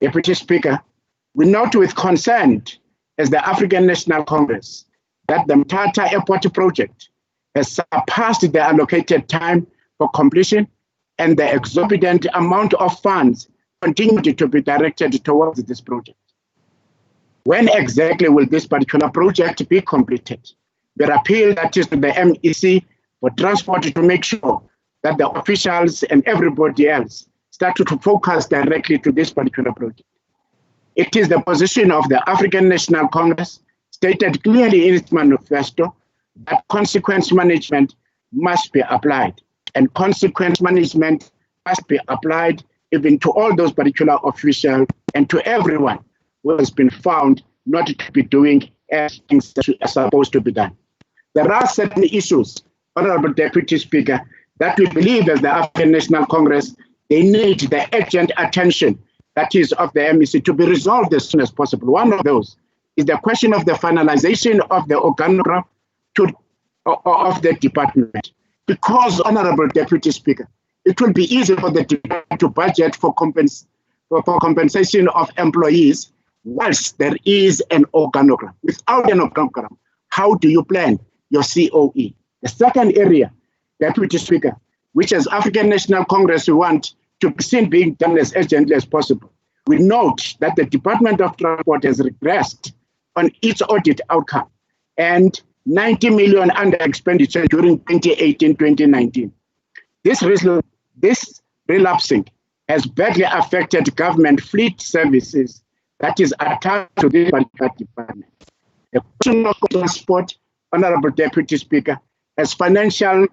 Deputy Speaker, we note with concern as the African National Congress that the Mthatha Airport project has surpassed the allocated time for completion, and the exorbitant amount of funds continued to be directed towards this project. When exactly will this particular project be completed? The appeal that is to the MEC for transport to make sure that the officials and everybody else start to focus directly to this particular project. It is the position of the African National Congress, stated clearly in its manifesto, that consequence management must be applied. And consequence management must be applied even to all those particular officials and to everyone who has been found not to be doing as things that are supposed to be done. There are certain issues, Honorable Deputy Speaker, that we believe as the African National Congress, they need the urgent attention that is of the MEC to be resolved as soon as possible. One of those is the question of the finalization of the organogram of the department. Because, Honorable Deputy Speaker, it will be easy for the department to budget for compensation of employees whilst there is an organogram. Without an organogram, how do you plan your COE? The second area, Deputy Speaker, which as African National Congress we want to be seen being done as urgently as possible. We note that the Department of Transport has regressed on its audit outcome and 90 million under expenditure during 2018-2019. This relapsing has badly affected government fleet services that is attached to this department. The question of transport, Honorable Deputy Speaker, has financial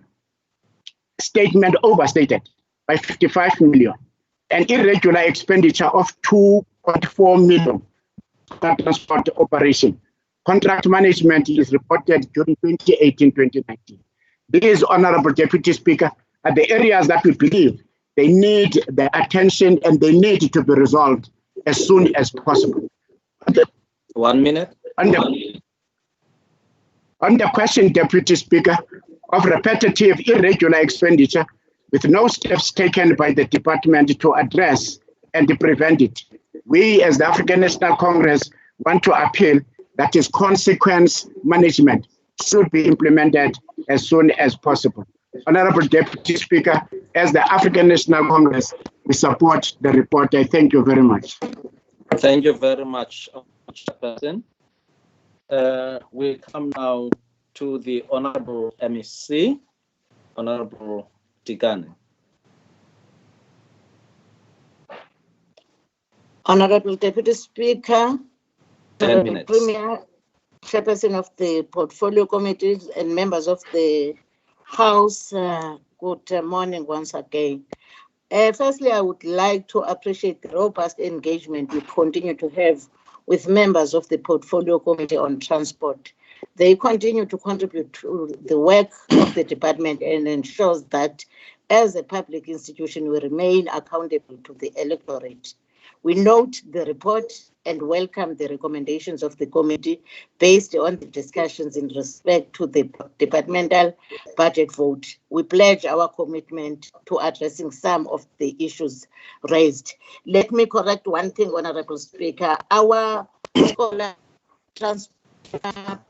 statement overstated by 55 million, an irregular expenditure of 2.4 million for transport operation. Contract management is reported during 2018-2019. These, Honorable Deputy Speaker, are the areas that we believe they need the attention and they need to be resolved as soon as possible. 1 minute. On the question, Deputy Speaker, of repetitive irregular expenditure with no steps taken by the department to address and prevent it, we as the African National Congress want to appeal that is consequence management should be implemented as soon as possible. Honorable Deputy Speaker, as the African National Congress, we support the report. I thank you very much. Thank you very much, Chairperson. We come now to the Honorable MEC, Honorable Tikane. Honorable Deputy Speaker, 10 minutes. Premier, Chairperson of the Portfolio Committees and members of the House, good morning once again. Firstly, I would like to appreciate the robust engagement we continue to have with members of the Portfolio Committee on Transport. They continue to contribute to the work of the department and ensures that as a public institution, we remain accountable to the electorate. We note the report and welcome the recommendations of the committee based on the discussions in respect to the departmental budget vote. We pledge our commitment to addressing some of the issues raised. Let me correct one thing, Honorable Speaker. Our scholar transport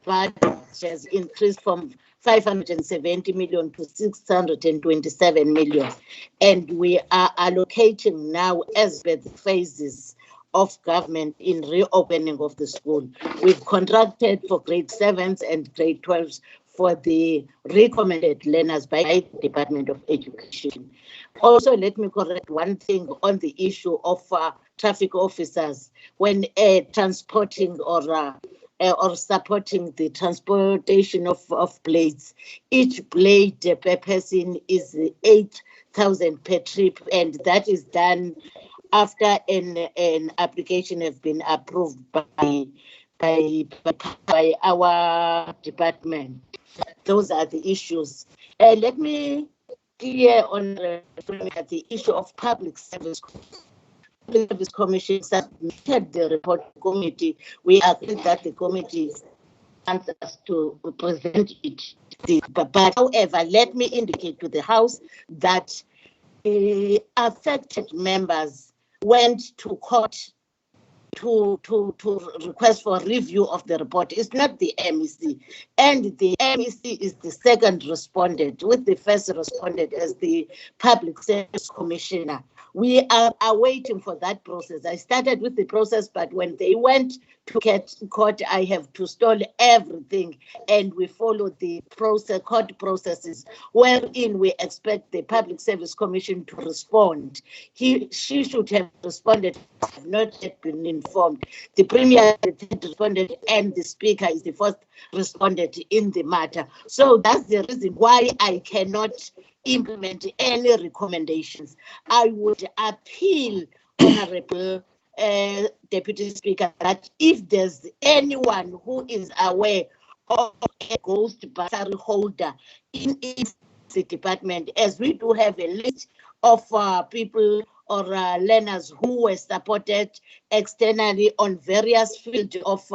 budget has increased from 570 million to 627 million. And we are allocating now as per the phases of government in reopening of the school. We've contracted for grade 7s and grade 12s for the recommended learners by the Department of Education. Also, let me correct one thing on the issue of traffic officers when transporting or supporting the transportation of blades. Each blade per person is 8,000 per trip, and that is done after an application has been approved by our department. Those are the issues. Let me clear on the issue of public service. Service Commission submitted the report to the committee. We agree that the committee wants us to present it. But however, let me indicate to the House that affected members went to court to request for review of the report. It's not the MEC. And the MEC is the second respondent, with the first respondent as the Public Service Commissioner. We are awaiting for that process. I started with the process, but when they went to court, I have to stall everything, and we follow the process, court processes, wherein we expect the Public Service Commission to respond. She should have responded, have not yet been informed. The Premier responded, and the Speaker is the first respondent in the matter. So that's the reason why I cannot implement any recommendations. I would appeal, Honorable Deputy Speaker, that if there's anyone who is aware of a ghost bursary holder in the department, as we do have a list of people or learners who were supported externally on various fields of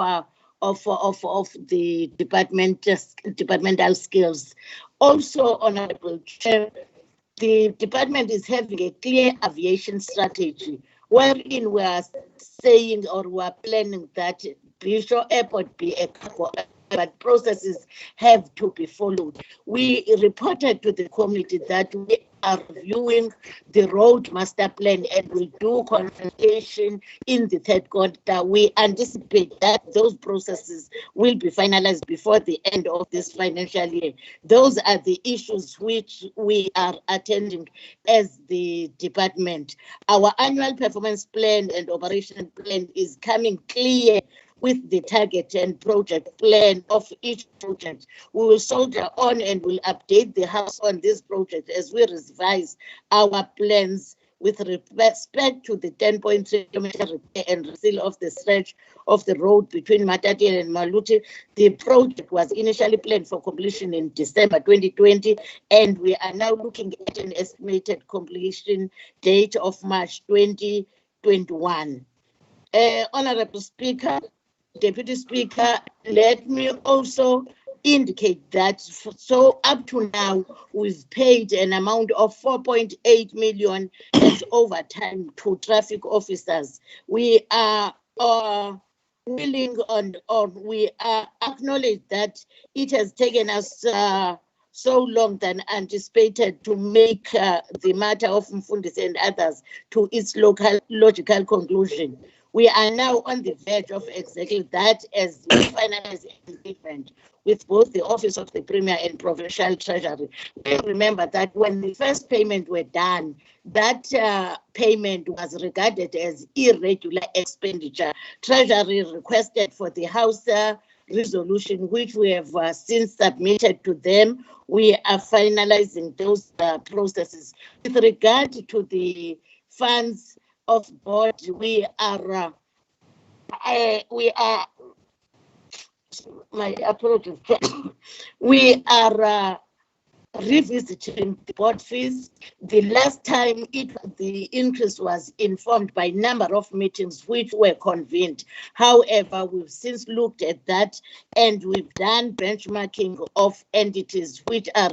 the departmental skills. Also, Honorable Chair, the department is having a clear aviation strategy, wherein we are saying, or we are planning, that Bhisho Airport be a cargo, but processes have to be followed. We reported to the committee that we are reviewing the road master plan and will do consultation in the third quarter. We anticipate that those processes will be finalized before the end of this financial year. Those are the issues which we are attending as the department. Our annual performance plan and operational plan is coming clear with the target and project plan of each project. We will soldier on and will update the House on this project as we revise our plans with respect to the 10.3 kilometer repair and reseal of the stretch of the road between Matatiele and Maluti. The project was initially planned for completion in December 2020, and we are now looking at an estimated completion date of March 2021. Honorable Speaker, Deputy Speaker, let me also indicate that so up to now we've paid an amount of 4.8 million as overtime to traffic officers. We are willing on, or we are acknowledge that it has taken us so long than anticipated to make the matter of Mfundisi and others to its logical conclusion. We are now on the verge of exactly that, as we finalize engagement with both the Office of the Premier and Provincial Treasury. We remember that when the first payment were done, that payment was regarded as irregular expenditure. Treasury requested for the House resolution, which we have since submitted to them. We are finalizing those processes. With regard to the funds of board, we are my apologies. We are revisiting the board fees. The last time the increase was informed by number of meetings which were convened. However, we've since looked at that and we've done benchmarking of entities which are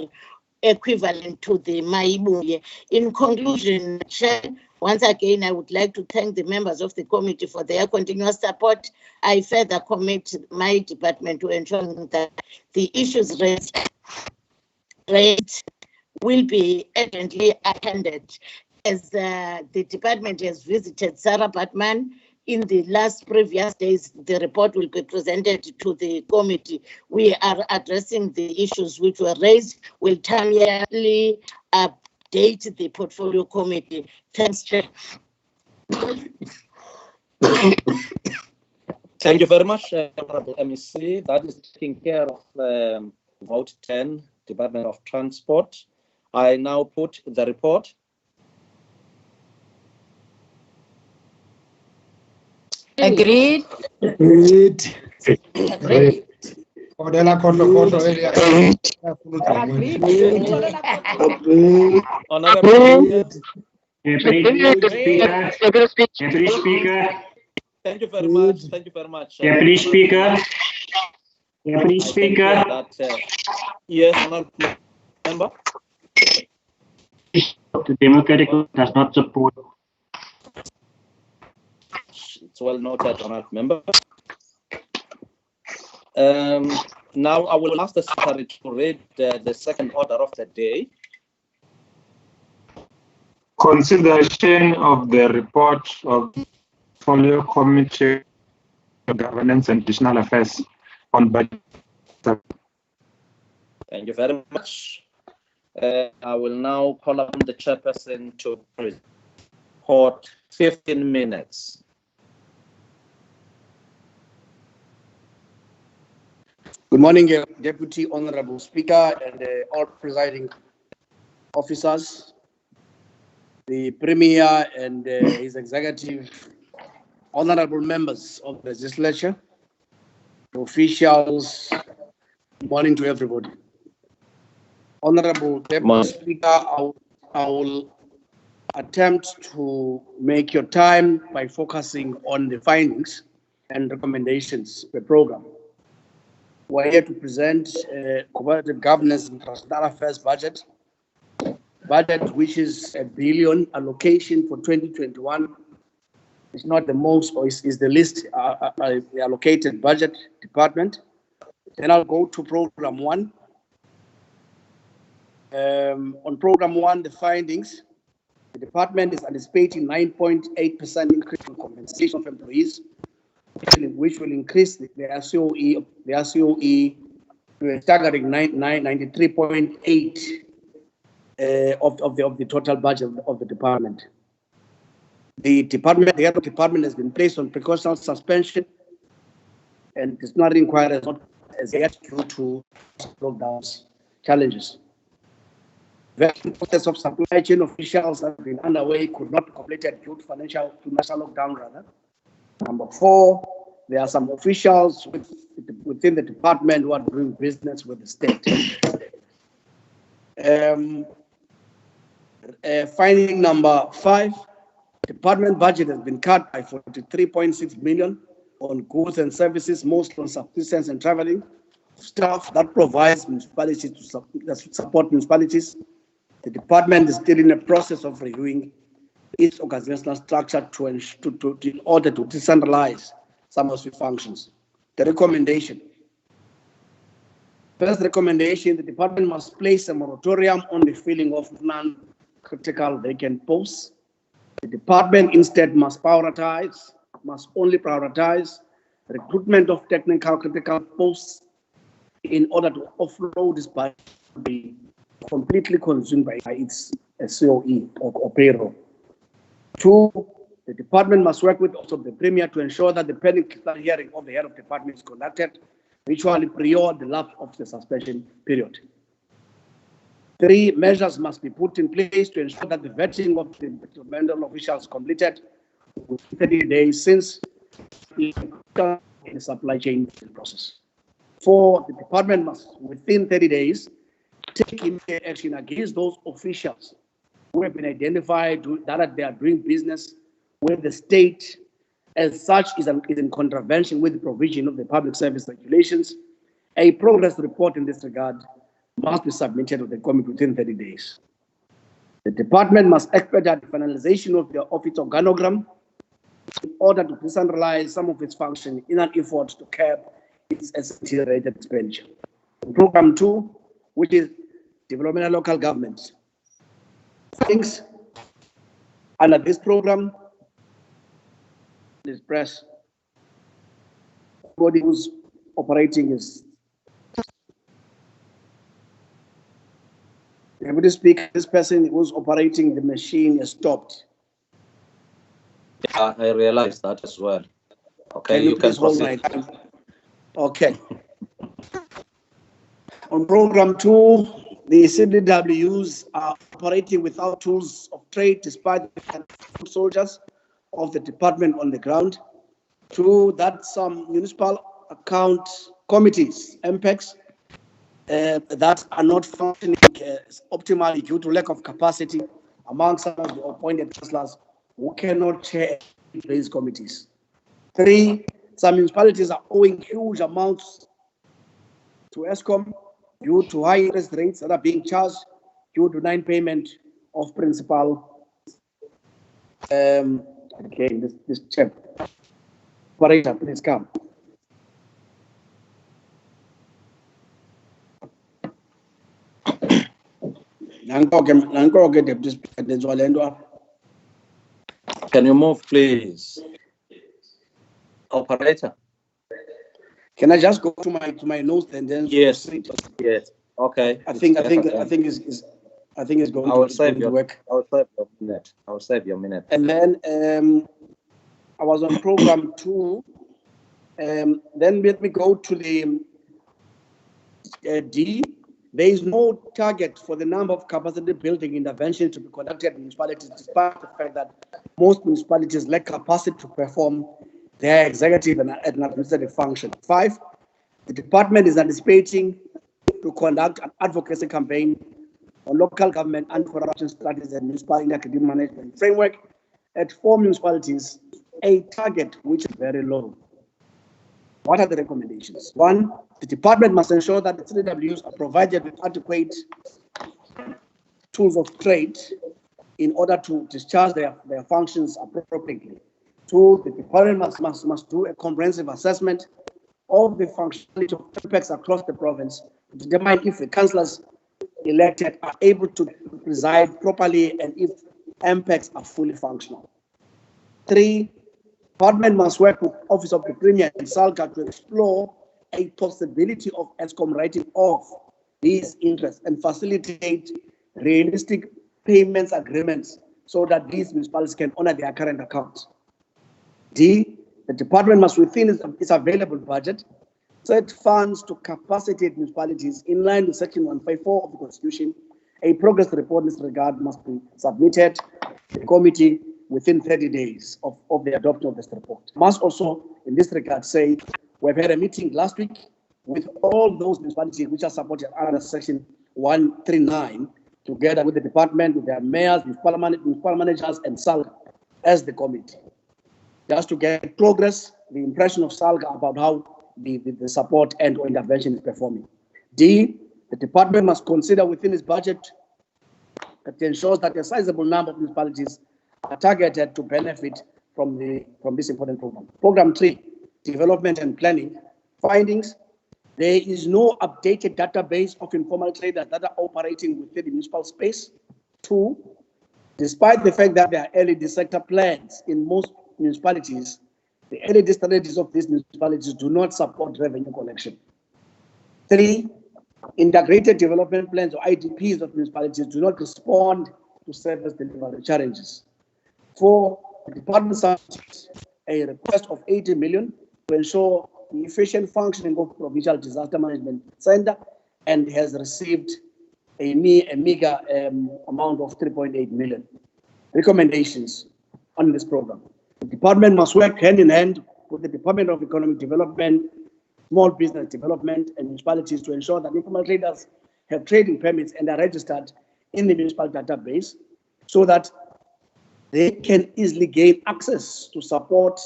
equivalent to the Maibuye. In conclusion, Chair, once again, I would like to thank the members of the committee for their continuous support. I further commit my department to ensuring that the issues raised will be urgently attended. As the department has visited Sarah Batman in the previous days, the report will be presented to the committee. We are addressing the issues which were raised. We'll timely update the portfolio committee. Thanks, Chair. Thank you very much, Honorable MEC. That is taking care of vote 10, Department of Transport. I now put the report. Agreed. Agreed. Agreed. Honorable Deputy Speaker. Thank you very much. Thank you very much. Deputy Speaker. Deputy Speaker. Yes, Honorable Member. The Democratic does not support. well noted, honourable member. Now I will ask the secretary to read the second order of the day. Consideration of the report of Portfolio Committee of Governance and Additional Affairs on budget. Thank you very much. I will now call upon the chairperson to report 15 minutes. Good morning, Deputy Honorable Speaker and all presiding officers, the Premier and his executive, honorable members of the legislature, officials. Good morning to everybody. Honorable Deputy Speaker, I will attempt to make your time by focusing on the findings and recommendations of the program. We're here to present cooperative governance and international affairs budget, which is $1 billion allocation for 2021. It's not the most, or is the least allocated budget department. Then I'll go to program one. On program one, the findings, the department is anticipating 9.8% increase in compensation of employees, which will increase the SCOE to a staggering 93.8 of the total budget of the department. The head of department has been placed on precautionary suspension, and disciplinary inquiry is not as yet due to lockdowns challenges. The process of supply chain officials have been underway, could not be completed due to national lockdown rather. Number four, there are some officials within the department who are doing business with the state. Finding number five, department budget has been cut by 43.6 million on goods and services, mostly on subsistence and traveling staff that provides municipalities to support municipalities. The department is still in the process of reviewing its organizational structure in order to decentralize some of the functions. The recommendation. First recommendation, the department must place a moratorium on the filling of non-critical vacant posts. The department instead must only prioritize recruitment of technical critical posts in order to offload this budget to be completely consumed by its SCOE or payroll. Two, the department must work with also the Premier to ensure that the pending hearing of the head of department is conducted virtually prior the lapse of the suspension period. Three, measures must be put in place to ensure that the vetting of the departmental officials completed within 30 days since the supply chain process. Four, the department must, within 30 days, take immediate action against those officials who have been identified that they are doing business with the state as such is in contravention with the provision of the public service regulations. A progress report in this regard must be submitted to the committee within 30 days. The department must expedite the finalization of the office organogram in order to decentralize some of its functions in an effort to curb its accelerated expenditure. Program 2, which is development of local governments. Things under this program, this press, everybody who's operating is Deputy Speaker, this person who's operating the machine is stopped. Yeah, I realize that as well. Okay, you can hold proceed. my time? Okay. On program 2, the CDWs are operating without tools of trade despite the soldiers of the department on the ground. 2, that some municipal account committees, MPECs, that are not functioning optimally due to lack of capacity among some of the appointed councillors who cannot chair these committees. 3, some municipalities are owing huge amounts to ESCOM due to high interest rates that are being charged due to non-payment of principal. Again, this chapter. Operator, please come. Nanko, Deputy Speaker, there's Walendo. Can you move, please? Operator. Can I just go to my notes and then Yes. proceed? Yes. Okay. I think it's going I will to save your work. I will save your minute. I will save your minute. And then I was on program 2. Then let me go to the D. There is no target for the number of capacity building interventions to be conducted in municipalities, despite the fact that most municipalities lack capacity to perform their executive and administrative function. 5, the department is anticipating to conduct an advocacy campaign on local government anti-corruption strategies and municipal academic management framework at 4 municipalities, a target which is very low. What are the recommendations? 1, the department must ensure that the 3Ws are provided with adequate tools of trade in order to discharge their functions appropriately. 2, the department must do a comprehensive assessment of the functionality of MPECs across the province to determine if the councillors elected are able to preside properly and if MPECs are fully functional. 3, department must work with Office of the Premier and SALGA to explore a possibility of ESCOM writing off these interests and facilitate realistic payments agreements so that these municipalities can honor their current accounts. D, the department must, within its available budget, set funds to capacitate municipalities in line with Section 154 of the Constitution. A progress report in this regard must be submitted to the committee within 30 days of the adoption of this report. Must also, in this regard, say we've had a meeting last week with all those municipalities which are supported under Section 139, together with the department, with their mayors, municipal managers, and SALGA as the committee, just to get progress, the impression of SALGA about how the support and or intervention is performing. D, the department must consider within its budget that ensures that a sizable number of municipalities are targeted to benefit from this important program. Program 3, development and planning. Findings: there is no updated database of informal traders that are operating within the municipal space. 2, despite the fact that there are LED sector plans in most municipalities, the LED strategies of these municipalities do not support revenue collection. 3, integrated development plans or IDPs of municipalities do not respond to service delivery challenges. 4, the department submits a request of 80 million to ensure the efficient functioning of Provincial Disaster Management Center and has received a meager amount of 3.8 million. Recommendations on this program: the department must work hand in hand with the Department of Economic Development, Small Business Development, and municipalities to ensure that informal traders have trading permits and are registered in the municipal database so that they can easily gain access to support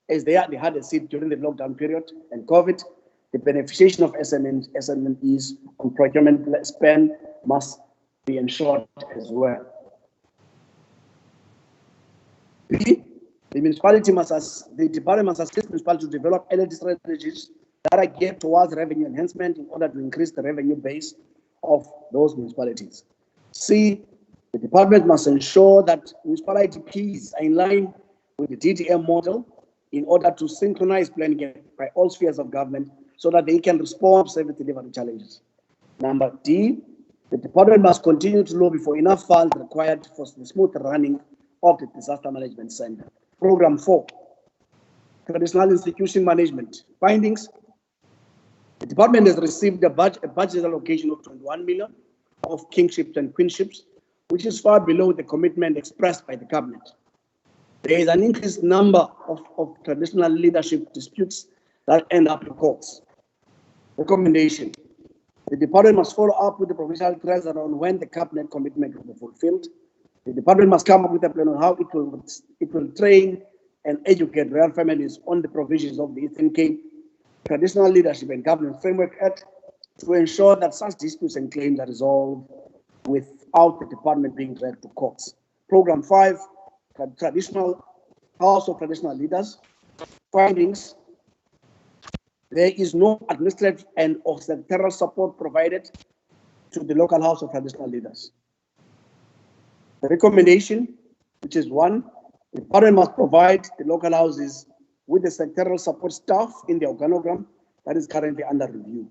as they had a seat during the lockdown period and COVID. The beneficiation of SMEs on procurement spend must be ensured as well. The department must assist municipalities to develop LED strategies that are geared towards revenue enhancement in order to increase the revenue base of those municipalities. C, the department must ensure that municipal IDPs are in line with the DDM model in order to synchronize planning by all spheres of government so that they can respond to service delivery challenges. Number D, the department must continue to lobby for enough funds required for the smooth running of the Disaster Management Center. Program 4, traditional institution management. Findings: the department has received a budget allocation of 21 million of kingships and queenships, which is far below the commitment expressed by the cabinet. There is an increased number of traditional leadership disputes that end up in courts. Recommendation: the department must follow up with the provincial treasurer on when the cabinet commitment will be fulfilled. The department must come up with a plan on how it will train and educate rural families on the provisions of the Eastern Cape Traditional Leadership and Governance Framework Act to ensure that such disputes and claims are resolved without the department being dragged to courts. Program 5, traditional House of Traditional Leaders. findings, there is no administrative and or sectoral support provided to the local house of traditional leaders. The recommendation, which is one, the parliament must provide the local houses with the sectoral support staff in the organogram that is currently under review.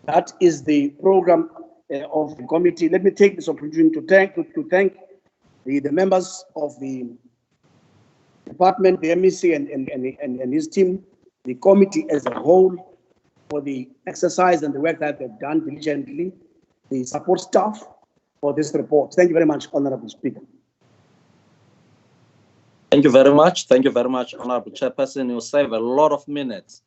That is the program of the committee. Let me take this opportunity to thank the members of the department, the MEC and his team, the committee as a whole, for the exercise and the work that they've done diligently, the support staff for this report. Thank you very much, Honorable Speaker. Thank you very much. Thank you very much, Honorable Chairperson. You save a lot of minutes.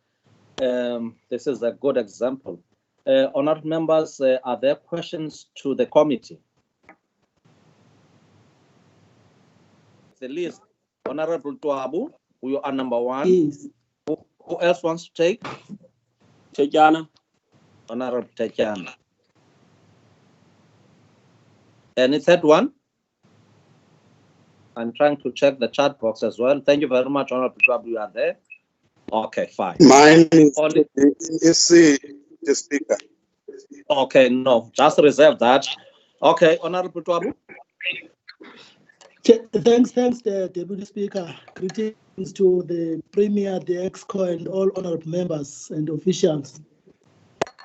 This is a good example. Honorable members, are there questions to the committee? The list. Honorable Tuabu, you are number one. Yes. Who else wants to take? Tejana. Honorable Tejana. Any third one? I'm trying to check the chat box as well. Thank you very much, Honorable Tuabu, you are there. Okay, fine. Mine is the speaker. Okay, no, just reserve that. Okay, Honorable Tuabu. Thanks, the Deputy Speaker. Greetings to the Premier, the EXCO, and all honorable members and officials.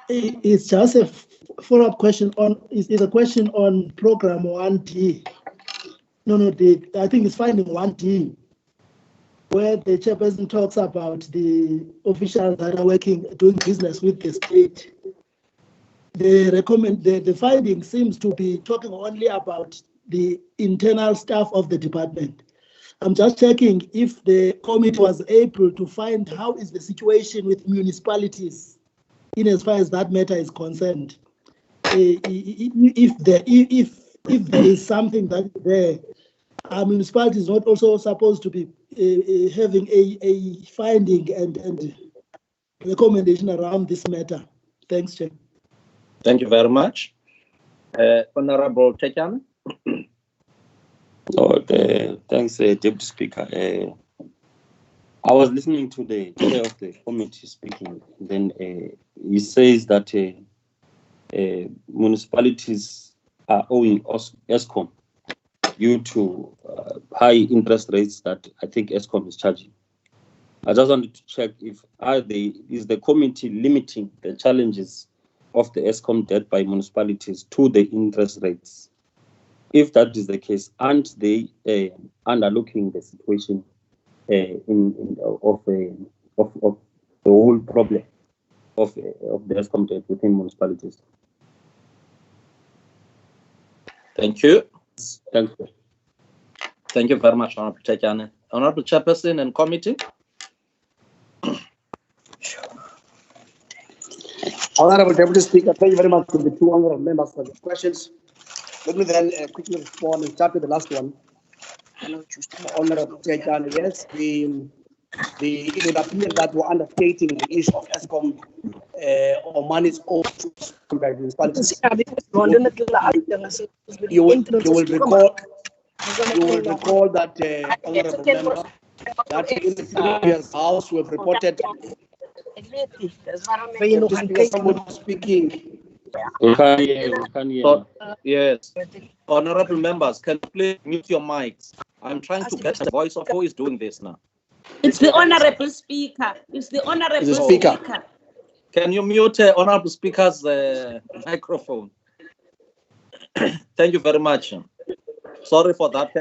It's just a follow-up question on. It's a question on program 1D. I think it's finding 1D, where the chairperson talks about the officials that are doing business with the state. The finding seems to be talking only about the internal staff of the department. I'm just checking if the committee was able to find how is the situation with municipalities in as far as that matter is concerned. If there is something that there, are municipalities not also supposed to be having a finding and recommendation around this matter? Thanks, Chair. Thank you very much. Honorable Tejan. Thanks, Deputy Speaker. I was listening to the chair of the committee speaking. Then he says that municipalities are owing ESCOM due to high interest rates that I think ESCOM is charging. I just wanted to check if is the committee limiting the challenges of the ESCOM debt by municipalities to the interest rates. If that is the case, aren't they underlooking the situation of the whole problem of the ESCOM debt within municipalities? Thank you. Thank you. Thank you very much, Honorable Tejan. Honorable Chairperson and committee. Honorable Deputy Speaker, thank you very much to the two honorable members for the questions. Let me then quickly respond and start with the last one. Honorable Tejan, yes, it would appear that we're understating the issue of ESCOM or money's owed by municipalities. You will recall that, honorable member, that in the previous house we've reported somebody speaking. We can hear. Yes. Honorable members, can you please mute your mics? I'm trying to get the voice of who is doing this now. It's the Honorable Speaker. It's the Honorable Speaker. Can you mute Honorable Speaker's microphone? Thank you very much. Sorry for that.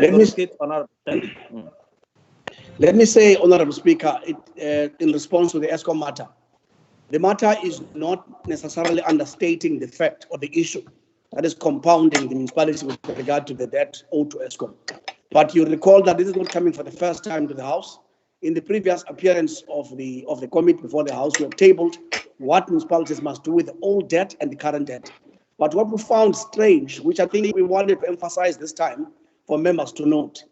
Let me say, Honorable Speaker, in response to the ESCOM matter, the matter is not necessarily understating the fact or the issue that is compounding the municipality with regard to the debt owed to ESCOM. But you recall that this is not coming for the first time to the House. In the previous appearance of the committee before the House, we have tabled what municipalities must do with the old debt and the current debt. But what we found strange, which I think we wanted to emphasize this time for members to note,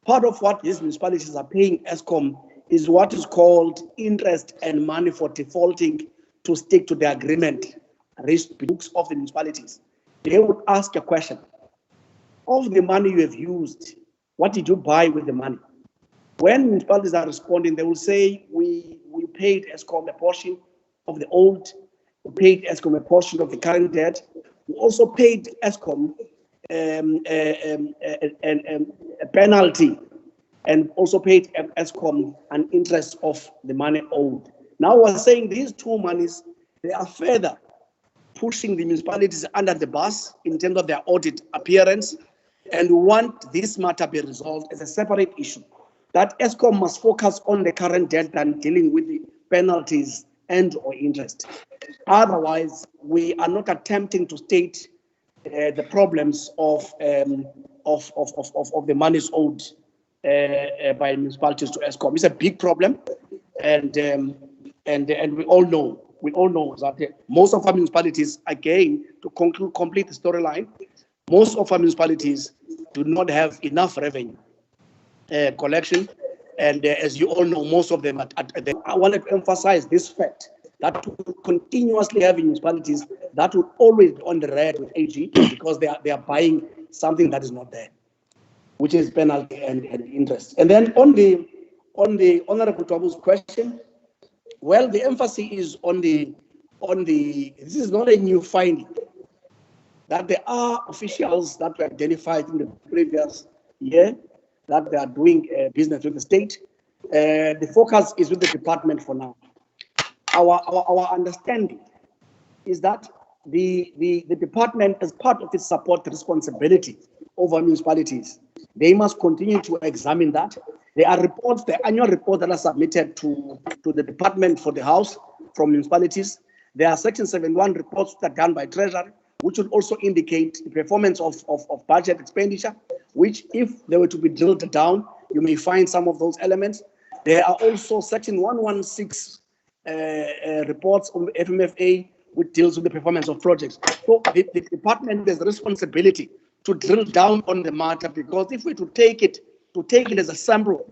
part of what these municipalities are paying ESCOM is what is called interest and money for defaulting to stick to the agreement raised books of the municipalities. They would ask a question: of the money you have used, what did you buy with the money? When municipalities are responding, they will say, we paid ESCOM a portion of the old, we paid ESCOM a portion of the current debt. We also paid ESCOM a penalty, and also paid ESCOM an interest of the money owed. Now we're saying these two monies, they are further pushing the municipalities under the bus in terms of their audit appearance, and we want this matter be resolved as a separate issue. That ESCOM must focus on the current debt than dealing with the penalties and or interest. Otherwise, we are not attempting to state the problems of the monies owed by municipalities to ESCOM. It's a big problem, and we all know that most of our municipalities, again, to complete the storyline, most of our municipalities do not have enough revenue collection, and as you all know, most of them. I wanted to emphasize this fact that to continuously have municipalities that will always be on the red with AG because they are buying something that is not there, which is penalty and interest. And then on the Honorable Twabu's question, well, the emphasis is on the this is not a new finding, that there are officials that were identified in the previous year that they are doing business with the state. The focus is with the department for now. Our understanding is that the department, as part of its support responsibility over municipalities, they must continue to examine that. There are reports, the annual report that are submitted to the department for the House from municipalities. There are Section 71 reports that are done by Treasury, which would also indicate the performance of budget expenditure, which, if they were to be drilled down, you may find some of those elements. There are also Section 116 reports on the FMFA, which deals with the performance of projects. So the department has a responsibility to drill down on the matter, because if we to take it as a sample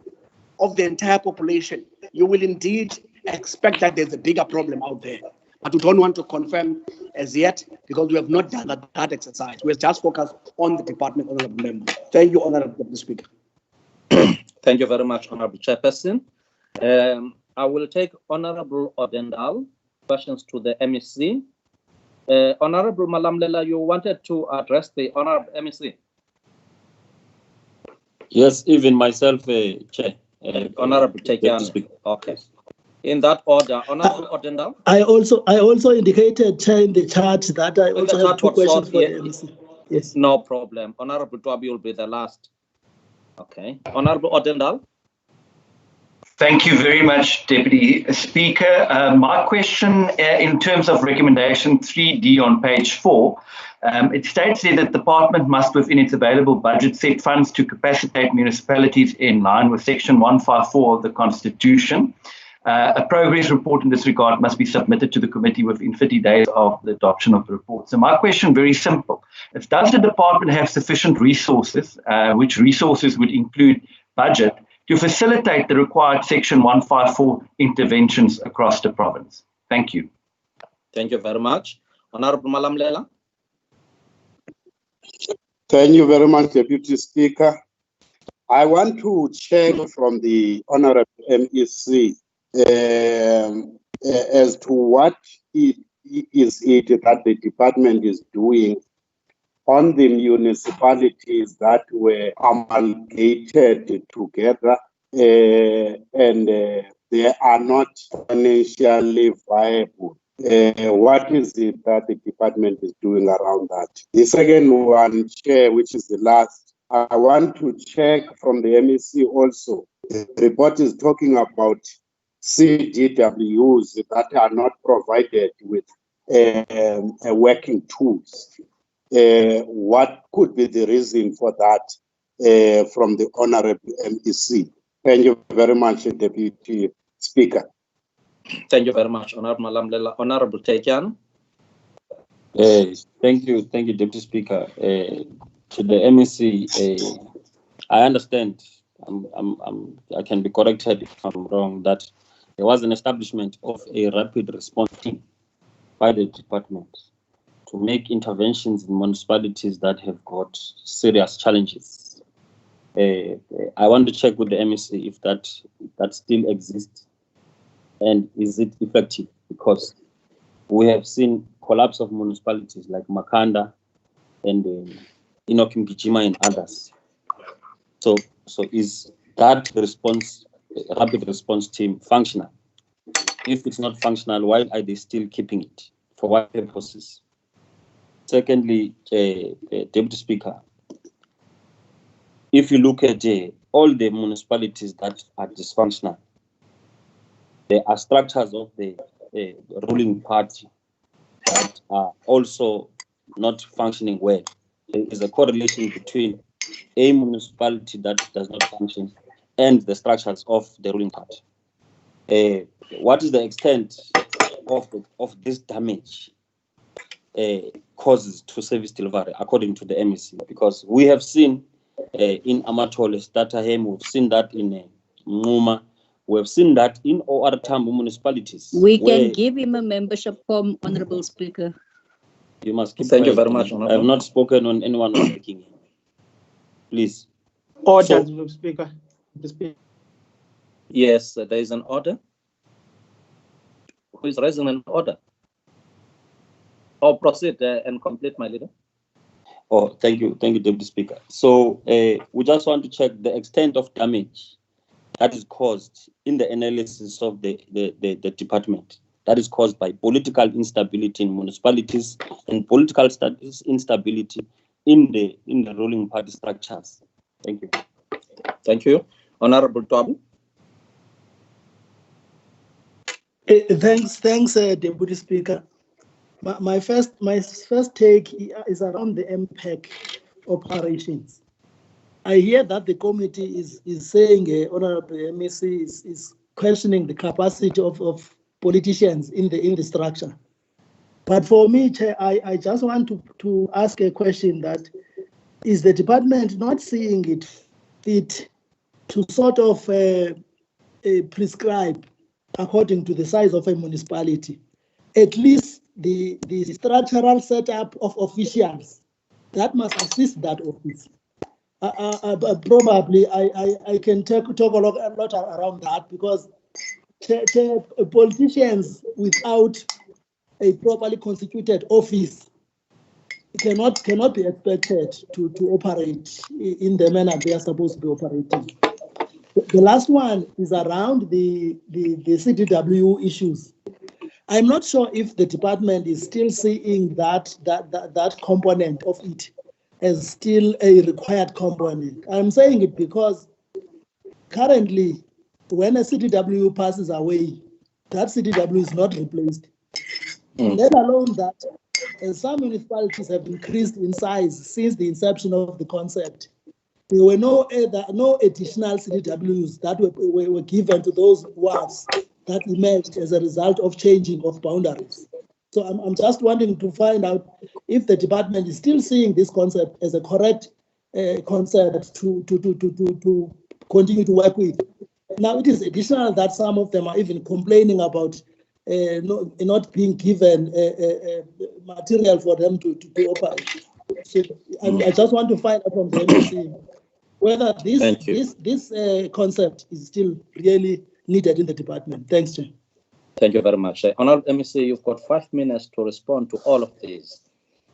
of the entire population, you will indeed expect that there's a bigger problem out there. But we don't want to confirm as yet, because we have not done that exercise. We're just focused on the department, Honorable Member. Thank you, Honorable Speaker. Thank you very much, Honorable Chairperson. I will take Honorable Odendal questions to the MEC. Honorable Malamlela, you wanted to address the Honorable MEC. Yes, even myself, Chair. Honorable Tekian. Okay. In that order, Honorable Odendal. I also indicated, Chair, in the chat that I also have two questions for the MEC. Yes. No problem. Honorable Twabi will be the last. Okay. Honorable Odendal. Thank you very much, Deputy Speaker. My question in terms of recommendation 3D on page 4, it states there that the department must, within its available budget, set funds to capacitate municipalities in line with Section 154 of the Constitution. A progress report in this regard must be submitted to the committee within 30 days of the adoption of the report. So my question, very simple, is does the department have sufficient resources, which resources would include budget, to facilitate the required Section 154 interventions across the province? Thank you. Thank you very much. Honorable Malamlela. Thank you very much, Deputy Speaker. I want to check from the Honorable MEC as to what is it that the department is doing on the municipalities that were amalgamated together and they are not financially viable. What is it that the department is doing around that? The second one, Chair, which is the last, I want to check from the MEC also. The report is talking about CDWs that are not provided with working tools. What could be the reason for that from the Honorable MEC? Thank you very much, Deputy Speaker. Thank you very much, Honorable Malamlela. Honorable Tekian. Thank you, Deputy Speaker. To the MEC, I understand. I can be corrected if I'm wrong, that there was an establishment of a rapid response team by the department to make interventions in municipalities that have got serious challenges. I want to check with the MEC if that still exists and is it effective, because we have seen collapse of municipalities like Makanda and Enoch Mgijima and others. So is that response, rapid response team, functional? If it's not functional, why are they still keeping it? For what purposes? Secondly, Deputy Speaker, if you look at all the municipalities that are dysfunctional, there are structures of the ruling party that are also not functioning well. There is a correlation between a municipality that does not function and the structures of the ruling party. What is the extent of this damage causes to service delivery, according to the MEC? Because we have seen in Amatole, Statahem, we've seen that in Nguma, we've seen that in OR Tambo municipalities. We can give him a membership form, Honorable Speaker. You must keep Thank you quiet. very much, I have not spoken on anyone who's speaking. Please. Order, Speaker. Yes, there is an order. Who is raising an order? Or proceed and complete, my leader. Oh, thank you, Deputy Speaker. So we just want to check the extent of damage that is caused in the analysis of the department. That is caused by political instability in municipalities and political instability in the ruling party structures. Thank you. Thank you. Honorable Tabu. Thanks, Deputy Speaker. My first take is around the MPEC operations. I hear that the committee is saying, Honorable MEC is questioning the capacity of politicians in the structure. But for me, Chair, I just want to ask a question: that is the department not seeing it fit to sort of prescribe according to the size of a municipality, at least the structural setup of officials that must assist that office? Probably I can talk a lot around that, because politicians without a properly constituted office cannot be expected to operate in the manner they are supposed to be operating. The last one is around the CDW issues. I'm not sure if the department is still seeing that component of it as still a required component. I'm saying it because currently, when a CDW passes away, that CDW is not replaced. Let alone that some municipalities have increased in size since the inception of the concept. There were no additional CDWs that were given to those wards that emerged as a result of changing of boundaries. So I'm just wanting to find out if the department is still seeing this concept as a correct concept to continue to work with. Now, it is additional that some of them are even complaining about not being given material for them to operate. So I just want to find out from the MEC whether this concept is still really needed in the department. Thanks, Chair. Thank you very much. Honorable MEC, you've got 5 minutes to respond to all of these,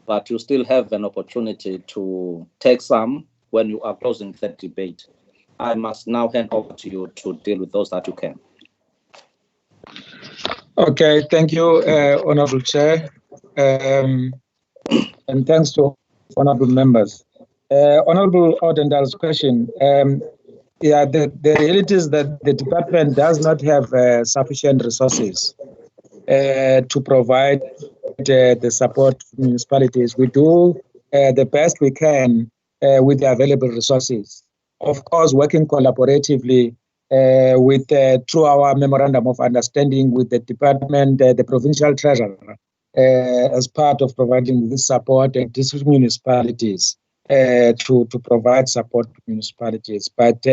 but you still have an opportunity to take some when you are closing the debate. I must now hand over to you to deal with those that you can. Okay, thank you, Honorable Chair, and thanks to honorable members. Honorable Odendal's question, the reality is that the department does not have sufficient resources to provide the support to municipalities. We do the best we can with the available resources. Of course, working collaboratively through our memorandum of understanding with the department, the provincial treasurer, as part of providing this support and district municipalities to provide support to municipalities. But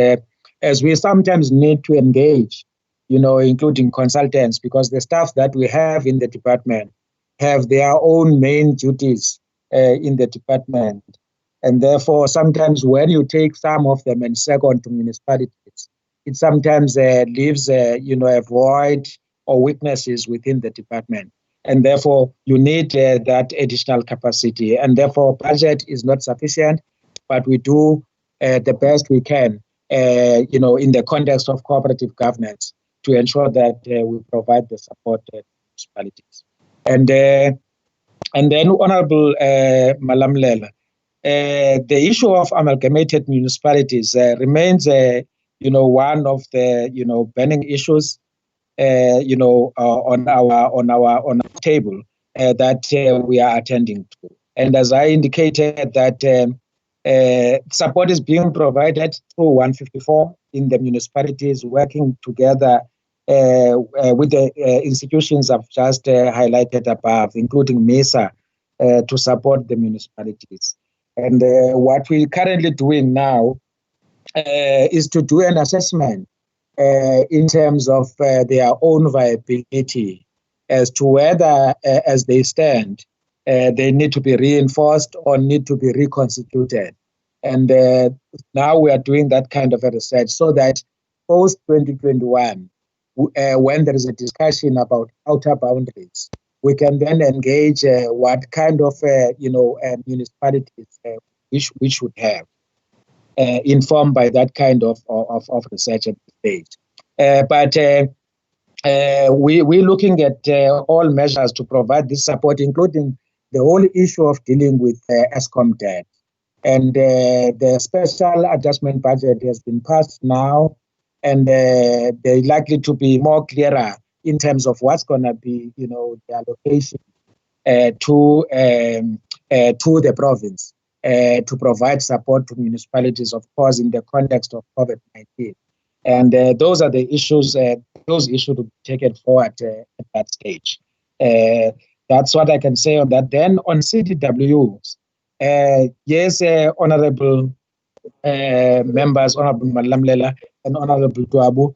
as we sometimes need to engage, including consultants, because the staff that we have in the department have their own main duties in the department. And therefore, sometimes when you take some of them and second to municipalities, it sometimes leaves a void or weaknesses within the department. And therefore, you need that additional capacity. And therefore, budget is not sufficient, but we do the best we can, in the context of cooperative governance to ensure that we provide the support to municipalities. And then, Honorable Malamlela, the issue of amalgamated municipalities remains, one of the, burning issues, on our table that we are attending to. And as I indicated, that support is being provided through 154 in the municipalities, working together with the institutions I've just highlighted above, including MESA, to support the municipalities. And what we're currently doing now is to do an assessment in terms of their own viability as to whether, as they stand, they need to be reinforced or need to be reconstituted. And now we are doing that kind of a research so that post-2021, when there is a discussion about outer boundaries, we can then engage what kind of municipalities we should have, informed by that kind of research at this stage. But we're looking at all measures to provide this support, including the whole issue of dealing with ESCOM debt. And the special adjustment budget has been passed now, and they're likely to be more clearer in terms of what's going to be, the allocation to the province to provide support to municipalities, of course, in the context of COVID-19. And those are the issues, those issues to be taken forward at that stage. That's what I can say on that. Then on CDWs, yes, honorable members, Honorable Malamlela and Honorable Dwabo,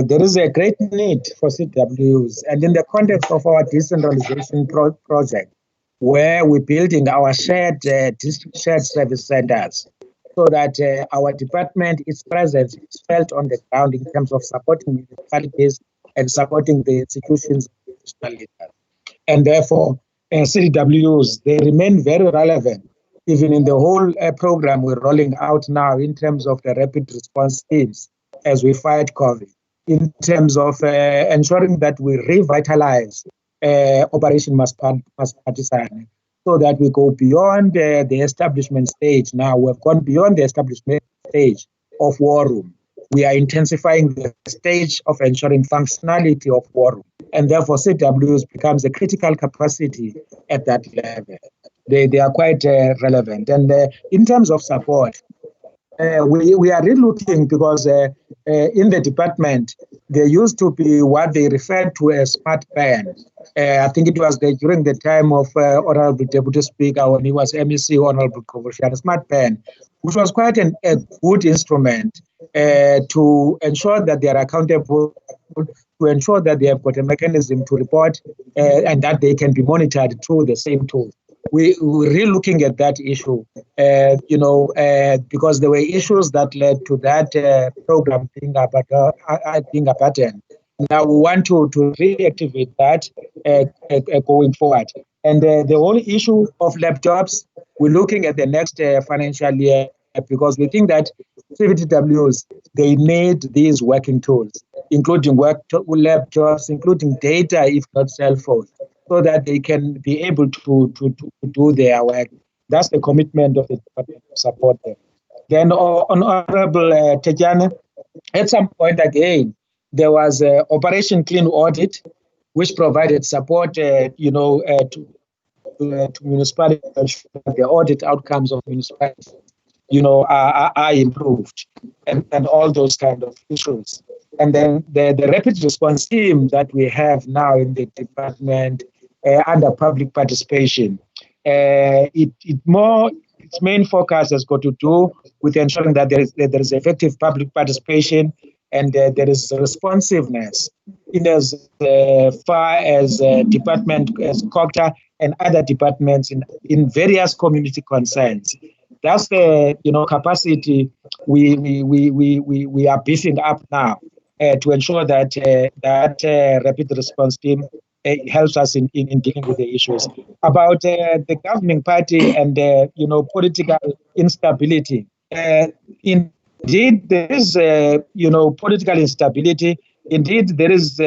there is a great need for CWs. And in the context of our decentralization project, where we're building our shared service centers, so that our department, its presence is felt on the ground in terms of supporting municipalities and supporting the institutions of national leaders. And therefore, CDWs, they remain very relevant, even in the whole program we're rolling out now in terms of the rapid response teams as we fight COVID, in terms of ensuring that we revitalize Operation Masphatisane, so that we go beyond the establishment stage. Now we've gone beyond the establishment stage of war room. We are intensifying the stage of ensuring functionality of war room. And therefore, CWs becomes a critical capacity at that level. They are quite relevant. And in terms of support, we are really looking, because in the department, there used to be what they referred to as smart pen. I think it was during the time of Honorable Deputy Speaker, when he was MEC, Honorable Kovoshan, smart pen, which was quite a good instrument to ensure that they are accountable, to ensure that they have got a mechanism to report and that they can be monitored through the same tool. We're really looking at that issue, because there were issues that led to that program being abandoned. Now we want to reactivate that going forward. And the whole issue of laptops, we're looking at the next financial year, because we think that CVTWs, they need these working tools, including laptops, including data, if not cell phones, so that they can be able to do their work. That's the commitment of the department to support them. Then Honorable Tejane, at some point again, there was Operation Clean Audit, which provided support, to municipalities. The audit outcomes of municipalities, are improved, and all those kind of issues. And then the rapid response team that we have now in the department under public participation, its main focus has got to do with ensuring that there is effective public participation, and there is responsiveness in as far as department as COGTA and other departments in various community concerns that's the capacity we are beefing up now to ensure that that rapid response team helps us in dealing with the issues. About the governing party and political instability. Indeed, there is political instability. Indeed, there is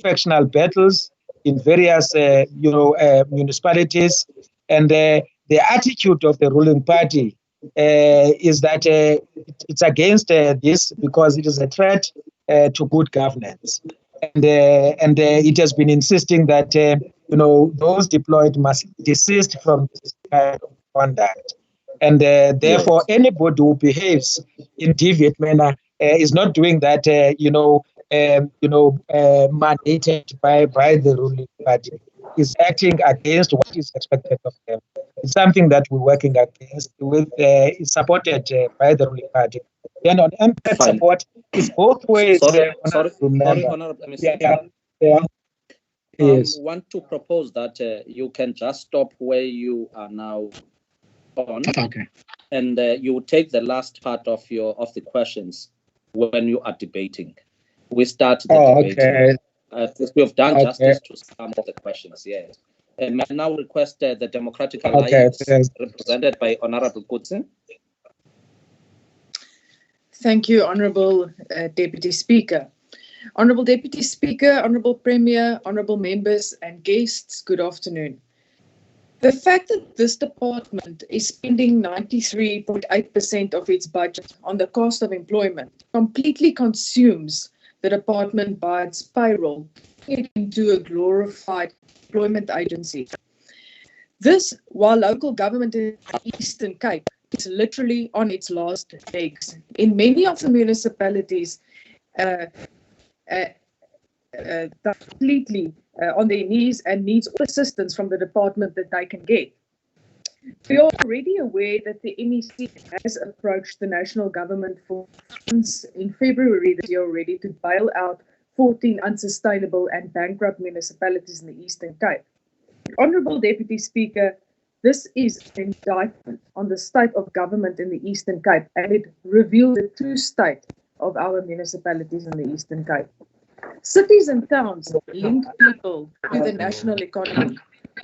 factional battles in various municipalities, and the attitude of the ruling party is that it's against this because it is a threat to good governance. And it has been insisting that those deployed must desist from this kind of conduct, and therefore anybody who behaves in deviant manner is not doing that mandated by the ruling party, is acting against what is expected of them. It's something that we're working against with is supported by the ruling party. Then on MPEC support, it's both ways. Sorry, Honorable MC. Yes. Want to propose that you can just stop where you are now on, okay, and you take the last part of the questions when you are debating. We start the debate. Okay. We have done justice to some of the questions. Yes. And I now request the Democratic Alliance, represented by Honorable Kutsin. Thank you, Honourable Deputy Speaker. Honourable Deputy Speaker, Honourable Premier, Honourable members and guests, good afternoon. The fact that this department is spending 93.8% of its budget on the cost of employment completely consumes the department by its payroll, into a glorified employment agency. This, while local government in the Eastern Cape is literally on its last legs. In many of the municipalities, completely on their knees and needs all assistance from the department that they can get. We are already aware that the MEC has approached the national government for funds in February this year already to bail out 14 unsustainable and bankrupt municipalities in the Eastern Cape. Honourable Deputy Speaker, this is an indictment on the state of government in the Eastern Cape, and it reveals the true state of our municipalities in the Eastern Cape. Cities and towns link people to the national economy,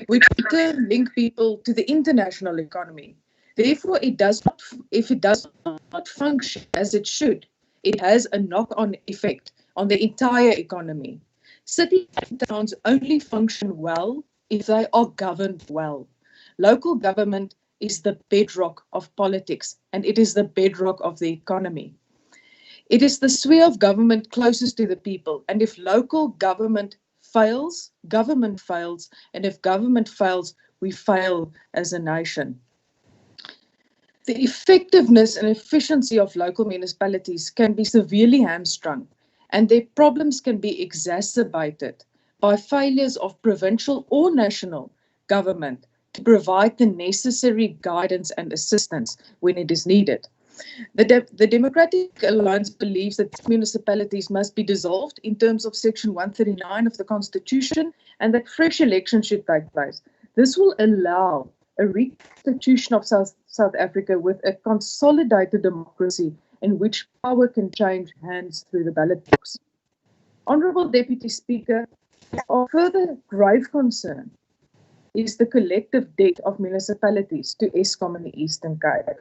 which in turn link people to the international economy. Therefore, if it does not function as it should, it has a knock-on effect on the entire economy. Cities and towns only function well if they are governed well. Local government is the bedrock of politics, and it is the bedrock of the economy. It is the sphere of government closest to the people, and if local government fails, government fails, and if government fails, we fail as a nation. The effectiveness and efficiency of local municipalities can be severely hamstrung, and their problems can be exacerbated by failures of provincial or national government to provide the necessary guidance and assistance when it is needed. The Democratic Alliance believes that municipalities must be dissolved in terms of Section 139 of the Constitution, and that fresh elections should take place. This will allow a reconstitution of South Africa with a consolidated democracy in which power can change hands through the ballot box. Honourable Deputy Speaker, of further grave concern is the collective debt of municipalities to Eskom in the Eastern Cape.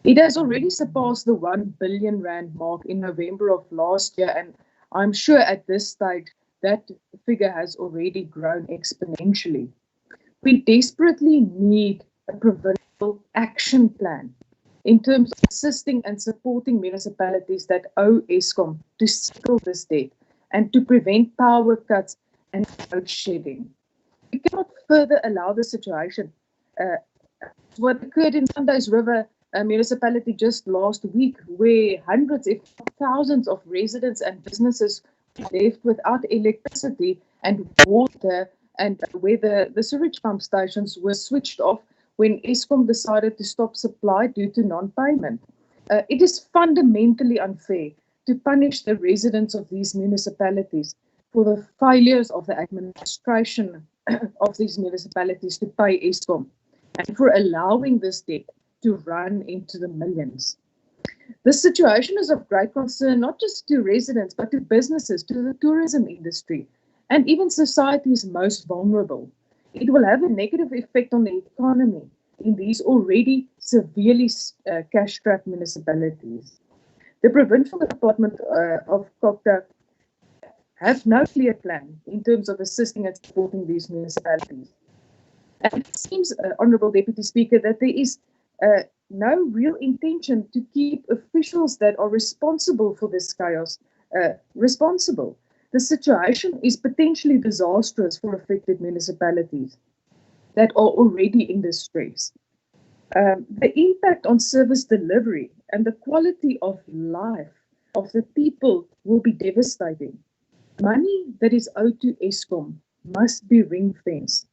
It has already surpassed the 1 billion rand mark in November of last year, and I'm sure at this stage that figure has already grown exponentially. We desperately need a provincial action plan in terms of assisting and supporting municipalities that owe Eskom to settle this debt and to prevent power cuts and load shedding. We cannot further allow the situation. What occurred in Sundays River municipality just last week, where hundreds, if not thousands of residents and businesses were left without electricity and water, and where the sewage pump stations were switched off when Eskom decided to stop supply due to non-payment. It is fundamentally unfair to punish the residents of these municipalities for the failures of the administration of these municipalities to pay Eskom, and for allowing this debt to run into the millions. This situation is of great concern not just to residents, but to businesses, to the tourism industry, and even society's most vulnerable. It will have a negative effect on the economy in these already severely cash-strapped municipalities. The Provincial Department of COGTA have no clear plan in terms of assisting and supporting these municipalities. And it seems, Honourable Deputy Speaker, that there is no real intention to keep officials that are responsible for this chaos responsible. The situation is potentially disastrous for affected municipalities that are already in distress. The impact on service delivery and the quality of life of the people will be devastating. Money that is owed to Eskom must be ring-fenced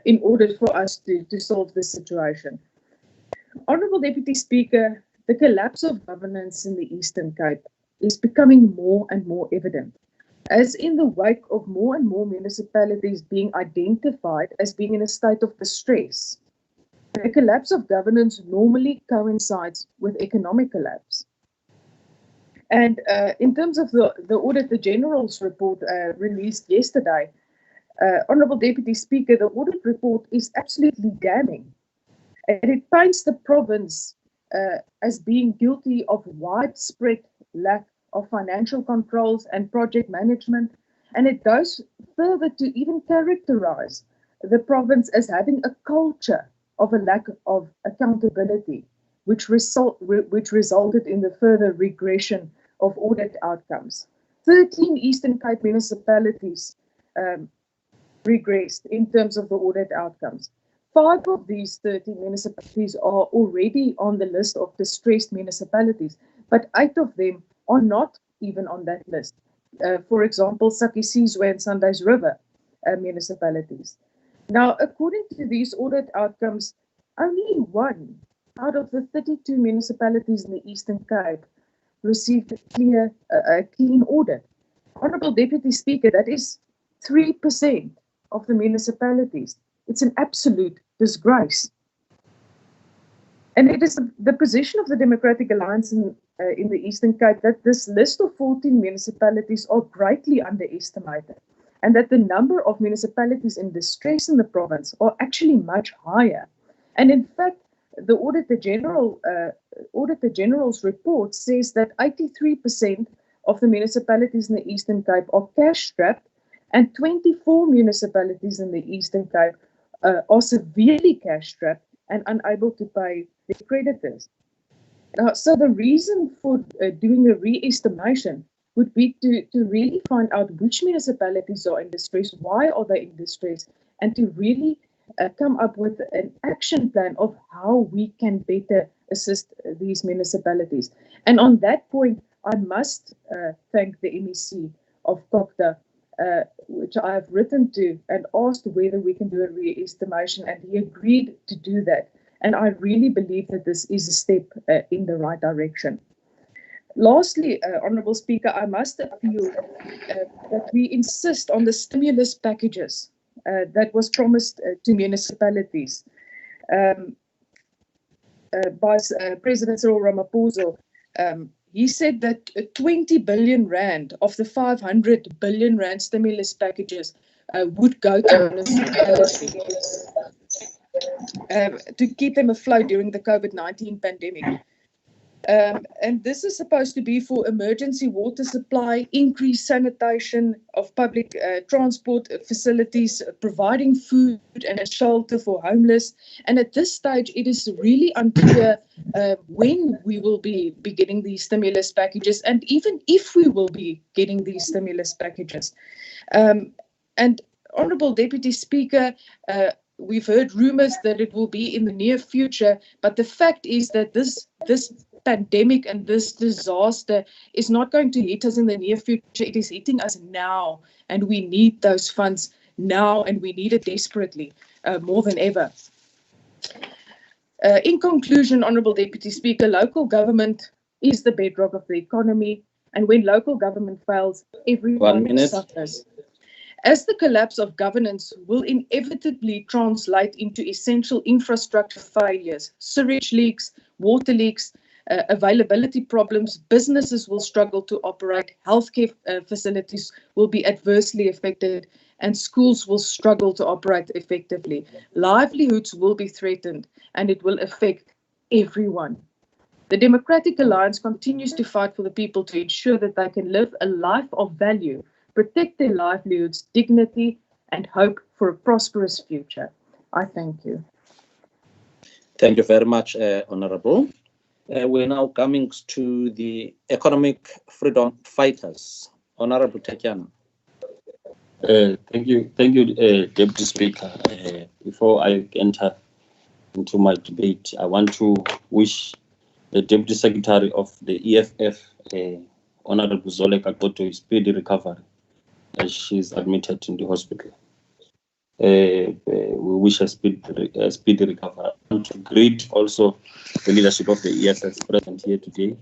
in order for us to solve this situation. Honourable Deputy Speaker, the collapse of governance in the Eastern Cape is becoming more and more evident, as in the wake of more and more municipalities being identified as being in a state of distress. The collapse of governance normally coincides with economic collapse. And in terms of the Auditor General's report released yesterday, Honourable Deputy Speaker, the audit report is absolutely damning. And it paints the province as being guilty of widespread lack of financial controls and project management. And it goes further to even characterize the province as having a culture of a lack of accountability, which resulted in the further regression of audit outcomes. 13 Eastern Cape municipalities regressed in terms of the audit outcomes. 5 of these 13 municipalities are already on the list of distressed municipalities, but 8 of them are not even on that list. For example, Sakisizwe and Sundays River municipalities. Now, according to these audit outcomes, only 1 out of the 32 municipalities in the Eastern Cape received a clean audit. Honourable Deputy Speaker, that is 3% of the municipalities. It's an absolute disgrace. And it is the position of the Democratic Alliance in the Eastern Cape that this list of 14 municipalities are greatly underestimated, and that the number of municipalities in distress in the province are actually much higher. And in fact, the Auditor General's report says that 83% of the municipalities in the Eastern Cape are cash-strapped, and 24 municipalities in the Eastern Cape are severely cash-strapped and unable to pay their creditors. Now, so the reason for doing a re-estimation would be to really find out which municipalities are in distress, why are they in distress, and to really come up with an action plan of how we can better assist these municipalities. And on that point, I must thank the MEC of COGTA, which I have written to and asked whether we can do a re-estimation, and he agreed to do that. And I really believe that this is a step in the right direction. Lastly, Honourable Speaker, I must appeal that we insist on the stimulus packages that was promised to municipalities by President Cyril Ramaphosa. He said that 20 billion rand of the 500 billion rand stimulus packages would go to municipalities to keep them afloat during the COVID-19 pandemic. And this is supposed to be for emergency water supply, increased sanitation of public transport facilities, providing food and a shelter for homeless. And at this stage, it is really unclear when we will be getting these stimulus packages, and even if we will be getting these stimulus packages. And Honourable Deputy Speaker, we've heard rumours that it will be in the near future, but the fact is that this pandemic and this disaster is not going to hit us in the near future. It is hitting us now, and we need those funds now, and we need it desperately, more than ever. In conclusion, Honourable Deputy Speaker, local government is the bedrock of the economy, and when local government fails, everyone suffers. As the collapse of governance will inevitably translate into essential infrastructure failures, sewage leaks, water leaks, availability problems, businesses will struggle to operate, healthcare facilities will be adversely affected, and schools will struggle to operate effectively. Livelihoods will be threatened, and it will affect everyone. The Democratic Alliance continues to fight for the people to ensure that they can live a life of value, protect their livelihoods, dignity, and hope for a prosperous future. I thank you. Thank you very much, Honorable. We're now coming to the economic freedom fighters. Honorable Tekiana. Thank you, Deputy Speaker. Before I enter into my debate, I want to wish the Deputy Secretary of the EFF, Honorable Zoleka Goto, a speedy recovery as she's admitted in the hospital. We wish a speedy recovery. I want to greet also the leadership of the EFF present here today,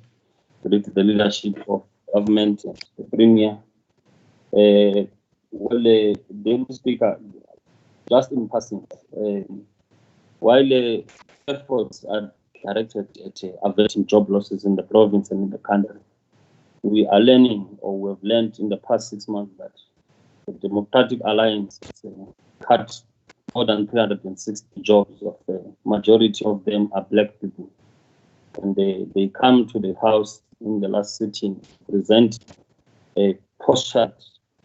greet the leadership of government, the Premier. Well, Deputy Speaker, just in passing, while efforts are directed at averting job losses in the province and in the country, we are learning, or we have learned in the past 6 months, that the Democratic Alliance has cut more than 360 jobs. The majority of them are black people. And they come to the House in the last sitting, present a postured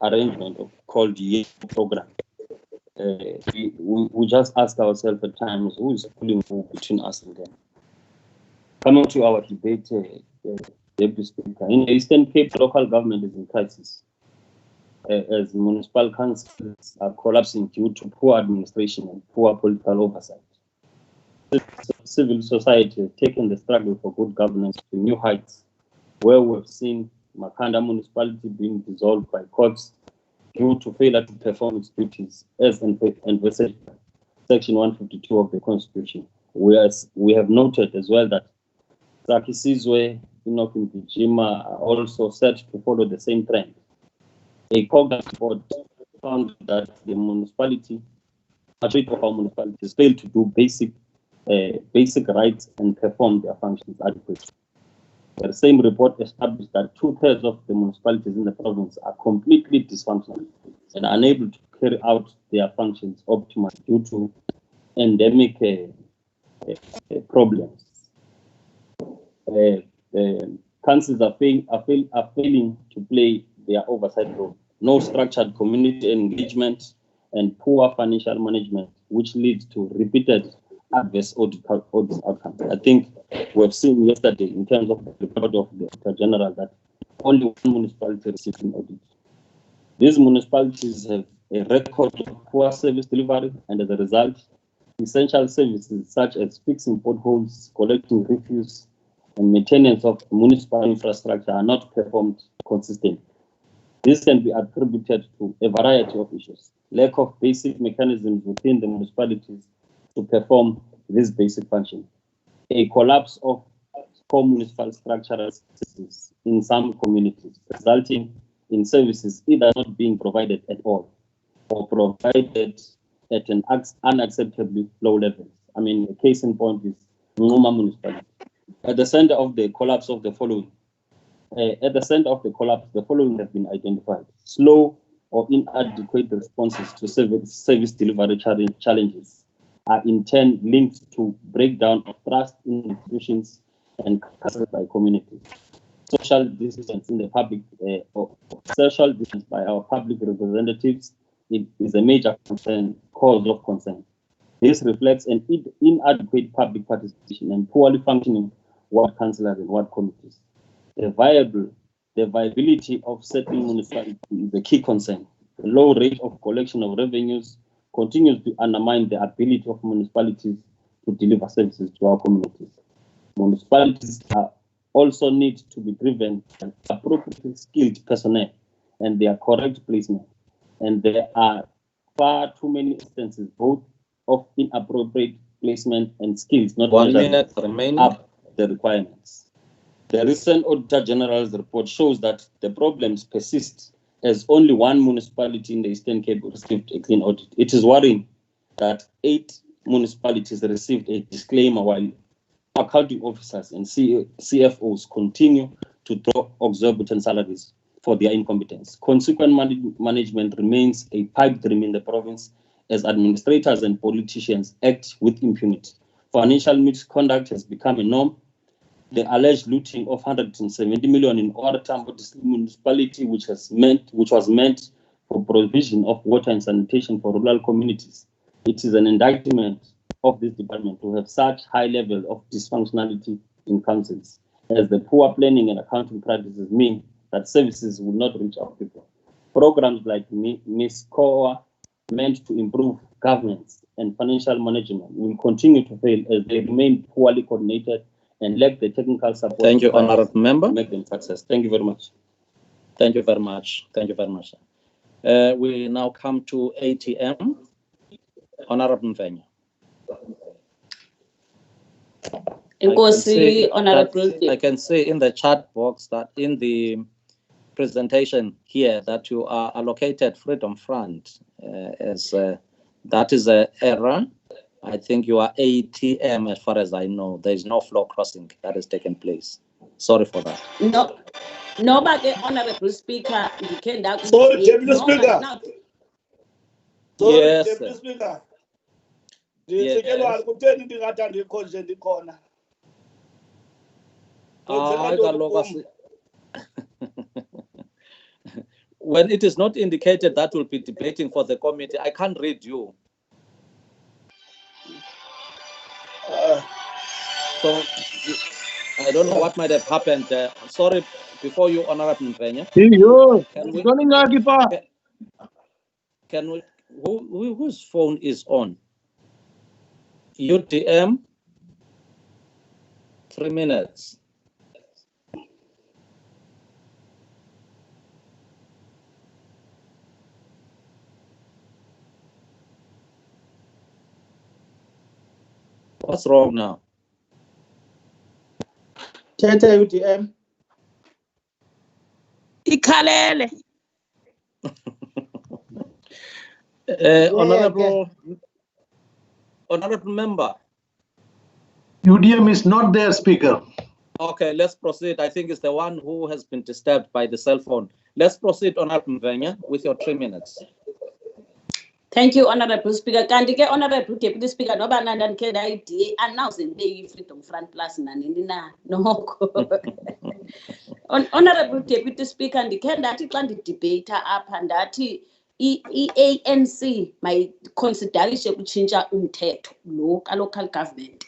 arrangement called the program. We just ask ourselves at times, who is pulling who between us and them? Coming to our debate, Deputy Speaker, in the Eastern Cape, local government is in crisis, as municipal councils are collapsing due to poor administration and poor political oversight. Civil society has taken the struggle for good governance to new heights, where we've seen Makhanda municipality being dissolved by courts due to failure to perform its duties as envisaged by Section 152 of the Constitution. Whereas we have noted as well that Saki Sizwe, Enoch Mpijima are also set to follow the same trend. A Congress board found that the municipality, majority of our municipalities, failed to do basic rights and perform their functions adequately. The same report established that 2/3 of the municipalities in the province are completely dysfunctional and unable to carry out their functions optimally due to endemic problems. Councils are failing to play their oversight role. No structured community engagement and poor financial management, which leads to repeated adverse audit outcomes. I think we've seen yesterday in terms of the report of the Auditor General that only one municipality received an audit. These municipalities have a record of poor service delivery, and as a result, essential services such as fixing potholes, collecting refuse, and maintenance of municipal infrastructure are not performed consistently. This can be attributed to a variety of issues: lack of basic mechanisms within the municipalities to perform this basic function, a collapse of core municipal structural services in some communities, resulting in services either not being provided at all or provided at an unacceptably low level. I mean, a case in point is Noma municipality. At the center of the collapse of the following, the following have been identified: slow or inadequate responses to service delivery challenges are in turn linked to breakdown of trust in institutions and trust by communities. Social distance in the public, social distance by our public representatives, it is a major cause of concern. This reflects an inadequate public participation and poorly functioning ward councillors and ward committees. The viability of certain municipalities is a key concern. The low rate of collection of revenues continues to undermine the ability of municipalities to deliver services to our communities. Municipalities also need to be driven by appropriately skilled personnel and their correct placement. And there are far too many instances both of inappropriate placement and skills not up the requirements. The recent Auditor General's report shows that the problems persist as only one municipality in the Eastern Cape received a clean audit. It is worrying that 8 municipalities received a disclaimer while accounting officers and CFOs continue to draw exorbitant salaries for their incompetence. Consequent management remains a pipe dream in the province as administrators and politicians act with impunity. Financial misconduct has become a norm. The alleged looting of 170 million in Ora Tambo municipality, which was meant for provision of water and sanitation for rural communities. It is an indictment of this department to have such high level of dysfunctionality in councils, as the poor planning and accounting practices mean that services will not reach our people. Programs like Miss COA, meant to improve governance and financial management, will continue to fail as they remain poorly coordinated and lack the technical support. Thank you, Honourable Member. To make them success. Thank you very much. Thank you very much. Thank you very much. We now come to ATM. Honourable Mfenya. I can see in the chat box that in the presentation here that you are allocated Freedom Front as that is an error. I think you are ATM as far as I know. There is no floor crossing that has taken place. Sorry for that. No, but the Honourable Speaker, you can Sorry, Deputy Speaker. Sorry, Yes, Deputy sir. Speaker. When it is not indicated that will be debating for the committee, I can't read you. So I don't know what might have happened. Sorry, before you, Honourable Mfenya. Can we? Whose phone is on? UTM. 3 minutes. What's wrong now? Tete UTM. Ikhalele. Honourable Member. UDM is not there, Speaker. Okay, let's proceed. I think it's the one who has been disturbed by the cell phone. Let's proceed, Honourable Mfenya, with your 3 minutes. Thank you, Honourable Speaker. Kanti ke Honourable Deputy Speaker, noba nandandikhe announce ndibe Freedom Front Plus nanini na noko. Honourable Deputy Speaker, ndikhe ndathi xa ndidebate apha ndathi i-ANC mayiconsiderishe ukutshintsha umthetho lo ka-local government.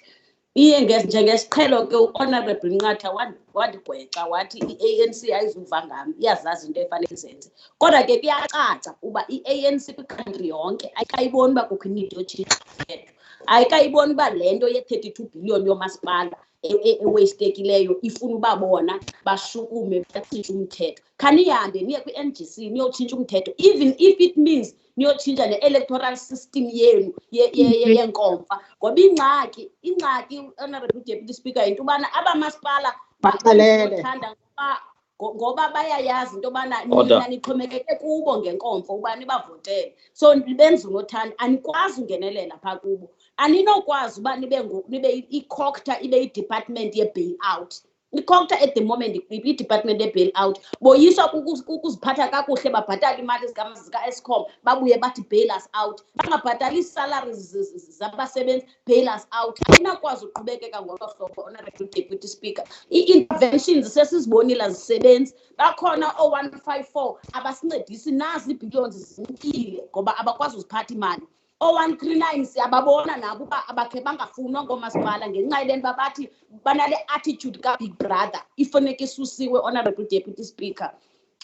Iye njengesiqhelo ke u-Honourable Nqatha wadigwexa wathi i-ANC ayizuva ngam, iyazazi into efanele izenze. Kodwa ke kuyacaca uba i-ANC kwicountry yonke ayikayiboni uba kukho inidi yotshintsha umthetho. Ayikayiboni uba le nto ye-32 billion yomasipala ewastekileyo ifuna uba bona bashukume batshintshe umthetho. Khanihambe niye kwi-NGC niyotshintsha umthetho, even if it means niyotshintsha ne-electoral system yenu yenkomfa. Ngoba ingxaki Honourable Deputy Speaker yinto yobana abamasipala bathanda ngoba bayayazi into yobana nina nixhomekeke kubo ngenkomfa uba nibavotele. So benza unothanda, anikwazi ungenelela phaa kubo. Aninokwazi uba nibe i-COGTA ibe i-department ye-bailout. I-COGTA at the moment i-department ye-bailout. Boyiswa kukuziphatha kakuhle babhatala imali zika-Eskom babuye bathi bail us out. Bangabhatali salaries zabasebenzi, bail us out. Ayinakwazi uqhubekeka ngolo hlobo, Honourable Deputy Speaker. I-interventions sesizibonile zisebenzi. Bakhona o-154 abasincedisi, nazi ii-billions zimkile ngoba abakwazi uziphatha imali. O-139 siyababona nabo uba abakhe bangafunwa ngoomasipala ngenxa yelento babathi banale attitude ka-Big Brother ifuneka isusiwe, Honourable Deputy Speaker.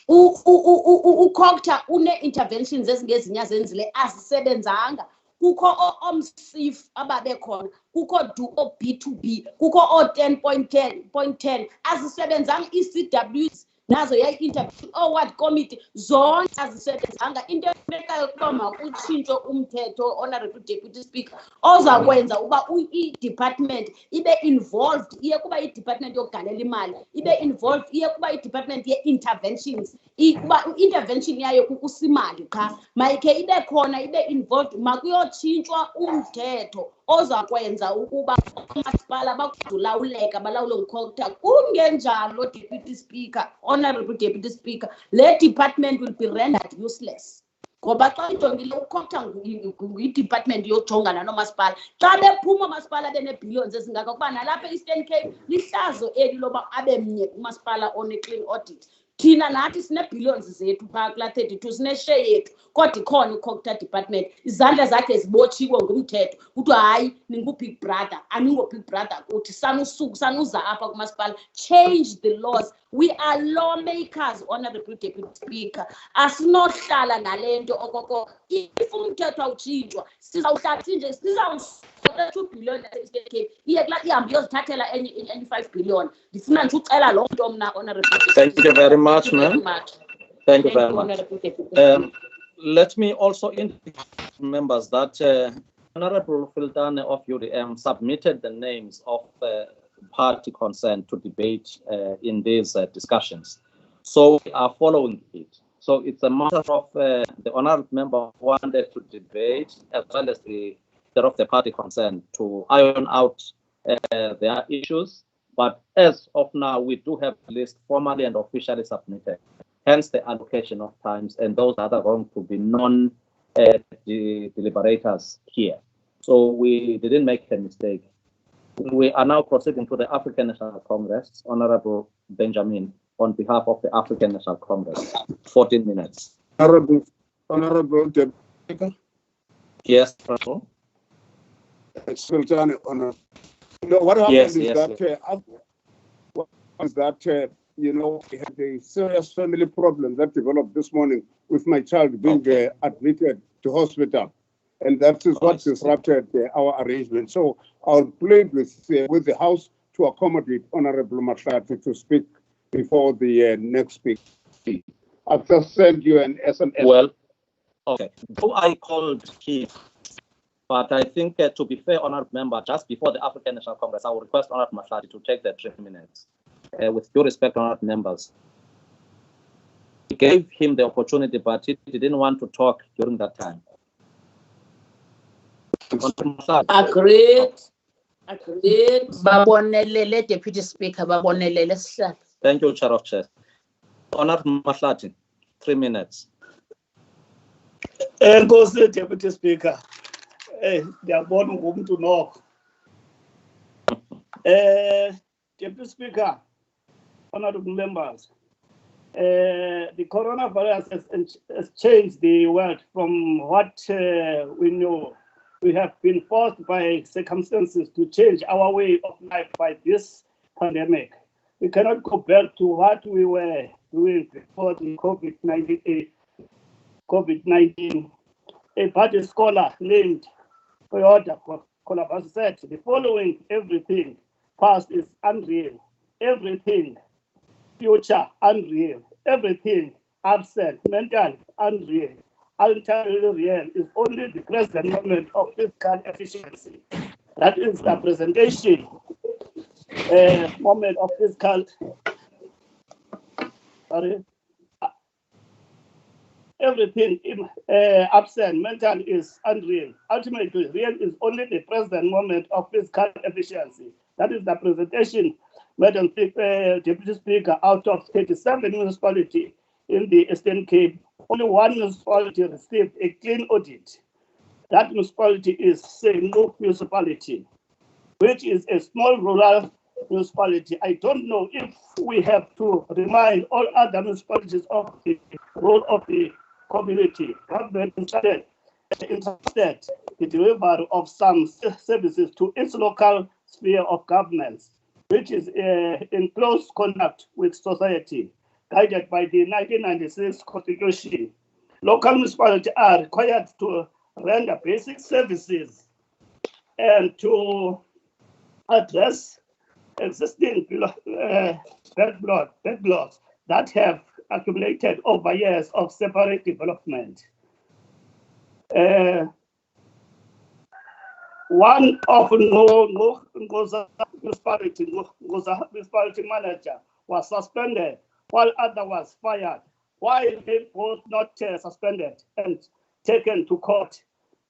UCOGTA une-interventions ezingezinye azenzile azisebenzanga. Kukho OMSIF ababekhona, kukho o-B2B, kukho o-10.10 azisebenzanga. ii-CWs nazo yayi-intervention oward committee zonke azisebenzanga. Into ebekayo kuba makutshintshwe umthetho, Honorable Deputy Speaker, ozakwenza uba i-department ibe involved, iye kuba i-department yokugalela imali, ibe involved, iye kuba i-department ye-interventions, kuba i-intervention yayo kukusimali qha, mayikhe ibe khona, ibe involved, makuyotshintshwa umthetho ozakwenza ukuba omasipala bakuzulawuleka balawule ngukhoktha. Kungenjalo, Deputy Speaker, Honorable Deputy Speaker, le department will be rendered useless. Ngoba xa ijongile ukhokhtha yi-department yojongana nomasipala. Xa bephuma omasipala bene-billions ezingaka kuba nalapha e-Eastern Cape lihlazo eli loba abe mnye umasipala one-clean audit. Thina nathi sine-billions zethu phaa kulaa 32 sine-share yethu, kodwa ikhona i-Cocta department, izandla zakhe zibotshiwe ngumthetho, kuthiwa hayi ningu-big brother, aningo-big brother kuthi, sanuza apha kumasipala. Change the laws. We are lawmakers, Honorable Deputy Speaker. Asinohlala nale nto okoko. If umthetho awutshintshwa, sizawuhlala sinje, sizawusola 2 billion yase-Eastern Cape, iye kulaa ihambe iyozithathela enye 5 billion. Ndifuna nje ucela loo nto mna, Honorable Deputy. Thank you very much, ma'am. Thank you very much. Honorable Deputy. Let me also indicate to members that Honorable Filtane of UDM submitted the names of party concerned to debate in these discussions. So we are following it. So it's a matter of the honorable member wanted to debate as well as the leader of the party concerned to iron out their issues. But as of now, we do have a list formally and officially submitted. Hence the allocation of times, and those that are going to be non-deliberators here. So we didn't make a mistake. We are now proceeding to the African National Congress. Honorable Benjamin, on behalf of the African National Congress, 14 minutes. Honorable Deputy Speaker. Yes, Honorable. It's Sultan, Honorable. You know, what happened is that you know, we had a serious family problem that developed this morning with my child being admitted to hospital. And that is what disrupted our arrangement. So I'll plead with the House to accommodate Honorable Mahlati to speak before the next speaker. I've just sent you an SMS. Well, okay. So I called him, but I think to be fair, Honorable Member, just before the African National Congress, I will request Honorable Mahlati to take the 3 minutes. With due respect, Honorable members. We gave him the opportunity, but he didn't want to talk during that time. Agreed. Babonelele, Deputy Speaker, babonelele sihlalo. Thank you, Chair of Chairs. Honorable Mahlati, 3 minutes. Enkosi, Deputy Speaker. Ndiyabona ngumntu noko. Deputy Speaker, honorable members, the coronavirus has changed the world from what we know. We have been forced by circumstances to change our way of life by this pandemic. We cannot go back to what we were doing before the COVID-19. A party scholar named Toyota Kolabas said the following: everything past is unreal, everything future unreal, everything absent, mental unreal. Ultimately real is only the present moment of fiscal efficiency. That is the presentation moment of fiscal. Everything absent, mental is unreal. Ultimately, real is only the present moment of fiscal efficiency. That is the presentation, Madam Deputy Speaker, out of 37 municipalities in the Eastern Cape. Only one municipality received a clean audit. That municipality is Sengu municipality, which is a small rural municipality. I don't know if we have to remind all other municipalities of the role of the community. Government instead the delivery of some services to its local sphere of governance, which is in close contact with society, guided by the 1996 Constitution. Local municipalities are required to render basic services and to address existing backlogs that have accumulated over years of separate development. One of Ngoza municipality manager was suspended while other was fired. Why they both not suspended and taken to court?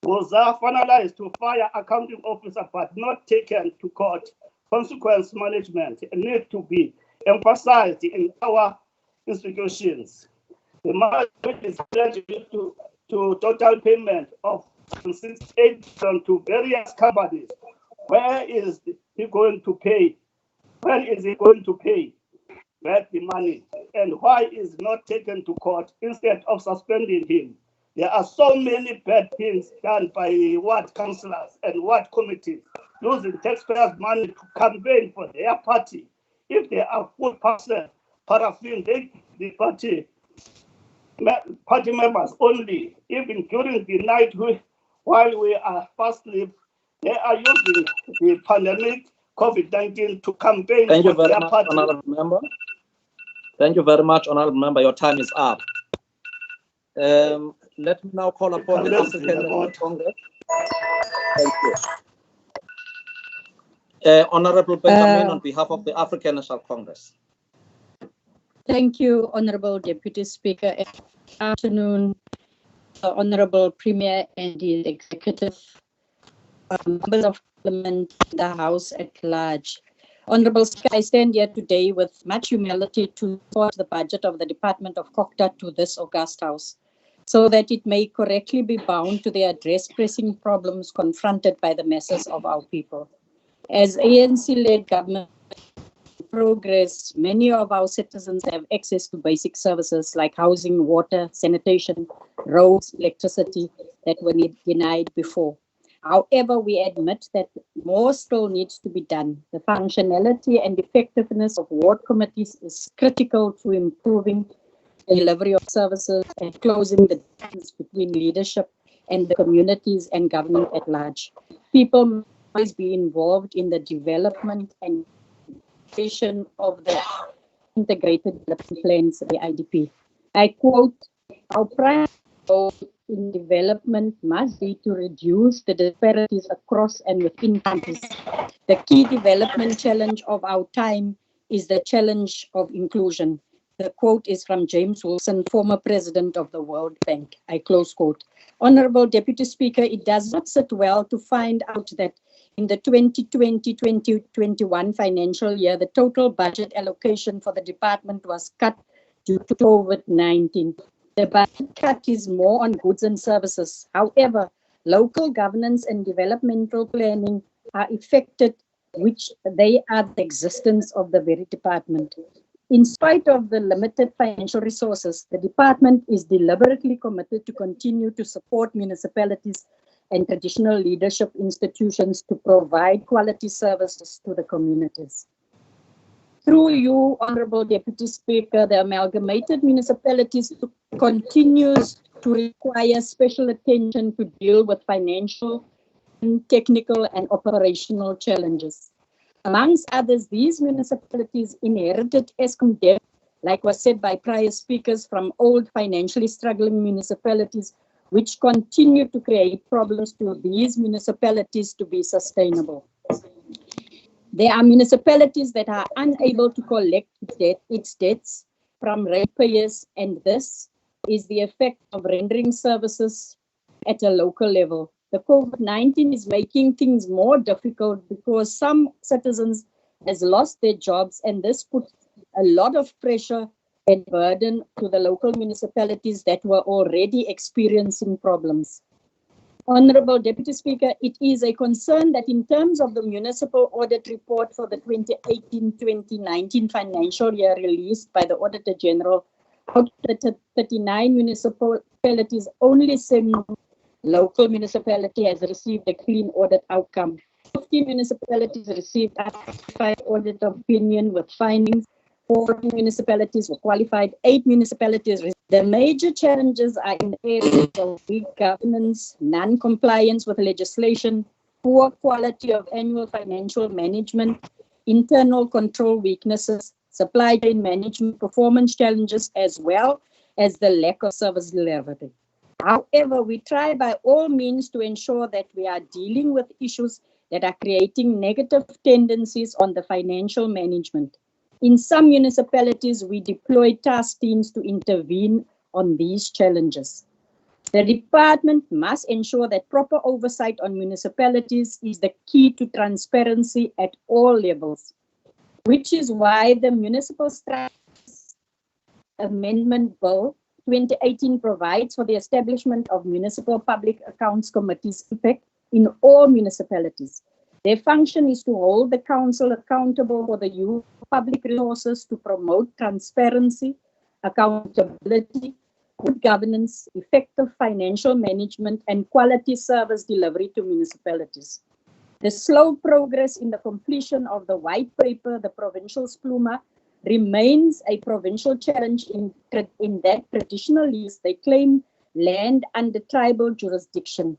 Ngoza finalized to fire accounting officer but not taken to court. Consequence management need to be emphasized in our institutions. The management is pledged to total payment of 68 billion to various companies. Where is he going to pay? When is he going to pay back the money? And why is not taken to court instead of suspending him? There are so many bad things done by ward councillors and ward committees using taxpayers' money to campaign for their party. If they are full person, paraffin, the party members only, even during the night while we are fast asleep, they are using the pandemic COVID-19 to campaign Thank you for very their much, party. honorable member. Thank you very much, honorable member. Your time is up. Let me now call upon the African National Congress. Thank you. Honorable Benjamin, on behalf of the African National Congress. Thank you, Honorable Deputy Speaker. Good afternoon, Honorable Premier and the Executive, members of Parliament, the House at large. Honorable Speaker, I stand here today with much humility to support the budget of the Department of COGTA to this august House, so that it may correctly be bound to the address pressing problems confronted by the masses of our people. As ANC-led government progress, many of our citizens have access to basic services like housing, water, sanitation, roads, electricity that were denied before. However, we admit that more still needs to be done. The functionality and effectiveness of ward committees is critical to improving the delivery of services and closing the distance between leadership and the communities and government at large. People must always be involved in the development and of the integrated development plans, the IDP. I quote, our primary goal in development must be to reduce the disparities across and within countries. The key development challenge of our time is the challenge of inclusion. The quote is from James Wilson, former president of the World Bank. I close quote. Honorable Deputy Speaker, it does not sit well to find out that in the 2020-2021 financial year, the total budget allocation for the department was cut due to COVID-19. The budget cut is more on goods and services. However, local governance and developmental planning are affected, which they are the existence of the very department. In spite of the limited financial resources, the department is deliberately committed to continue to support municipalities and traditional leadership institutions to provide quality services to the communities. Through you, Honorable Deputy Speaker, the amalgamated municipalities continues to require special attention to deal with financial, technical, and operational challenges. Amongst others, these municipalities inherited Eskom debt, like was said by prior speakers, from old financially struggling municipalities, which continue to create problems to these municipalities to be sustainable. There are municipalities that are unable to collect its debts from ratepayers, and this is the effect of rendering services at a local level. The COVID-19 is making things more difficult because some citizens has lost their jobs, and this puts a lot of pressure and burden to the local municipalities that were already experiencing problems. Honorable Deputy Speaker, it is a concern that in terms of the municipal audit report for the 2018-2019 financial year released by the Auditor General, out of the 39 municipalities, only 7 local municipality has received a clean audit outcome. 50 municipalities received a certified audit opinion with findings. 40 municipalities were qualified, 8 municipalities. The major challenges are in areas of weak governance, non-compliance with legislation, poor quality of annual financial management, internal control weaknesses, supply chain management performance challenges, as well as the lack of service delivery. However, we try by all means to ensure that we are dealing with issues that are creating negative tendencies on the financial management. In some municipalities, we deploy task teams to intervene on these challenges. The department must ensure that proper oversight on municipalities is the key to transparency at all levels, which is why the Municipal Structures Amendment Bill 2018 provides for the establishment of municipal public accounts committees in all municipalities. Their function is to hold the council accountable for the use of public resources to promote transparency, accountability, good governance, effective financial management, and quality service delivery to municipalities. The slow progress in the completion of the white paper, the provincial SPLUMA, remains a provincial challenge in that traditionally they claim land under tribal jurisdiction.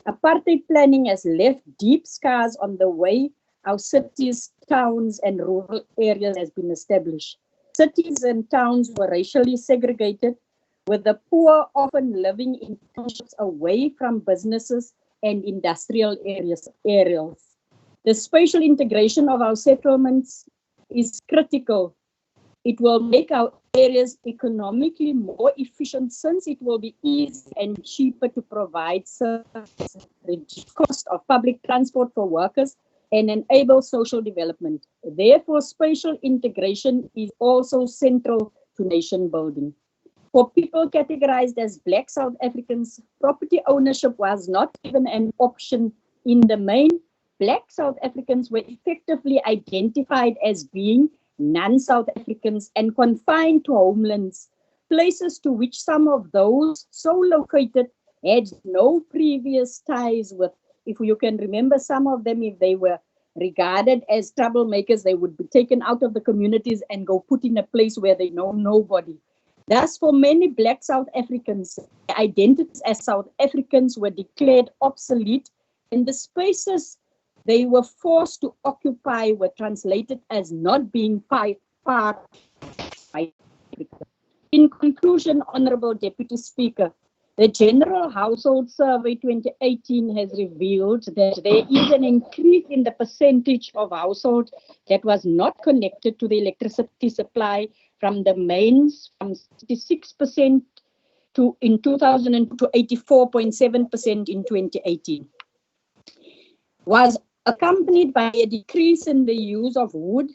Apartheid planning has left deep scars on the way our cities, towns, and rural areas has been established. Cities and towns were racially segregated, with the poor often living in townships away from businesses and industrial areas. The spatial integration of our settlements is critical. It will make our areas economically more efficient, since it will be easier and cheaper to provide services, reduce cost of public transport for workers, and enable social development. Therefore, spatial integration is also central to nation building. For people categorized as Black South Africans, property ownership was not even an option. In the main, Black South Africans were effectively identified as being non-South Africans and confined to homelands, places to which some of those so located had no previous ties with. If you can remember, some of them, if they were regarded as troublemakers, they would be taken out of the communities and go put in a place where they know nobody. Thus, for many Black South Africans, their identities as South Africans were declared obsolete, and the spaces they were forced to occupy were translated as not being part of Africa. In conclusion, Honorable Deputy Speaker, the General Household Survey 2018 has revealed that there is an increase in the percentage of households that was not connected to the electricity supply from the mains, from 66% in 2000 to 84.7% in 2018. Was accompanied by a decrease in the use of wood,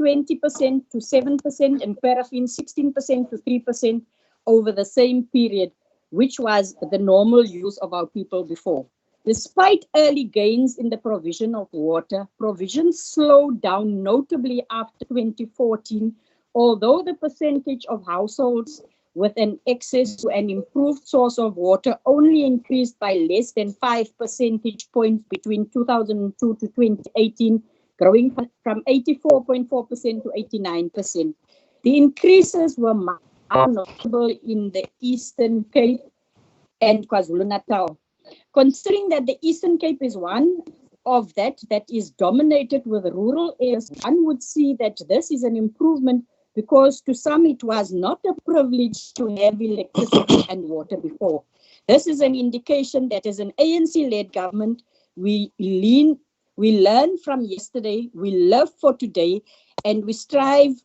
20% to 7%, and paraffin 16% to 3% over the same period, which was the normal use of our people before. Despite early gains in the provision of water, provisions slowed down notably after 2014, although the percentage of households with an access to an improved source of water only increased by less than 5 percentage points between 2002 to 2018, growing from 84.4% to 89%. The increases were notable in the Eastern Cape and KwaZulu-Natal. Considering that the Eastern Cape is one of that is dominated with rural areas, one would see that this is an improvement, because to some it was not a privilege to have electricity and water before. This is an indication that as an ANC-led government, we learn from yesterday, we live for today, and we strive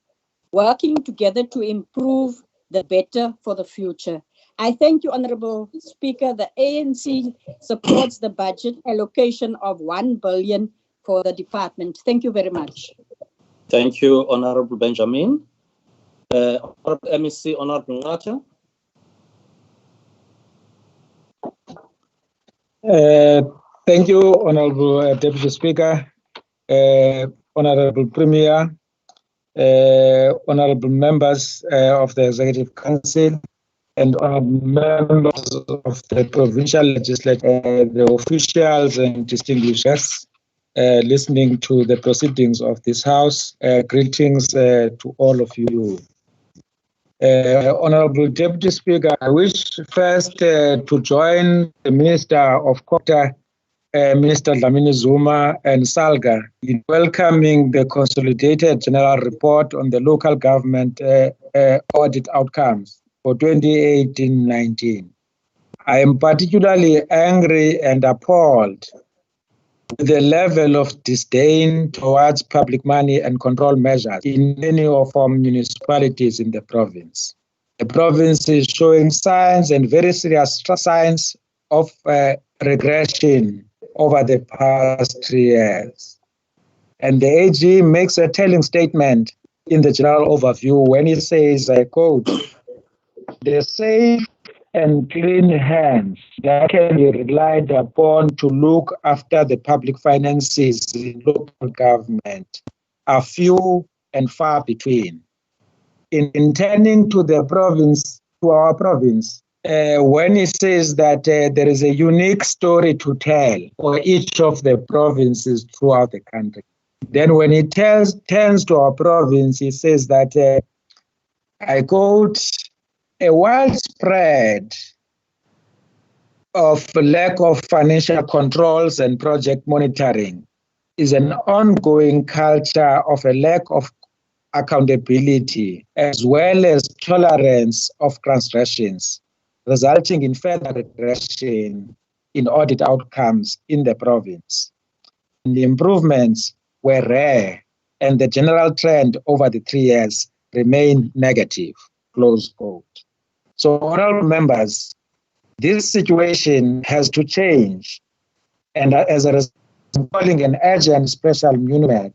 working together to improve the better for the future. I thank you, Honorable Speaker. The ANC supports the budget allocation of 1 billion for the department. Thank you very much. Thank you, Honorable Benjamin. Honorable MEC, Honorable Ngata. Thank you, Honorable Deputy Speaker, Honorable Premier, Honorable members of the Executive Council, and honorable members of the provincial legislature, the officials and distinguished guests listening to the proceedings of this House. Greetings to all of you. Honorable Deputy Speaker, I wish first to join the Minister of Culture Minister Dlamini Zuma and SALGA in welcoming the Consolidated General Report on the local government audit outcomes for 2018-19. I am particularly angry and appalled with the level of disdain towards public money and control measures in many of our municipalities in the province. The province is showing signs and very serious signs of regression over the past 3 years. And the AG makes a telling statement in the general overview when he says, I quote, "The safe and clean hands that can be relied upon to look after the public finances in local government are few and far between." In turning to the province, to our province, when he says that there is a unique story to tell for each of the provinces throughout the country, then when he turns to our province, he says that, I quote, "A widespread of lack of financial controls and project monitoring is an ongoing culture of a lack of accountability as well as tolerance of transgressions, resulting in further regression in audit outcomes in the province. And the improvements were rare, and the general trend over the 3 years remained negative." Close quote. So, honorable members, this situation has to change, and as a result, I'm calling an urgent special unit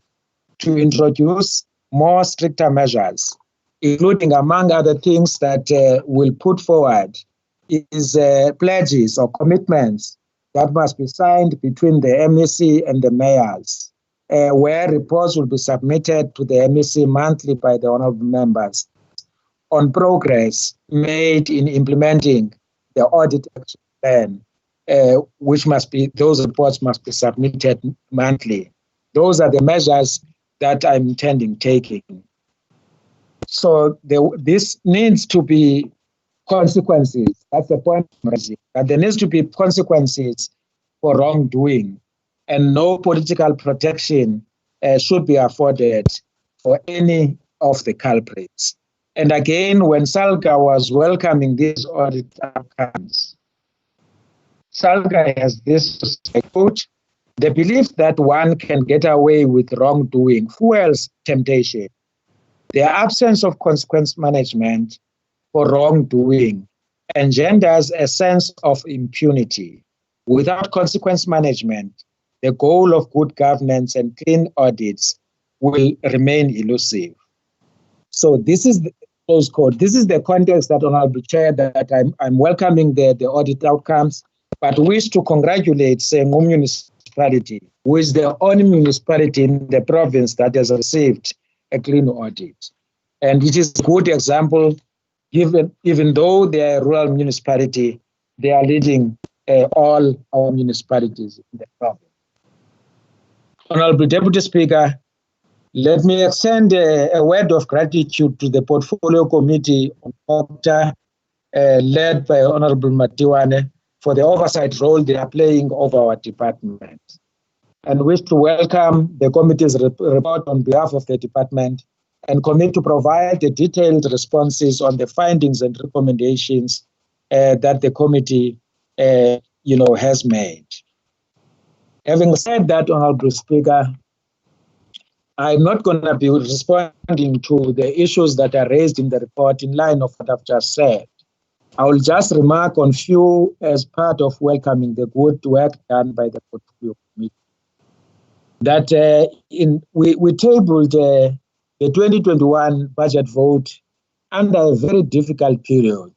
to introduce more stricter measures, including, among other things that we'll put forward, is pledges or commitments that must be signed between the MEC and the mayors, where reports will be submitted to the MEC monthly by the honorable members on progress made in implementing the audit action plan, those reports must be submitted monthly. Those are the measures that I'm intending taking. So this needs to be consequences. That's the point, that there needs to be consequences for wrongdoing, and no political protection should be afforded for any of the culprits. And again, when SALGA was welcoming these audit outcomes, SALGA has this quote, "The belief that one can get away with wrongdoing fuels temptation. The absence of consequence management for wrongdoing engenders a sense of impunity. Without consequence management, the goal of good governance and clean audits will remain elusive." So this is the close quote. This is the context that, Honorable Chair, that I'm welcoming the audit outcomes, but wish to congratulate Senqu municipality, who is the only municipality in the province that has received a clean audit. And it is a good example, even though they are a rural municipality, they are leading all our municipalities in the province. Honorable Deputy Speaker, let me extend a word of gratitude to the Portfolio Committee on OCTA, led by Honorable Matiwane, for the oversight role they are playing over our department, and wish to welcome the committee's report on behalf of the department and commit to provide the detailed responses on the findings and recommendations that the committee has made. Having said that, Honorable Speaker, I'm not going to be responding to the issues that are raised in the report in line of what I've just said. I will just remark on few as part of welcoming the good work done by the Portfolio Committee. That we tabled the 2021 budget vote under a very difficult period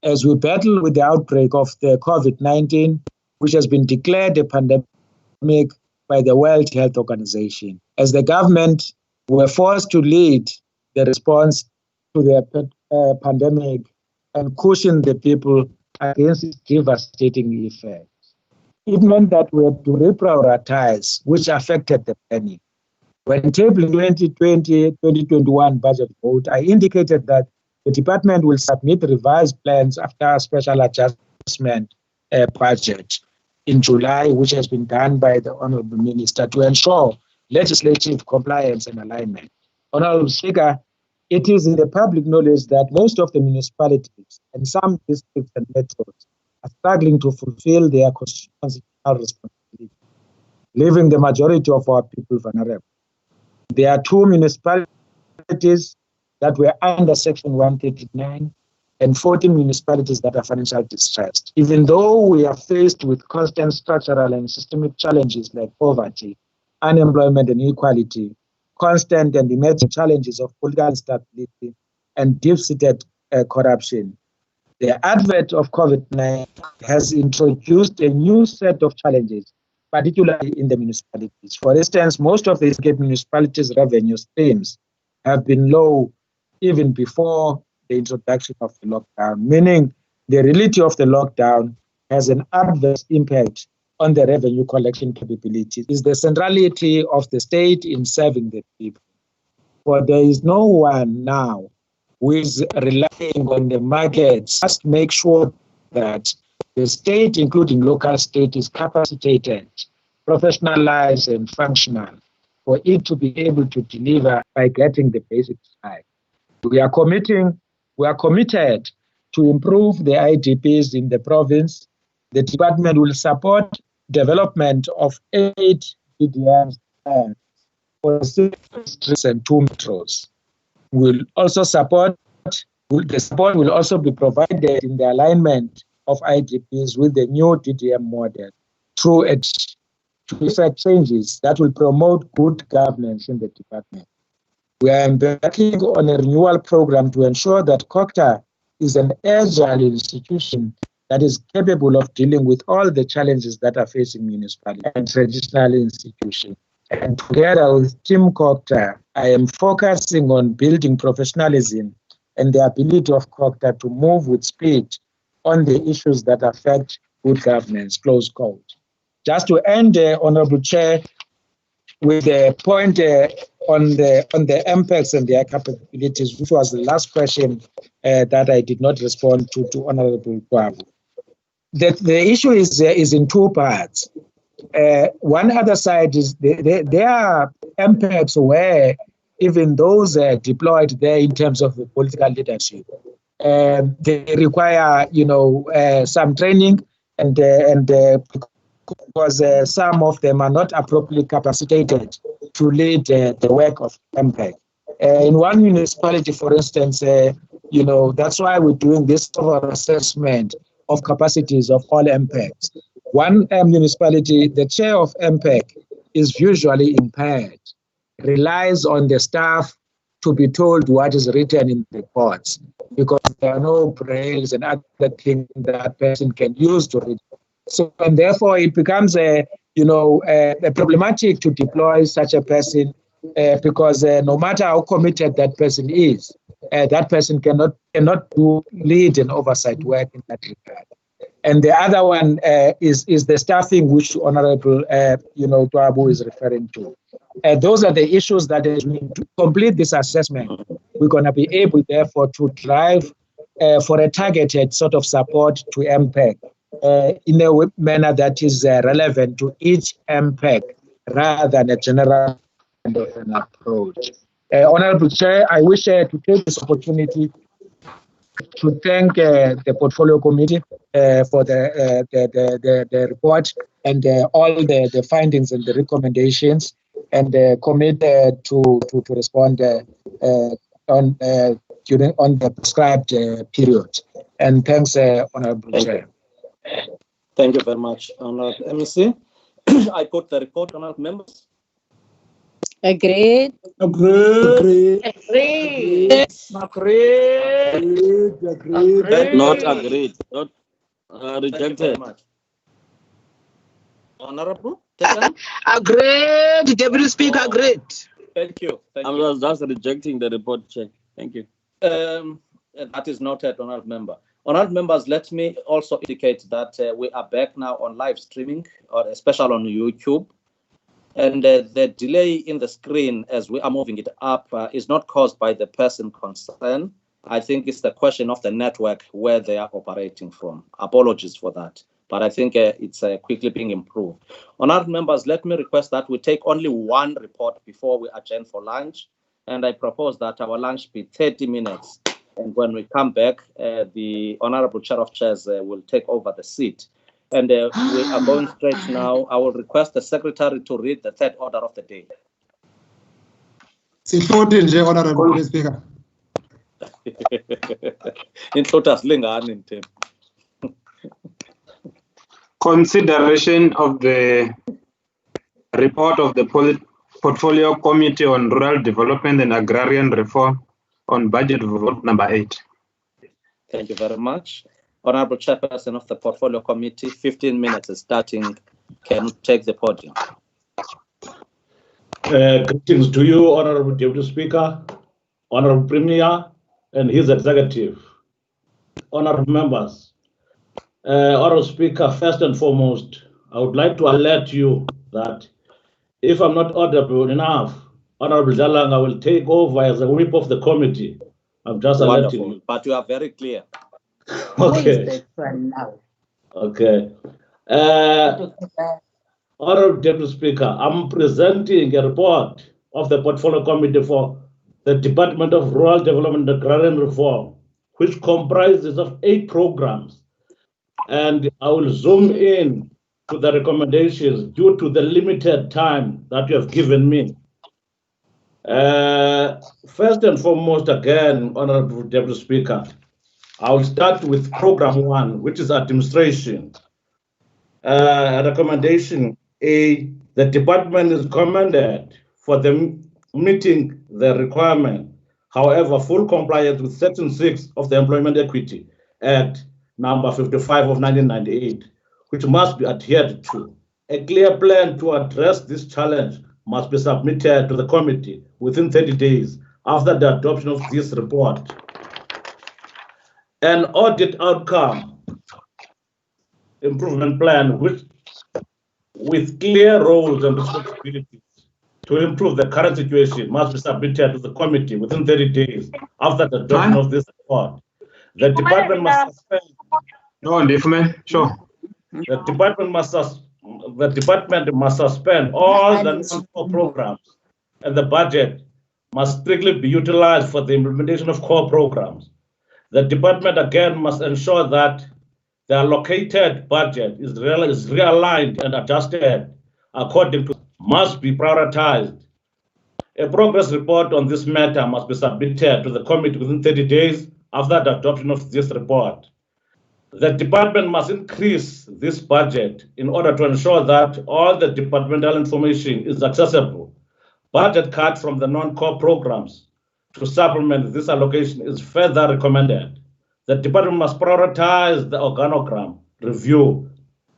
as we battle with the outbreak of the COVID-19, which has been declared a pandemic by the World Health Organization. As the government were forced to lead the response to the pandemic and cushion the people against its devastating effects. It meant that we had to reprioritize, which affected the planning. When tabling 2020-2021 budget vote, I indicated that the department will submit revised plans after a special adjustment budget. in July, which has been done by the Honorable Minister to ensure legislative compliance and alignment. Honorable Speaker, it is in the public knowledge that most of the municipalities and some districts and metros are struggling to fulfill their constitutional responsibility, leaving the majority of our people vulnerable. There are 2 municipalities that were under Section 139 and 14 municipalities that are financially distressed. Even though we are faced with constant structural and systemic challenges like poverty, unemployment and inequality, constant and emerging challenges of political instability and deep-seated corruption, the advent of COVID-19 has introduced a new set of challenges, particularly in the municipalities. For instance, most of the municipalities' revenue streams have been low even before the introduction of the lockdown, meaning the reality of the lockdown has an adverse impact on the revenue collection capabilities. Is the centrality of the state in serving the people. For there is no one now who is relying on the markets. Must make sure that the state, including local state, is capacitated, professionalized and functional for it to be able to deliver by getting the basics right. We are committed to improve the IDPs in the province. The department will support development of 8 DDMs for 6 districts and 2 metros. We'll also the support will also be provided in the alignment of IDPs with the new DDM model through effect changes that will promote good governance in the department. We are embarking on a renewal program to ensure that COGTA is an agile institution that is capable of dealing with all the challenges that are facing municipalities and traditional institutions. And together with Team COGTA, I am focusing on building professionalism and the ability of COGTA to move with speed on the issues that affect good governance, close quote. Just to end, Honorable Chair, with a point on the MPEX and their capabilities, which was the last question that I did not respond to Honorable Kwabu. The issue is in 2 parts. One other side is there are MPEX where even those deployed there in terms of the political leadership, they require some training and because some of them are not appropriately capacitated to lead the work of MPEG. In one municipality, for instance, that's why we're doing this assessment of capacities of all MPEGs. One municipality, the chair of MPEG is visually impaired, relies on the staff to be told what is written in the reports because there are no brailles and other things that person can use to read. So, and therefore it becomes a problematic to deploy such a person because no matter how committed that person is, that person cannot do lead and oversight work in that regard. And the other one is the staffing, which Honorable Kwabu is referring to. Those are the issues that to complete this assessment, we're going to be able, therefore, to drive for a targeted sort of support to MPEG in a manner that is relevant to each MPEG rather than a general kind of an approach. Honorable Chair, I wish to take this opportunity to thank the Portfolio Committee for the report and all the findings and the recommendations, and commit to respond on the prescribed period. And thanks, Honorable Chair. Thank you very much, Honorable MEC. I put the report, Honorable members. Agreed. Agreed. Agreed. Agreed. Not agreed. Not rejected. Honorable? Agreed. Deputy Speaker, agreed. Thank you. I was just rejecting the report, Chair. Thank you. That is noted, Honorable Member. Honorable members, let me also indicate that we are back now on live streaming, or especially on YouTube. And the delay in the screen as we are moving it up is not caused by the person concerned. I think it's the question of the network where they are operating from. Apologies for that. but I think it's quickly being improved. Honourable members, let me request that we take only one report before we adjourn for lunch, and I propose that our lunch be 30 minutes. And when we come back, the Honourable Chair of Chairs will take over the seat. And we are going straight now. I will request the Secretary to read the third order of the day. Honourable Speaker. Consideration of the report of the Portfolio Committee on Rural Development and Agrarian Reform on budget vote number 8. Thank you very much. Honourable Chairperson of the Portfolio Committee, 15 minutes is starting. Can take the podium. Greetings to you, Honourable Deputy Speaker, Honourable Premier, and his executive. Honourable members, Honourable Speaker, first and foremost, I would like to alert you that if I'm not audible enough, Honourable Jalanga will take over as a whip of the committee. I'm just alerting you. But you are very clear. Okay. Okay. Honourable Deputy Speaker, I'm presenting a report of the Portfolio Committee for the Department of Rural Development and Agrarian Reform, which comprises of 8 programs. And I will zoom in to the recommendations due to the limited time that you have given me. First and foremost, again, Honourable Deputy Speaker, I will start with Program 1, which is administration. Recommendation A, the department is commended for meeting the requirement. However, full compliance with Section 6 of the Employment Equity Act number 55 of 1998, which must be adhered to. A clear plan to address this challenge must be submitted to the committee within 30 days after the adoption of this report. An audit outcome improvement plan with clear roles and responsibilities to improve the current situation must be submitted to the committee within 30 days after the adoption of this report. The department must suspend. No, different. Sure. The department must suspend all the non-core programs, and the budget must strictly be utilized for the implementation of core programs. The department again must ensure that the allocated budget is realigned and adjusted according to must be prioritized. A progress report on this matter must be submitted to the committee within 30 days after the adoption of this report. The department must increase this budget in order to ensure that all the departmental information is accessible. Budget cut from the non-core programs to supplement this allocation is further recommended. The department must prioritize the organogram review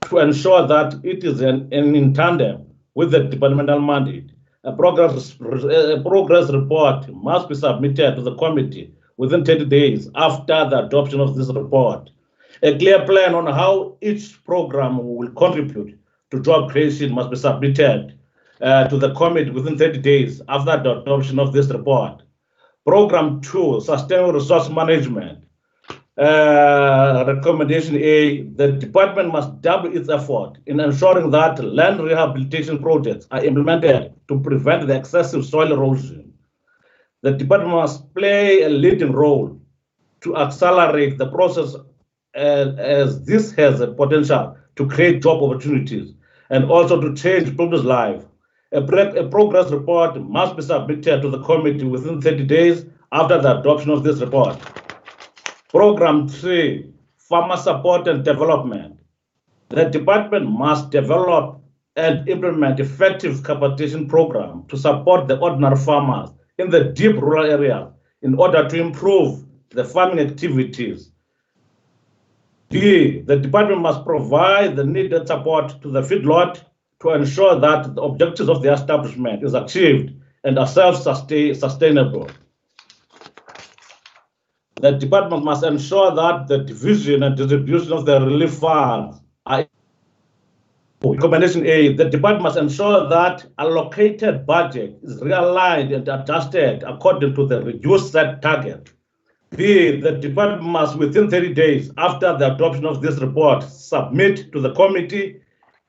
to ensure that it is in tandem with the departmental mandate. A progress report must be submitted to the committee within 30 days after the adoption of this report. A clear plan on how each program will contribute to job creation must be submitted to the committee within 30 days after the adoption of this report. Program 2, Sustainable Resource Management. Recommendation A, the department must double its effort in ensuring that land rehabilitation projects are implemented to prevent the excessive soil erosion. The department must play a leading role to accelerate the process as this has a potential to create job opportunities and also to change people's lives. A progress report must be submitted to the committee within 30 days after the adoption of this report. Program 3, Farmer Support and Development. The department must develop and implement effective capitation program to support the ordinary farmers in the deep rural areas in order to improve the farming activities. B, the department must provide the needed support to the feedlot to ensure that the objectives of the establishment is achieved and are self-sustainable. The department must ensure that the division and distribution of the relief funds are. Recommendation A, the department must ensure that allocated budget is realigned and adjusted according to the reduced set target. B, the department must, within 30 days after the adoption of this report, submit to the committee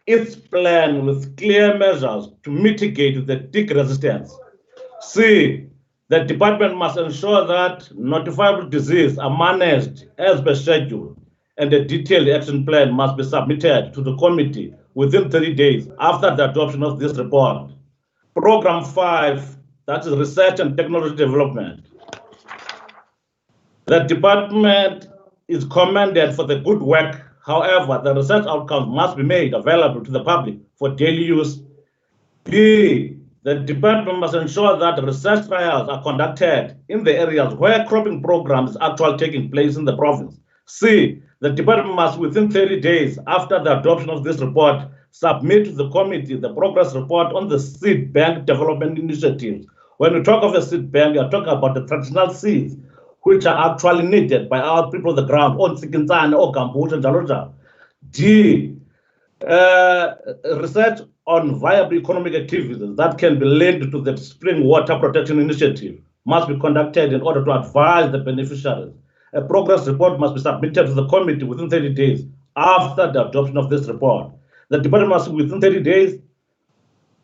its plan with clear measures to mitigate the tick resistance. C, the department must ensure that notifiable diseases are managed as per schedule, and a detailed action plan must be submitted to the committee within 30 days after the adoption of this report. Program 5, that is research and technology development. The department is commended for the good work. However, the research outcomes must be made available to the public for daily use. B, the department must ensure that research trials are conducted in the areas where cropping programs are actually taking place in the province. C, the department must, within 30 days after the adoption of this report, submit to the committee the progress report on the seed bank development initiatives. When we talk of a seed bank, we are talking about the traditional seeds which are actually needed by our people on the ground, on Sikintsane, or Gambuja, and Jaloja. D, research on viable economic activities that can be linked to the spring water protection initiative must be conducted in order to advise the beneficiaries. A progress report must be submitted to the committee within 30 days after the adoption of this report. The department must, within 30 days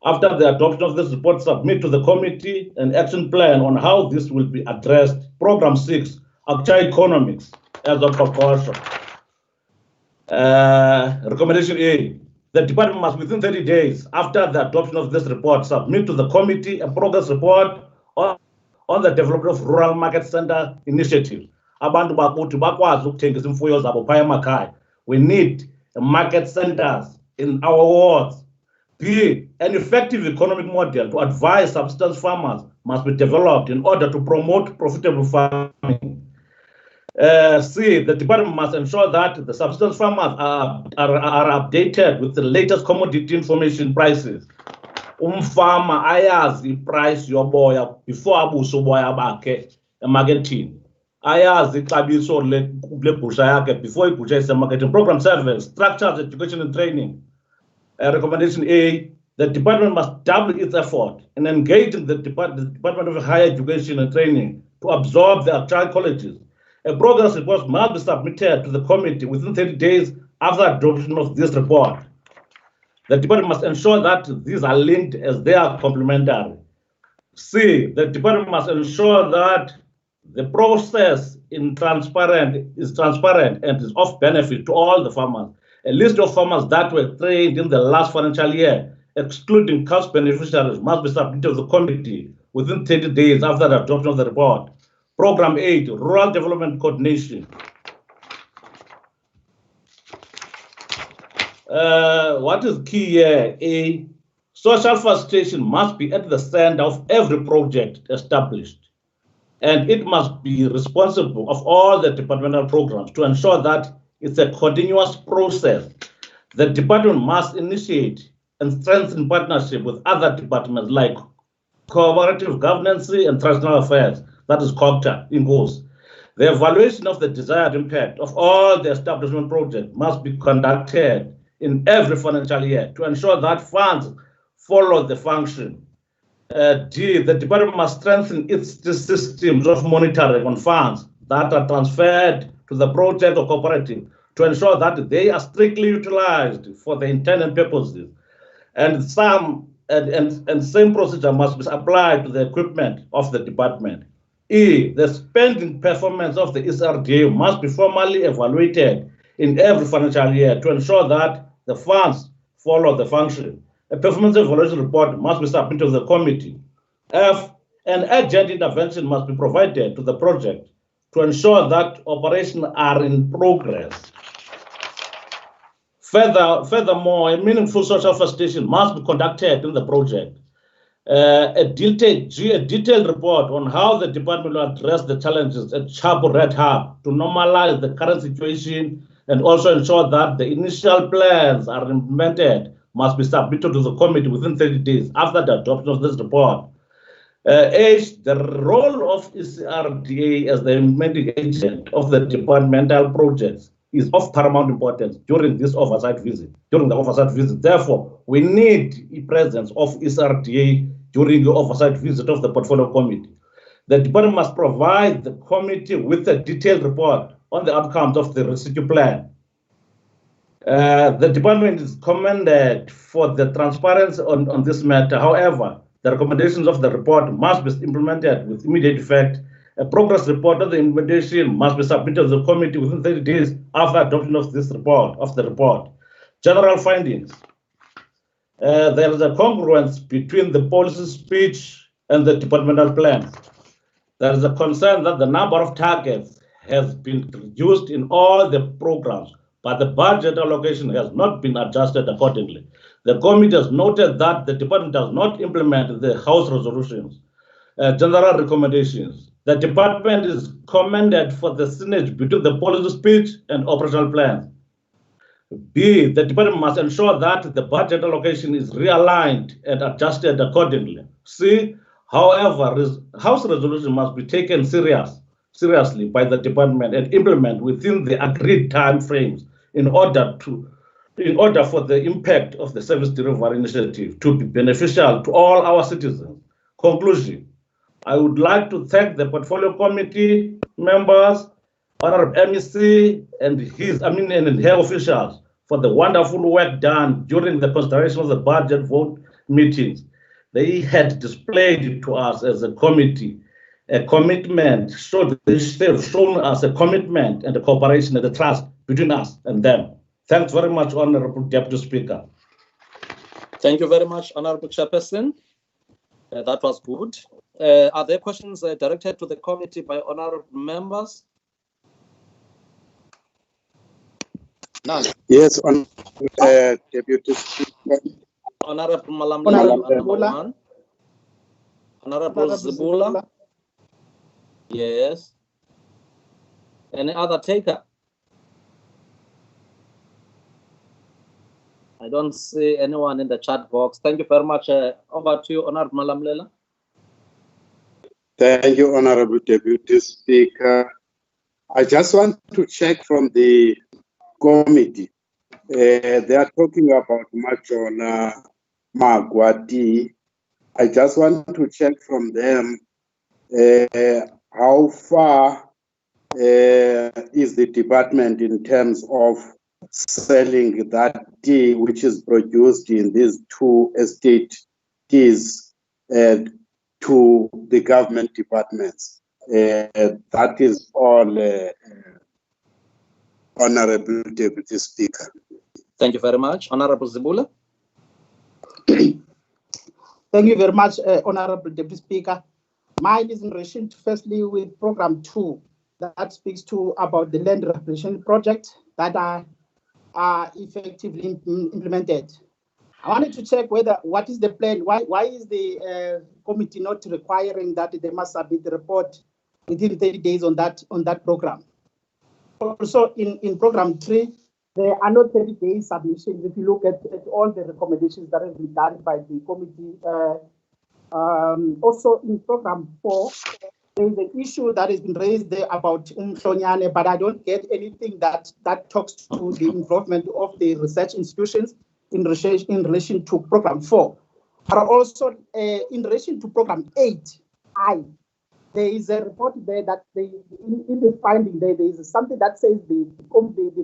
after the adoption of this report, submit to the committee an action plan on how this will be addressed. Program 6, Agriculture Economics as a precaution. Recommendation A, the department must, within 30 days after the adoption of this report, submit to the committee a progress report on the development of rural market center initiative. Abantu bakuthi bakwazi ukuthengisa imfuyo zabo phaya emakhaya. We need market centers in our wards. B, an effective economic model to advise subsistence farmers must be developed in order to promote profitable farming. C, the department must ensure that the subsistence farmers are updated with the latest commodity information prices. Umfama ayazi price yoboya before abuso boya bakhe emarketing. Ayazi ixabiso lebhusha yakhe before ibhusha isemarketing. Program 7, structures, education and training. Recommendation A, the department must double its effort in engaging the Department of Higher Education and Training to absorb the agricultural colleges. A progress report must be submitted to the committee within 30 days after adoption of this report. The department must ensure that these are linked as they are complementary. C, the department must ensure that the process is transparent and is of benefit to all the farmers. A list of farmers that were trained in the last financial year, excluding cash beneficiaries, must be submitted to the committee within 30 days after the adoption of the report. Program 8, Rural Development Coordination. What is key here? A, social facilitation must be at the center of every project established, and it must be responsible of all the departmental programs to ensure that it's a continuous process. The department must initiate and strengthen partnership with other departments like cooperative governance and traditional affairs, that is COGTA, in goals. The evaluation of the desired impact of all the establishment projects must be conducted in every financial year to ensure that funds follow the function. D, the department must strengthen its systems of monitoring on funds that are transferred to the project or cooperative to ensure that they are strictly utilized for the intended purposes. And same procedure must be applied to the equipment of the department. E, the spending performance of the SRDA must be formally evaluated in every financial year to ensure that the funds follow the function. A performance evaluation report must be submitted to the committee. F, an urgent intervention must be provided to the project to ensure that operations are in progress. Furthermore, a meaningful social facilitation must be conducted in the project. A detailed report on how the department will address the challenges at Chabo Red Hub to normalize the current situation and also ensure that the initial plans are implemented must be submitted to the committee within 30 days after the adoption of this report. H, the role of ECRDA as the implementing agent of the departmental projects is of paramount importance during this oversight visit. Therefore, we need the presence of ECRDA during the oversight visit of the portfolio committee. The department must provide the committee with a detailed report on the outcomes of the rescue plan. The department is commended for the transparency on this matter. However, the recommendations of the report must be implemented with immediate effect. A progress report of the implementation must be submitted to the committee within 30 days after adoption of this report. General findings. There is a congruence between the policy speech and the departmental plans. There is a concern that the number of targets has been reduced in all the programs, but the budget allocation has not been adjusted accordingly. The committee has noted that the department does not implement the House resolutions, general recommendations. The department is commended for the synergy between the policy speech and operational plans. B, the department must ensure that the budget allocation is realigned and adjusted accordingly. C, however, House resolution must be taken seriously by the department and implemented within the agreed time frames in order for the impact of the service delivery initiative to be beneficial to all our citizens. Conclusion. I would like to thank the portfolio committee members, Honorable MEC, and her officials for the wonderful work done during the consideration of the budget vote meetings. They had displayed to us as a committee a commitment, they have shown us a commitment and a cooperation and a trust between us and them. Thanks very much, Honorable Deputy Speaker. Thank you very much, Honorable Chairperson. That was good. Are there questions directed to the committee by honorable members? None. Yes, Deputy Speaker. Honorable Malamlela. Honorable Zibula. Yes. Any other taker? I don't see anyone in the chat box. Thank you very much. Over to you, Honorable Malamlela. Thank you, Honorable Deputy Speaker. I just want to check from the committee. They are talking about Machona Magwati. I just want to check from them how far is the department in terms of selling that tea which is produced in these two estate teas to the government departments. That is all, Honorable Deputy Speaker. Thank you very much. Honorable Zibula. Thank you very much, Honorable Deputy Speaker. Mine is in relation to, firstly, with Program 2 that speaks to about the land restoration project that are effectively implemented. I wanted to check what is the plan? Why is the committee not requiring that they must submit the report within 30 days on that program? Also, in Program 3, there are no 30-day submissions. If you look at all the recommendations that have been done by the committee. Also, in Program 4, there is an issue that has been raised there about Umhlonyane, but I don't get anything that talks to the involvement of the research institutions in relation to Program 4. But also, in relation to Program 8I, there is a report there that in the finding there is something that says the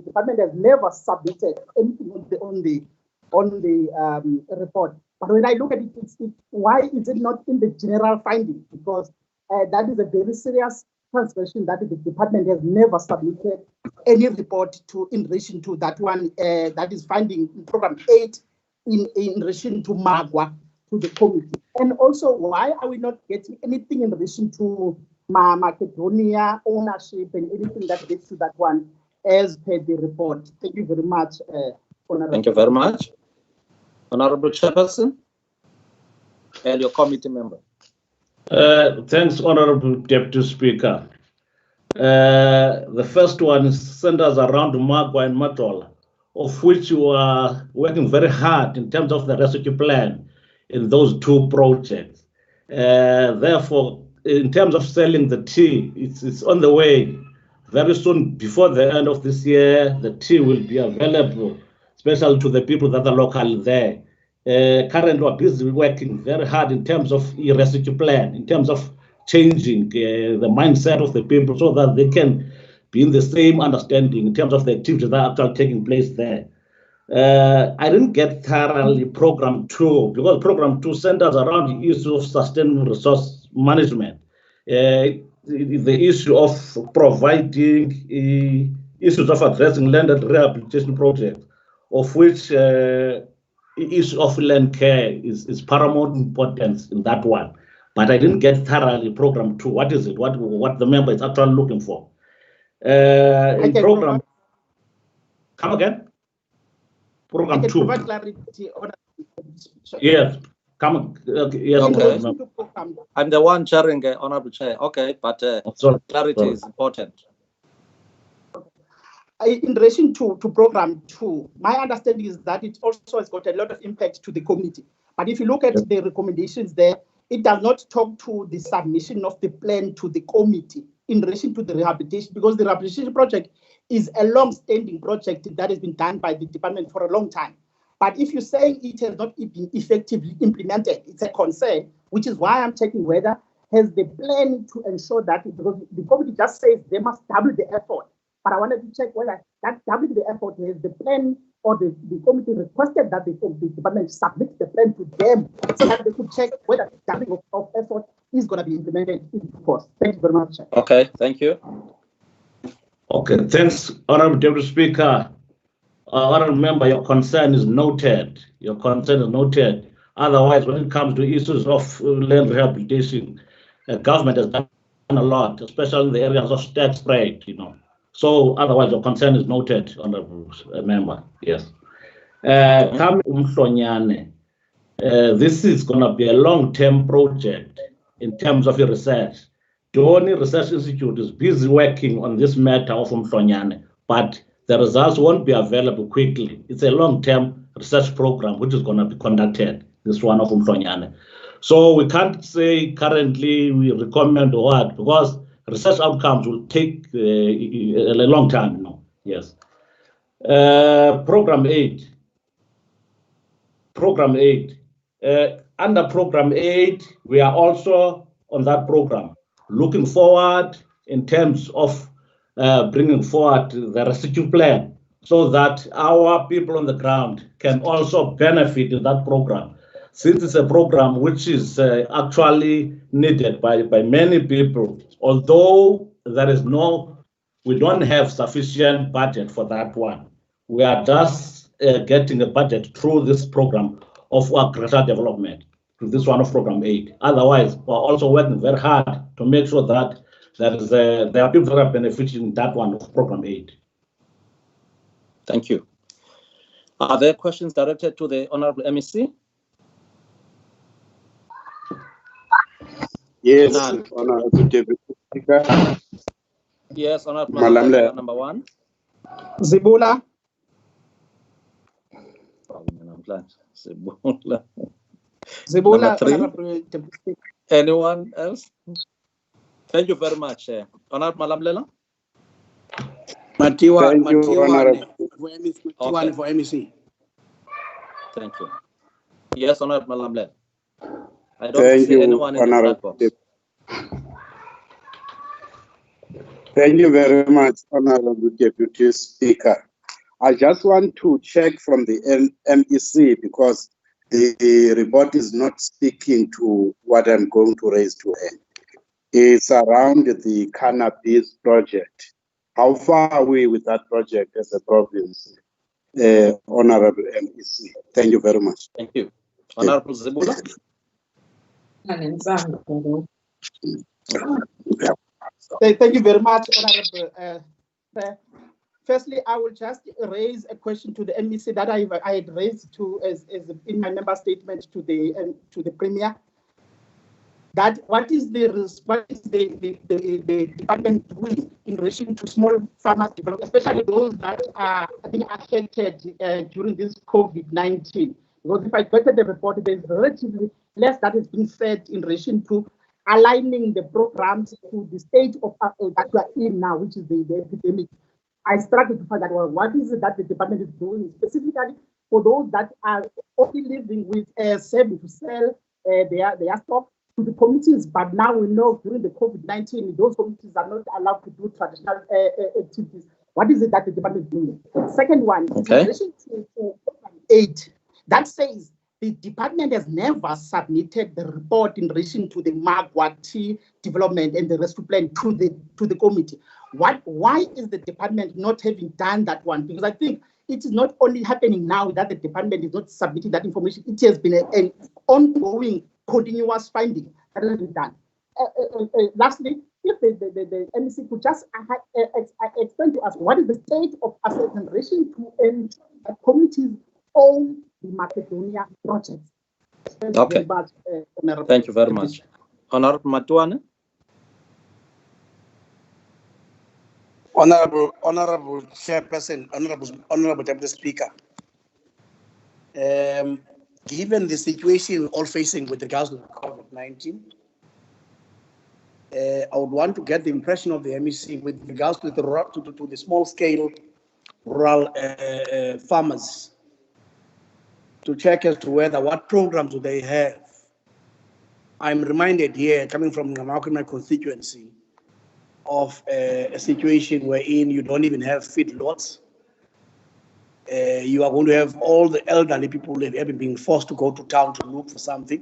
department has never submitted anything on the report. But when I look at it, why is it not in the general finding? Because that is a very serious transgression that the department has never submitted any report in relation to that one. That is finding in Program 8 in relation to Magwa, to the committee. And also, why are we not getting anything in relation to Macedonia ownership and anything that gets to that one as per the report? Thank you very much, Honorable. Thank you very much. Honorable Chairperson and your committee member. Thanks, Honorable Deputy Speaker. The first one centers around Magwa and Matola, of which you are working very hard in terms of the rescue plan in those two projects. Therefore, in terms of selling the tea, it's on the way. Very soon, before the end of this year, the tea will be available, especially to the people that are local there. Currently, we're busy working very hard in terms of a rescue plan, in terms of changing the mindset of the people so that they can be in the same understanding in terms of the activities that are actually taking place there. I didn't get thoroughly Program 2 because Program 2 centers around the issue of sustainable resource management, the issue of providing issues of addressing land and rehabilitation projects, of which issue of land care is paramount importance in that one. But I didn't get thoroughly Program 2. What is it? What the member is actually looking for? In program, come again? Program 2. Provide clarity on. Yes, come. Yes, okay. I'm the one chairing, Honorable Chair. Okay, but clarity is important. In relation to Program 2, my understanding is that it also has got a lot of impact to the community. But if you look at the recommendations there, it does not talk to the submission of the plan to the committee in relation to the rehabilitation, because the rehabilitation project is a long-standing project that has been done by the department for a long time. But if you're saying it has not been effectively implemented, it's a concern, which is why I'm checking whether has the plan to ensure that, because the committee just says they must double the effort. But I wanted to check whether that doubling the effort has the plan or the committee requested that the department submit the plan to them so that they could check whether the doubling of effort is going to be implemented in course. Thank you very much. Okay, thank you. Okay, thanks, Honorable Deputy Speaker. Honorable Member, your concern is noted. Your concern is noted. Otherwise, when it comes to issues of land rehabilitation, the government has done a lot, especially in the areas of tax spread, So otherwise, your concern is noted, Honorable Member. Yes. Coming Umhlonyane, this is going to be a long-term project in terms of your research. Doni Research Institute is busy working on this matter of Umhlonyane, but the results won't be available quickly. It's a long-term research program which is going to be conducted, this one of Umhlonyane. So we can't say currently we recommend what, because research outcomes will take a long time, Yes. Program 8. Program 8. Under Program 8, we are also on that program, looking forward in terms of bringing forward the restitution plan so that our people on the ground can also benefit in that program. Since it's a program which is actually needed by many people, although we don't have sufficient budget for that one. We are just getting a budget through this program of agricultural development, to this one of Program 8. Otherwise, we're also working very hard to make sure that there are people that are benefiting that one of Program 8. Thank you. Are there questions directed to the Honorable MEC? Yes, Honorable Deputy Speaker. Yes, Honorable Malamle, number 1. Zibula. Zibula. Anyone else? Thank you very much. Honorable Malamlela. Matiwa Okay. for MEC. Thank you. Yes, Honorable Malamlela. I don't see anyone in the chat box. Thank you very much, Honorable Deputy Speaker. I just want to check from the MEC because the report is not speaking to what I'm going to raise to end. It's around the cannabis project. How far are we with that project as a province, Honorable MEC? Thank you very much. Thank you. Honorable Zibula. Thank you very much, Honorable. Firstly, I will just raise a question to the MEC that I had raised to as in my member statement to the Premier. That what is the department doing in relation to small farmers development, especially those that are being affected during this COVID-19? Because if I look at the report, there's relatively less that is being said in relation to aligning the programs to the stage of that we are in now, which is the epidemic. I struggle to find out what is it that the department is doing specifically for those that are only living with saving to sell their stock, to the committees, but now we know during the COVID-19, those committees are not allowed to do traditional activities. What is it that the department is doing? Second one, in relation to program 8, that says the department has never submitted the report in relation to the Magwati development and the rescue plan to the committee. Why is the department not having done that one? Because I think it is not only happening now that the department is not submitting that information, it has been an ongoing, continuous finding that has been done. Lastly, if the MEC could just explain to us what is the state of affairs in relation to ensure that committees own the Macedonia project. Thank you very much, Honorable. Thank you very much. Honorable Matuane. Honorable Chairperson, Honorable Deputy Speaker, given the situation we're all facing with regards to COVID-19, I would want to get the impression of the MEC with regards to the small-scale rural farmers to check as to what programs do they have. I'm reminded here, coming from my constituency, of a situation wherein you don't even have feedlots. You are going to have all the elderly people being forced to go to town to look for something.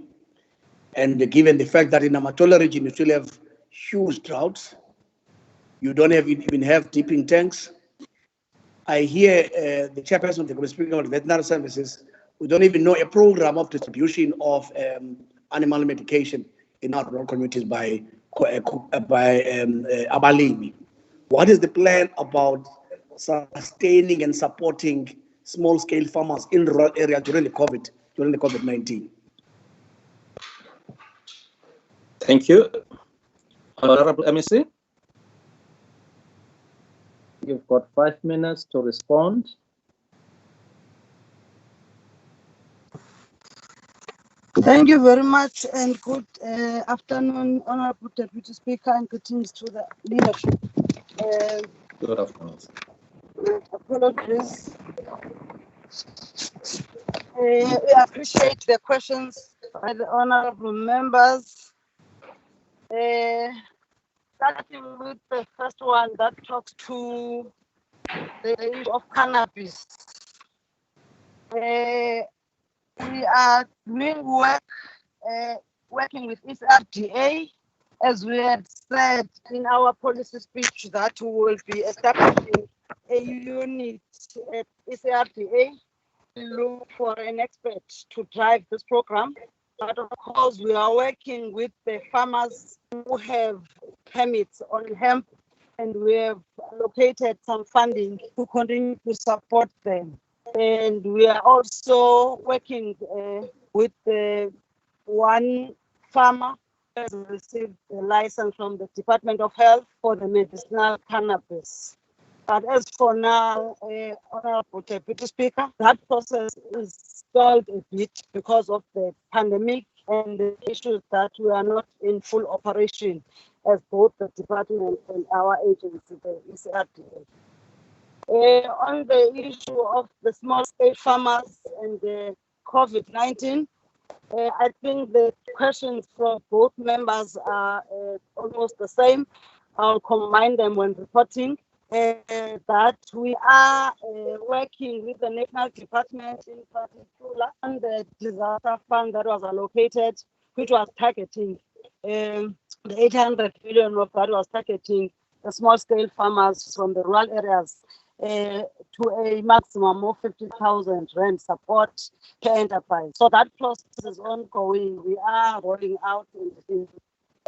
And given the fact that in the Matola region, you still have huge droughts, you don't even have dipping tanks. I hear the chairperson of the speaking of veterinary services, we don't even know a program of distribution of animal medication in our rural communities by Abalimi. What is the plan about sustaining and supporting small-scale farmers in rural areas during the COVID-19? Thank you. Honorable MEC, you've got 5 minutes to respond. Thank you very much, and good afternoon, Honorable Deputy Speaker, and greetings to the leadership. Good afternoon. Apologies. We appreciate the questions by the honorable members. Starting with the first one that talks to the issue of cannabis. We are doing work, working with SRDA, as we had said in our policy speech that we will be establishing a unit at SRDA to look for an expert to drive this program. But of course, we are working with the farmers who have permits on hemp, and we have allocated some funding to continue to support them. And we are also working with one farmer who has received a license from the Department of Health for the medicinal cannabis. But as for now, Honorable Deputy Speaker, that process is stalled a bit because of the pandemic and the issues that we are not in full operation as both the department and our agency, the ECRDA. On the issue of the small-scale farmers and the COVID-19, I think the questions from both members are almost the same. I'll combine them when reporting. That we are working with the National Department, in particular, on the disaster fund that was allocated, which was targeting the 800 billion of that was targeting the small-scale farmers from the rural areas to a maximum of 50,000 rand support per enterprise. So that process is ongoing. We are rolling out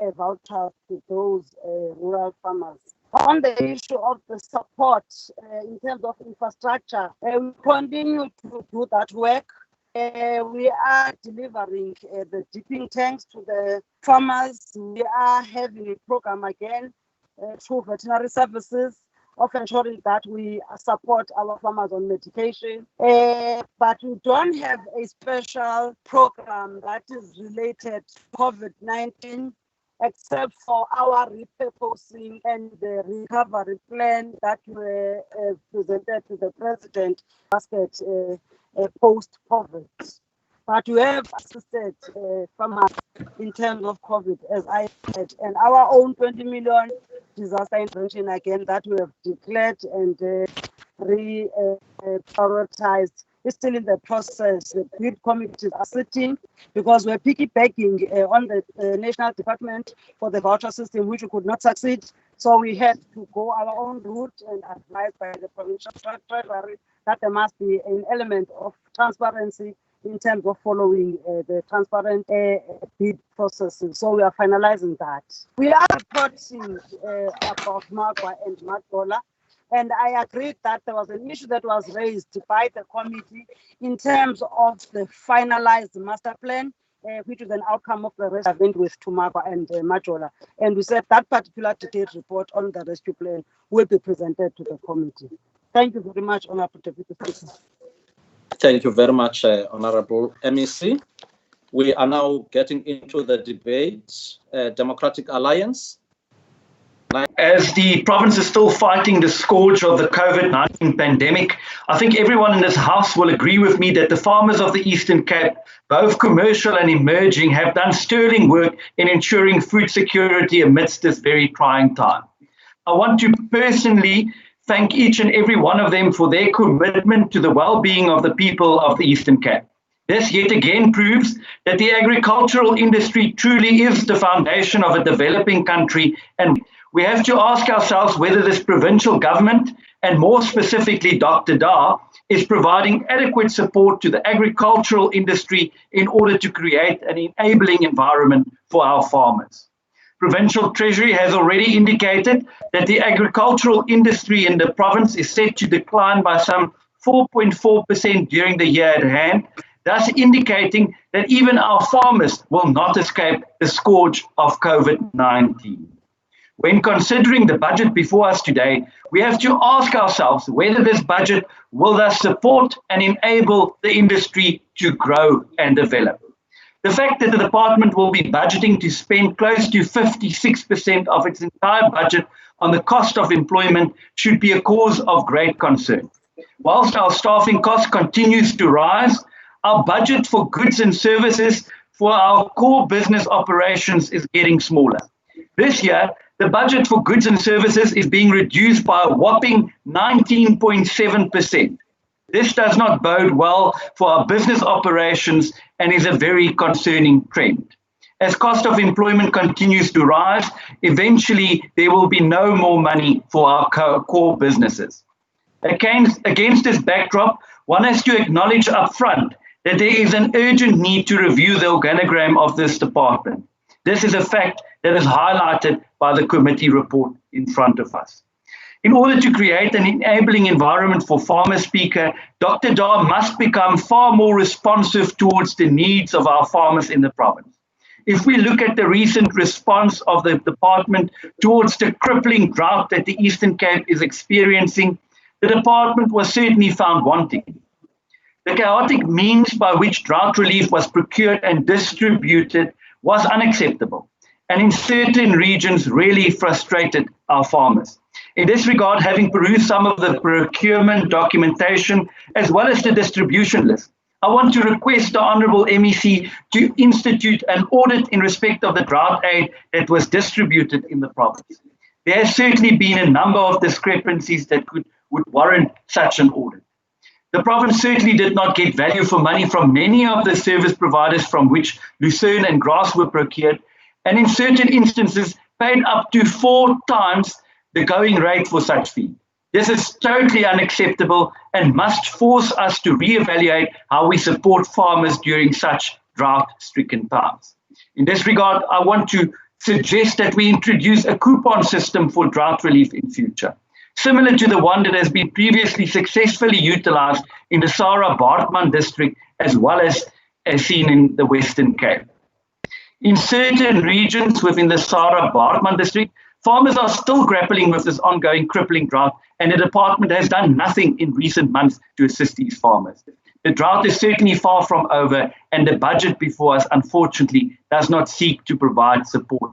a voucher to those rural farmers. On the issue of the support in terms of infrastructure, we continue to do that work. We are delivering the dipping tanks to the farmers. We are having a program again through veterinary services of ensuring that we support our farmers on medication. But we don't have a special program that is related to COVID-19, except for our repurposing and the recovery plan that were presented to the President post-COVID. But we have assisted farmers in terms of COVID, as I said, and our own 20 million disaster intervention again that we have declared and prioritized is still in the process. The grid committees are sitting because we're piggybacking on the National Department for the voucher system, which we could not succeed. So we had to go our own route and advised by the provincial treasury that there must be an element of transparency in terms of following the transparent bid processes. So we are finalizing that. We are reporting about Magwa and Matola, and I agreed that there was an issue that was raised by the committee in terms of the finalized master plan, which is an outcome of the rescue event with Tumagwa and Majola. And we said that particular detailed report on the rescue plan will be presented to the committee. Thank you very much, Honorable Deputy Speaker. Thank you very much, Honorable MEC. We are now getting into the debate. Democratic Alliance. As the province is still fighting the scourge of the COVID-19 pandemic, I think everyone in this house will agree with me that the farmers of the Eastern Cape, both commercial and emerging, have done sterling work in ensuring food security amidst this very trying time. I want to personally thank each and every one of them for their commitment to the well-being of the people of the Eastern Cape. This yet again proves that the agricultural industry truly is the foundation of a developing country, and we have to ask ourselves whether this provincial government, and more specifically Dr. Dar, is providing adequate support to the agricultural industry in order to create an enabling environment for our farmers. Provincial Treasury has already indicated that the agricultural industry in the province is set to decline by some 4.4% during the year at hand, thus indicating that even our farmers will not escape the scourge of COVID-19. When considering the budget before us today, we have to ask ourselves whether this budget will thus support and enable the industry to grow and develop. The fact that the department will be budgeting to spend close to 56% of its entire budget on the cost of employment should be a cause of great concern. Whilst our staffing cost continues to rise, our budget for goods and services for our core business operations is getting smaller. This year, the budget for goods and services is being reduced by a whopping 19.7%. This does not bode well for our business operations and is a very concerning trend. As cost of employment continues to rise, eventually there will be no more money for our core businesses. Against this backdrop, one has to acknowledge upfront that there is an urgent need to review the organogram of this department. This is a fact that is highlighted by the committee report in front of us. In order to create an enabling environment for farmers, Speaker, Dr. Dar must become far more responsive towards the needs of our farmers in the province. If we look at the recent response of the department towards the crippling drought that the Eastern Cape is experiencing, the department was certainly found wanting. The chaotic means by which drought relief was procured and distributed was unacceptable, and in certain regions really frustrated our farmers. In this regard, having perused some of the procurement documentation as well as the distribution list, I want to request the Honourable MEC to institute an audit in respect of the drought aid that was distributed in the province. There has certainly been a number of discrepancies that would warrant such an audit. The province certainly did not get value for money from many of the service providers from which lucerne and grass were procured, and in certain instances paid up to 4 times the going rate for such feed. This is totally unacceptable and must force us to reevaluate how we support farmers during such drought-stricken times. In this regard, I want to suggest that we introduce a coupon system for drought relief in future, similar to the one that has been previously successfully utilized in the Sarah Baartman district as well as seen in the Western Cape. In certain regions within the Sarah Baartman district, farmers are still grappling with this ongoing crippling drought, and the department has done nothing in recent months to assist these farmers. The drought is certainly far from over, and the budget before us, unfortunately, does not seek to provide support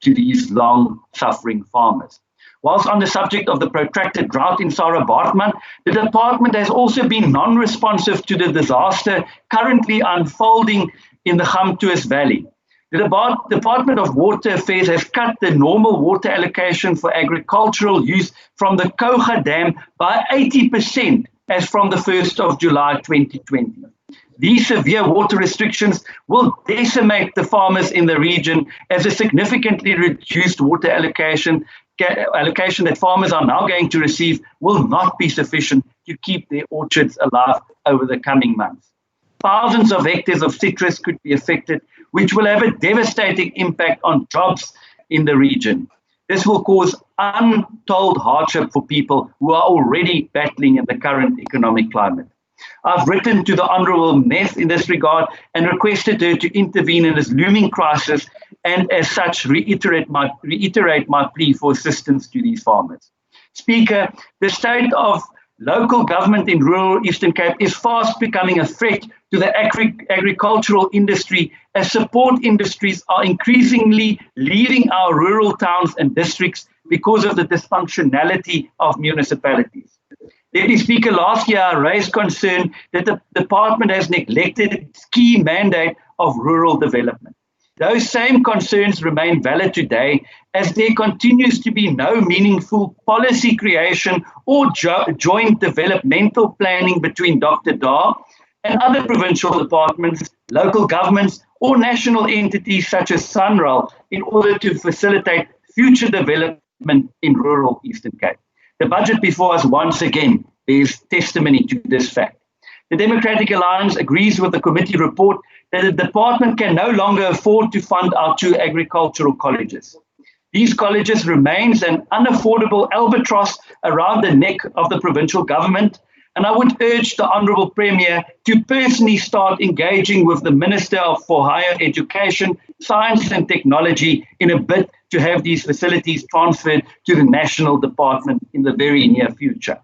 to these long-suffering farmers. Whilst on the subject of the protracted drought in Sarah Baartman, the department has also been non-responsive to the disaster currently unfolding in the Gamtoos Valley. The Department of Water Affairs has cut the normal water allocation for agricultural use from the Koga Dam by 80% as from the 1st of July 2020. These severe water restrictions will decimate the farmers in the region, as a significantly reduced water allocation that farmers are now going to receive will not be sufficient to keep their orchards alive over the coming months. Thousands of hectares of citrus could be affected, which will have a devastating impact on jobs in the region. This will cause untold hardship for people who are already battling in the current economic climate. I've written to the Honourable Meth in this regard and requested her to intervene in this looming crisis, and as such reiterate my plea for assistance to these farmers. Speaker, the state of local government in rural Eastern Cape is fast becoming a threat to the agricultural industry, as support industries are increasingly leaving our rural towns and districts because of the dysfunctionality of municipalities. Deputy Speaker, last year I raised concern that the department has neglected its key mandate of rural development. Those same concerns remain valid today, as there continues to be no meaningful policy creation or joint developmental planning between Dr. Dar and other provincial departments, local governments, or national entities such as SANRAL in order to facilitate future development in rural Eastern Cape. The budget before us once again bears testimony to this fact. The Democratic Alliance agrees with the committee report that the department can no longer afford to fund our 2 agricultural colleges. These colleges remains an unaffordable albatross around the neck of the provincial government, and I would urge the Honourable Premier to personally start engaging with the Minister for Higher Education, Science and Technology in a bid to have these facilities transferred to the National Department in the very near future.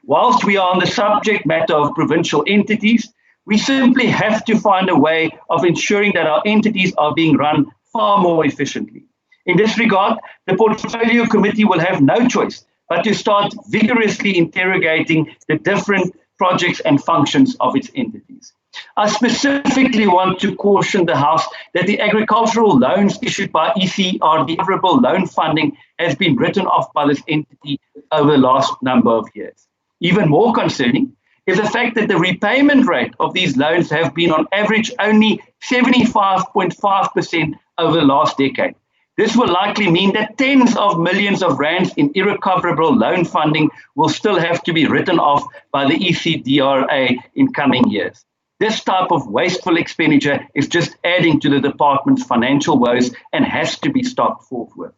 Whilst we are on the subject matter of provincial entities, we simply have to find a way of ensuring that our entities are being run far more efficiently. In this regard, the Portfolio Committee will have no choice but to start vigorously interrogating the different projects and functions of its entities. I specifically want to caution the House that the agricultural loans issued by ECRD favorable loan funding has been written off by this entity over the last number of years. Even more concerning is the fact that the repayment rate of these loans have been on average only 75.5% over the last decade. This will likely mean that tens of millions of rands in irrecoverable loan funding will still have to be written off by the ECDRA in coming years. This type of wasteful expenditure is just adding to the department's financial woes and has to be stopped forthwith.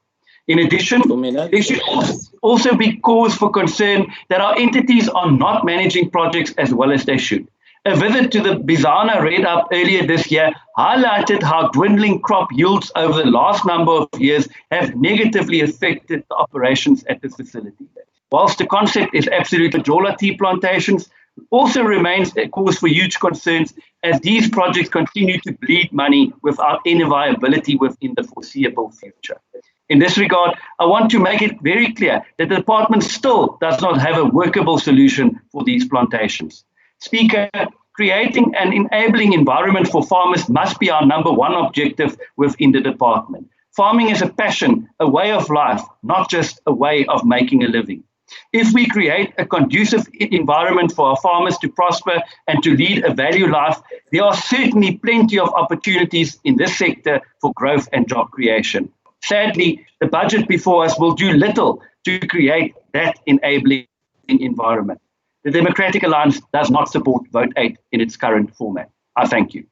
In addition, there should also be cause for concern that our entities are not managing projects as well as they should. A visit to the Bizana read up earlier this year highlighted how dwindling crop yields over the last number of years have negatively affected the operations at the facility. Whilst the concept is absolute, Jola tea plantations also remains a cause for huge concerns, as these projects continue to bleed money without any viability within the foreseeable future. In this regard, I want to make it very clear that the department still does not have a workable solution for these plantations. Speaker, creating an enabling environment for farmers must be our #1 objective within the department. Farming is a passion, a way of life, not just a way of making a living. If we create a conducive environment for our farmers to prosper and to lead a value life, there are certainly plenty of opportunities in this sector for growth and job creation. Sadly, the budget before us will do little to create that enabling environment. The Democratic Alliance does not support Vote 8 in its current format. I thank you.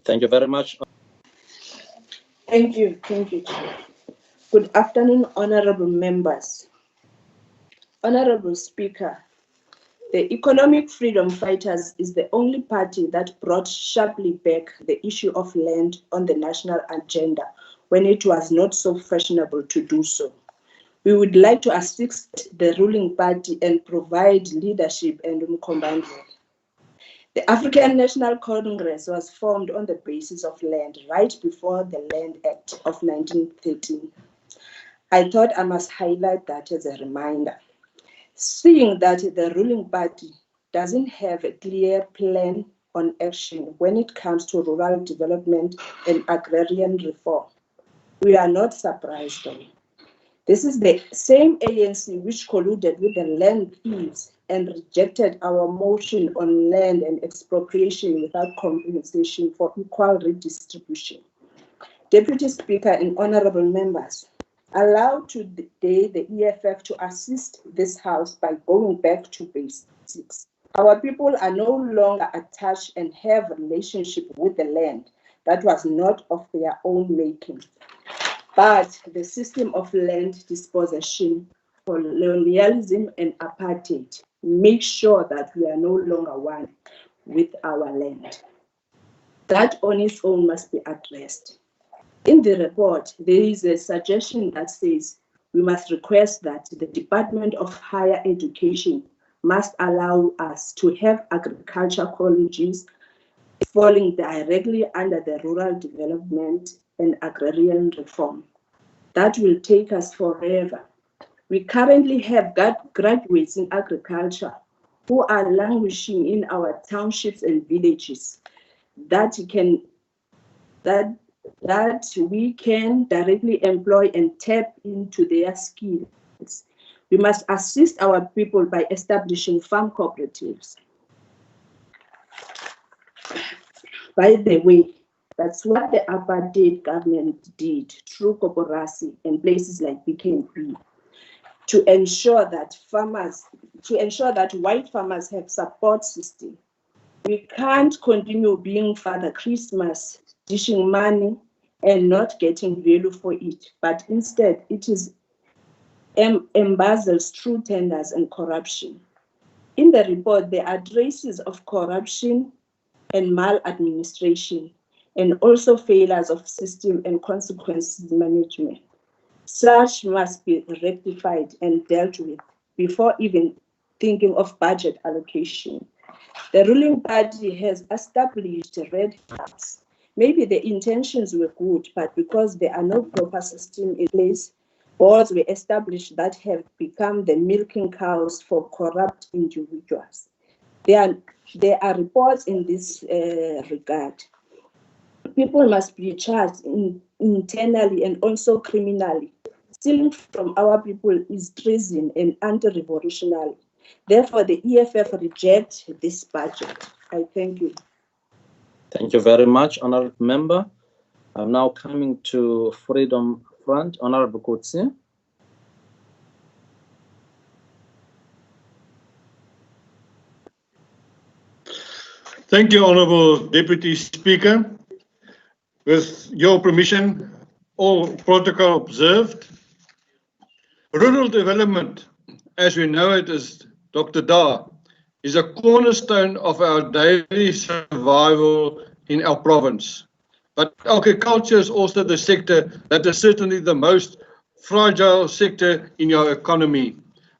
Thank you very much. Thank you. Thank you, Chair. Good afternoon, honorable members. Honorable Speaker, the Economic Freedom Fighters is the only party that brought sharply back the issue of land on the national agenda when it was not so fashionable to do so. We would like to assist the ruling party and provide leadership and umkhombanzo. The African National Congress was formed on the basis of land right before the Land Act of 1913. I thought I must highlight that as a reminder. Seeing that the ruling party doesn't have a clear plan on action when it comes to rural development and agrarian reform. We are not surprised though. This is the same ANC which colluded with the land thieves and rejected our motion on land and expropriation without compensation for equal redistribution. Deputy Speaker and honorable members, allow today the EFF to assist this House by going back to basics. Our people are no longer attached and have a relationship with the land that was not of their own making, but the system of land dispossession, colonialism, and apartheid make sure that we are no longer one with our land. That on its own must be addressed. In the report, there is a suggestion that says we must request that the Department of Higher Education must allow us to have agriculture colleges falling directly under the Rural Development and Agrarian Reform. That will take us forever. We currently have graduates in agriculture who are languishing in our townships and villages that we can directly employ and tap into their skills. We must assist our people by establishing farm cooperatives. By the way, that's what the apartheid government did through Koporasi and places like BKB to ensure that white farmers have support system. We can't continue being Father Christmas, dishing money and not getting value for it, but instead it is embezzles through tenders and corruption. In the report, there are traces of corruption and maladministration, and also failures of system and consequences management. Such must be rectified and dealt with before even thinking of budget allocation. The ruling party has established red caps. Maybe the intentions were good, but because there are no proper system in place, boards were established that have become the milking cows for corrupt individuals. There are reports in this regard. People must be charged internally and also criminally. Stealing from our people is treason and anti-revolutionary. Therefore, the EFF rejects this budget. I thank you. Thank you very much, Honorable Member. I'm now coming to Freedom Front, Honorable Kotsi. Thank you, Honorable Deputy Speaker. With your permission, all protocol observed. Rural development, as we know it as Dr. Da, is a cornerstone of our daily survival in our province. But agriculture is also the sector that is certainly the most fragile sector in our economy.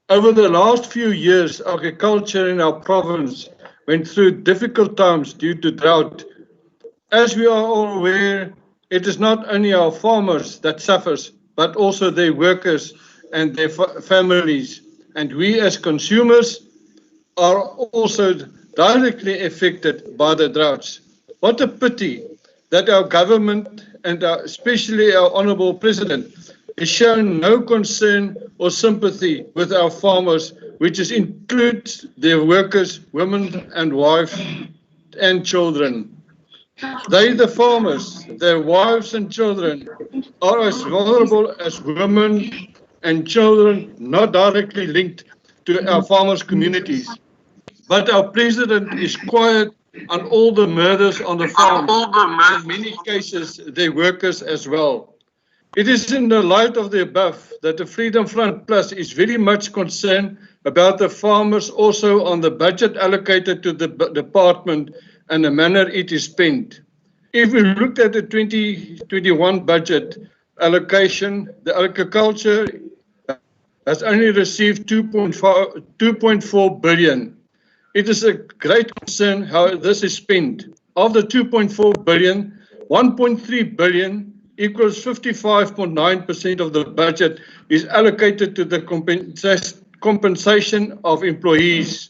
Over the last few years, agriculture in our province went through difficult times due to drought. As we are all aware, it is not only our farmers that suffers, but also their workers and their families. And we as consumers are also directly affected by the droughts. What a pity that our government and especially our Honourable President has shown no concern or sympathy with our farmers, which includes their workers, women and wives and children. They, the farmers, their wives and children, are as vulnerable as women and children not directly linked to our farmers' communities. But our president is quiet on all the murders on the farm, in many cases their workers as well. It is in the light of the above that the Freedom Front Plus is very much concerned about the farmers also on the budget allocated to the department and the manner it is spent. If we looked at the 2021 budget allocation, the agriculture has only received 2.4 billion. It is a great concern how this is spent. Of the 2.4 billion, 1.3 billion equals 55.9% of the budget is allocated to the compensation of employees.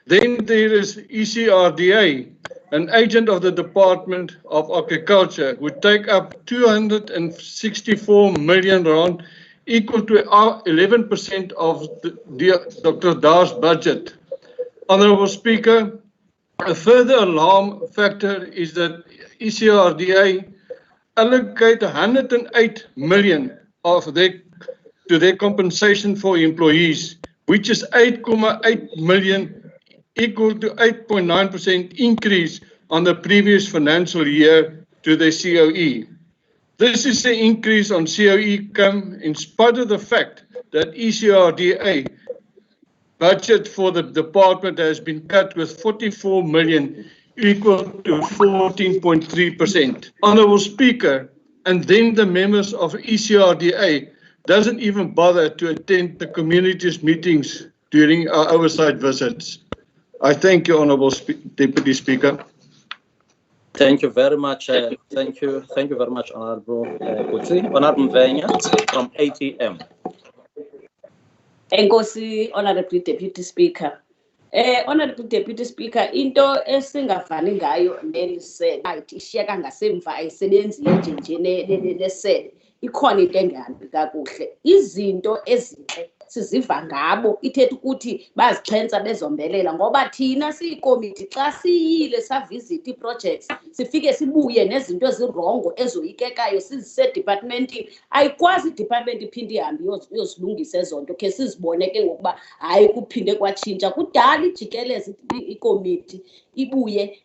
Then there is ECRDA, an agent of the Department of Agriculture, would take up 264 million rand, equal to 11% of Dr. Da's budget. Honourable Speaker, a further alarm factor is that ECRDA allocate 108 million to their compensation for employees, which is 8.8 million, equal to 8.9% increase on the previous financial year to the COE. This is the increase on COE come in spite of the fact that ECRDA budget for the department has been cut with 44 million, equal to 14.3%. Honourable Speaker, and then the members of ECRDA doesn't even bother to attend the community's meetings during our oversight visits. I thank you, Honourable Deputy Speaker. Thank you very much. Thank you very much, Honourable Kutsi. Honourable Mvenya from ATM. Enkosi, Honourable Deputy Speaker. Honourable Deputy Speaker, into esingavani ngayo nelisele ayithi ishiyeka ngasemva ayisebenzi njenjene lesele ikhona into engahambi kakuhle. Izinto ezinhle siziva ngabo ithetha ukuthi bazixhensa bezombelela ngoba thina siyikomiti xa siyile savisit ii-projects sifike sibuye nezinto ezirongo ezoyikekayo sizise departmentini ayikwazi department iphinde ihambe yozilungisa ezonto khe sizibone ke ngokuba hayi kuphinde kwatshintsha kudala ijikeleza ikomiti ibuye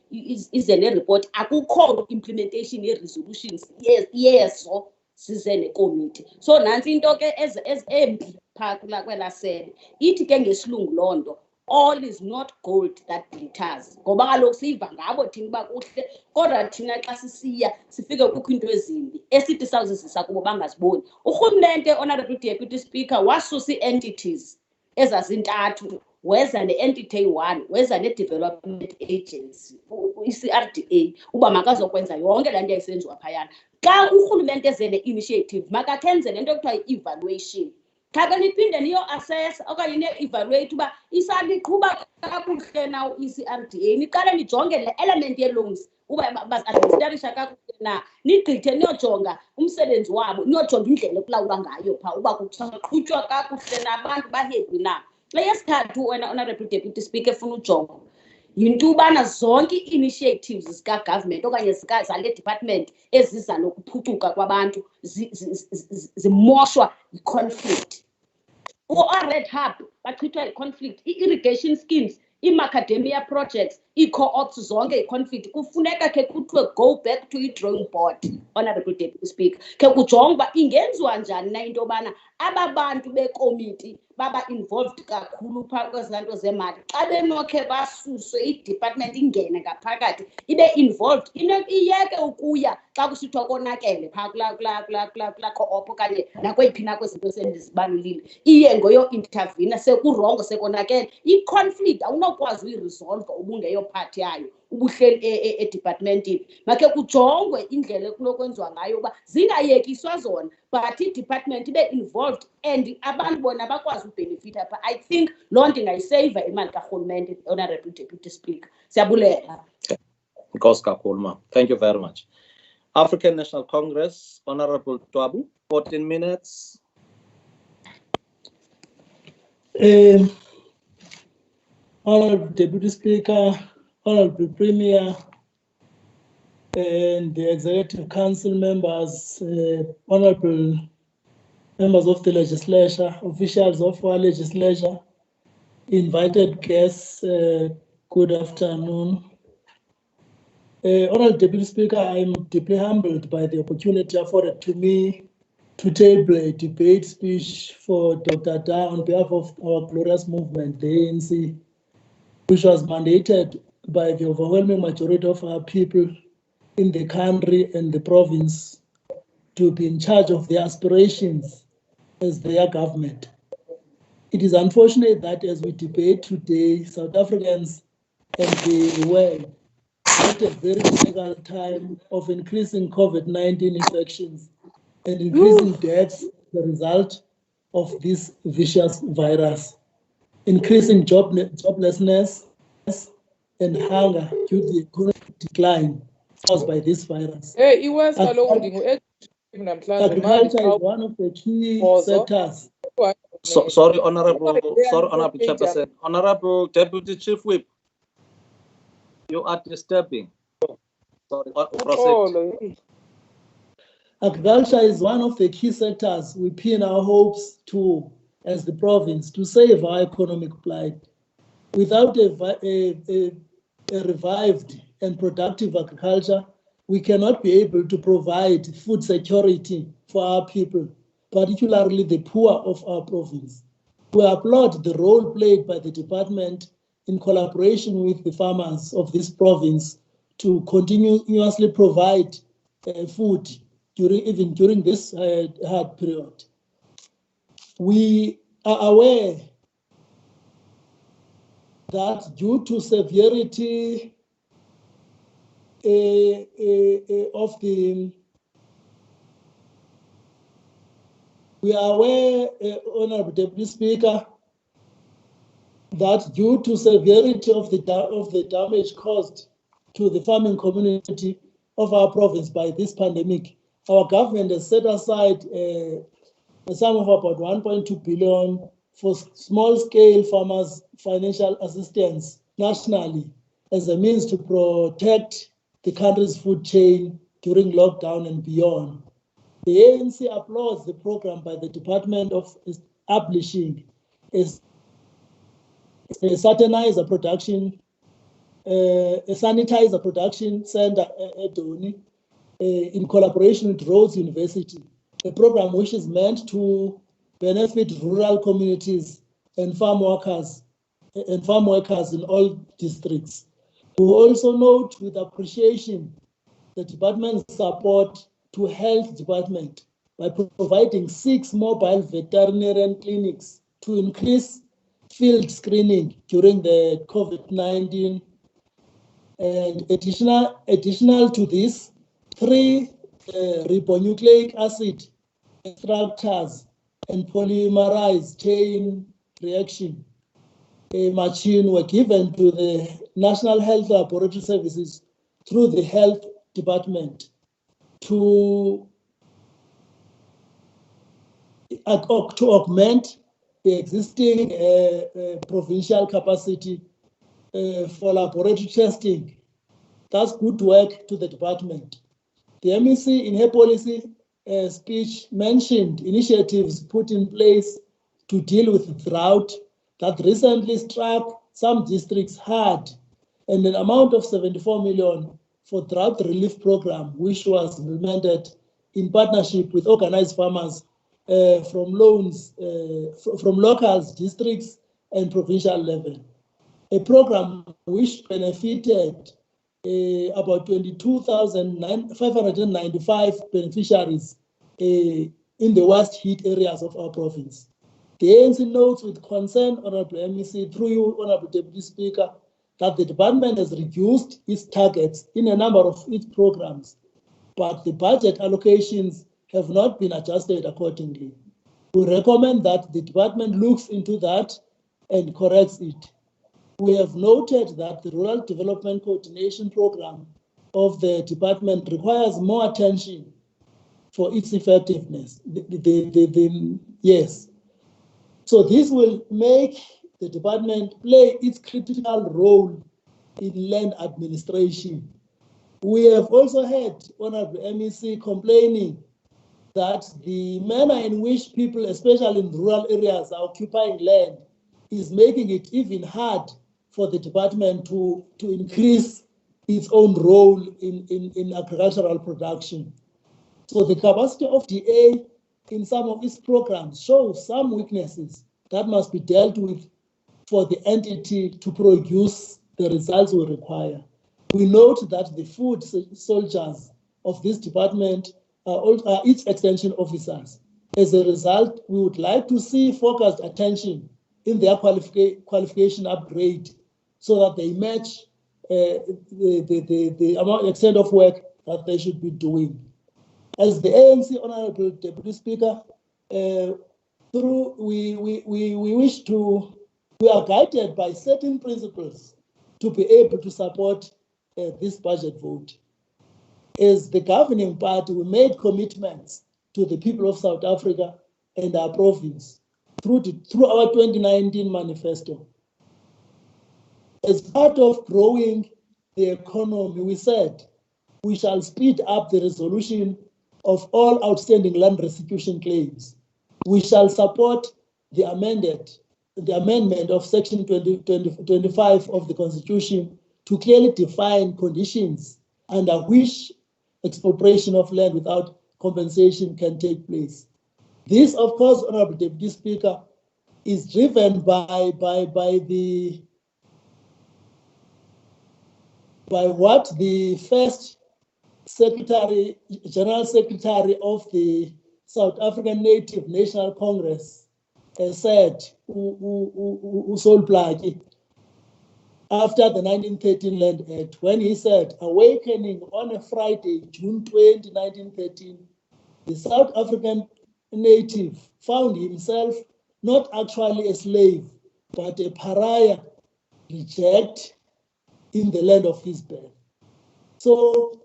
ize nereport akukho implementation ye-resolutions yeso size nekomiti. So nansi into ke embi phakula kwelasele ithi ke ngesilungu lonto all is not gold that glitters ngoba kaloku siyiva ngabo thina uba kuhle kodwa thina xa sisiya sifike kukho into ezimbi esithi sawuzizisa kubo bangaziboni. Urhulumente, Honourable Deputy Speaker, wasusa ii-entities ezazintathu weza ne-entity 1 weza ne-development agency i-CRDA uba makazokwenza yonke laa nto yayisenziwa phayana. Xa urhulumente eze ne-initiative makakhenze le nto ekuthiwa yi-evaluation. Xa niphinde niyo-assess okanye niyo-evaluate uba isaliqhuba kakuhle na i-CRDA niqale nijonge le element ye-loans uba bazi-administrarisha kakuhle na nigqithe niyojonga umsebenzi wabo niyojonga indlela ekulawulwa ngayo phaa uba kuqhutywa kakuhle na abantu bahepi na. Eyesithathu wena Honourable Deputy Speaker efuna ujonga yinto ubana zonke ii-initiatives zika-government okanye zale department eziza nokuphucuka kwabantu zimoshwa yi-conflict. O-Red Hub bachithwa yi-conflict, ii-irrigation schemes, ii-macadamia projects, ii-co-ops zonke yi-conflict. Kufuneka ke kuthiwe go back to i-drawing board, Honourable Deputy Speaker. Ke kujonga uba ingenziwa njani na into yobana aba bantu bekomiti baba involved kakhulu phaa kwezaa nto zemali xa benokhe basuswe i-department ingene ngaphakathi ibe involved iyeke ukuya xa kusithiwa konakele phaa kulaa co-op okanye nakweyiphi na kwezinto esendizibalulile iye ngoyo-intervene sekurongo sekonakele. I-conflict awunokwazi uyiresolve ubungeyo part yayo ubuhleli edepartmentini. Makhe kujongwe indlela ekunokwenziwa ngayo uba zingayekiswa zona but i-department ibe involved and abantu bona bakwazi ubenefita phaa. I think loo nto ingayiseyiva imali karhulumente, Honourable Deputy Speaker. Siyabulela. Nkosi kakhulu, ma. Thank you very much. African National Congress, Honourable Twabu, 14 minutes. Honourable Deputy Speaker, Honourable Premier, and the Executive Council members, Honourable members of the legislature, officials of our legislature, invited guests, good afternoon. Honourable Deputy Speaker, I am deeply humbled by the opportunity afforded to me to table a debate speech for Dr. Da on behalf of our glorious movement, the ANC, which was mandated by the overwhelming majority of our people in the country and the province to be in charge of their aspirations as their government. It is unfortunate that as we debate today, South Africans and the world at a very difficult time of increasing COVID-19 infections and increasing deaths as a result of this vicious virus, increasing joblessness and hunger due to the economic decline caused by this virus. Hey, iwes kaloku ndingu-active namhlanje Agriculture is one of the key sectors. Sorry, Honorable Chairperson. Honorable Deputy Chief Whip, you are disturbing. Sorry, proceed. Agriculture is one of the key sectors we pin our hopes to as the province to save our economic plight. Without a revived and productive agriculture, we cannot be able to provide food security for our people, particularly the poor of our province. We applaud the role played by the department in collaboration with the farmers of this province to continuously provide food even during this hard period. We are aware that due to severity of the, we are aware, Honorable Deputy Speaker, that due to severity of the damage caused to the farming community of our province by this pandemic, our government has set aside a sum of about 1.2 billion for small-scale farmers' financial assistance nationally as a means to protect the country's food chain during lockdown and beyond. The ANC applauds the program by the Department of establishing a sanitizer production center at Doni in collaboration with Rhodes University, a program which is meant to benefit rural communities and farm workers in all districts. We also note with appreciation the department's support to health department by providing 6 mobile veterinarian clinics to increase field screening during the COVID-19. And additional to this, 3 ribonucleic acid extractors and polymerase chain reaction machine were given to the National Health Laboratory Services through the Health Department to augment the existing provincial capacity for laboratory testing. That's good work to the department. The MEC in her policy speech mentioned initiatives put in place to deal with drought that recently struck some districts hard, and an amount of 74 million for drought relief program, which was implemented in partnership with organized farmers from loans from local districts and provincial level. A program which benefited about 22,595 beneficiaries in the worst hit areas of our province. The ANC notes with concern, Honorable MEC, through you, Honorable Deputy Speaker, that the department has reduced its targets in a number of its programs, but the budget allocations have not been adjusted accordingly. We recommend that the department looks into that and corrects it. We have noted that the Rural Development Coordination Program of the department requires more attention for its effectiveness. Yes. So this will make the department play its critical role in land administration. We have also heard Honorable MEC complaining that the manner in which people, especially in rural areas, are occupying land is making it even hard for the department to increase its own role in agricultural production. So the capacity of DA in some of its programs shows some weaknesses that must be dealt with for the entity to produce the results we require. We note that the food soldiers of this department are its extension officers. As a result, we would like to see focused attention in their qualification upgrade so that they match the amount, extent of work that they should be doing. As the ANC Honorable Deputy Speaker, we are guided by certain principles to be able to support this budget vote. As the governing party, we made commitments to the people of South Africa and our province through our 2019 manifesto. As part of growing the economy, we said we shall speed up the resolution of all outstanding land restitution claims. We shall support the amendment of Section 25 of the Constitution to clearly define conditions under which expropriation of land without compensation can take place. This, of course, Honorable Deputy Speaker, is driven by what the first General Secretary of the South African Native National Congress said, Usol Blaki, after the 1913 Land Act, when he said, awakening on a Friday, June 20, 1913, the South African native found himself not actually a slave, but a pariah, reject in the land of his birth. So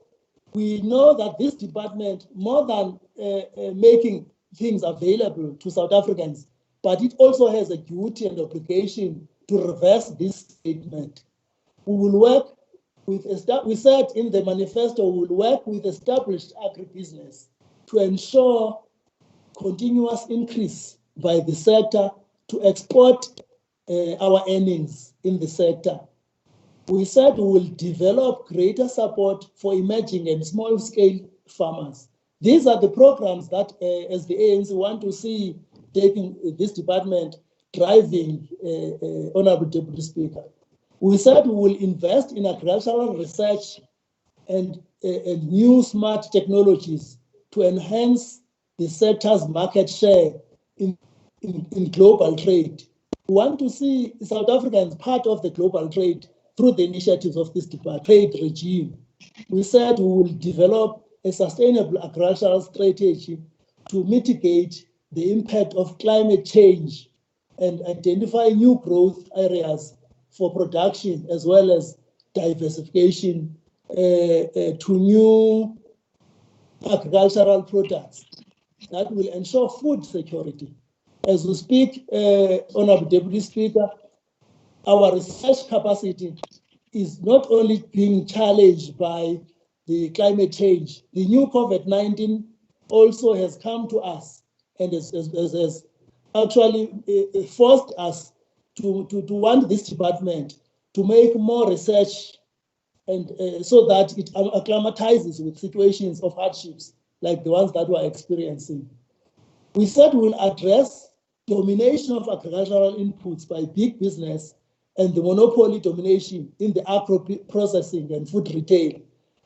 we know that this department, more than making things available to South Africans, but it also has a duty and obligation to reverse this statement. We will work with, we said in the manifesto, we will work with established agribusiness to ensure continuous increase by the sector to export our earnings in the sector. We said we will develop greater support for emerging and small-scale farmers. These are the programs that, as the ANC, want to see taking this department driving, Honorable Deputy Speaker. We said we will invest in agricultural research and new smart technologies to enhance the sector's market share in global trade. We want to see South Africans part of the global trade through the initiatives of this trade regime. We said we will develop a sustainable agricultural strategy to mitigate the impact of climate change and identify new growth areas for production as well as diversification to new agricultural products that will ensure food security. As we speak, Honorable Deputy Speaker, our research capacity is not only being challenged by the climate change, the new COVID-19 also has come to us and has actually forced us to want this department to make more research and so that it acclimatizes with situations of hardships like the ones that we're experiencing. We said we'll address domination of agricultural inputs by big business and the monopoly domination in the agro-processing and food retail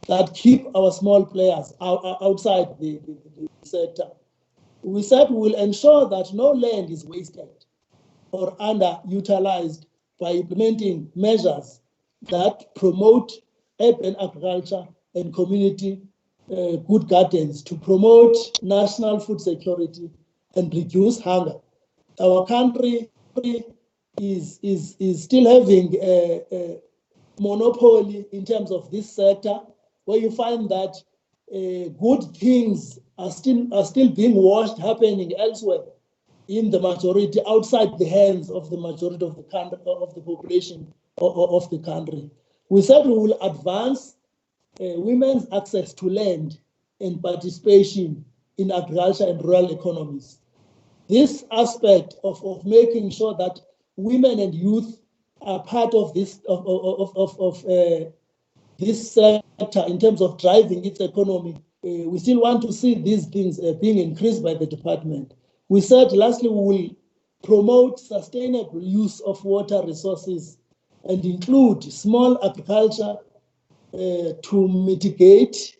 that keep our small players outside the sector. We said we will ensure that no land is wasted or underutilized by implementing measures that promote urban agriculture and community good gardens to promote national food security and reduce hunger. Our country is still having a monopoly in terms of this sector, where you find that good things are still being washed happening elsewhere in the majority, outside the hands of the majority of the country, of the population of the country. We said we will advance women's access to land and participation in agriculture and rural economies. This aspect of making sure that women and youth are part of this this sector in terms of driving its economy. We still want to see these things being increased by the department. We said, lastly, we will promote sustainable use of water resources and include small agriculture to mitigate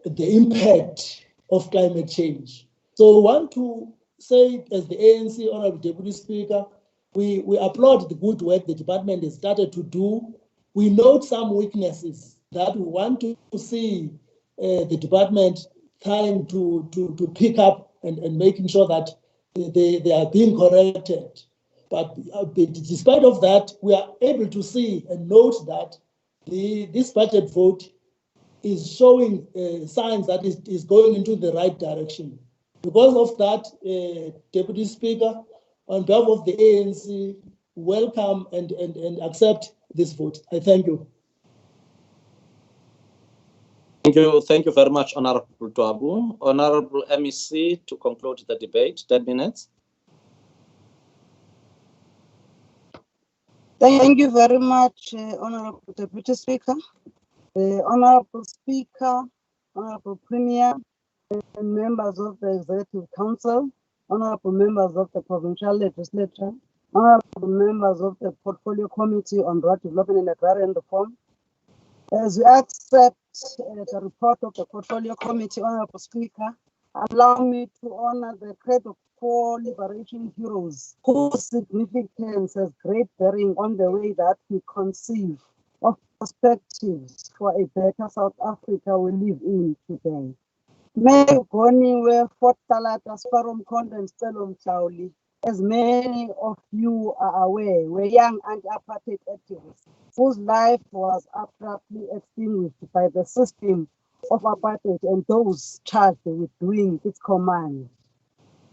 the impact of climate change. So we want to say, as the ANC, Honorable Deputy Speaker, we applaud the good work the department has started to do. We note some weaknesses that we want to see the department trying to pick up and making sure that they are being corrected. But despite of that, we are able to see and note that this budget vote is showing signs that is going into the right direction. Because of that, Deputy Speaker, on behalf of the ANC, welcome and accept this vote. I thank you. Thank you very much, Honorable Tuabu. Honorable MEC, to conclude the debate, 10 minutes. Thank you very much, Honorable Deputy Speaker, Honorable Speaker, Honorable Premier, members of the Executive Council, honorable members of the Provincial Legislature, honorable members of the Portfolio Committee on Rural Development and Agrarian Reform. As we accept the report of the Portfolio Committee, Honorable Speaker, allow me to honor the Credo of 4 liberation heroes whose significance has great bearing on the way that we conceive of perspectives for a better South Africa we live in today. Megoniwe Fort Talata Sparom Condon Stelom Chauli, as many of you are aware, were young anti-apartheid activists whose life was abruptly extinguished by the system of apartheid and those charged with doing its command.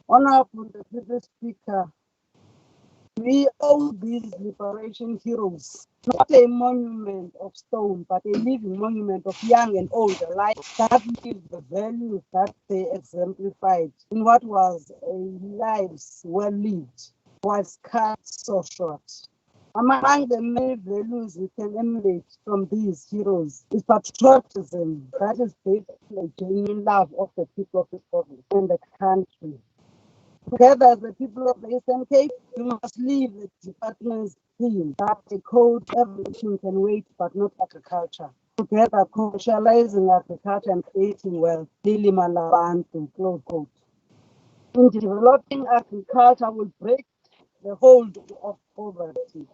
Honorable Deputy Speaker, we owe these liberation heroes not a monument of stone, but a living monument of young and old alike that live the values that they exemplified in what was a lives well lived, was cut so short. Among the many values we can emulate from these heroes is patriotism that is based on a genuine love of the people of this province and the country. Together as the people of the Eastern Cape, we must leave the department's theme that a code evolution can wait but not agriculture. Together commercializing agriculture and creating wealth, Lilima Labantu, close quote. In developing agriculture will break the hold of poverty,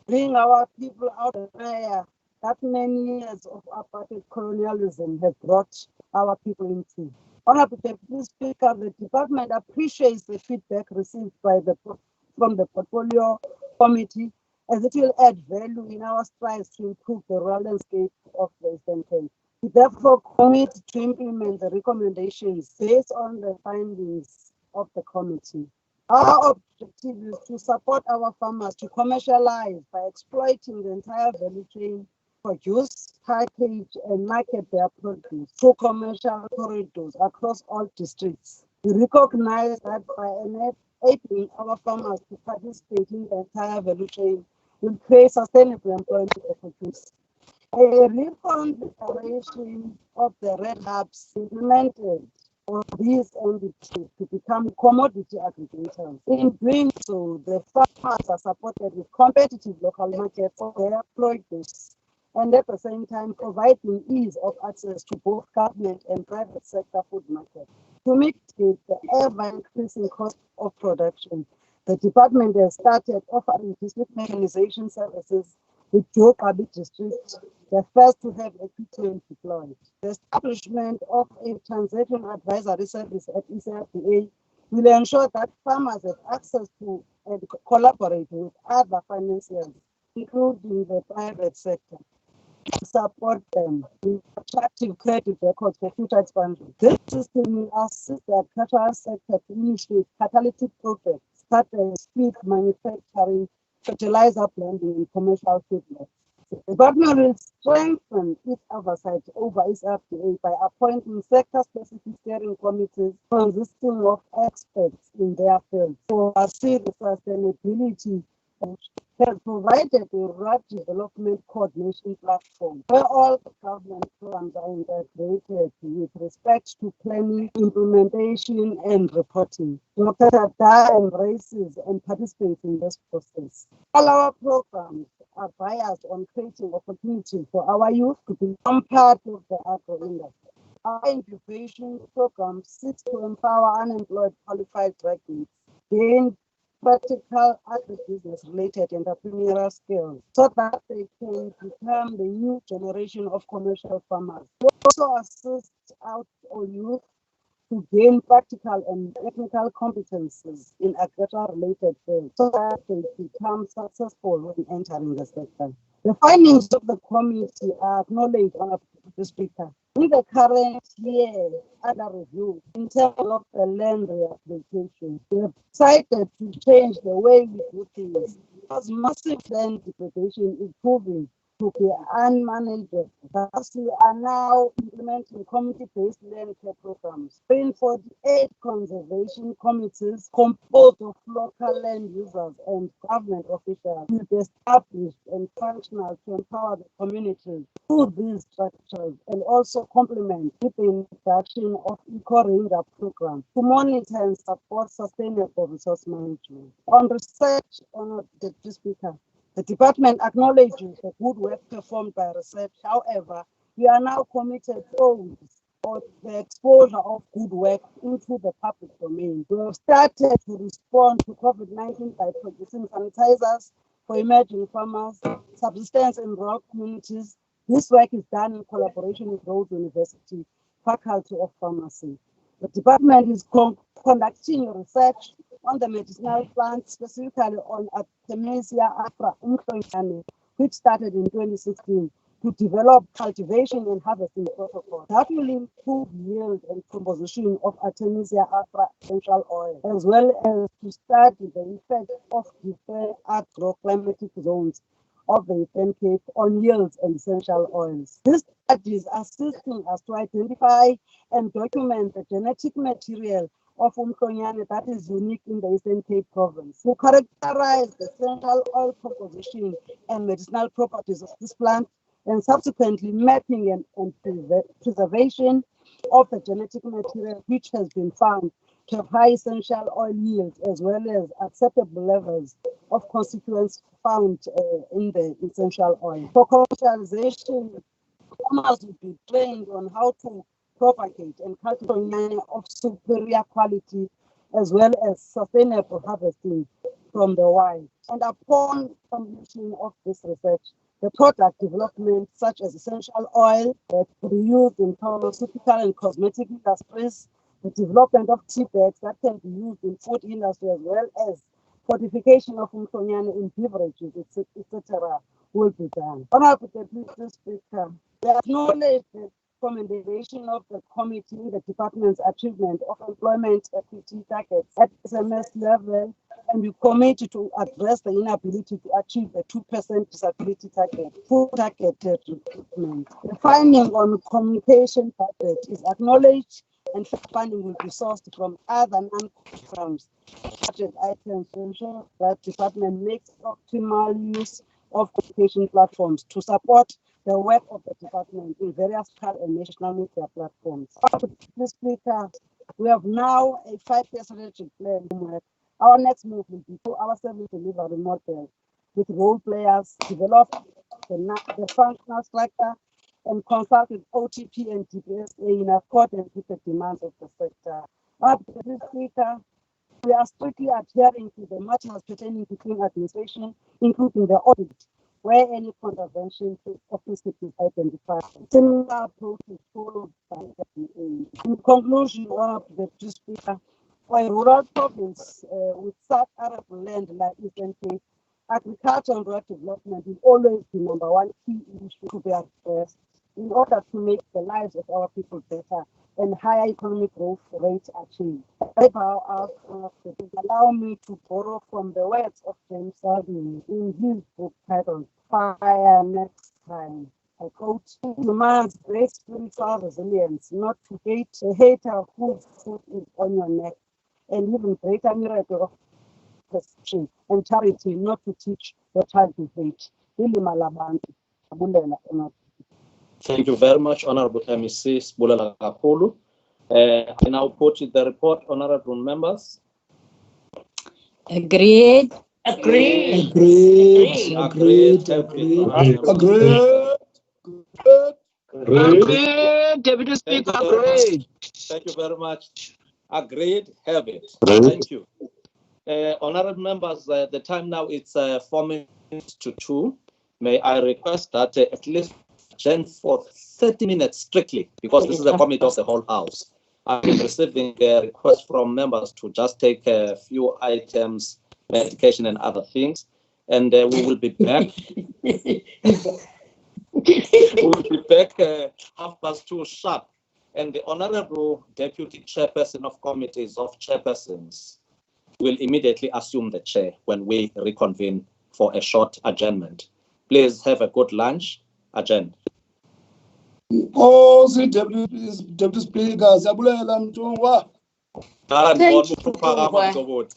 bring our people out of the fire that many years of apartheid colonialism have brought our people into. Honorable Deputy Speaker, the department appreciates the feedback received from the Portfolio Committee, as it will add value in our strides to improve the rural landscape of the Eastern Cape. We therefore commit to implement the recommendations based on the findings of the committee. Our objective is to support our farmers to commercialize by exploiting the entire value chain, produce, package, and market their produce through commercial corridors across all districts. We recognize that by enabling our farmers to participate in the entire value chain will create sustainable employment opportunities. A reform declaration of the red hubs implemented for these entities to become commodity aggregators. In doing so, the farmers are supported with competitive local markets for their produce, and at the same time providing ease of access to both government and private sector food markets. To mitigate the ever-increasing cost of production, the department has started offering district mechanization services with Jokabi district, the first to have equipment deployed. The establishment of a transaction advisory service at ECRDA will ensure that farmers have access to and collaborate with other financiers, including the private sector, to support them with attractive credit records for future expansion. This system will assist the agricultural sector to initiate catalytic projects such as feed manufacturing, fertilizer blending, and commercial feedlots. The department will strengthen its oversight over its FDA by appointing sector-specific steering committees consisting of experts in their field to assist the sustainability of has provided a rural development coordination platform where all the government programs are integrated with respect to planning, implementation, and reporting. Dr. Tata embraces and participates in this process. All our programs are biased on creating opportunities for our youth to become part of the agro industry. Our incubation program seeks to empower unemployed qualified graduates, gain practical agribusiness related entrepreneurial skills so that they can become the new generation of commercial farmers. We also assist out our youth to gain practical and technical competencies in agriculture related fields so that they become successful when entering the sector. The findings of the committee are acknowledged, Honourable Deputy Speaker. In the current year under review, in terms of the land rehabilitation, we have decided to change the way we do things, because massive land degradation is proving to be unmanageable. Thus, we are now implementing community-based land care programs. 48 conservation committees composed of local land users and government officials will be established and functional to empower the communities through these structures, and also complement with the introduction of eco-ranger programs to monitor and support sustainable resource management. On research, Honourable Deputy Speaker, the department acknowledges the good work performed by research. However, we are now committed to the exposure of good work into the public domain. We have started to respond to COVID-19 by producing sanitizers for emerging farmers, subsistence in rural communities. This work is done in collaboration with Rhodes University Faculty of Pharmacy. The department is conducting research on the medicinal plants, specifically on Artemisia afra, which started in 2016, to develop cultivation and harvesting protocols that will improve yield and composition of Artemisia afra essential oil, as well as to study the effect of different agroclimatic zones of the Eastern Cape on yields and essential oils. This study is assisting us to identify and document the genetic material of umhlonyane that is unique in the Eastern Cape province, to characterize the essential oil composition and medicinal properties of this plant, and subsequently mapping and preservation of the genetic material which has been found to have high essential oil yields, as well as acceptable levels of constituents found in the essential oil. For commercialization, farmers will be trained on how to propagate and cultivate of superior quality, as well as sustainable harvesting from the wild. And upon completion of this research, the product development, such as essential oil that can be used in pharmaceutical and cosmetic industries, the development of tea bags that can be used in food industry, as well as fortification of umhlonyane in beverages, etc., will be done. Honourable Deputy Speaker, we acknowledge the recommendation of the committee in the department's achievement of employment equity targets at SMS level, and we commit to address the inability to achieve the 2% disability target, full targeted recruitment. The finding on communication budget is acknowledged, and funding will be sourced from other non-programs budget items to ensure that department makes optimal use of communication platforms to support the work of the department in various local and national media platforms. Mr. Speaker, we have now a 5-year strategic plan. Our next move will be to our service delivery model with role players, develop the functional structure, and consult with OTP and DPSA in accordance with the demands of the sector. Mr. Speaker, we are strictly adhering to the matters pertaining to clean administration, including the audit, where any contravention to office is identified. Similar approach is followed by the WA. In conclusion, Honourable Deputy Speaker, for a rural province with such arable land like Eastern Cape, agriculture and rural development will always be number one key issue to be addressed in order to make the lives of our people better and higher economic growth rates achieved. Allow me to borrow from the words of James Baldwin in his book titled Fire Next Time. I quote, "It demands great spiritual resilience not to hate a hater whose foot is on your neck, and even greater miracle of perception and charity not to teach your child to hate." Thank you very much, Honorable MEC Sibulela Kakhulu. I now put the report, honorable members. Agreed. Agreed. Agreed. Deputy Speaker, agreed. Thank you very much. Agreed. Have it. Thank you. Honorable members, the time now is 4 minutes to 2. May I request that at least adjourn for 30 minutes strictly, because this is a committee of the whole House. I'm receiving requests from members to just take a few items, medication and other things, and we will be back We'll be back 2:30 sharp. And the Honorable Deputy Chairperson of Committees of Chairpersons will immediately assume the chair when we reconvene for a short adjournment. Please have a good lunch. Adjourn. Oh, Deputy Speaker, siyabulela Mthungwa. Thank you, Mthungwa.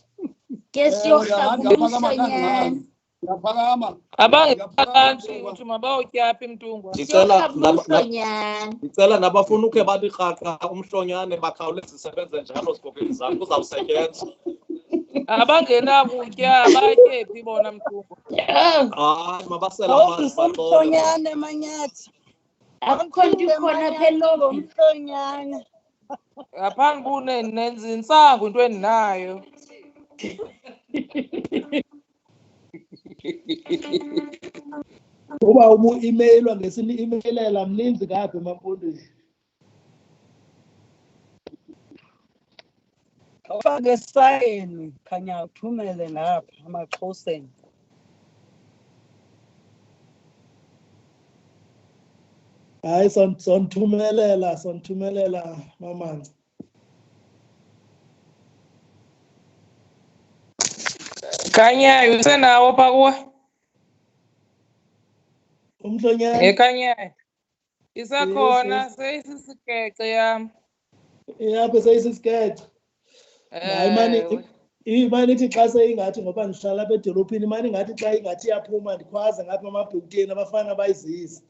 Abangephakathi uthi mabawutyaphi Mthungwa. Ndicela nabafuna ukhe badirhaka umhlonyane bakhawuleze isebenze njalo zigogeni zam kuzawusetyenzwa. Abangenakutya abatyephi bona Mthungwa. Hayi mabasela amanzi umhlonyane manyathi. Akukho nto ikhona apha elobini umhlonyane. Ngaphambi kunenenza intsangu into endinayo. Uba umu-emailwa ngesini emailela mninzi kaphi emafundini. Ufake esayeni khanya uthumele lapha amaXhoseni. Hayi sonithumelela mamanzi. Khanyayo usenawo pha kuwe? Umhlonyane. Ekhanyayo. Isakhona seyisisikece yam. Yapha seyisisikece. Hayi mani imani ithi xa seyingathi ngoba ndihlala apha edolophini imani ingathi xa ingathi iyaphuma ndikhwaze ngapha amabhutini abafana bayizise.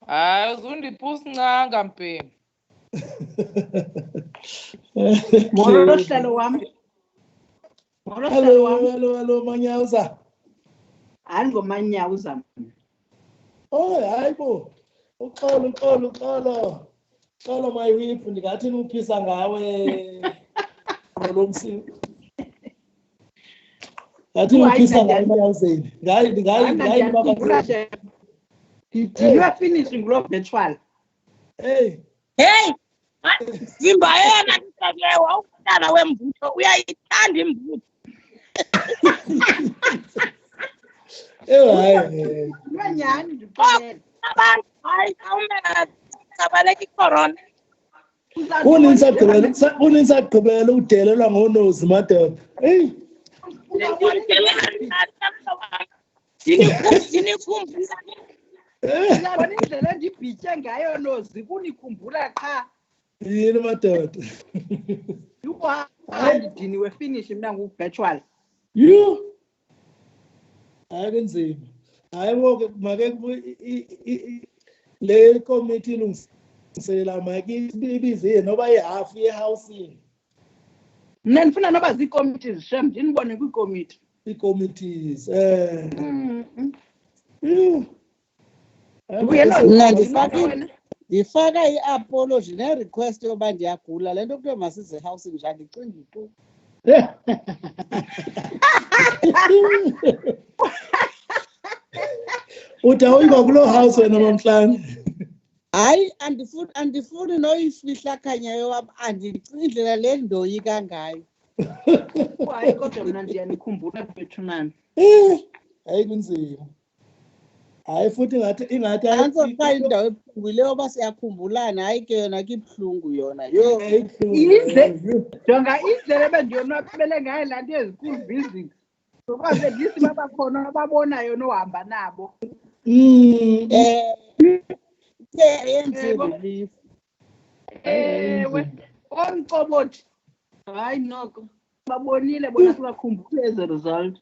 Hayi uzundiphusa incanga mpembe. Molo hlelo wam. Hello Manyauza. Hayi ngomanyauza. Oh hayi bo. Uxolo my whip ndingathi uphisa ngawe. Ngolomsi. Ngathi uphisa ngawe Manyawuzeni. Ngayi baba. Did you finish ngulo virtual? Hey. Simba yena ngisekewa umntana wemvutho uyayithanda imvutho. Hayi. Lwanyani ndixolele. Abantu hayi awumela sabaleka icorona. Unisagqibela udelelwa ngonozi madoda. Hey. Ndinikhumbula. Yabona indlela endibhitye ngayo nozi kunikhumbula qha. Yini madoda. Ndidiniwe finish mina ngu-virtual. Hayi kunzima. Hayi ngoku make le committee ilungiselela make ibize noba ihalf ye-housing. Mna ndifuna noba zii-committees shem ndinibone kwii-committee. Ii-committees ndifaka i-apology ne-request yoba ndiyagula le nto kuthiwe masize housing nje andicingi tu. Uthi awuyiba kuloo house wena mamhlanje. Hayi andifuni noyifihla Khanyayo wam andicingi indlela le ndoyika ngayo. Hayi kodwa mna ndiyanikhumbula bethunani. Hayi kunzima. Hayi futhi ingathi ansofa indawo ebuhlungu yoba siyakhumbulana hayi ke yona ke ibuhlungu yona. Jonga indlela ebendiyonwabele ngayo laa nto ezi-school visits. Sokwaze ndisi babakhona ababonayo nohamba nabo. Yenze ewe omqobothi hayi noko babonile bona sibakhumbule as a result.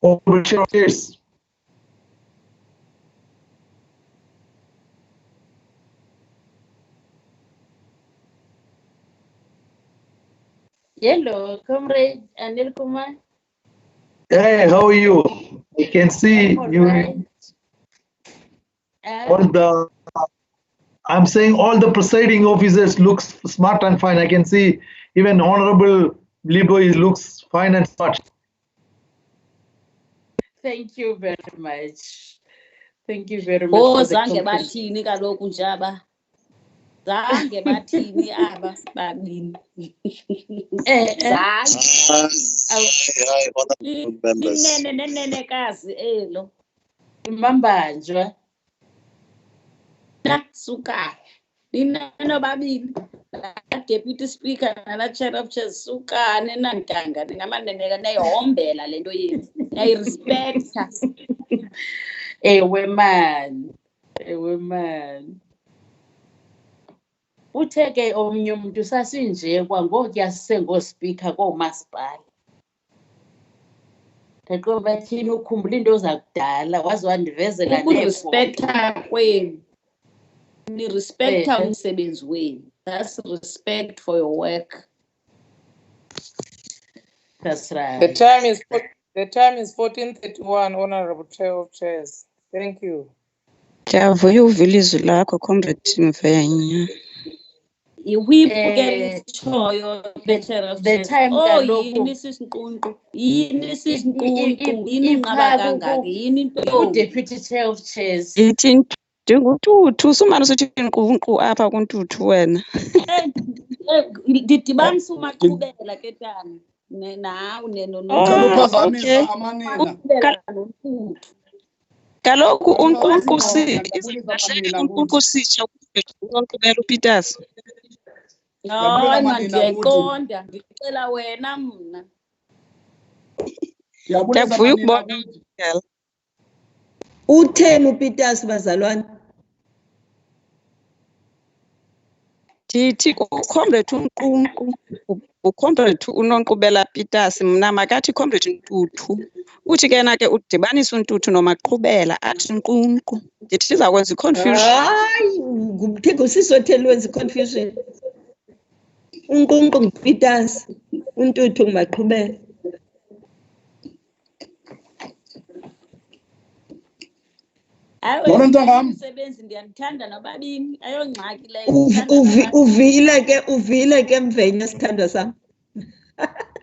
Honorable Chair of Chairs. Hello, comrade Anil Kumar. Hey, how are you? I can see All you. right. All the, I'm saying all the presiding officers looks smart and fine. I can see even Honorable Liboy looks fine and smart. Thank you very much. Thank you very much Oh, for the zange compliment. bathini kaloku njaba. Zange bathini aba babini. Inene nenenekazi elo. Imambanjwa. Suka. Nineno babini. Deputy Speaker nala Chair of Chairs suka nenankanga ningamaneneka nayihombela lento yethu. Nayirespecta. Ewe man. Ewe man. Uthe ke omnye umuntu sasinje kwangokuya sisengospeaker koomasipala. Qaqo bathini ukhumbula into zakudala waze wandivezela Ukurespecta kwenu. Ni respecta umsebenzi wenu. That's respect for your work. That's right. The time is 14:31, Honorable Chair of Chairs. Thank you. Ndiyavuya uva ilizwi lakho, Comrade Mvenya. Whip elitshoyo Chair of The Chairs. time Oh, kaloku yini sisiqunqu. Yini sisiqunqu. Yini unqaba kangaka. Yini into. Deputy Chair of Chairs. Ithi ndinguTuthu, sumane usithi nkqunkqu apha kuNtuthu wena. Ndidibanisa umaqhubela ke tana. Nawe Okay. Kaloku uNkqunkqu uNkqunkqu sitsho uNkqubela uPeters. Hayi man, ndiyayiqonda. Ndicela wena mna. Ndiyavuya ukubona. Utheni uPeters bazalwane? Ndithi uComrade uNkqunkqu, uComrade uNonkqubela Peters, mna makathi Comrade Ntuthu. Uthi ke na ke udibanisa uNtuthu noMaqhubela athi Nqunqu. Ndithi siza kwenza i-confusion. Hayi, ngusisi otheni wenza i-confusion. uNkqunkqu nguPeters, uNtuthu nguMaqhubela. Umsebenzi ndiyandithanda nobabini. Ayongxaki leyo. Uvile ke Mvenya sithandwa sam.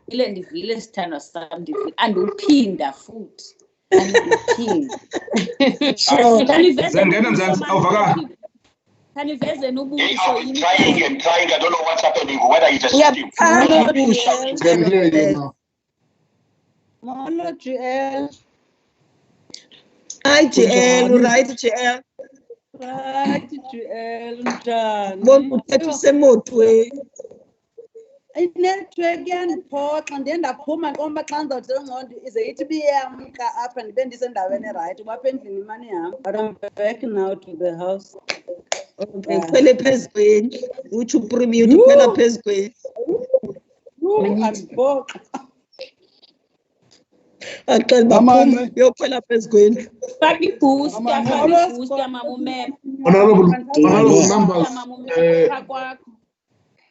Ile ndivile sithandwa sam, anduphinda futhi. Anduphinda. Kanivezeni ubuso yini? Trying, I don't know what's happening, whether you just can hear you now. Molo GL. Hi GL, right GL. Right GL njani? Uthetha usemotweni. Inetwork yandiphoxa ndiye ndaphuma ngoba xa ndizawuthi ngcondo ize ithi biyamka apha ndibe ndisendaweni right ubapha endlini imani yam. But I'm back now to the house. Okay, ukhwele phezu kwendlu. Utsho uprimi uthi ukhwela phezu kwendlu. Andiphoxa. Axela baphuma uyokhwela phezu kwendlu. Faka ibooster, mama umema.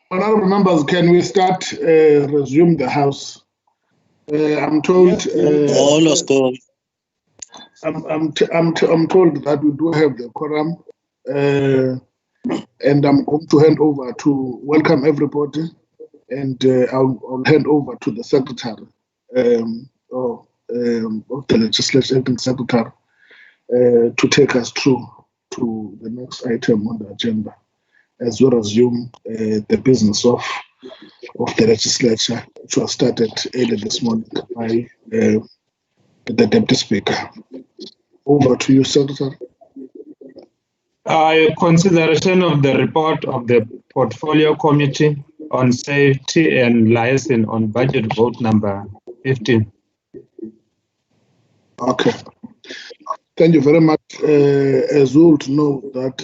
Honorable members, can we start, resume the house? I'm told. I'm told that we do have the quorum, and I'm going to hand over to welcome everybody, and I'll hand over to the secretary of the legislative secretary to take us through to the next item on the agenda, as we resume the business of the legislature, which was started early this morning by the Deputy Speaker. Over to you, Secretary. Consideration of the report of the Portfolio Committee on Safety and Liaison on Budget Vote number 15. Okay. Thank you very much. As we all know that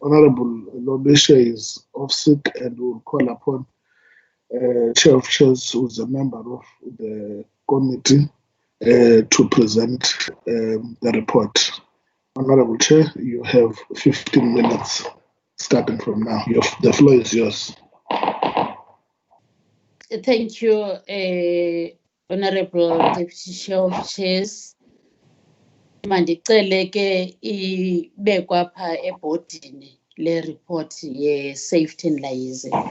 Honorable Lobisha is off sick, and we'll call upon Chair of Chairs, who is a member of the Committee to present the report. Honorable Chair, you have 15 minutes starting from now. The floor is yours. Thank you, Honorable Deputy Chair of Chairs. Mandicele ke ibekwa pha ebhodini le report ye safety and liaison.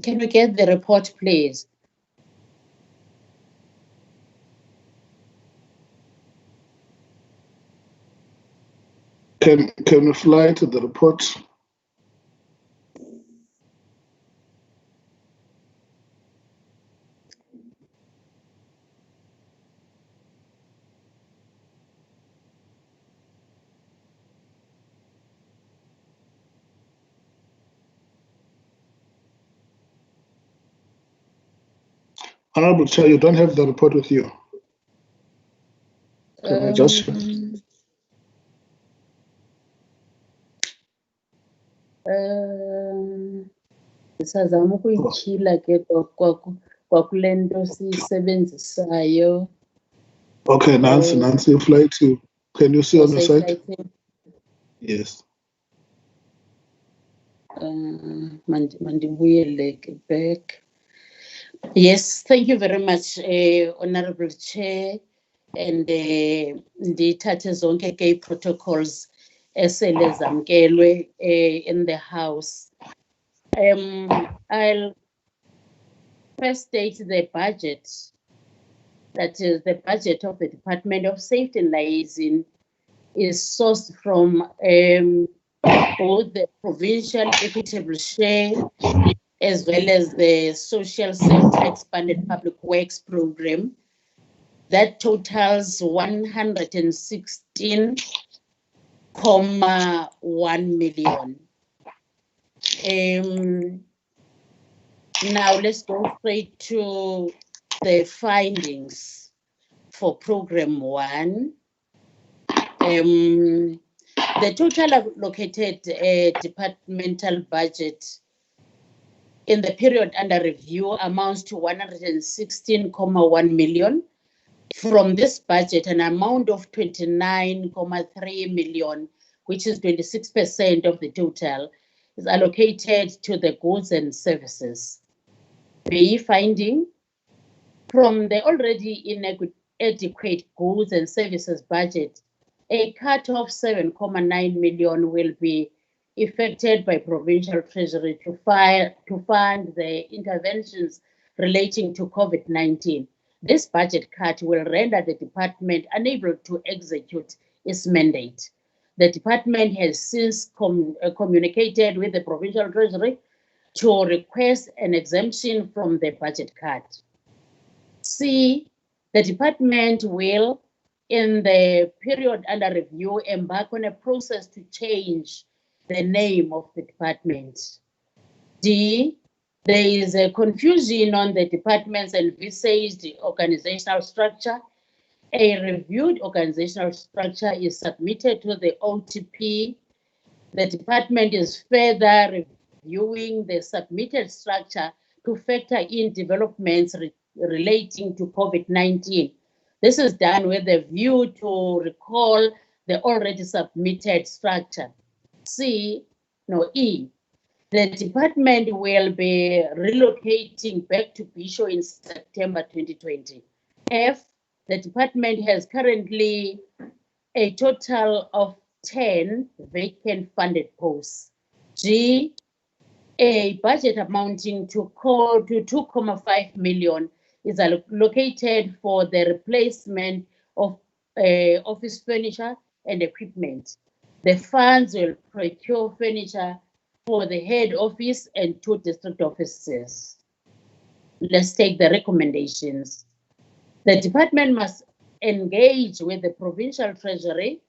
Can we get the report, please? Can we fly to the report? Honorable Chair, you don't have the report with you. Can I just check? Sazama ukuyityhila ke kwakule nto siyisebenzisayo. Okay, Nancy, fly to. Can you see on your side? Yes. Mandibuyele ke back. Yes, thank you very much, Honorable Chair, and ndithathe zonke ke protocols esele zamkelwe in the House. I'll first state the budget, that is the budget of the Department of Safety and Liaison is sourced from both the provincial equitable share as well as the social sector expanded public works program that totals 116.1 million. Now let's go straight to the findings for program 1. The total allocated departmental budget in the period under review amounts to 116.1 million. From this budget, an amount of 29.3 million, which is 26% of the total, is allocated to the goods and services. B finding, from the already inadequate goods and services budget, a cut of 7.9 million will be effected by Provincial Treasury to fund the interventions relating to COVID-19. This budget cut will render the department unable to execute its mandate. The department has since communicated with the Provincial Treasury to request an exemption from the budget cut. C, the department will, in the period under review, embark on a process to change the name of the department. D, there is a confusion on the department's envisaged organizational structure. A reviewed organizational structure is submitted to the OTP. The department is further reviewing the submitted structure to factor in developments relating to COVID-19. This is done with a view to recall the already submitted structure. E, the department will be relocating back to Bisho in September 2020. F, the department has currently a total of 10 vacant funded posts. G, a budget amounting to 2.5 million is allocated for the replacement of office furniture and equipment. The funds will procure furniture for the head office and 2 district offices. Let's take the recommendations. The department must engage with the Provincial Treasury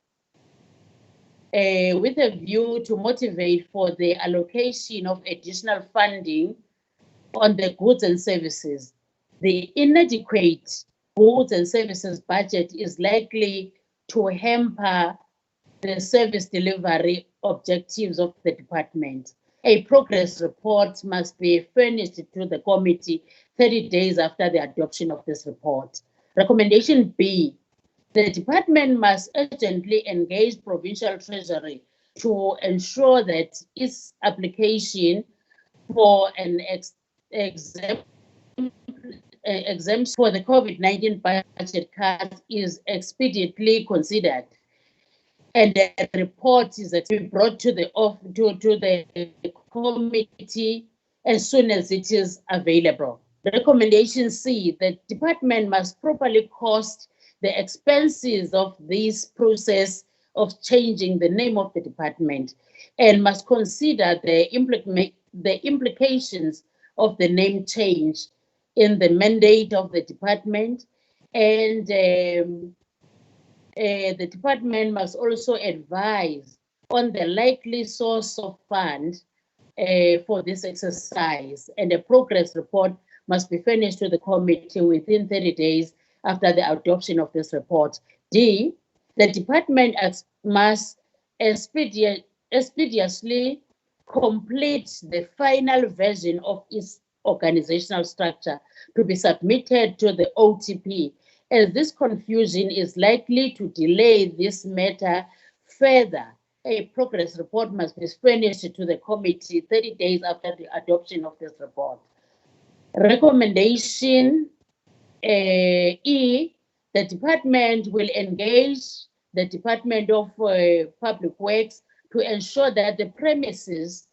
with a view to motivate for the allocation of additional funding on the goods and services. The inadequate goods and services budget is likely to hamper the service delivery objectives of the department. A progress report must be furnished to the committee 30 days after the adoption of this report. Recommendation B, the department must urgently engage Provincial Treasury to ensure that its application for an exemption for the COVID-19 budget cut is expediently considered, and the report is to be brought to the committee as soon as it is available. Recommendation C, the department must properly cost the expenses of this process of changing the name of the department and must consider the implications of the name change in the mandate of the department, and the department must also advise on the likely source of fund for this exercise, and a progress report must be furnished to the committee within 30 days after the adoption of this report. D, the department must expeditiously complete the final version of its organizational structure to be submitted to the OTP, as this confusion is likely to delay this matter further. A progress report must be furnished to the committee 30 days after the adoption of this report. Recommendation E, the department will engage the Department of Public Works to ensure that the premises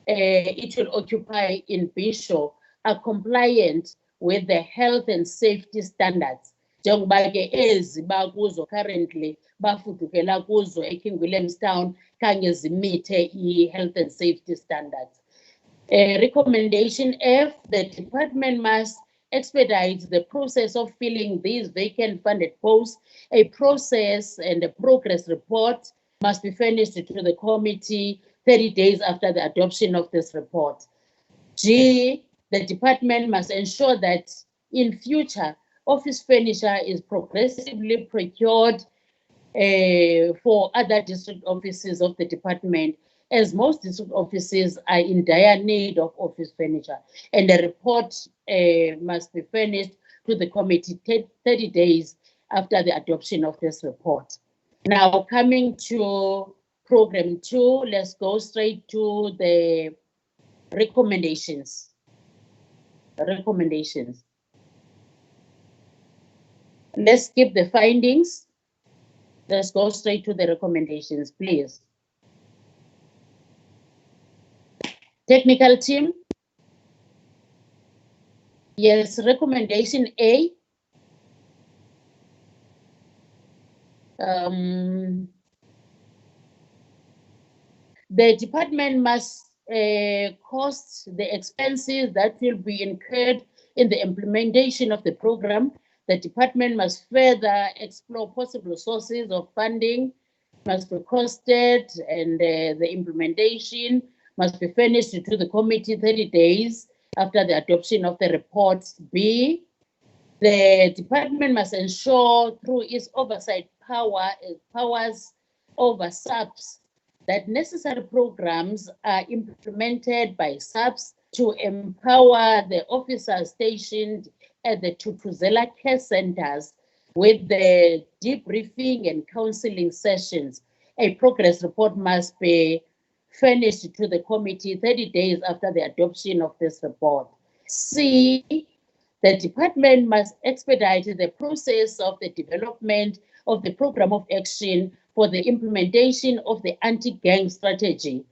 it will occupy in Bisho are compliant with the health and safety standards. Njengoba ke ezi bakuzo currently bafudukela kuzo eKing Williamstown khange zimithe i-health and safety standards. Recommendation F, the department must expedite the process of filling these vacant funded posts. A process and a progress report must be furnished to the committee 30 days after the adoption of this report. G, the department must ensure that in future, office furniture is progressively procured for other district offices of the department, as most district offices are in dire need of office furniture, and the report must be furnished to the committee 30 days after the adoption of this report. Now, coming to program 2, let's go straight to the recommendations. Let's skip the findings. Let's go straight to the recommendations, please. Technical team. Yes, recommendation A. The department must cost the expenses that will be incurred in the implementation of the program. The department must further explore possible sources of funding, must be costed, and the implementation must be furnished to the committee 30 days after the adoption of the report. B, the department must ensure through its oversight powers over SAPS that necessary programs are implemented by SAPS to empower the officers stationed at the Tutuzela care centers with the debriefing and counseling sessions. A progress report must be furnished to the committee 30 days after the adoption of this report. C, the department must expedite the process of the development of the program of action for the implementation of the anti-gang strategy.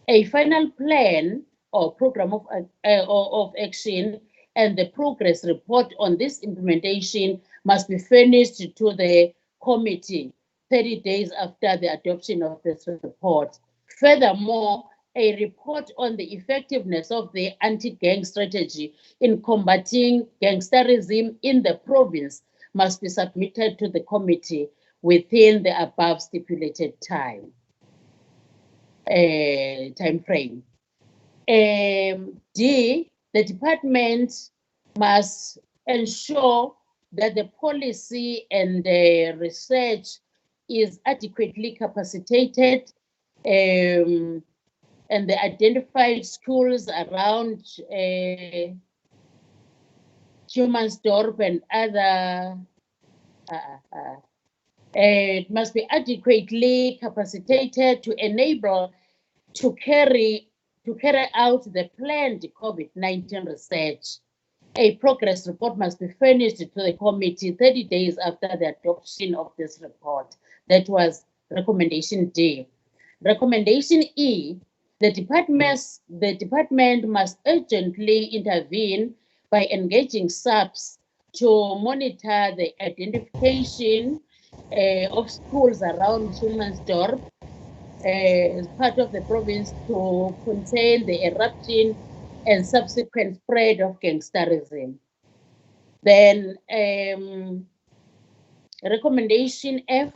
A final plan or program of action and the progress report on this implementation must be furnished to the committee 30 days after the adoption of this report. Furthermore, a report on the effectiveness of the anti-gang strategy in combating gangsterism in the province must be submitted to the committee within the above stipulated time frame. D, the department must ensure that the policy and the research is adequately capacitated, and the identified schools around Humansdorp and other it must be adequately capacitated to enable to carry out the planned COVID-19 research. A progress report must be furnished to the committee 30 days after the adoption of this report. That was recommendation D. Recommendation E, the department must urgently intervene by engaging SAPS to monitor the identification of schools around Humansdorp as part of the province to contain the eruption and subsequent spread of gangsterism. Then recommendation F,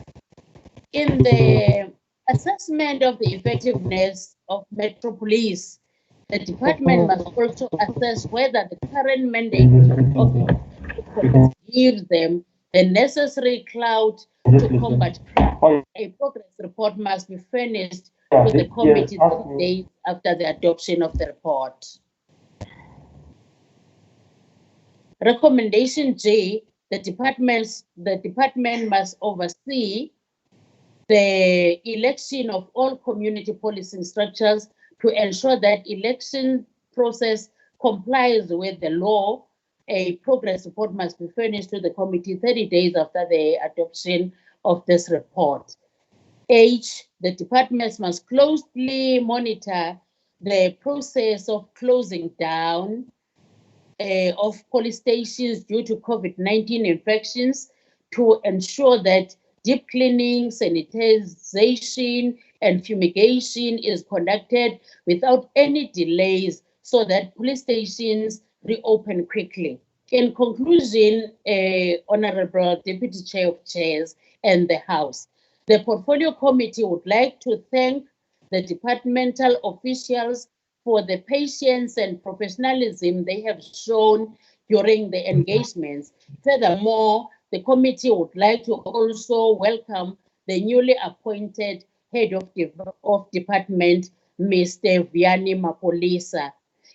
in the assessment of the effectiveness of Metro Police, the department must also assess whether the current mandate of the police gives them the necessary clout to combat crime. A progress report must be furnished to the committee 3 days after the adoption of the report. Recommendation J, the department must oversee the election of all community policing structures to ensure that election process complies with the law. A progress report must be furnished to the committee 30 days after the adoption of this report. H, the departments must closely monitor the process of closing down of police stations due to COVID-19 infections to ensure that deep cleaning, sanitization, and fumigation is conducted without any delays so that police stations reopen quickly. In conclusion, Honorable Deputy Chair of Chairs and the House, the Portfolio Committee would like to thank the departmental officials for the patience and professionalism they have shown during the engagements. Furthermore, the committee would like to also welcome the newly appointed head of department, Mr. Vianney Mapolisa.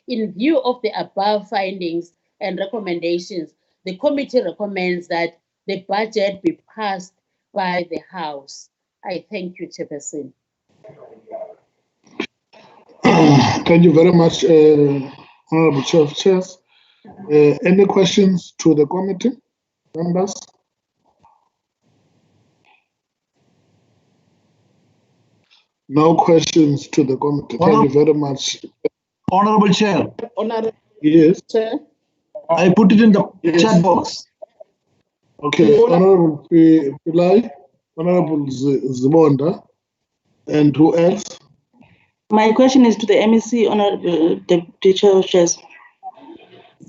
In view of the above findings and recommendations, the committee recommends that the budget be passed by the House. I thank you, Chairperson. Thank you very much, Honorable Chair of Chairs. Any questions to the committee members? No questions to the committee. Thank you very much. Honorable Chair. Yes. Chair. I put it in the chat box. Okay, Honorable Pillay, Honorable Zibonda, and who else? My question is to the MEC, Honorable Deputy Chair of Chairs.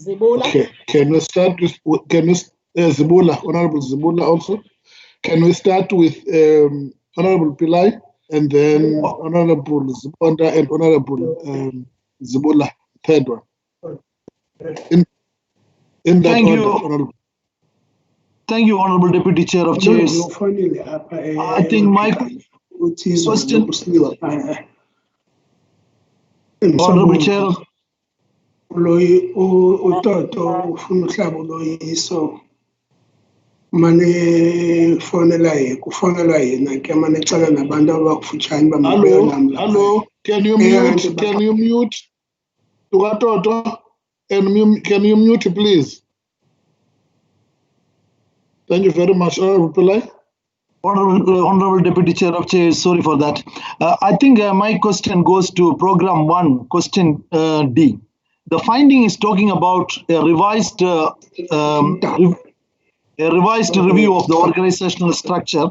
Okay, can we start with Zibula, Honorable Zibula also? Can we start with Honorable Pillay and then Honorable Zibonda and Honorable Zibula, third one? In that Thank order, you. Honorable. Thank you, Honorable Deputy Chair of Chairs. I think my question, Honorable Chair. Loyi uToto ufuna uhlabo loyiso mane fonela kufonelwa yena ke mane cala nabantu abakufutshane bambuyo namla. Hello, can you mute? Tukatoto, can you mute please? Thank you very much, Honorable Pillay. Honorable Deputy Chair of Chairs, sorry for that. I think my question goes to Program 1, question D. The finding is talking about a revised review of the organizational structure.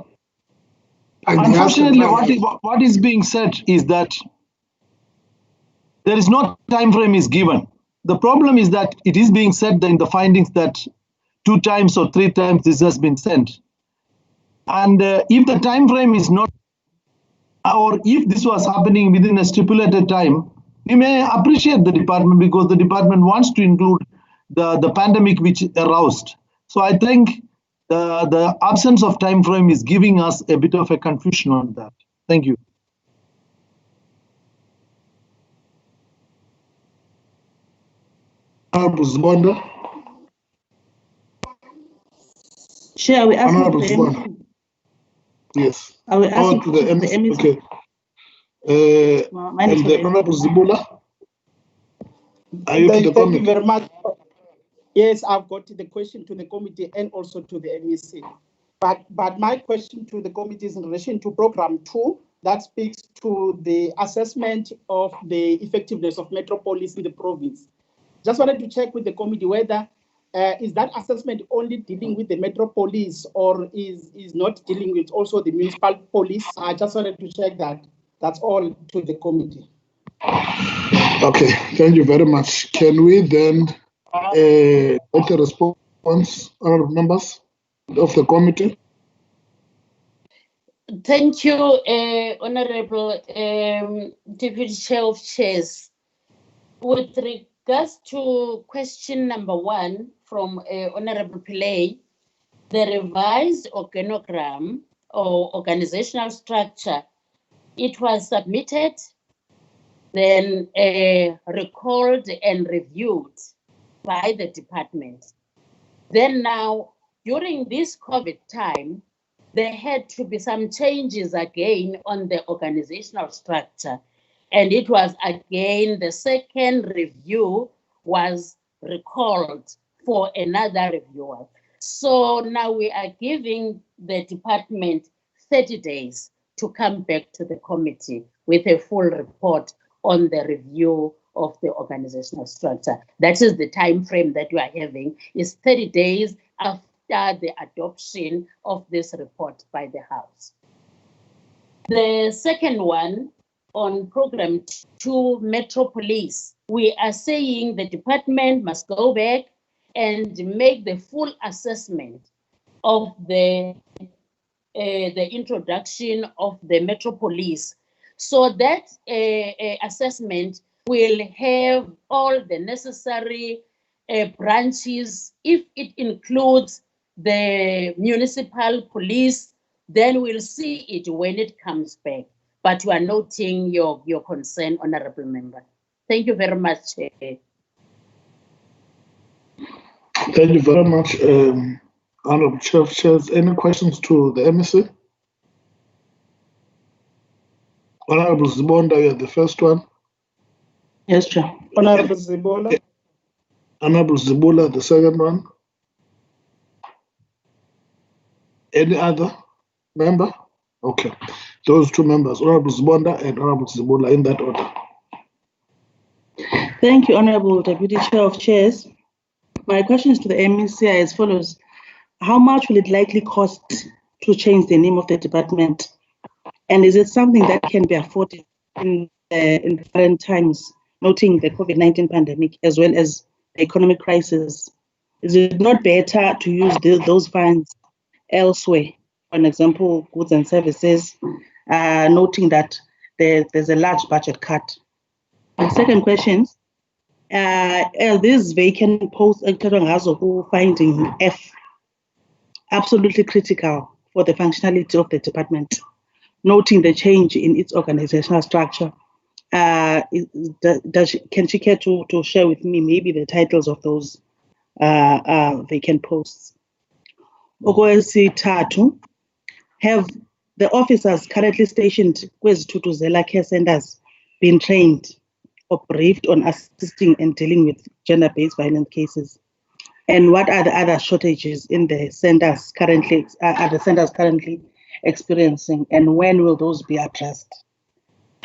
Unfortunately, what is being said is that there is no time frame is given. The problem is that it is being said in the findings that 2 times or 3 times this has been sent. And if the time frame is not, or if this was happening within a stipulated time, we may appreciate the department because the department wants to include the pandemic which aroused. So I think the absence of time frame is giving us a bit of a confusion on that. Thank you. Honorable Zibonda. Chair, are we asking Honorable for the Zibonda. MEC? Yes. Are we Oh, asking to the for the MEC. MEC? Okay. Mine is And for the the Honorable MEC. Zibula. Are you to the Thank you committee? very much. Yes, I've got the question to the committee and also to the MEC. But my question to the committee is in relation to program 2 that speaks to the assessment of the effectiveness of metropolis in the province. Just wanted to check with the committee whether is that assessment only dealing with the metropolis or is not dealing with also the municipal police? I just wanted to check that. That's all to the committee. Okay, thank you very much. Can we then get a response, honorable members of the committee? Thank you, Honorable Deputy Chair of Chairs. With regards to question number 1 from Honorable Pillay, the revised organogram or organizational structure, it was submitted, then recalled and reviewed by the department. Then now, during this COVID time, there had to be some changes again on the organizational structure. And it was again, the second review was recalled for another reviewer. So now we are giving the department 30 days to come back to the committee with a full report on the review of the organizational structure. That is the time frame that we are having, is 30 days after the adoption of this report by the House. The second one, on program 2, Metropolis, we are saying the department must go back and make the full assessment of the introduction of the Metropolis, so that assessment will have all the necessary branches. If it includes the municipal police, then we'll see it when it comes back. But we are noting your concern, Honorable Member. Thank you very much, Chair. Thank you very much, Honorable Chair of Chairs. Any questions to the MEC? Honorable Zibonda, you're the first one. Yes, Chair. Honorable Zibula. Honorable Zibula, the second one. Any other member? Okay. Those two members, Honorable Zibonda and Honorable Zibula, in that order. Thank you, Honorable Deputy Chair of Chairs. My questions to the MEC are as follows. How much will it likely cost to change the name of the department? And is it something that can be afforded in the current times, noting the COVID-19 pandemic as well as the economic crisis? Is it not better to use those funds elsewhere? For example, goods and services, noting that there's a large budget cut. The second question, these vacant posts finding F absolutely critical for the functionality of the department, noting the change in its organizational structure. Can she care to share with me maybe the titles of those vacant posts? Okwesithathu, have the officers currently stationed kwezithutuzela care centers been trained or briefed on assisting and dealing with gender-based violence cases? And what are the other shortages in the centers currently, experiencing, and when will those be addressed?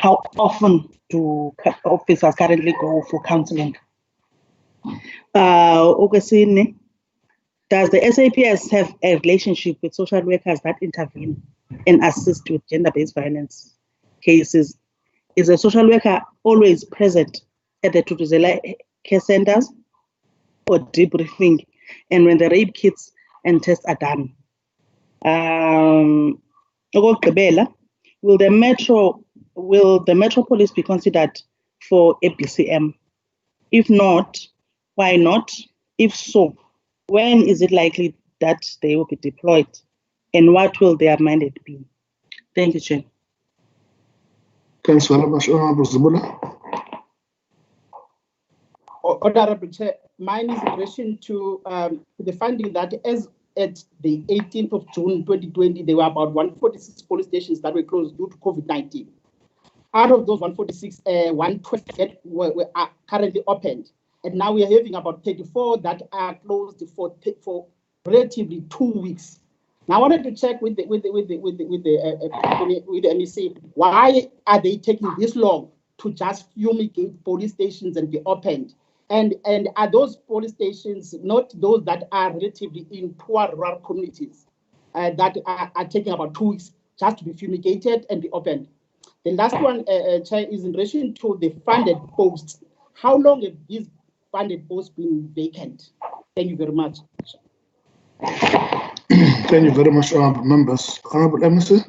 How often do officers currently go for counseling? Okwesine, does the SAPS have a relationship with social workers that intervene and assist with gender-based violence cases? Is a social worker always present at the Thuthuzela care centers or debriefing, and when the rape kits and tests are done? Will the Metropolis be considered for ABCM? If not, why not? If so, when is it likely that they will be deployed, and what will their mandate be? Thank you, Chair. Thanks very much, Honorable Zibula. Honorable Chair, mine is in relation to the finding that as at the 18th of June 2020, there were about 146 police stations that were closed due to COVID-19. Out of those 146, 128 are currently opened, and now we are having about 34 that are closed for relatively 2 weeks. Now I wanted to check with the MEC, why are they taking this long to just fumigate police stations and be opened? And are those police stations not those that are relatively in poor rural communities that are taking about 2 weeks just to be fumigated and be opened? The last one, Chair, is in relation to the funded posts. How long have these funded posts been vacant? Thank you very much. Thank you very much, honorable members. Honorable MEC.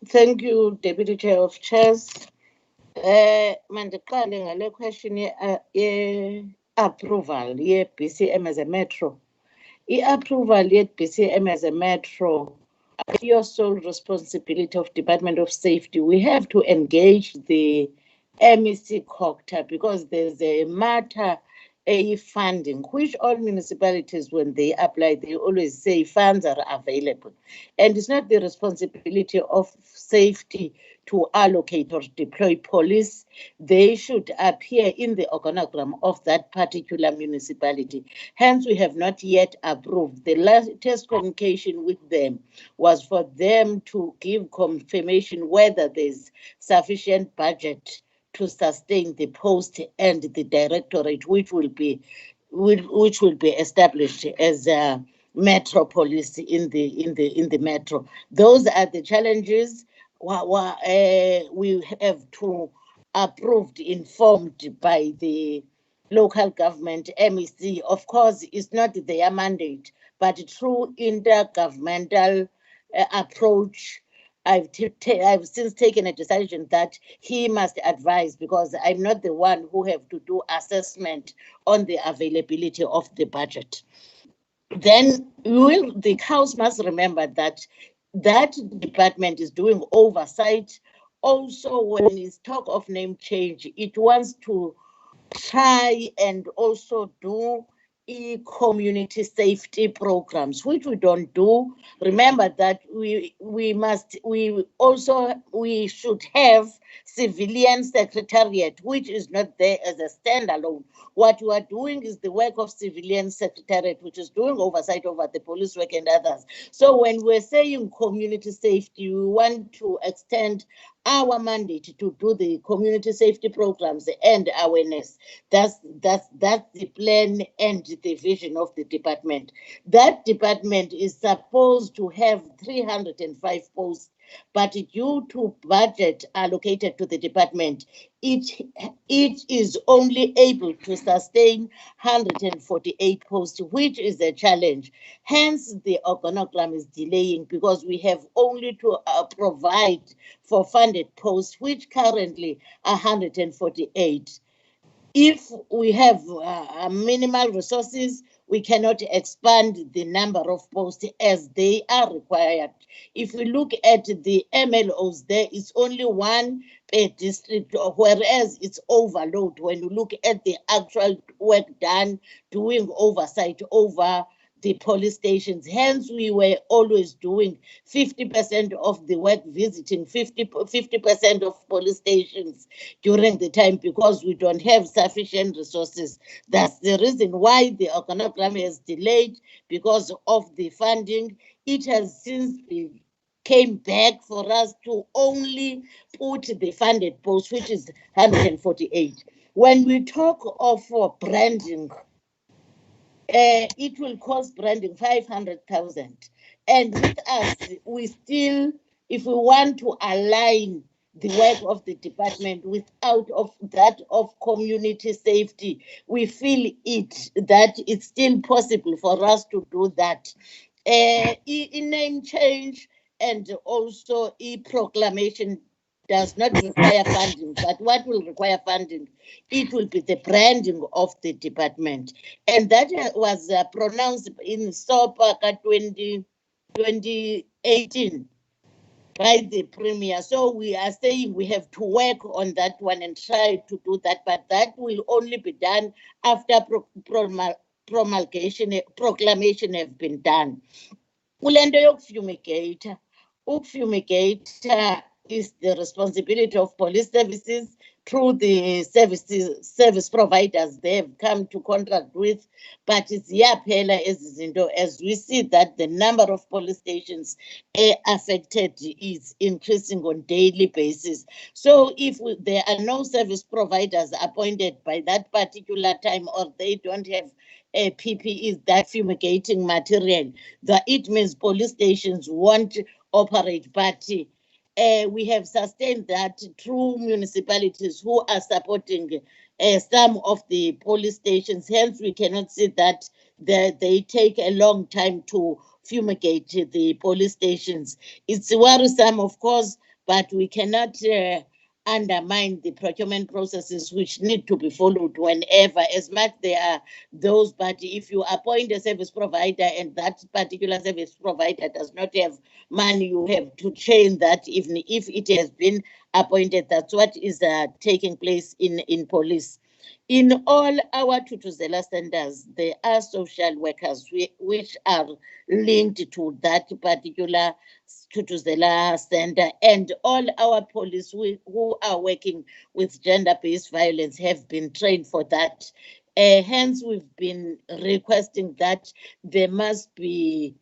Thank you, Deputy Chair of Chairs. Mandiqale ngale question ye-approval ye-BCM as a metro. I-approval ye-BCM as a metro, your sole responsibility of Department of Safety. We have to engage the MEC COGTA because there's a matter funding, which all municipalities, when they apply, they always say funds are available. And it's not the responsibility of safety to allocate or deploy police. They should appear in the organogram of that particular municipality. Hence, we have not yet approved. The latest communication with them was for them to give confirmation whether there's sufficient budget to sustain the post and the directorate, which will be established as a metro police in the metro. Those are the challenges we have to approved, informed by the local government MEC. Of course, it's not their mandate, but through intergovernmental approach, I've since taken a decision that he must advise, because I'm not the one who have to do assessment on the availability of the budget. Then the House must remember that that department is doing oversight. Also, when it's talk of name change, it wants to try and also do community safety programs, which we don't do. Remember that we should have civilian secretariat, which is not there as a standalone. What we are doing is the work of civilian secretariat, which is doing oversight over the police work and others. So when we're saying community safety, we want to extend our mandate to do the community safety programs and awareness. That's the plan and the vision of the department. That department is supposed to have 305 posts, but due to budget allocated to the department, it is only able to sustain 148 posts, which is a challenge. Hence, the organogram is delaying, because we have only to provide for funded posts, which currently are 148. If we have minimal resources, we cannot expand the number of posts as they are required. If we look at the MLOs, there is only one per district, whereas it's overload when you look at the actual work done doing oversight over the police stations. Hence, we were always doing 50% of the work, visiting 50% of police stations during the time, because we don't have sufficient resources. That's the reason why the organogram has delayed, because of the funding. It has since came back for us to only put the funded post, which is 148. When we talk of branding, it will cost branding 500,000. And with us, we still, if we want to align the work of the department without of that of community safety, we feel that it's still possible for us to do that. In name change and also proclamation does not require funding, but what will require funding, it will be the branding of the department. And that was pronounced in SOPACA 2018 by the Premier. So we are saying we have to work on that one and try to do that, but that will only be done after proclamation have been done. Ulendo yokufumigate. Ukufumigate is the responsibility of police services through the service providers they've come to contract with, but it's yaphela ezizinto as we see that the number of police stations affected is increasing on daily basis. So if there are no service providers appointed by that particular time, or they don't have PPEs, that fumigating material, that it means police stations won't operate. But we have sustained that through municipalities who are supporting some of the police stations. Hence, we cannot see that they take a long time to fumigate the police stations. It's worrisome, of course, but we cannot undermine the procurement processes which need to be followed whenever, as much there are those. But if you appoint a service provider and that particular service provider does not have money, you have to change that even if it has been appointed. That's what is taking place in police. In all our Thuthuzela centers, there are social workers which are linked to that particular Thuthuzela center, and all our police who are working with gender-based violence have been trained for that. Hence, we've been requesting that there must be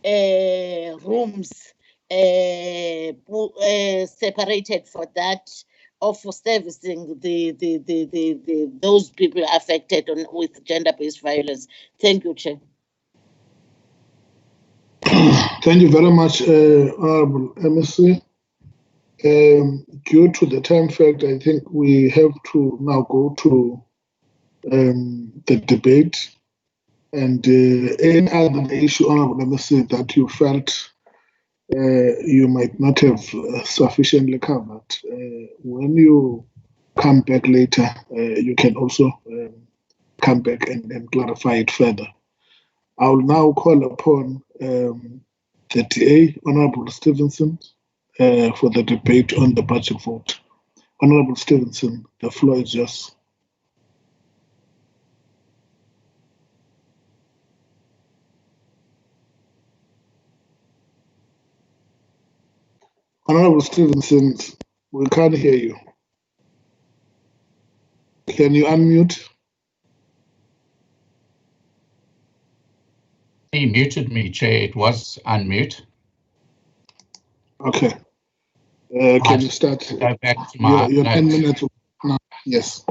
rooms separated for that, or for servicing those people affected with gender-based violence. Thank you, Chair. Thank you very much, Honorable MSc. Due to the time factor, I think we have to now go to the debate. And any other issue, Honorable MSc, that you felt you might not have sufficiently covered, when you come back later, you can also come back and clarify it further. I will now call upon the TA, Honorable Stevenson, for the debate on the budget vote. Honorable Stevenson, the floor is yours. Honorable Stevenson, we can't hear you. Can you unmute? He muted me, Chair. It was unmute. Okay. Can you start? Go back to my your 10 notes. minutes. Yes.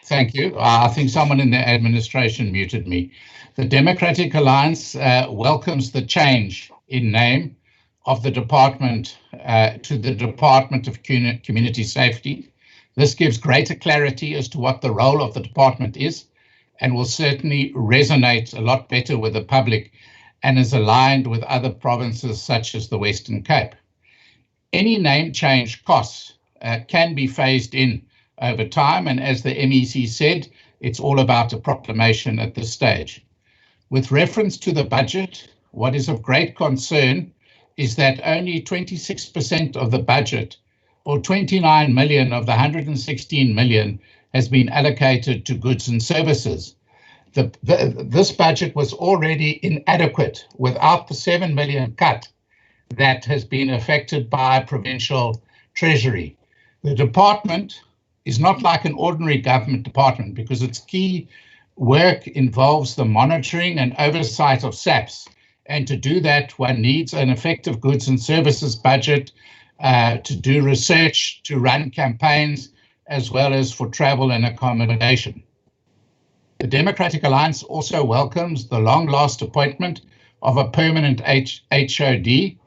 Thank you. I think someone in the administration muted me. The Democratic Alliance welcomes the change in name of the department to the Department of Community Safety. This gives greater clarity as to what the role of the department is, and will certainly resonate a lot better with the public, and is aligned with other provinces such as the Western Cape. Any name change costs can be phased in over time, and as the MEC said, it's all about a proclamation at this stage. With reference to the budget, what is of great concern is that only 26% of the budget, or 29 million of the 116 million, has been allocated to goods and services. This budget was already inadequate without the 7 million cut that has been affected by provincial treasury. The department is not like an ordinary government department because its key work involves the monitoring and oversight of SAPS. And to do that, one needs an effective goods and services budget to do research, to run campaigns, as well as for travel and accommodation. The Democratic Alliance also welcomes the long-last appointment of a permanent HOD.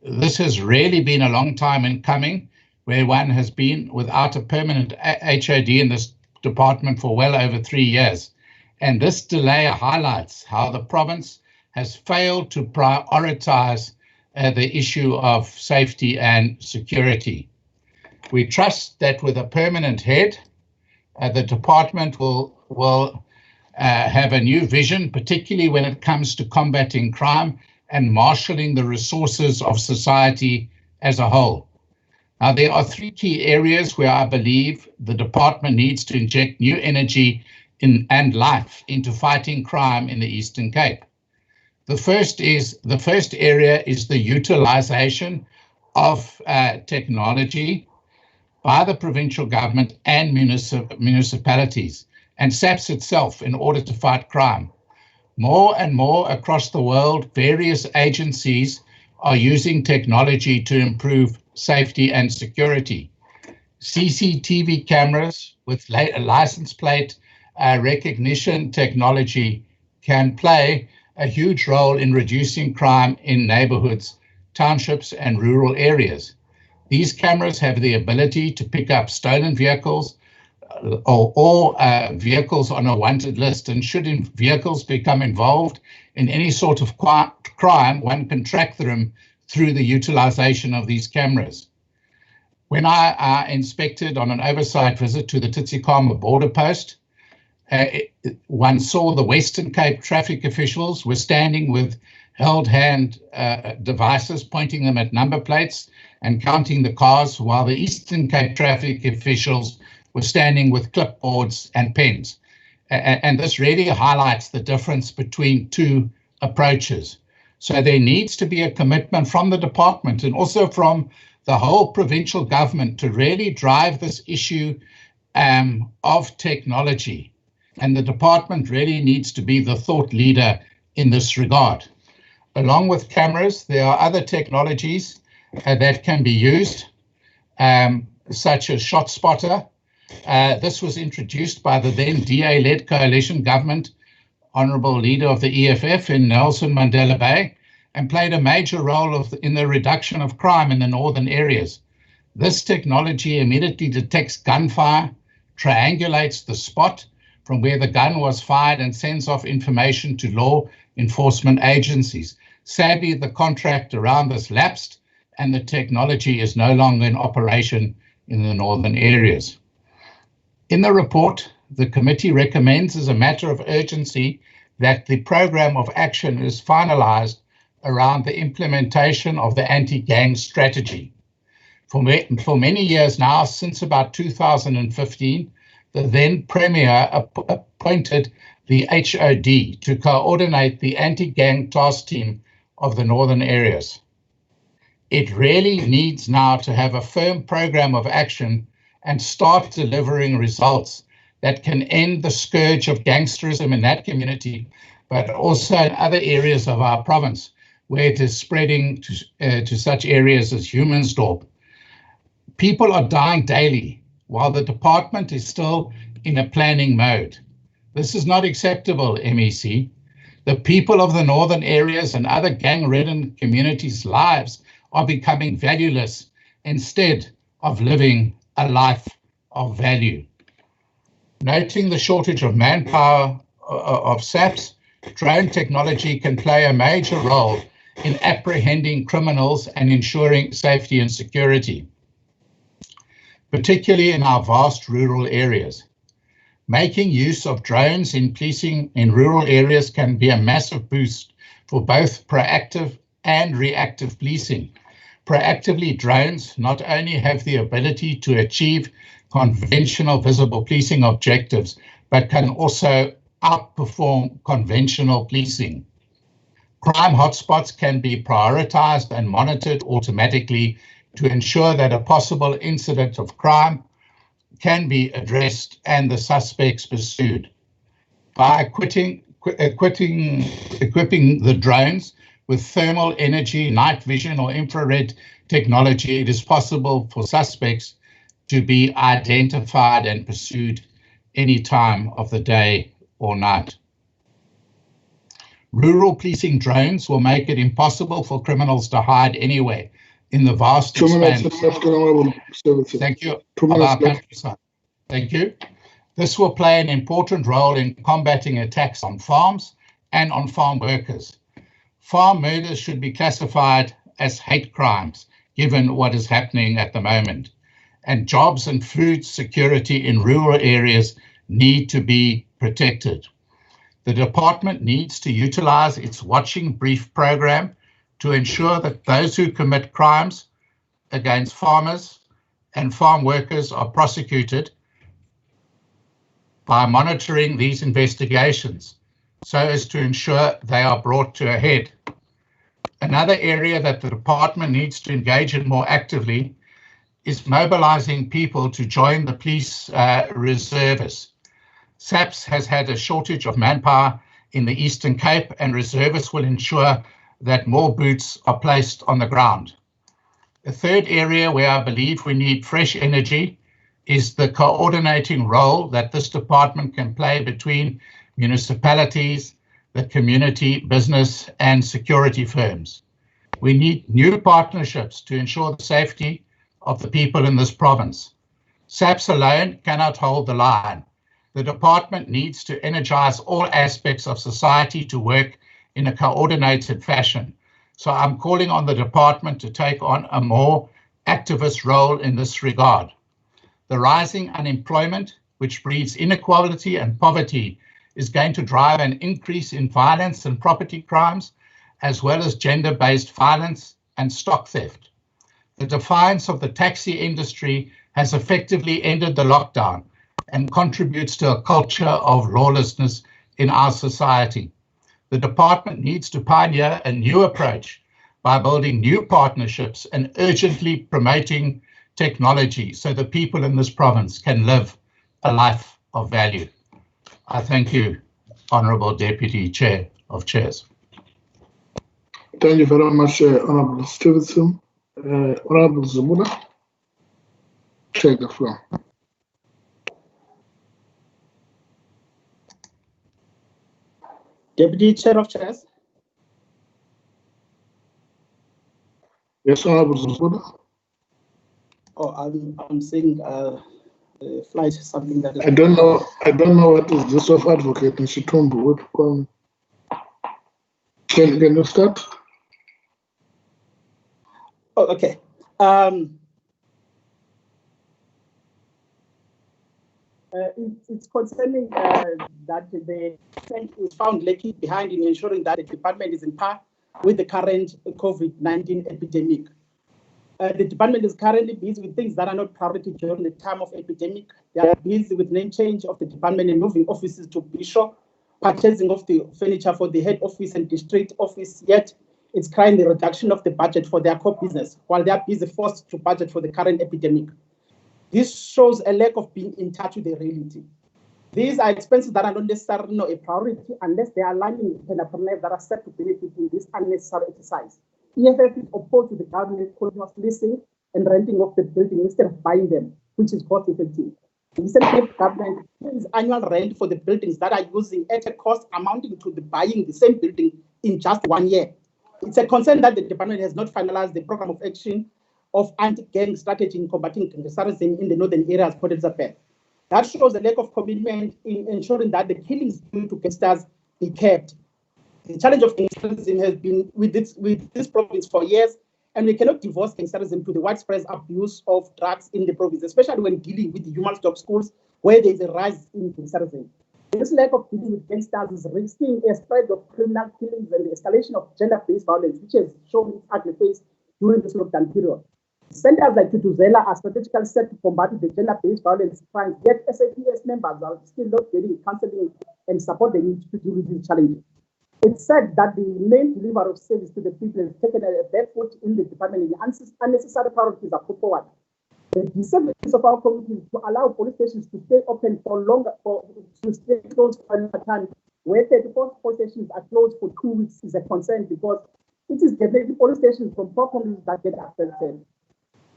This has really been a long time in coming, where one has been without a permanent HOD in this department for well over 3 years. And this delay highlights how the province has failed to prioritize the issue of safety and security. We trust that with a permanent head, the department will have a new vision, particularly when it comes to combating crime and marshalling the resources of society as a whole. Now, there are three key areas where I believe the department needs to inject new energy and life into fighting crime in the Eastern Cape. The first area is the utilization of technology by the provincial government and municipalities and SAPS itself in order to fight crime. More and more across the world, various agencies are using technology to improve safety and security. CCTV cameras with license plate recognition technology can play a huge role in reducing crime in neighborhoods, townships, and rural areas. These cameras have the ability to pick up stolen vehicles or vehicles on a wanted list, and should vehicles become involved in any sort of crime, one can track them through the utilization of these cameras. When I inspected on an oversight visit to the Tsitsikamma border post, one saw the Western Cape traffic officials were standing with held hand devices, pointing them at number plates and counting the cars, while the Eastern Cape traffic officials were standing with clipboards and pens. And this really highlights the difference between two approaches. So there needs to be a commitment from the department and also from the whole provincial government to really drive this issue of technology. And the department really needs to be the thought leader in this regard. Along with cameras, there are other technologies that can be used, such as ShotSpotter. This was introduced by the then DA-led coalition government, Honourable Leader of the EFF in Nelson Mandela Bay, and played a major role in the reduction of crime in the northern areas. This technology immediately detects gunfire, triangulates the spot from where the gun was fired, and sends off information to law enforcement agencies. Sadly, the contract around this lapsed, and the technology is no longer in operation in the northern areas. In the report, the committee recommends as a matter of urgency that the program of action is finalized around the implementation of the anti-gang strategy. For many years now, since about 2015, the then Premier appointed the HOD to coordinate the anti-gang task team of the northern areas. It really needs now to have a firm program of action and start delivering results that can end the scourge of gangsterism in that community, but also in other areas of our province, where it is spreading to such areas as Humansdorp. People are dying daily while the department is still in a planning mode. This is not acceptable, MEC. The people of the northern areas and other gang-ridden communities' lives are becoming valueless instead of living a life of value. Noting the shortage of manpower of SAPS, drone technology can play a major role in apprehending criminals and ensuring safety and security, particularly in our vast rural areas. Making use of drones in policing in rural areas can be a massive boost for both proactive and reactive policing. Proactively, drones not only have the ability to achieve conventional visible policing objectives, but can also outperform conventional policing. Crime hotspots can be prioritized and monitored automatically to ensure that a possible incident of crime can be addressed and the suspects pursued. By equipping the drones with thermal energy, night vision, or infrared technology, it is possible for suspects to be identified and pursued any time of the day or night. Rural policing drones will make it impossible for criminals to hide anywhere in the vast expanse. Thank you. Of our countryside. Thank you. This will play an important role in combating attacks on farms and on farm workers. Farm murders should be classified as hate crimes, given what is happening at the moment. and jobs and food security in rural areas need to be protected. The department needs to utilize its Watching Brief program to ensure that those who commit crimes against farmers and farm workers are prosecuted by monitoring these investigations so as to ensure they are brought to a head. Another area that the department needs to engage in more actively is mobilizing people to join the police reservists. SAPS has had a shortage of manpower in the Eastern Cape, and reservists will ensure that more boots are placed on the ground. A third area where I believe we need fresh energy is the coordinating role that this department can play between municipalities, the community, business, and security firms. We need new partnerships to ensure the safety of the people in this province. SAPS alone cannot hold the line. The department needs to energize all aspects of society to work in a coordinated fashion. So I'm calling on the department to take on a more activist role in this regard. The rising unemployment, which breeds inequality and poverty, is going to drive an increase in violence and property crimes, as well as gender-based violence and stock theft. The defiance of the taxi industry has effectively ended the lockdown and contributes to a culture of lawlessness in our society. The department needs to pioneer a new approach by building new partnerships and urgently promoting technology so the people in this province can live a life of value. I thank you, Honourable Deputy Chair of Chairs. Thank you very much, Honourable Stevenson. Honourable Zumula, take the floor. Deputy Chair of Chairs. Yes, Honourable Zumula. Oh, I'm saying flight is something that is. I don't know what is this of Advocate Nshitumbu. Can you start? Oh, okay. It's concerning that the state is found lagging behind in ensuring that the department is in par with the current COVID-19 epidemic. The department is currently busy with things that are not priority during the time of epidemic. They are busy with name change of the department and moving offices to Bishop, purchasing of the furniture for the head office and district office, yet it's crying the reduction of the budget for their core business while they are busy forced to budget for the current epidemic. This shows a lack of being in touch with the reality. These are expenses that are not necessarily a priority unless they are aligning with entrepreneurs that are set to benefit in this unnecessary exercise. EFF is opposed to the government continuous leasing and renting of the building instead of buying them, which is cost effective. The Eastern government pays annual rent for the buildings that are using at a cost amounting to the buying the same building in just 1 year. It's a concern that the department has not finalized the program of action of anti-gang strategy in combating gangsterism in the northern areas of Port Elizabeth. That shows a lack of commitment in ensuring that the killings due to gangsters be kept. The challenge of gangsterism has been with this province for years, and we cannot divorce gangsterism to the widespread abuse of drugs in the province, especially when dealing with the human stock schools where there is a rise in gangsterism. This lack of dealing with gangsters is risking a spread of criminal killings and the escalation of gender-based violence, which has shown its ugly face during this lockdown period. Centers like Tutuzela are strategically set to combat the gender-based violence crimes, yet SAPS members are still not getting counseling and support they need to deal with these challenges. It's said that the main delivery of service to the people has taken a back foot in the department and unnecessary priorities are put forward. The disservice of our community is to allow police stations to stay open for longer, to stay closed for a longer time, where 34 police stations are closed for 2 weeks is a concern because it is definitely police stations from poor communities that get affected.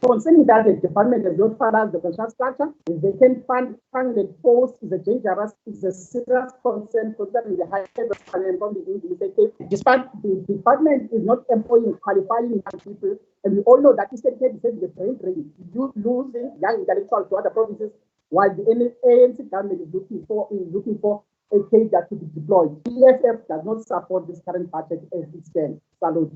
Concerning that, the department has not finalized the contract structure. The vacant funded post is a dangerous, is a serious concern concerning the high level of unemployment in the Cape. Despite the department is not employing qualifying young people, and we all know that Eastern Cape is the brain drain, losing young intellectuals to other provinces, while the ANC government is looking for a case that to be deployed. EFF does not support this current budget as it stands. Salute.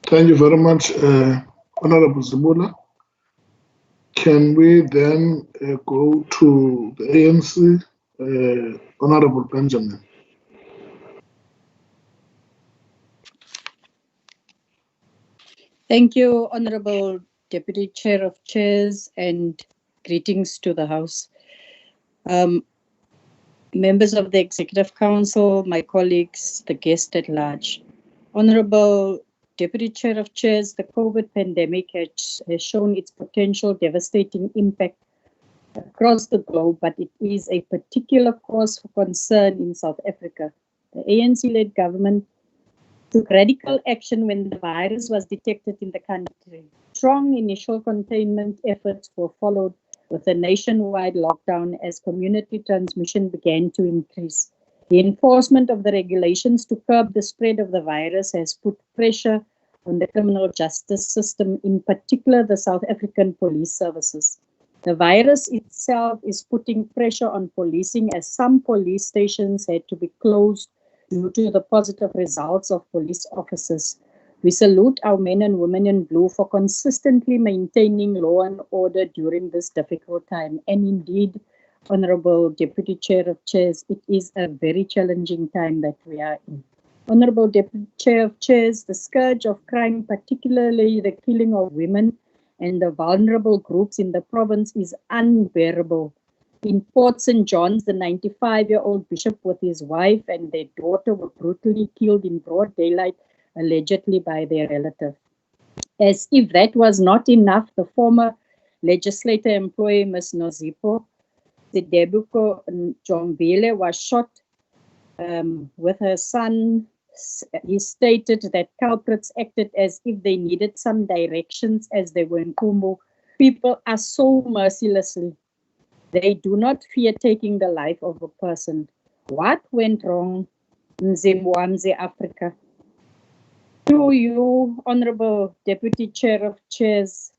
Thank you very much, Honorable Zibula. Can we then go to the ANC, Honorable Benjamin? Thank you, Honorable Deputy Chair of Chairs, and greetings to the House. Members of the Executive Council, my colleagues, the guest at large. Honorable Deputy Chair of Chairs, the COVID pandemic has shown its potential devastating impact across the globe, but it is a particular cause for concern in South Africa. The ANC-led government took radical action when the virus was detected in the country. Strong initial containment efforts were followed with a nationwide lockdown as community transmission began to increase. The enforcement of the regulations to curb the spread of the virus has put pressure on the criminal justice system, in particular the South African police services. The virus itself is putting pressure on policing, as some police stations had to be closed due to the positive results of police officers. We salute our men and women in blue for consistently maintaining law and order during this difficult time. And indeed, Honorable Deputy Chair of Chairs, it is a very challenging time that we are in. Honorable Deputy Chair of Chairs, the scourge of crime, particularly the killing of women and the vulnerable groups in the province, is unbearable. In Port St. John's, the 95-year-old bishop with his wife and their daughter were brutally killed in broad daylight, allegedly by their relative. As if that was not enough, the former legislator employee, Ms. Nozipho Sidebuko Njombile, was shot with her son. He stated that culprits acted as if they needed some directions as they were in Kumbu. People are so mercilessly. They do not fear taking the life of a person. What went wrong in Zimbabwe, Africa? To you, Honorable Deputy Chair of Chairs,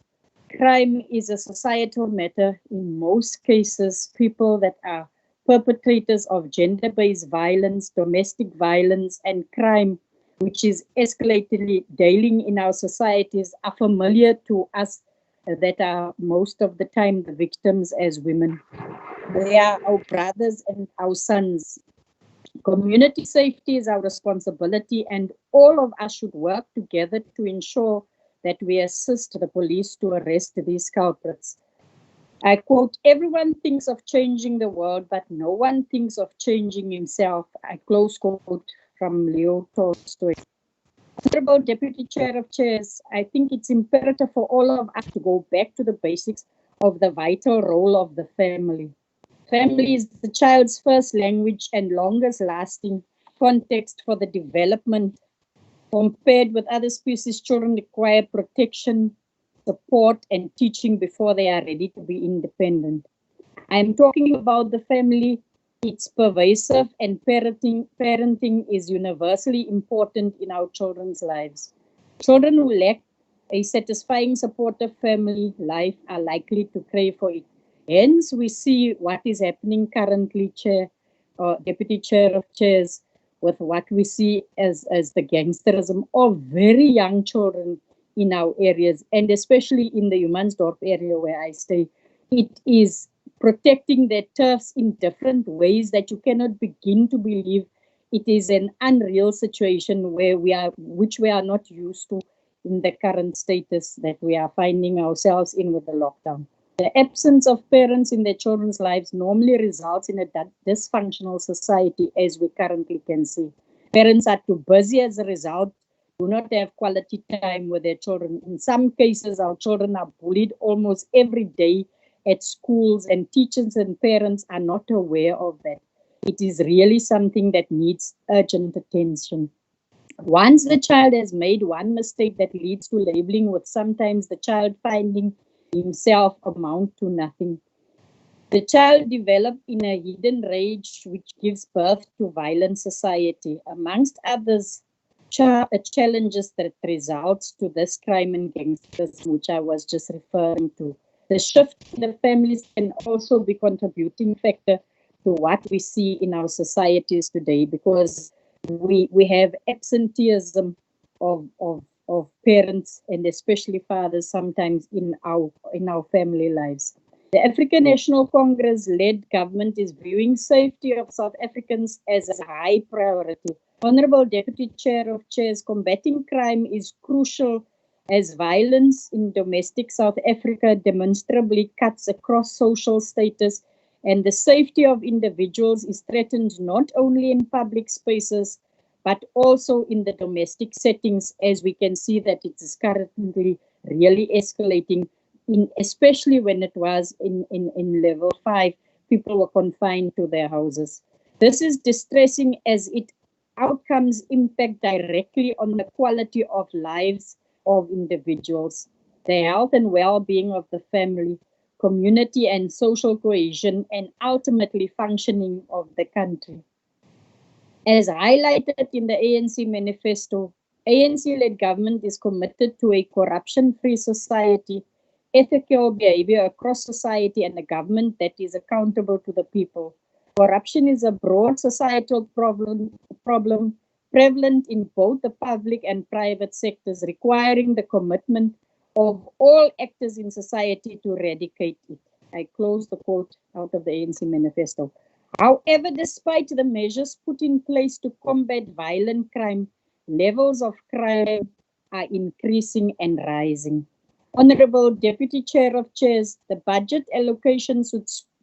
crime is a societal matter. In most cases, people that are perpetrators of gender-based violence, domestic violence, and crime, which is escalatingly daily in our societies, are familiar to us that are most of the time the victims as women. They are our brothers and our sons. Community safety is our responsibility, and all of us should work together to ensure that we assist the police to arrest these culprits. I quote, "Everyone thinks of changing the world, but no one thinks of changing himself." I close quote from Leo Tolstoy. Honorable Deputy Chair of Chairs, I think it's imperative for all of us to go back to the basics of the vital role of the family. Family is the child's first language and longest lasting context for the development. Compared with other species, children require protection, support, and teaching before they are ready to be independent. I'm talking about the family. It's pervasive, and parenting is universally important in our children's lives. Children who lack a satisfying, supportive family life are likely to crave for it. Hence, we see what is happening currently, Deputy Chair of Chairs, with what we see as the gangsterism of very young children in our areas, and especially in the Humansdorp area where I stay. It is protecting their turfs in different ways that you cannot begin to believe. It is an unreal situation which we are not used to in the current status that we are finding ourselves in with the lockdown. The absence of parents in their children's lives normally results in a dysfunctional society, as we currently can see. Parents are too busy as a result, do not have quality time with their children. In some cases, our children are bullied almost every day at schools, and teachers and parents are not aware of that. It is really something that needs urgent attention. Once the child has made one mistake that leads to labeling, with sometimes the child finding himself amount to nothing. The child develops in a hidden rage which gives birth to violent society. Amongst others, challenges that results to this crime and gangsterism, which I was just referring to. The shift in the families can also be a contributing factor to what we see in our societies today, because we have absenteeism of of parents and especially fathers sometimes in our family lives. The African National Congress-led government is viewing safety of South Africans as a high priority. Honorable Deputy Chair of Chairs, combating crime is crucial as violence in domestic South Africa demonstrably cuts across social status, and the safety of individuals is threatened not only in public spaces but also in the domestic settings, as we can see that it is currently really escalating, especially when it was in level 5, people were confined to their houses. This is distressing as its outcomes impact directly on the quality of lives of individuals, the health and well-being of the family, community and social cohesion, and ultimately functioning of the country. As highlighted in the ANC manifesto, ANC-led government is committed to a corruption-free society, ethical behavior across society, and a government that is accountable to the people. Corruption is a broad societal problem prevalent in both the public and private sectors, requiring the commitment of all actors in society to eradicate it. I close the quote out of the ANC manifesto. However, despite the measures put in place to combat violent crime, levels of crime are increasing and rising. Honorable Deputy Chair of Chairs, the budget allocation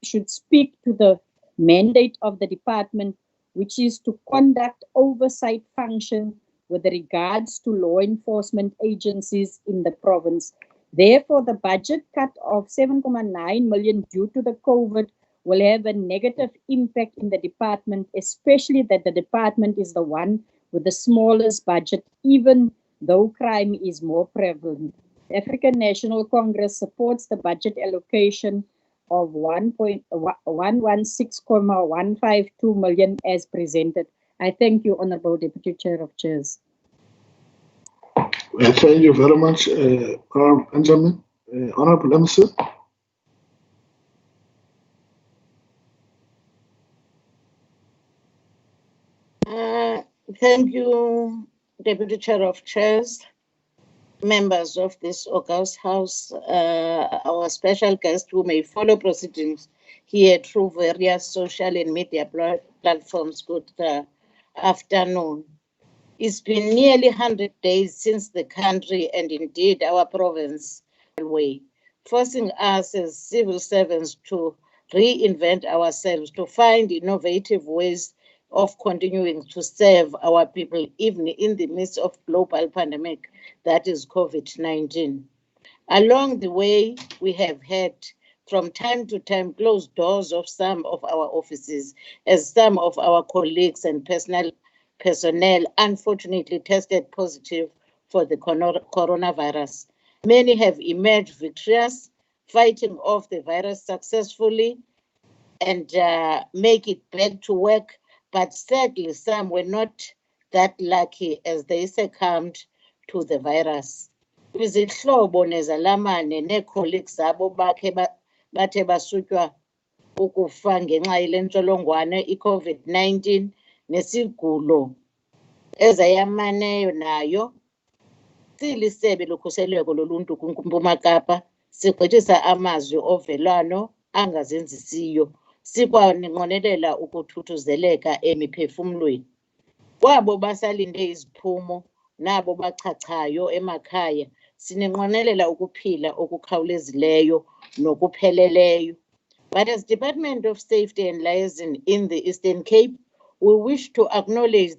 should speak to the mandate of the department, which is to conduct oversight function with regards to law enforcement agencies in the province. Therefore, the budget cut of 7.9 million due to the COVID will have a negative impact in the department, especially that the department is the one with the smallest budget, even though crime is more prevalent. The African National Congress supports the budget allocation of 116.152 million as presented. I thank you, Honorable Deputy Chair of Chairs. Thank you very much, Honorable Benjamin. Honorable Emerson. Thank you, Deputy Chair of Chairs, members of this august house, our special guest who may follow proceedings here through various social and media platforms. Good afternoon. It's been nearly 100 days since the country and indeed our province away, forcing us as civil servants to reinvent ourselves, to find innovative ways of continuing to serve our people, even in the midst of global pandemic that is COVID-19. Along the way, we have had from time to time closed doors of some of our offices as some of our colleagues and personnel unfortunately tested positive for the coronavirus. Many have emerged victorious, fighting off the virus successfully and make it back to work. But sadly, some were not that lucky as they succumbed to the virus. Izihlobo nezalamane nee-colleagues zabo bathe basutywa ukufa ngenxa yale ntsholongwane i-COVID-19 nesigulo ezayamaneyo nayo. Silisebe lokhuseleko loluntu kuMpuma Kapa sigqithisa amazwi ovelwano angazenzisiyo, sikwanqwenelela ukuthuthuzeleka emiphefumlweni. Kwabo basalinde iziphumo nabo bachachayo emakhaya, sinenqwenelela ukuphila okukhawulezileyo nokupheleleyo. But as Department of Safety and Liaison in the Eastern Cape, we wish to acknowledge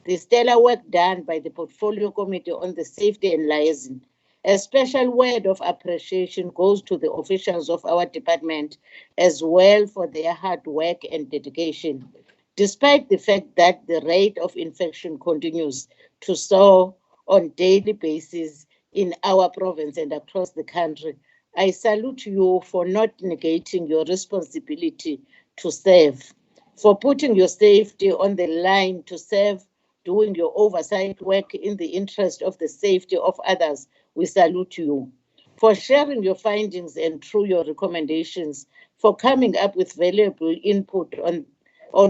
the stellar work done by the Portfolio Committee on the Safety and Liaison. A special word of appreciation goes to the officials of our department as well for their hard work and dedication. Despite the fact that the rate of infection continues to soar on daily basis in our province and across the country, I salute you for not negating your responsibility to serve, for putting your safety on the line to serve, doing your oversight work in the interest of the safety of others. We salute you. For sharing your findings and through your recommendations, for coming up with valuable input on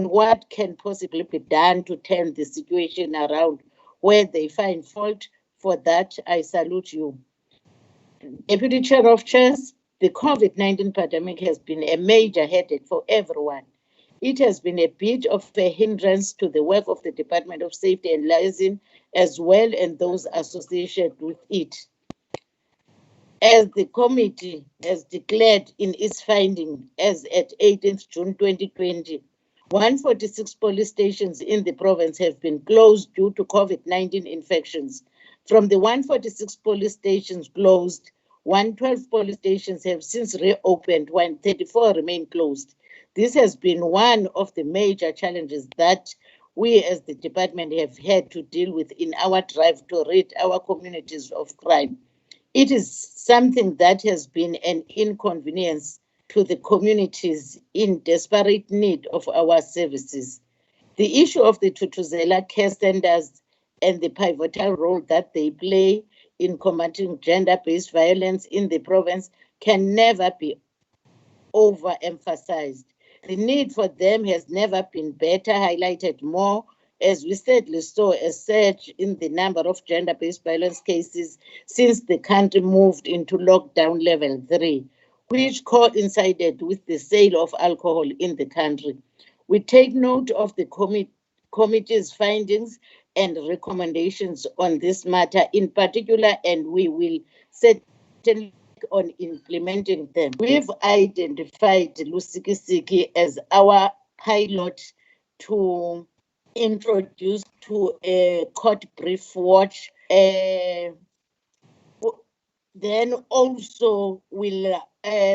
what can possibly be done to turn the situation around where they find fault, For that, I salute you. Deputy Chair of Chairs, the COVID-19 pandemic has been a major headache for everyone. It has been a bit of a hindrance to the work of the Department of Safety and Liaison as well and those associated with it. As the committee has declared in its finding as at 18th June 2020, 146 police stations in the province have been closed due to COVID-19 infections. From the 146 police stations closed, 112 police stations have since reopened, while 34 remain closed. This has been one of the major challenges that we as the department have had to deal with in our drive to rid our communities of crime. It is something that has been an inconvenience to the communities in desperate need of our services. The issue of the Thuthuzela care centers and the pivotal role that they play in combating gender-based violence in the province can never be overemphasized. The need for them has never been better highlighted more, as we sadly saw a surge in the number of gender-based violence cases since the country moved into lockdown level 3, which coincided with the sale of alcohol in the country. We take note of the committee's findings and recommendations on this matter in particular, and we will certainly on implementing them. We've identified Lusikisiki as our pilot to introduce to a court brief watch. Then also will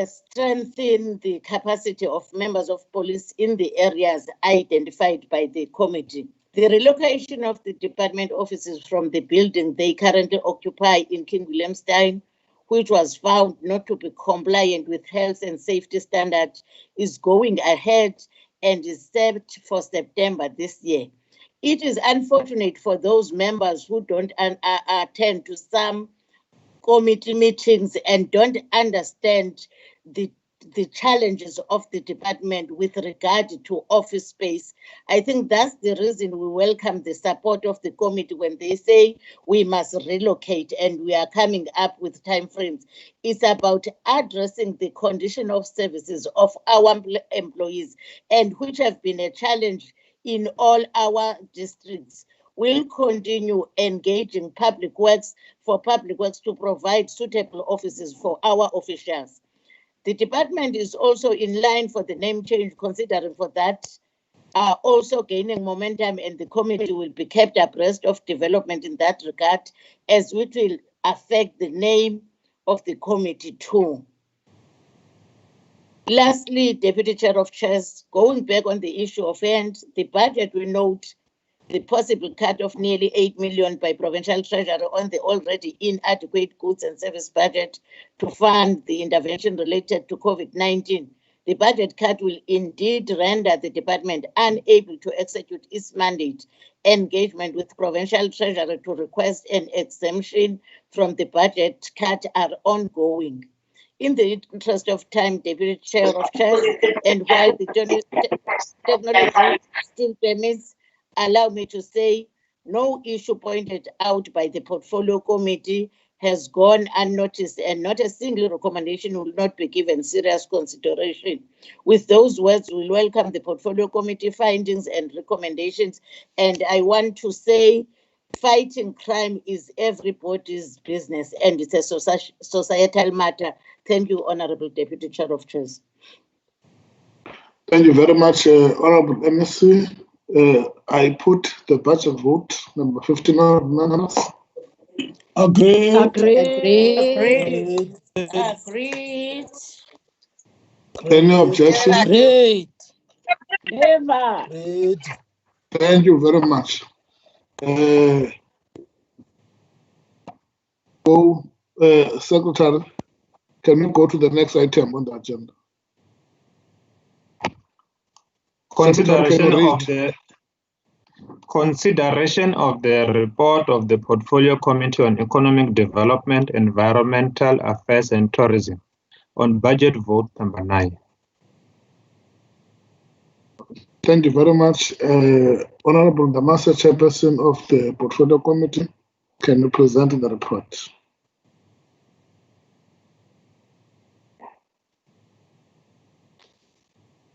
strengthen the capacity of members of police in the areas identified by the committee. The relocation of the department offices from the building they currently occupy in King Williamstown, which was found not to be compliant with health and safety standards, is going ahead and is set for September this year. It is unfortunate for those members who don't attend to some committee meetings and don't understand the challenges of the department with regard to office space. I think that's the reason we welcome the support of the committee when they say we must relocate and we are coming up with timeframes. It's about addressing the condition of services of our employees, and which have been a challenge in all our districts. We'll continue engaging public works for public works to provide suitable offices for our officials. The department is also in line for the name change, considering for that are also gaining momentum, and the committee will be kept abreast of development in that regard, as it will affect the name of the committee too. Lastly, Deputy Chair of Chairs, going back on the issue of hand, the budget will note the possible cut of nearly 8 million by Provincial Treasury on the already inadequate goods and service budget to fund the intervention related to COVID-19. The budget cut will indeed render the department unable to execute its mandate. Engagement with Provincial Treasury to request an exemption from the budget cut are ongoing. In the interest of time, Deputy Chair of Chairs, and while the technology still permits, allow me to say no issue pointed out by the Portfolio Committee has gone unnoticed, and not a single recommendation will not be given serious consideration. With those words, we welcome the Portfolio Committee findings and recommendations, and I want to say fighting crime is everybody's business, and it's a societal matter. Thank you, Honorable Deputy Chair of Chairs. Thank you very much, Honorable MSc. I put the budget vote number 15 unanimous. Agreed. Agreed. Any objection? Agreed. Never. Thank you very much. Secretary, can we go to the next item on the agenda? Consideration of the report of the Portfolio Committee on Economic Development, Environmental Affairs and Tourism on budget vote number 9. Thank you very much, Honorable Damasa, Chairperson of the Portfolio Committee. can you present the report?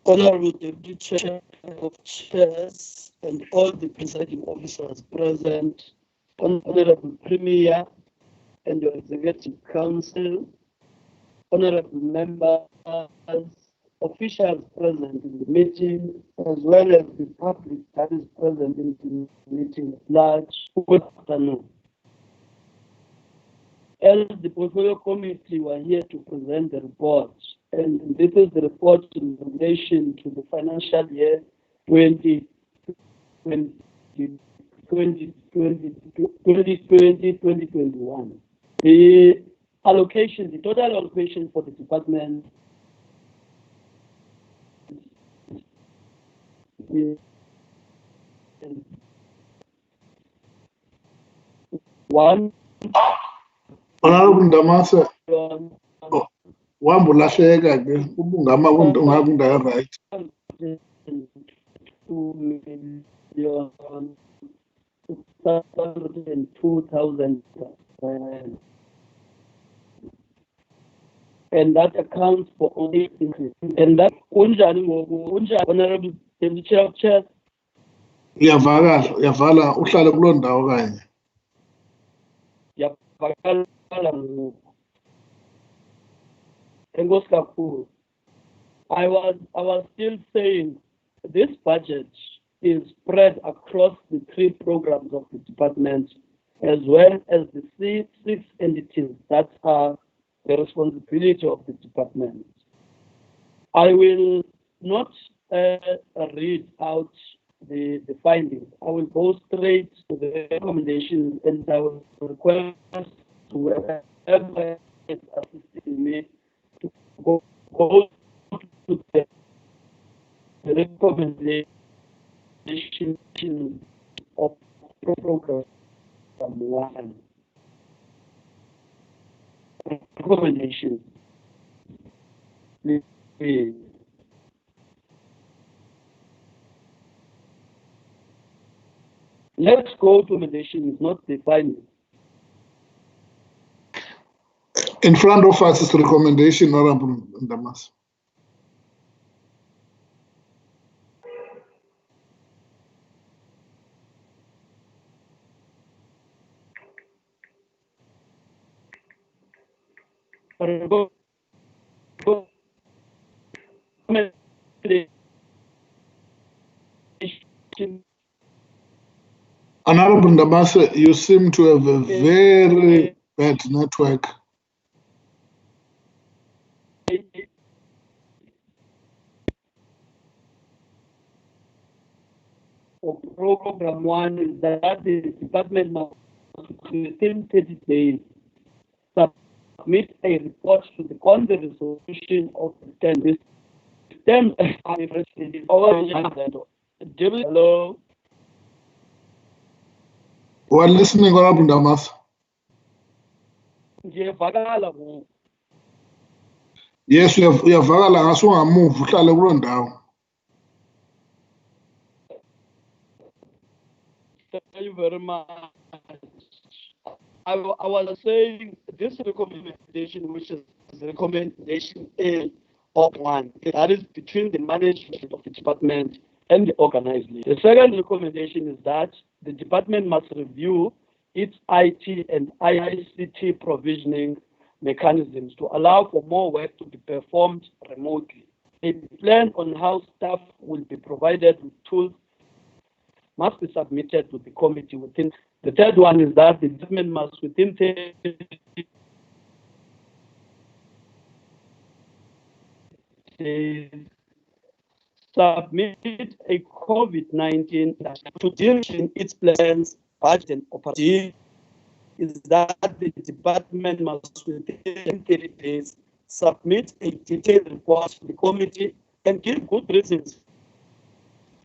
Honorable Deputy Chair of Chairs and all the presiding officers present, Honorable Premier and your Executive Council, honorable members, officials present in the meeting, as well as the public that is present in the meeting at large. Good afternoon. As the portfolio committee were here to present the report, and this is the report in relation to the financial year 2020-2021. The allocation, the total allocation for the department is one. Honorable Ndamase, wambulahleka ke ubungama ungakunda right. 2,602,000 and that accounts for only increase. And that Honorable Deputy Chair of Chairs. Yavala uhlale kuloo ndawo kanye. I was still saying this budget is spread across the 3 programs of the department, as well as the 6 entities that are the responsibility of the department. I will not read out the findings. I will go straight to the recommendations, and I will request whoever is assisting me to go to the recommendation of program 1. Recommendation. Let's go to recommendations, not the findings. In front of us is recommendation, Honorable Ndamase. Honorable Ndamase, you seem to have a very bad network. Program 1 is that the department must, within 30 days, submit a report on the resolution of the 10. This 10 hello. We're listening, Honorable Ndamase. Yes, uyavakala ngasungamuva uhlale kuloo ndawo. Thank you very much. I was saying this recommendation, which is recommendation A of 1, that is between the management of the department and the organized league. The second recommendation is that the department must review its IT and IICT provisioning mechanisms to allow for more work to be performed remotely. A plan on how staff will be provided with tools must be submitted to the committee within. The third one is that the department must within 30 days submit a COVID-19 to deal in its plans, budget, and operations. Is that the department must within 30 days submit a detailed report to the committee and give good reasons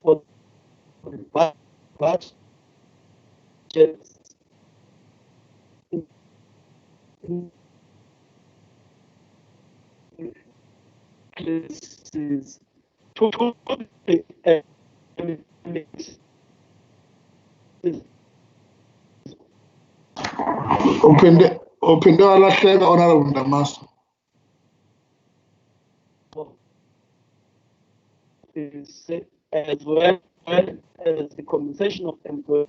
for the budget increases to the Uphinde walahleka Honorable Ndamasu. Is as well as the compensation of employees.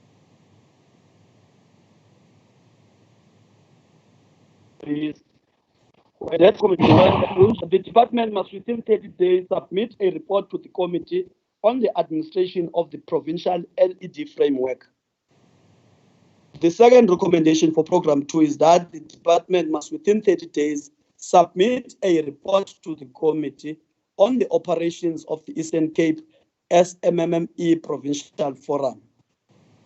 Let's the department must within 30 days submit a report to the committee on the administration of the provincial LED framework. The second recommendation for program 2 is that the department must within 30 days submit a report to the committee on the operations of the Eastern Cape SMME Provincial Forum.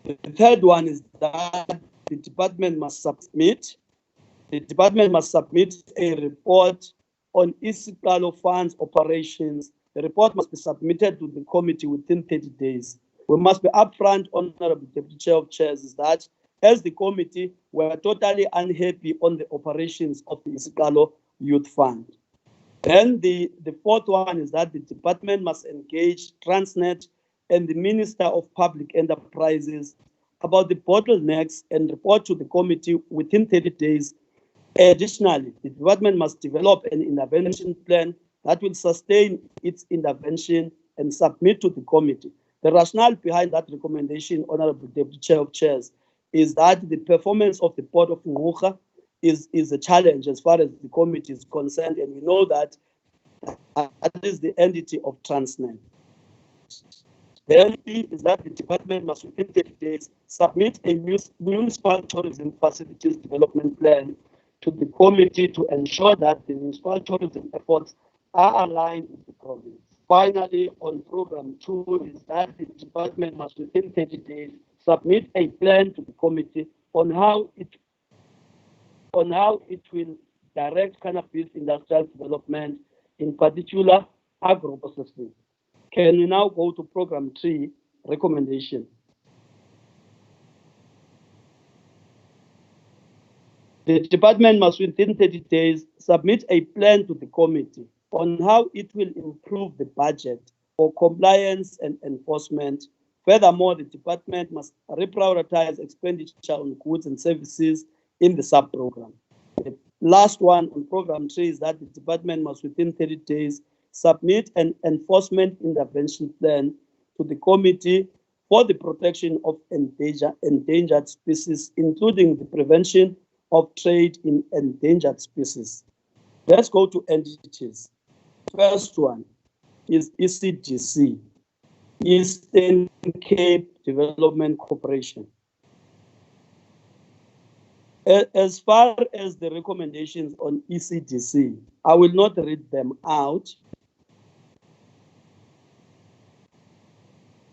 The third one is that the department must submit a report on isiqalo funds operations. The report must be submitted to the committee within 30 days. We must be upfront, Honorable Deputy Chair of Chairs, is that as the committee, we are totally unhappy on the operations of the isiqalo Youth Fund. Then the fourth one is that the department must engage Transnet and the Minister of Public Enterprises about the bottlenecks and report to the committee within 30 days. Additionally, the department must develop an intervention plan that will sustain its intervention and submit to the committee. The rationale behind that recommendation, Honorable Deputy Chair of Chairs, is that the performance of the Port of Ngqura is a challenge as far as the committee is concerned, and we know that that is the entity of Transnet. The entity is that the department must within 30 days submit a municipal tourism facilities development plan to the committee to ensure that the municipal tourism efforts are aligned with the province. Finally, on program 2 is that the department must within 30 days submit a plan to the committee on how it will direct cannabis industrial development, in particular agro-processing. Can we now go to program 3, recommendation? The department must within 30 days submit a plan to the committee on how it will improve the budget for compliance and enforcement. Furthermore, the department must reprioritize expenditure on goods and services in the sub-program. The last one on program 3 is that the department must within 30 days submit an enforcement intervention plan to the committee for the protection of endangered species, including the prevention of trade in endangered species. Let's go to entities. First one is ECDC, Eastern Cape Development Corporation. As far as the recommendations on ECDC, I will not read them out,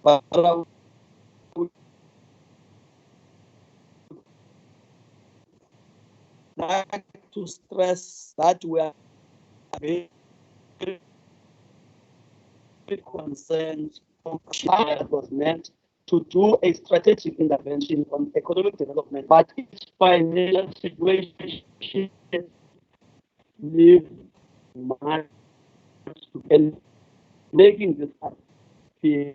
but I would like to stress that we are very concerned that was meant to do a strategic intervention on economic development, but its financial situation leaves much to be making this appeal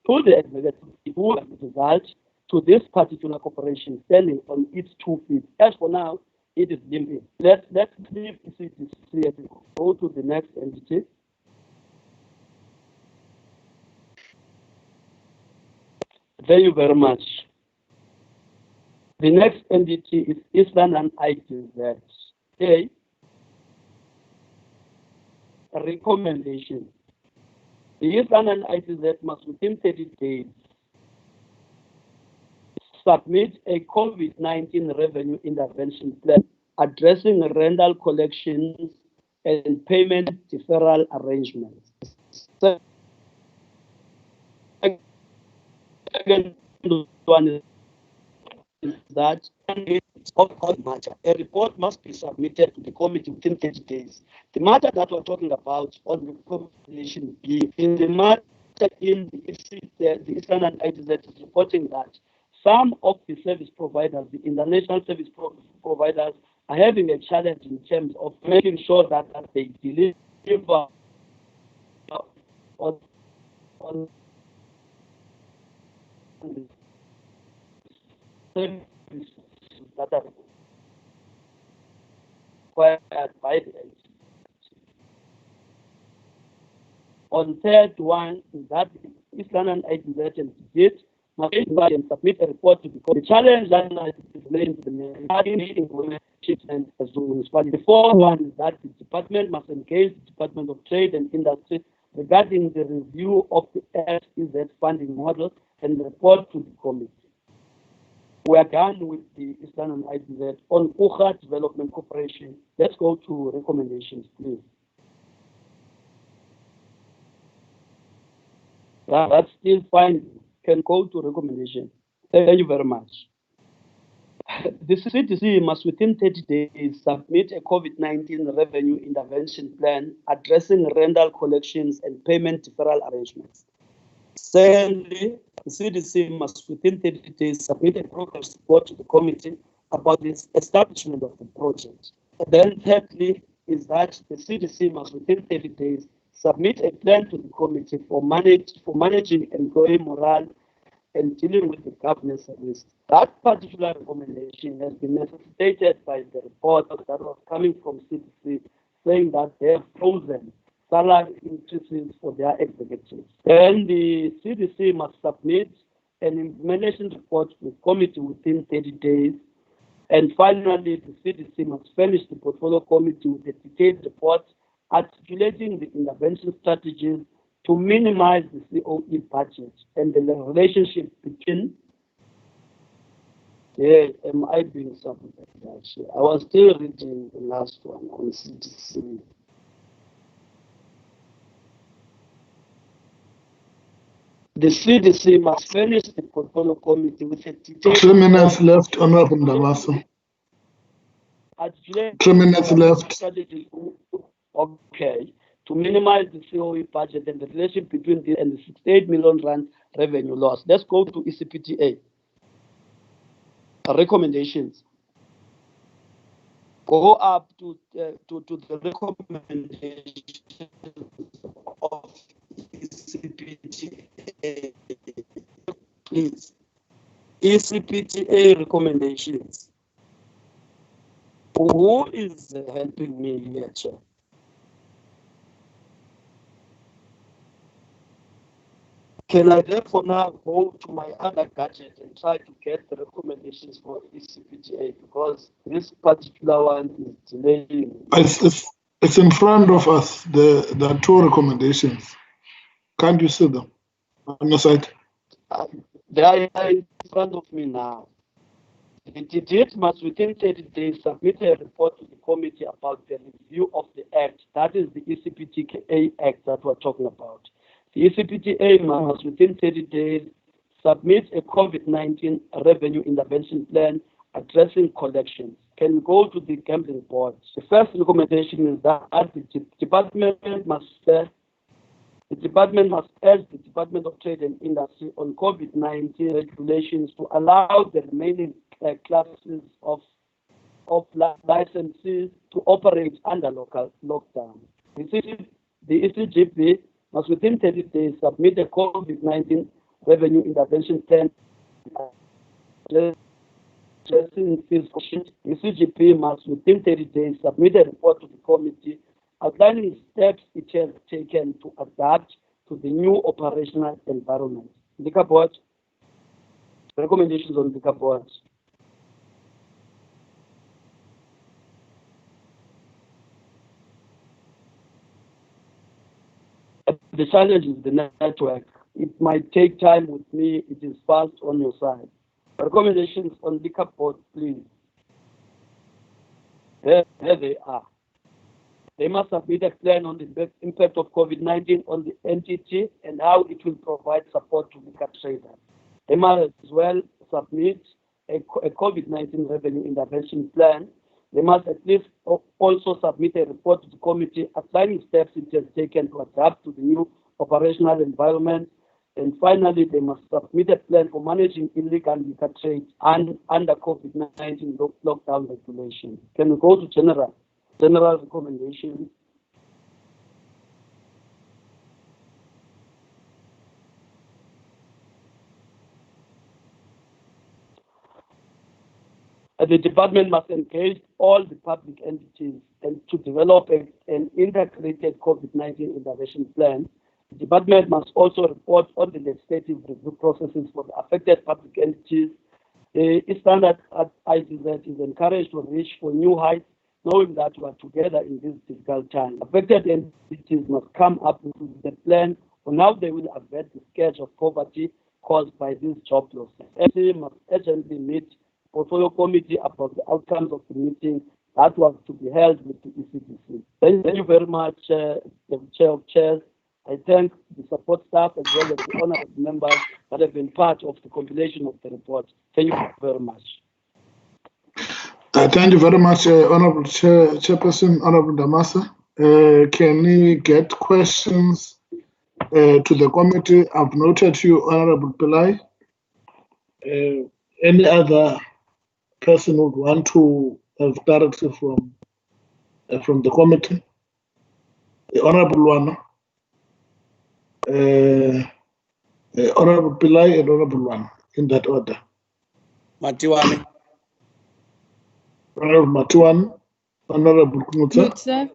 to the executive who as a result to this particular corporation standing on its 2 feet. As for now, it is limping. Let's leave ECDC and go to the next entity. Thank you very much. The next entity is Eastern and ITZ. A recommendation. The Eastern and ITZ must within 30 days submit a COVID-19 revenue intervention plan addressing rental collections and payment deferral arrangements. Second one is that a report must be submitted to the committee within 30 days. The matter that we're talking about on the recommendation B is the matter in the Eastern and ITZ is reporting that some of the service providers, the international service providers, are having a challenge in terms of making sure that they deliver on services that are required by the agency. On third one is that East London ITZ and did must and submit a report to the challenge that is related to the implementation and as municipality. The fourth one is that the department must engage the Department of Trade and Industry regarding the review of the SEZ funding model and report to the committee. We are done with the East London ITZ. On Ucha Development Corporation, let's go to recommendations, please. That's still fine. Can go to recommendation. Thank you very much. The CDC must within 30 days submit a COVID-19 revenue intervention plan addressing rental collections and payment deferral arrangements. Secondly, the CDC must within 30 days submit a progress report to the committee about the establishment of the project. And then thirdly is that the CDC must within 30 days submit a plan to the committee for managing employee morale and dealing with the governance risk. That particular recommendation has been necessitated by the report that was coming from CDC saying that they have frozen salary increases for their executives. Then the CDC must submit an implementation report to the committee within 30 days. And finally, the CDC must furnish the portfolio committee with a detailed report articulating the intervention strategies to minimize the COE budget and the relationship between. Am I doing something like that? I was still reading the last one on CDC. The CDC must furnish the portfolio committee with a detailed 3 minutes left, Honorable Ndavaso. 3 minutes left. Strategy. Okay, to minimize the COE budget and the relationship between this and the 68 million rand revenue loss. Let's go to ECPTA. Recommendations. Go up to the recommendations of ECPTA. Please. ECPTA recommendations. Who is helping me here, Chair? Can I therefore now go to my other gadget and try to get the recommendations for ECPTA, because this particular one is delaying. It's in front of us. There are 2 recommendations. Can't you see them on your side? They are in front of me now. The DDIT must within 30 days submit a report to the committee about the review of the Act. That is the ECPTA Act that we're talking about. The ECPTA must within 30 days submit a COVID-19 revenue intervention plan addressing collections. Can we go to the gambling board? The first recommendation is that the department must urge the Department of Trade and Industry on COVID-19 regulations to allow the remaining classes of licenses to operate under local lockdown. The ECGP must within 30 days submit a COVID-19 revenue intervention plan addressing fees. The CGP must within 30 days submit a report to the committee outlining steps it has taken to adapt to the new operational environment. Liquor Board, recommendations on Liquor Board. The challenge is the network. It might take time with me. It is fast on your side. Recommendations on Liquor Board, please. There they are. They must submit a plan on the impact of COVID-19 on the entity and how it will provide support to liquor traders. They must as well submit a COVID-19 revenue intervention plan. They must at least also submit a report to the committee outlining steps it has taken to adapt to the new operational environment. And finally, they must submit a plan for managing illegal liquor trade and under COVID-19 lockdown regulations. Can we go to general recommendations? The department must engage all the public entities and to develop an integrated COVID-19 intervention plan. The department must also report on the legislative review processes for the affected public entities. The standard at ICZ is encouraged to reach for new heights, knowing that we are together in this difficult time. Affected entities must come up with the plan on how they will avert the scourge of poverty caused by this job loss. MC must urgently meet portfolio committee about the outcomes of the meeting that was to be held with the ECDC. Thank you very much, the Chair of Chairs. I thank the support staff as well as the honorable members that have been part of the compilation of the report. Thank you very much. Thank you very much, Honorable Chairperson, Honorable Damasa. Can we get questions to the committee? I've noted you, Honorable Pillai. Any other person would want to have directive from the committee? The Honorable one, Honorable Pillai and Honorable one, in that order. Matiwane. Honorable Matiwane, Honorable Knutsa.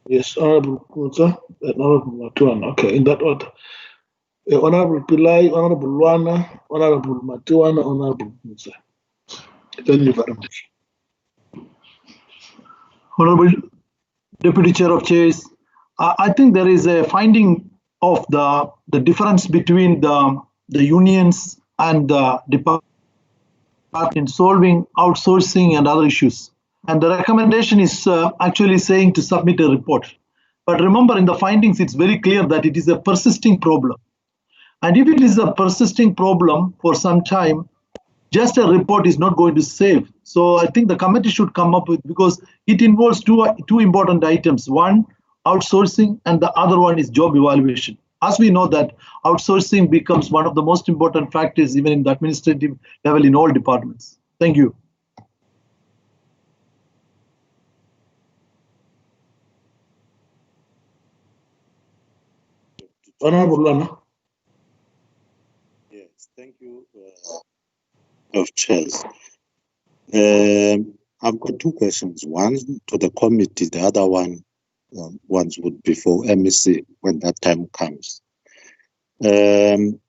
Yes, Honorable Knutsa and Honorable Matiwane. Okay, in that order. Honorable Pillai, Honorable Luana, Honorable Matiwane, Honorable Knutsa. Thank you very much. Honorable Deputy Chair of Chairs, I think there is a finding of the difference between the unions and the department in solving outsourcing and other issues. And the recommendation is actually saying to submit a report. But remember, in the findings, it's very clear that it is a persisting problem. And if it is a persisting problem for some time, just a report is not going to save. So I think the committee should come up with, because it involves two important items. One, outsourcing, and the other one is job evaluation. As we know that outsourcing becomes one of the most important factors even in the administrative level in all departments. Thank you. Honorable Lana. Yes, thank you, of chairs. I've got two questions. One to the committee, the other one ones would be for MEC when that time comes. One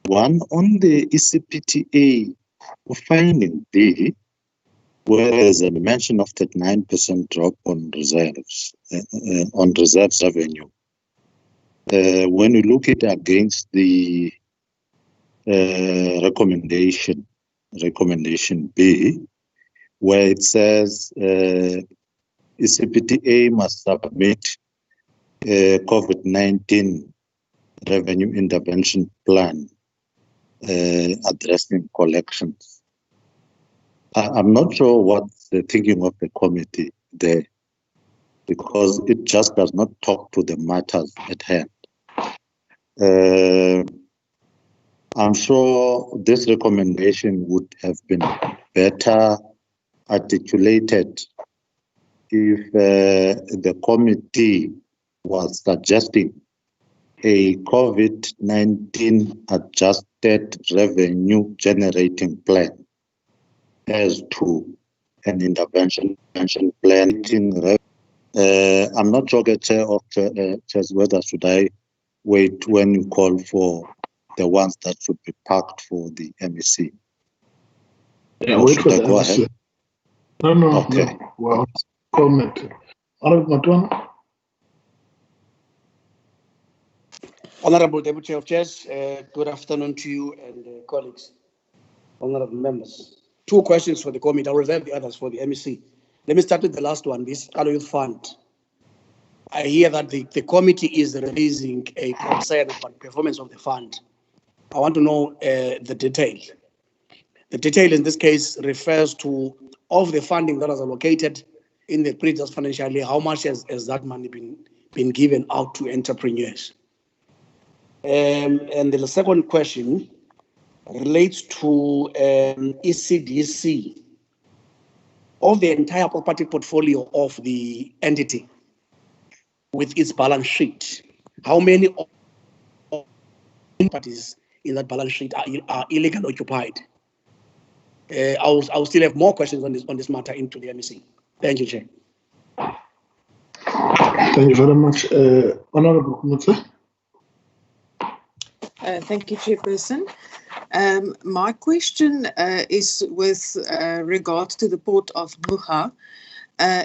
on the ECPTA finding B, where there's a mention of that 9% drop on reserves, revenue. When you look at it against the recommendation B, where it says ECPTA must submit a COVID-19 revenue intervention plan addressing collections. I'm not sure what's the thinking of the committee there, because it just does not talk to the matters at hand. I'm sure this recommendation would have been better articulated if the committee was suggesting a COVID-19 adjusted revenue generating plan as to an intervention plan. I'm not sure, Chair of Chairs, whether should I wait when you call for the ones that should be parked for the MEC. Yeah, wait for the go MEC. ahead? No. Okay. Well, comment. Honorable Matiwane. Honorable Deputy Chair of Chairs, good afternoon to you and colleagues, honorable members. Two questions for the committee. I'll reserve the others for the MEC. Let me start with the last one, this Aloe Youth Fund. I hear that the committee is raising a concern about performance of the fund. I want to know the detail. The detail in this case refers to of the funding that was allocated in the previous financial year, how much has that money been given out to entrepreneurs? And the second question relates to ECDC. Of the entire property portfolio of the entity with its balance sheet, how many properties in that balance sheet are illegal occupied? I'll still have more questions on this matter into the MEC. Thank you, Chair. Thank you very much. Honorable Kumutse. Thank you, Chairperson. My question is with regards to the Port of Ngqura.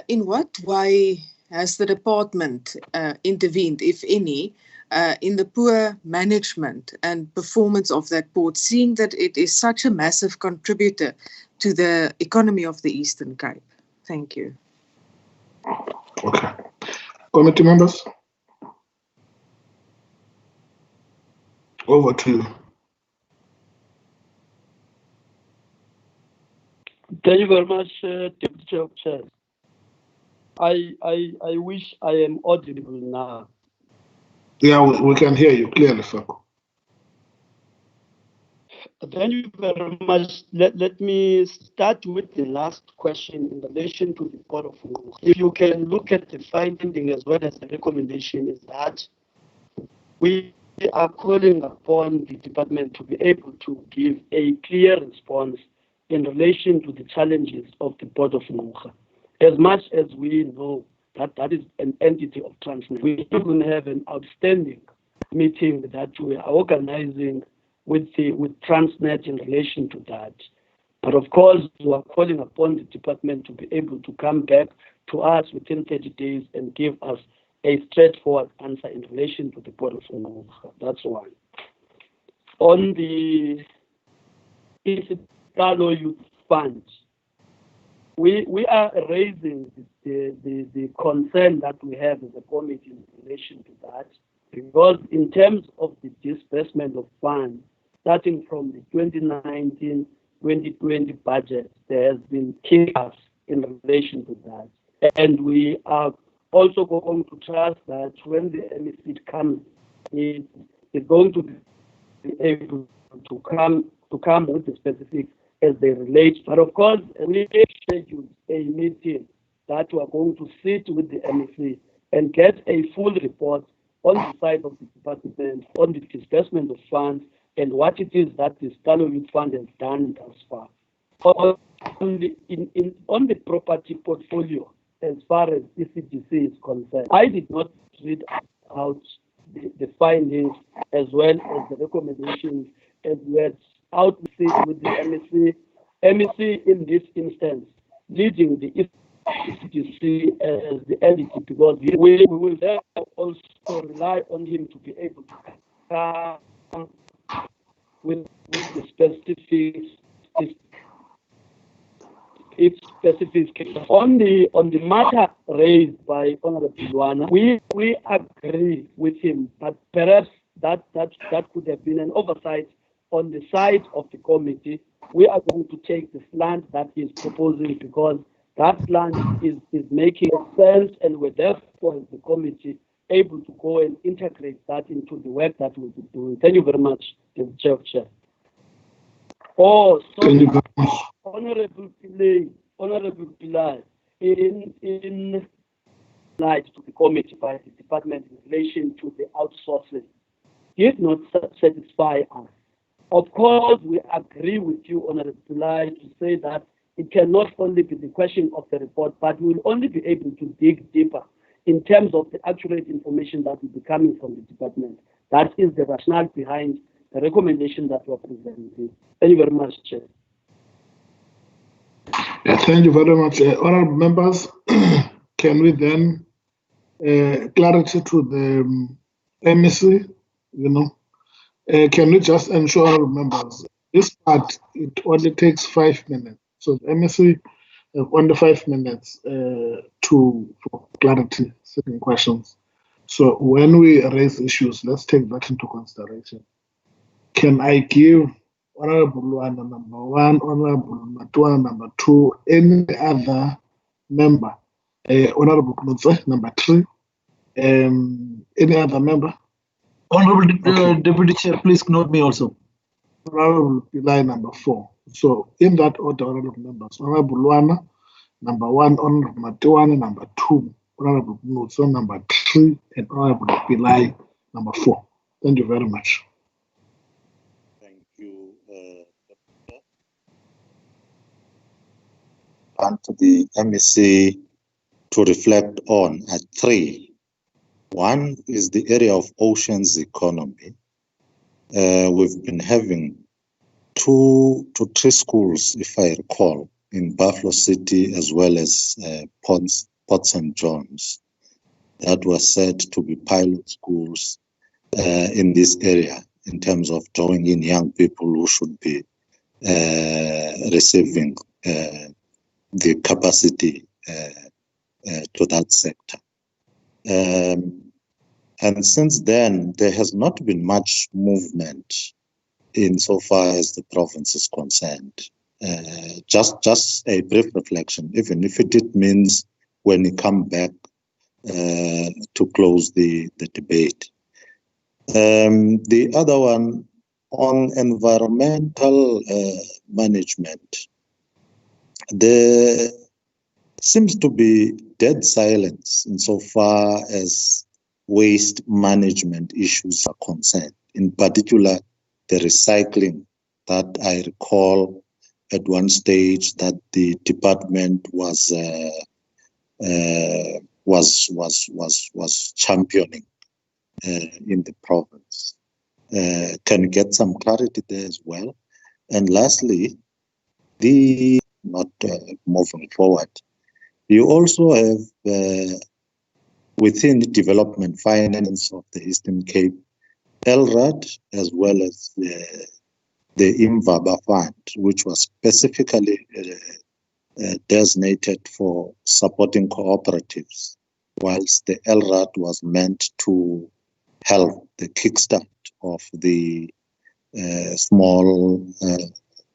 In what way has the department intervened, if any, in the poor management and performance of that port, seeing that it is such a massive contributor to the economy of the Eastern Cape? Thank you. Okay. Committee members? Over to you. Thank you very much, Deputy Chair of Chairs. I wish I am audible now. Yeah, we can hear you clearly, Fako. Thank you very much. Let me start with the last question in relation to the Port of Ngqura. If you can look at the finding as well as the recommendation, is that we are calling upon the department to be able to give a clear response in relation to the challenges of the Port of Ngqura. As much as we know that is an entity of Transnet, we even have an outstanding meeting that we are organizing with Transnet in relation to that. But of course, we are calling upon the department to be able to come back to us within 30 days and give us a straightforward answer in relation to the Port of Ngqura. That's one. On the Isiqalo Youth Fund, we are raising the concern that we have as a committee in relation to that, because in terms of the disbursement of funds, starting from the 2019-2020 budget, there has been hiccups in relation to that. And we are also going to trust that when the MEC comes, it is going to be able to come with the specifics as they relate. But of course, we scheduled a meeting that we are going to sit with the MEC and get a full report on the side of the department on the disbursement of funds and what it is that the Isiqalo Youth Fund has done thus far. On the property portfolio, as far as ECDC is concerned, I did not read out the findings as well as the recommendations as we had out with the MEC. MEC in this instance, leading the ECDC as the entity, because we will then also rely on him to be able to come with the specifics. Its specifics on the matter raised by Honorable Luana, we agree with him, but perhaps that could have been an oversight on the side of the committee. We are going to take the slant that he is proposing, because that slant is making sense, and we're therefore, as the committee, able to go and integrate that into the work that we'll be doing. Thank you very much, the Chair of Chair. Oh, sorry, Honorable Pillay, in light to the committee by the department in relation to the outsourcing, did not satisfy us. Of course, we agree with you, Honorable Pillay, to say that it cannot only be the question of the report, but we will only be able to dig deeper in terms of the accurate information that will be coming from the department. That is the rationale behind the recommendation that we are presenting. Thank you very much, Chair. Thank you very much. Honorable members, can we then clarity to the MEC, can we just ensure, honorable members, this part, it only takes 5 minutes. So the MEC have only 5 minutes for clarity, seeking questions. So when we raise issues, let's take that into consideration. Can I give Honorable Luana number 1, Honorable Matuana number 2, any other member? Honorable Kumutse number 3, any other member? Honorable Deputy Chair, please note me also. Honorable Pillay number 4. So in that order, honorable members, Honorable Luana number 1, Honorable Matuana number 2, Honorable Kumutse number 3, and Honorable Pillay number 4. Thank you very much. Thank you. relevant to the MEC to reflect on are three. One is the area of oceans economy. We've been having 2 to 3 schools, if I recall, in Buffalo City as well as Port St. John's that were said to be pilot schools in this area in terms of drawing in young people who should be receiving the capacity to that sector. And since then, there has not been much movement insofar as the province is concerned. Just a brief reflection, even if it means when we come back to close the debate. The other one on environmental management, there seems to be dead silence insofar as waste management issues are concerned, in particular the recycling that I recall at one stage that the department was championing in the province. Can you get some clarity there as well? And lastly, moving forward, you also have within the development finance of the Eastern Cape, LRAD, as well as the IMVABA fund, which was specifically designated for supporting cooperatives, whilst the LRAD was meant to help the kickstart of the small,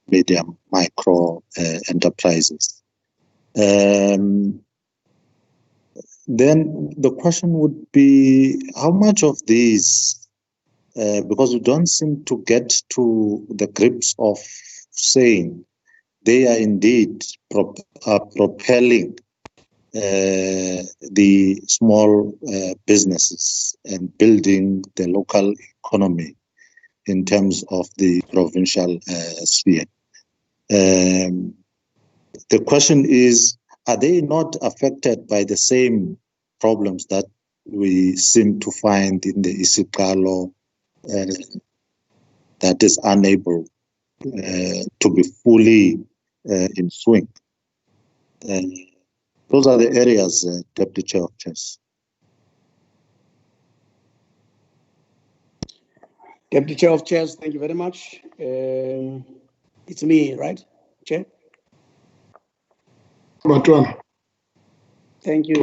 medium, micro enterprises. Then the question would be, how much of these, because we don't seem to get to the grips of saying they are indeed propelling the small businesses and building the local economy in terms of the provincial sphere. The question is, are they not affected by the same problems that we seem to find in the isiQalo that is unable to be fully in swing? Those are the areas, Deputy Chair of Chairs. Deputy Chair of Chairs, thank you very much. It's me, right, Chair? Thank you,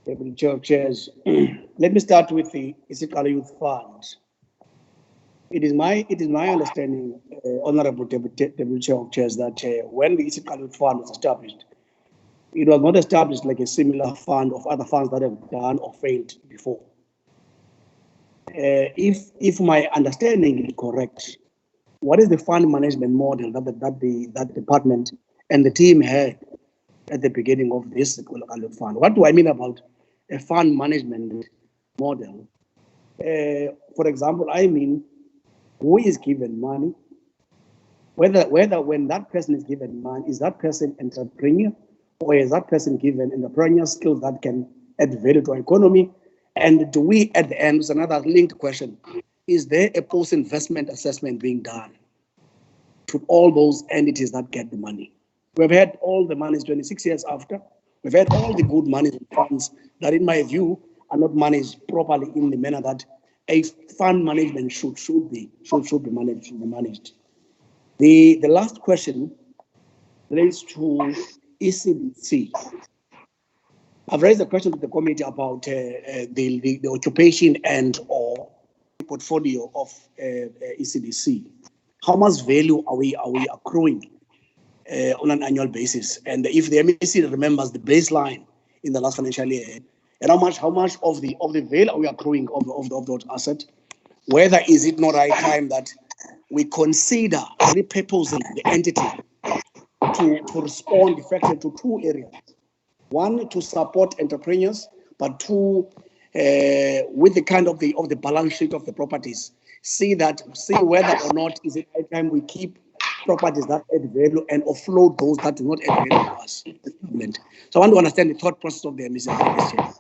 Deputy Chair of Chairs. Let me start with the isiQalo Youth Fund. It is my understanding, Honorable Deputy Chair of Chairs, that when the isiQalo Youth Fund was established, it was not established like a similar fund of other funds that have done or failed before. If my understanding is correct, what is the fund management model that department and the team had at the beginning of this fund? What do I mean about a fund management model? For example, I mean, who is given money? Whether when that person is given money, is that person entrepreneur, or is that person given entrepreneurial skills that can add value to our economy? And do we, at the end, is another linked question, is there a post-investment assessment being done to all those entities that get the money? We've had all the money 26 years after. We've had all the good management funds that, in my view, are not managed properly in the manner that a fund management should be managed. The last question relates to ECDC. I've raised a question to the committee about the occupation and or portfolio of ECDC. How much value are we accruing on an annual basis? And if the MEC remembers the baseline in the last financial year, and how much of the value are we accruing of those assets? Whether is it not right time that we consider repurposing the entity to respond effectively to two areas? One, to support entrepreneurs, but two, with the kind of the balance sheet of the properties, see whether or not is it right time we keep properties that add value and offload those that do not add value to us. So I want to understand the thought process of the MEC.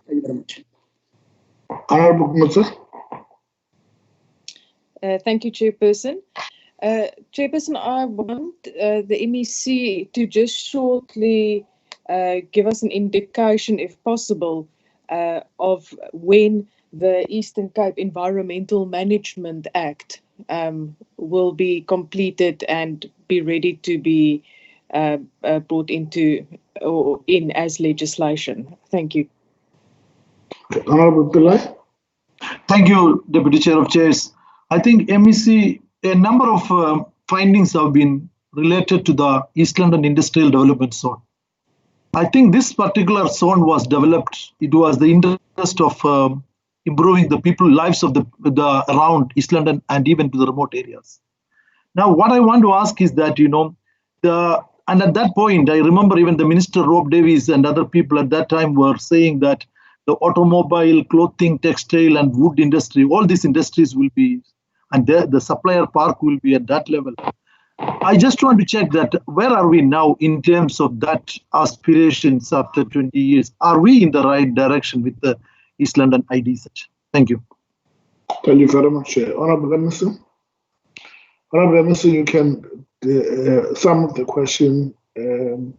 Thank you very much. Honorable Mutsa. Thank you, Chairperson. Chairperson, I want the MEC to just shortly give us an indication, if possible, of when the Eastern Cape Environmental Management Act will be completed and be ready to be brought into or in as legislation. Thank you. Honorable Pillai. Thank you, Deputy Chair of Chairs. I think MEC, a number of findings have been related to the East London Industrial Development Zone. I think this particular zone was developed, it was the interest of improving the lives of the around East London and even to the remote areas. Now, what I want to ask is that, and at that point, I remember even the Minister Rob Davies and other people at that time were saying that the automobile, clothing, textile, and wood industry, all these industries will be, and the supplier park will be at that level. I just want to check that where are we now in terms of that aspirations after 20 years? Are we in the right direction with the East London IDZ? Thank you. Thank you very much, Honorable Emerson. Honorable Emerson, you can, some of the question, you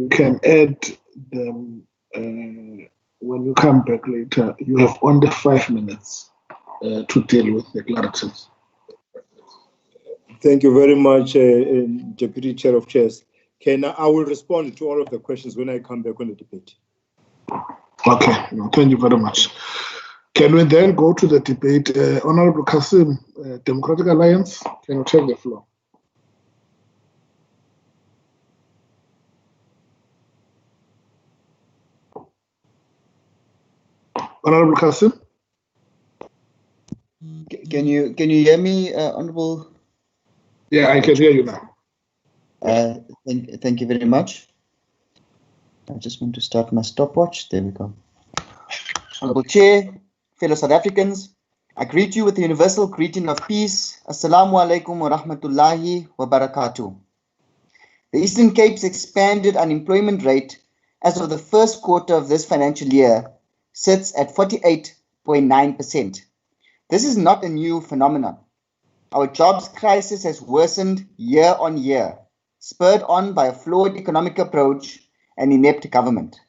can add them when you come back later. You have only 5 minutes to deal with the clarities. Thank you very much, Deputy Chair of Chairs. I will respond to all of the questions when I come back on the debate. Okay, thank you very much. Can we then go to the debate? Honorable Kasim, Democratic Alliance, can you take the floor? Honorable Kasim? Can you hear me, Honorable? Yeah, I can hear you now. Thank you very much. I just want to start my stopwatch. There we go. Honorable Chair, fellow South Africans, I greet you with the universal greeting of peace. Assalamu alaikum wa rahmatullahi wa barakatuh. The Eastern Cape's expanded unemployment rate as of the first quarter of this financial year sits at 48.9%. This is not a new phenomenon. Our jobs crisis has worsened year on year, spurred on by a flawed economic approach and inept government.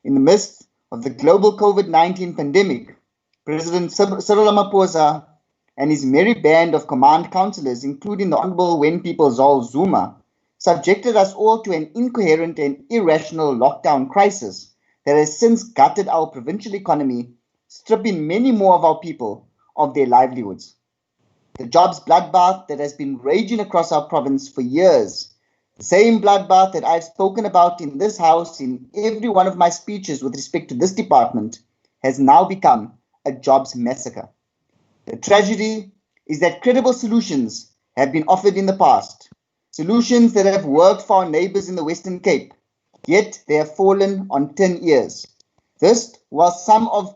In the midst of the global COVID-19 pandemic, President Cyril Ramaphosa and his merry band of command councillors, including the Honorable Wen People Zol Zuma, subjected us all to an incoherent and irrational lockdown crisis that has since gutted our provincial economy, stripping many more of our people of their livelihoods. The jobs bloodbath that has been raging across our province for years, the same bloodbath that I've spoken about in this house in every one of my speeches with respect to this department, has now become a jobs massacre. The tragedy is that credible solutions have been offered in the past, solutions that have worked for our neighbors in the Western Cape, yet they have fallen on 10 ears. This, while some of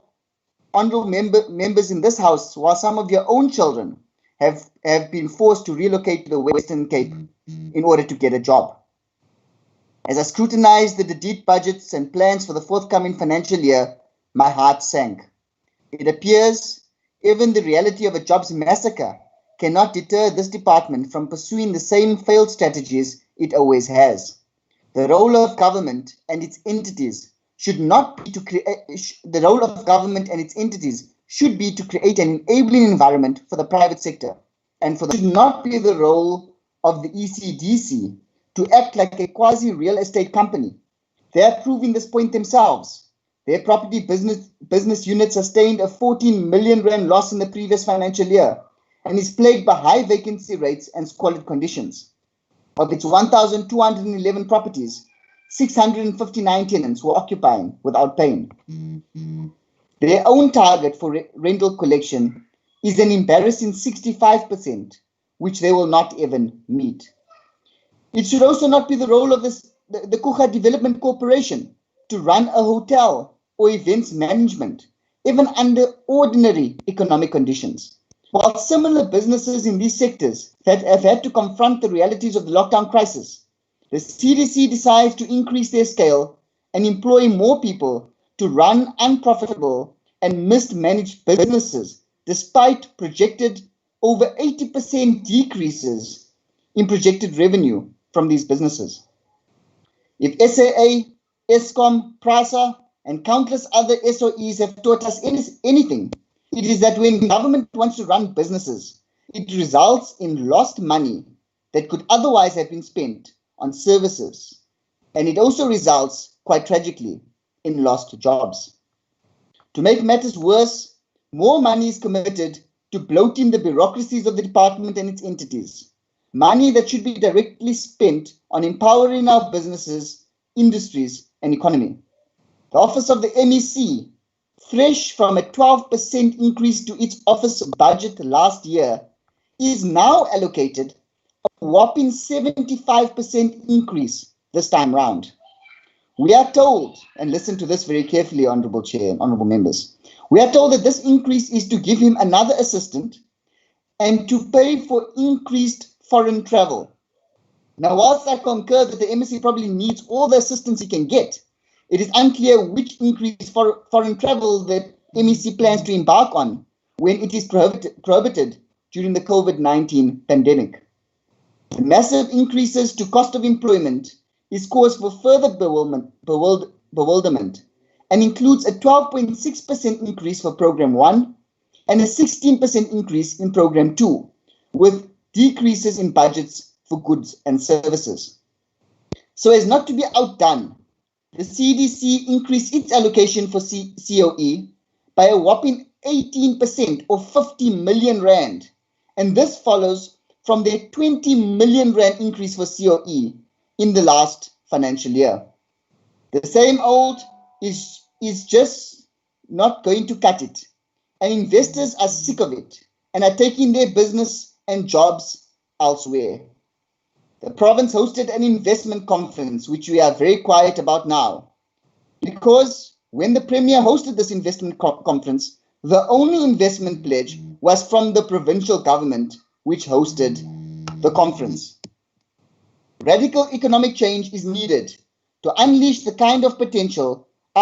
honorable members in this house, while some of your own children have been forced to relocate to the Western Cape in order to get a job. As I scrutinized the DDIT budgets and plans for the forthcoming financial year, my heart sank. It appears even the reality of a jobs massacre cannot deter this department from pursuing the same failed strategies it always has. The role of government and its entities should not be to create. The role of government and its entities should be to create an enabling environment for the private sector, and for that should not be the role of the ECDC to act like a quasi-real estate company. They are proving this point themselves. Their property business unit sustained a 14 million rand loss in the previous financial year and is plagued by high vacancy rates and squalid conditions. Of its 1,211 properties, 659 tenants were occupying without paying. Their own target for rental collection is an embarrassing 65%, which they will not even meet. It should also not be the role of the Coega Development Corporation to run a hotel or events management, even under ordinary economic conditions. While similar businesses in these sectors have had to confront the realities of the lockdown crisis, the CDC decides to increase their scale and employ more people to run unprofitable and mismanaged businesses, despite projected over 80% decreases in projected revenue from these businesses. If SAA, Eskom, PRASA, and countless other SOEs have taught us anything, it is that when government wants to run businesses, it results in lost money that could otherwise have been spent on services. And it also results, quite tragically, in lost jobs. To make matters worse, more money is committed to bloating the bureaucracies of the department and its entities. Money that should be directly spent on empowering our businesses, industries, and economy. The Office of the MEC, fresh from a 12% increase to its office budget last year, is now allocated a whopping 75% increase this time round. We are told, and listen to this very carefully, Honourable Chair and Honourable Members, we are told that this increase is to give him another assistant and to pay for increased foreign travel. Now, whilst I concur that the MEC probably needs all the assistance he can get, it is unclear which increase for foreign travel that MEC plans to embark on when it is prohibited during the COVID-19 pandemic. The massive increases to cost of employment is cause for further bewilderment and includes a 12.6% increase for Program 1 and a 16% increase in Program 2, with decreases in budgets for goods and services. So as not to be outdone, the CDC increased its allocation for COE by a whopping 18% or 50 million rand, and this follows from their 20 million rand increase for COE in the last financial year. The same old is just not going to cut it, and investors are sick of it and are taking their business and jobs elsewhere. The province hosted an investment conference, which we are very quiet about now, because when the Premier hosted this investment conference, the only investment pledge was from the provincial government, which hosted the conference. Radical economic change is needed to unleash the kind of potential in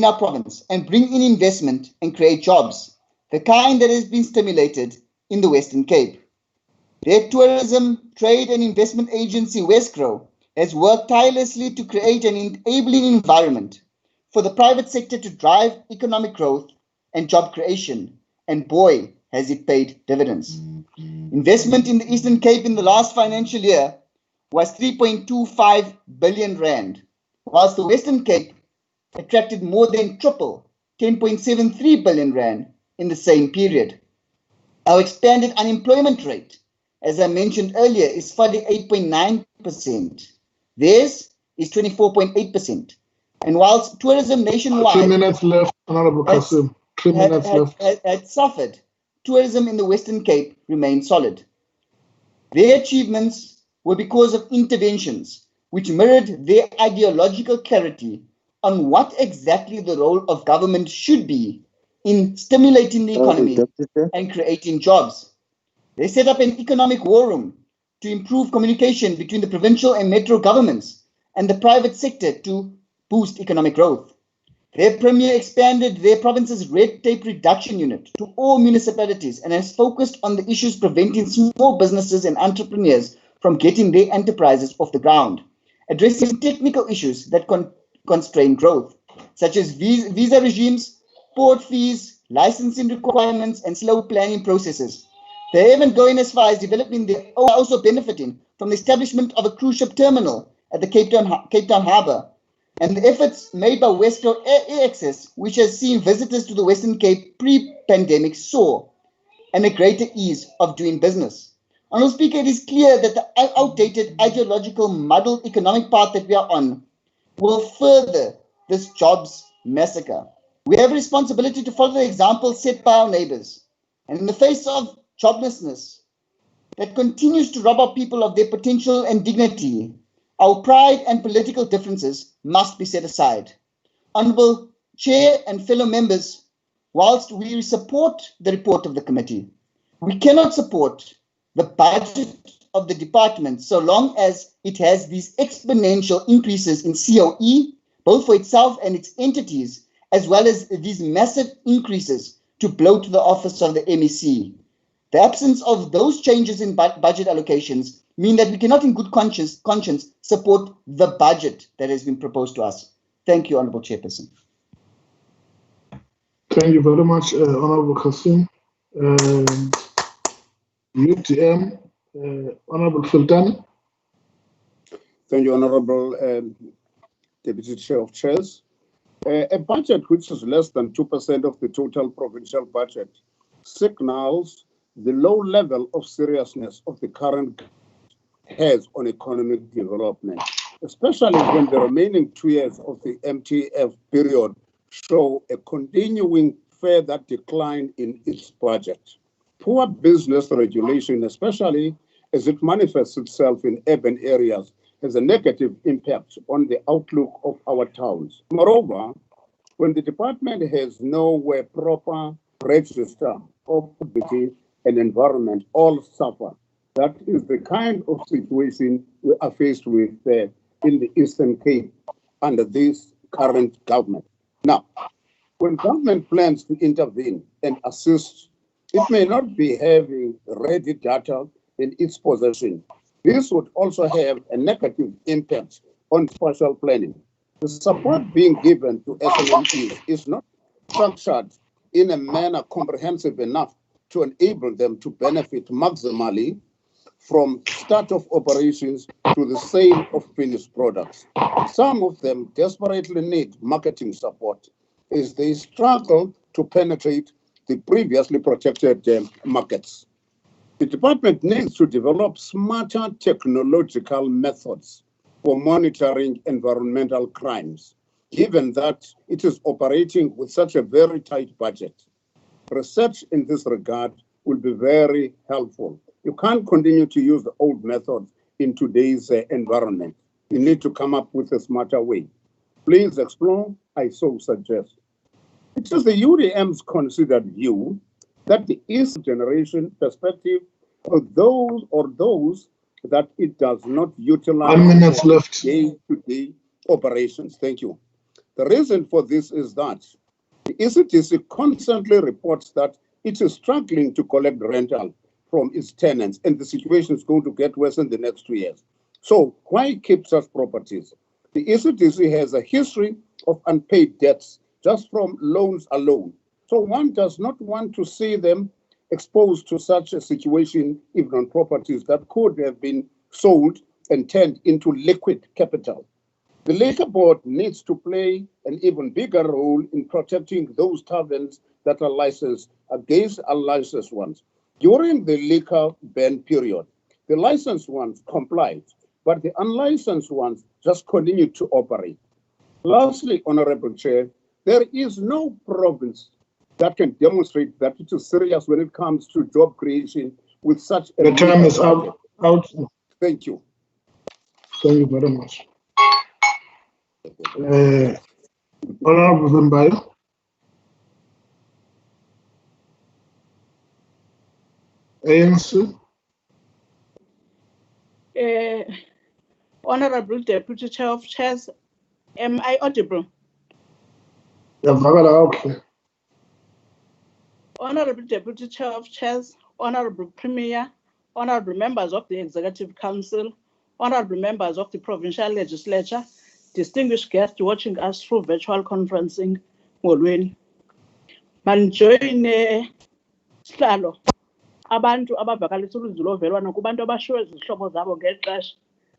our province and bring in investment and create jobs, the kind that has been stimulated in the Western Cape. Their tourism, trade and investment agency, Wesgro, has worked tirelessly to create an enabling environment for the private sector to drive economic growth and job creation, and boy, has it paid dividends. Investment in the Eastern Cape in the last financial year was 3.25 billion rand, whilst the Western Cape attracted more than triple, 10.73 billion rand in the same period. Our expanded unemployment rate, as I mentioned earlier, is 48.9%. Theirs is 24.8%. And whilst tourism nationwide 3 minutes left, Honorable Kassim. 3 minutes left. Had suffered, tourism in the Western Cape remained solid. Their achievements were because of interventions which mirrored their ideological clarity on what exactly the role of government should be in stimulating the economy and creating jobs. They set up an economic war room to improve communication between the provincial and metro governments and the private sector to boost economic growth. Their Premier expanded their province's red tape reduction unit to all municipalities and has focused on the issues preventing small businesses and entrepreneurs from getting their enterprises off the ground, addressing technical issues that constrain growth, such as visa regimes, port fees, licensing requirements, and slow planning processes. They're even going as far as developing also benefiting from the establishment of a cruise ship terminal at the Cape Town Harbour, and the efforts made by Wesgro Air Access, which has seen visitors to the Western Cape pre-pandemic soar, and a greater ease of doing business. Honourable Speaker, it is clear that the outdated ideological muddled economic path that we are on will further this jobs massacre. We have a responsibility to follow the example set by our neighbours, and in the face of joblessness that continues to rob our people of their potential and dignity, our pride and political differences must be set aside. Honourable Chair and fellow members, whilst we support the report of the committee, we cannot support the budget of the department so long as it has these exponential increases in COE, both for itself and its entities, as well as these massive increases to bloat the office of the MEC. The absence of those changes in budget allocations mean that we cannot in good conscience support the budget that has been proposed to us. Thank you, Honourable Chairperson. Thank you very much, Honourable Kassim. UTM, Honourable Sultan. Thank you, Honourable Deputy Chair of Chairs. A budget which is less than 2% of the total provincial budget signals the low level of seriousness of the current has on economic development, especially when the remaining 2 years of the MTF period show a continuing further decline in its budget. Poor business regulation, especially as it manifests itself in urban areas, has a negative impact on the outlook of our towns. Moreover, when the department has no proper register of property and environment, all suffer. That is the kind of situation we are faced with in the Eastern Cape under this current government. Now, when government plans to intervene and assist, it may not be having ready data in its possession. This would also have a negative impact on spatial planning. The support being given to SMMEs is not structured in a manner comprehensive enough to enable them to benefit maximally from start of operations to the sale of finished products. Some of them desperately need marketing support as they struggle to penetrate the previously protected markets. The department needs to develop smarter technological methods for monitoring environmental crimes, given that it is operating with such a very tight budget. Research in this regard will be very helpful. You can't continue to use the old methods in today's environment. You need to come up with a smarter way. Please explore, I so suggest. It is the UDM's considered view that the East generation perspective of those that it does not utilize 1 minute left. Day-to-day operations. Thank you. The reason for this is that the ECDC constantly reports that it is struggling to collect rental from its tenants, and the situation is going to get worse in the next 2 years. So why keep such properties? The ECDC has a history of unpaid debts just from loans alone. So one does not want to see them exposed to such a situation, even on properties that could have been sold and turned into liquid capital. The Liquor Board needs to play an even bigger role in protecting those taverns that are licensed against unlicensed ones. During the liquor ban period, the licensed ones complied, but the unlicensed ones just continued to operate. Lastly, Honorable Chair, there is no province that can demonstrate that it is serious when it comes to job creation with such a... The time is out. Thank you. Thank you very much. Honorable Vimbayo. ANC. Honorable Deputy Chair of Chairs, am I audible? Okay. Honorable Deputy Chair of Chairs, Honorable Premier, Honorable members of the Executive Council, Honorable members of the Provincial Legislature, distinguished guests watching us through virtual conferencing, molweni. Manjoyine sihlalo abantu abavakalisa uluntu lovelwano kubantu abashiwe izihlobo zabo ngexesha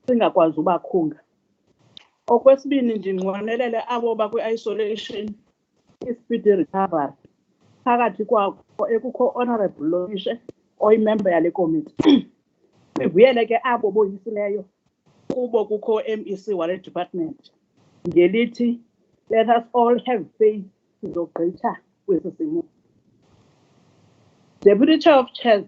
singakwazi ubakhunga. Okwesibini, ndinqwenelele abo bakwi-isolation i-speedy recovery. Phakathi kwako ekukho Honorable Lomishe oyimember yale komiti. Sivuyele ke abo boyisileyo kubo kukho MEC wale department. Ngelithi, let us all have faith sizogqitha kwesi simo. Deputy Chair of Chairs,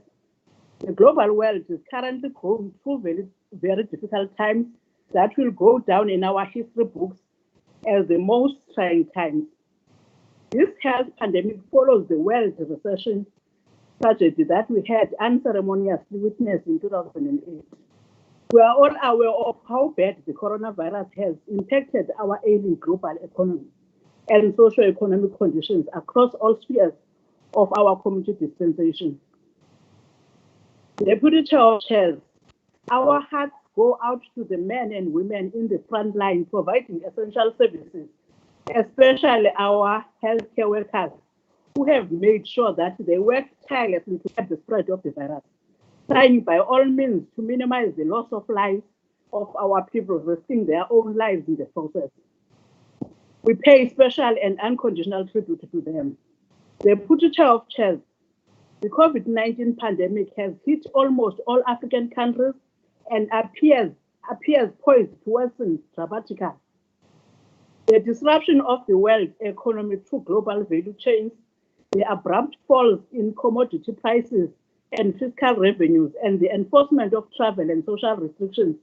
the global world is currently going through very, very difficult times that will go down in our history books as the most trying times. This health pandemic follows the world recession tragedy that we had unceremoniously witnessed in 2008. We are all aware of how bad the coronavirus has impacted our ailing global economy and socio-economic conditions across all spheres of our community dispensation. Deputy Chair of Chairs, our hearts go out to the men and women in the front line providing essential services, especially our healthcare workers who have made sure that they work tirelessly to stop the spread of the virus, trying by all means to minimize the loss of lives of our people, risking their own lives in the process. We pay special and unconditional tribute to them. The Deputy Chair of Chairs, the COVID-19 pandemic has hit almost all African countries and appears poised to worsen dramatically. The disruption of the world economy through global value chains, the abrupt falls in commodity prices and fiscal revenues, and the enforcement of travel and social restrictions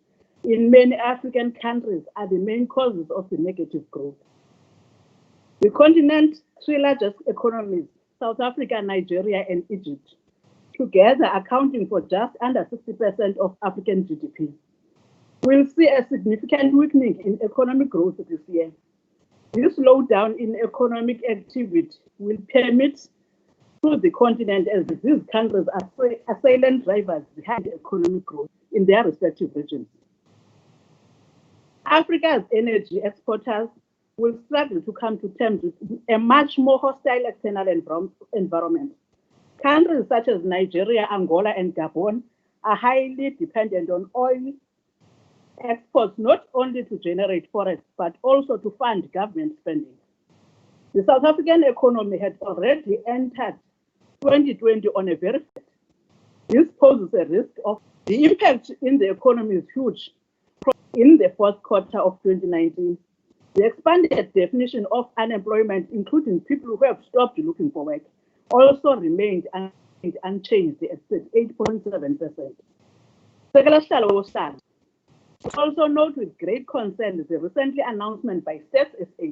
in many African countries are the main causes of the negative growth. The continent's three largest economies, South Africa, Nigeria, and Egypt, together accounting for just under 60% of African GDP, will see a significant weakening in economic growth this year. This slowdown in economic activity will permit through the continent as these countries are silent drivers behind economic growth in their respective regions. Africa's energy exporters will struggle to come to terms with a much more hostile external environment. Countries such as Nigeria, Angola, and Gabon are highly dependent on oil exports, not only to generate forex, but also to fund government spending. The South African economy had already entered 2020 on a very flat. This poses a risk of the impact in the economy is huge. In the fourth quarter of 2019, the expanded definition of unemployment, including people who have stopped looking for work, also remained unchanged at 8.7%. Also note with great concern the recently announcement by Stats SA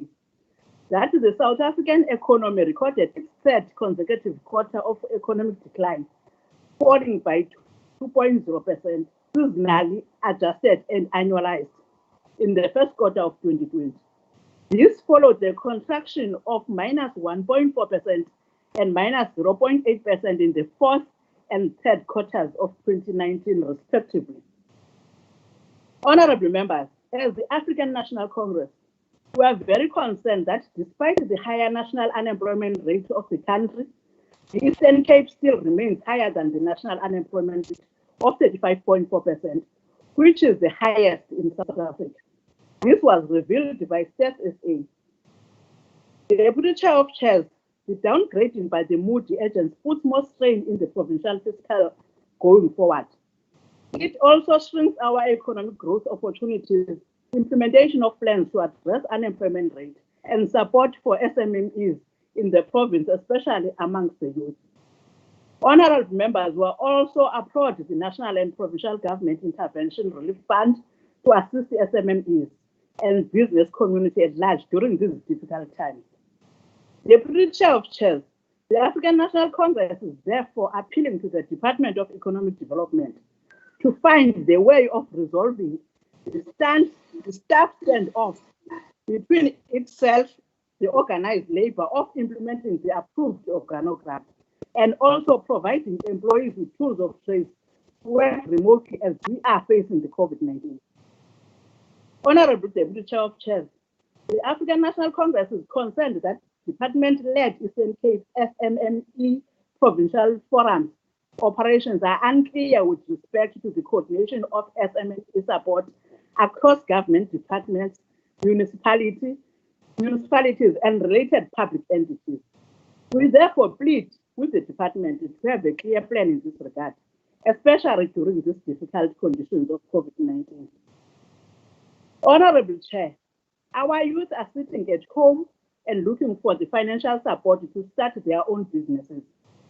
that the South African economy recorded its third consecutive quarter of economic decline, falling by 2.0%, seasonally adjusted and annualized in the first quarter of 2020. This followed the contraction of minus 1.4% and minus 0.8% in the fourth and third quarters of 2019, respectively. Honorable members, as the African National Congress, we are very concerned that despite the higher national unemployment rate of the country, the Eastern Cape still remains higher than the national unemployment rate of 35.4%, which is the highest in South Africa. This was revealed by Stats SA. The Deputy Chair of Chairs, the downgrading by the Moody agents puts more strain in the provincial fiscal going forward. It also shrinks our economic growth opportunities, implementation of plans to address unemployment rate, and support for SMMEs in the province, especially amongst the youth. Honorable members will also applaud the national and provincial government intervention relief fund to assist the SMMEs and business community at large during these difficult times. The Deputy Chair of Chairs, the African National Congress is therefore appealing to the Department of Economic Development to find the way of resolving the staff standoff between itself, the organized labor, of implementing the approved organogram, and also providing employees with tools of trade to work remotely as we are facing the COVID-19. Honorable Deputy Chair of Chairs, the African National Congress is concerned that department-led Eastern Cape SMME provincial forums operations are unclear with respect to the coordination of SMME support across government departments, municipalities, and related public entities. We therefore plead with the department to have a clear plan in this regard, especially during these difficult conditions of COVID-19. Honorable Chair, our youth are sitting at home and looking for the financial support to start their own businesses.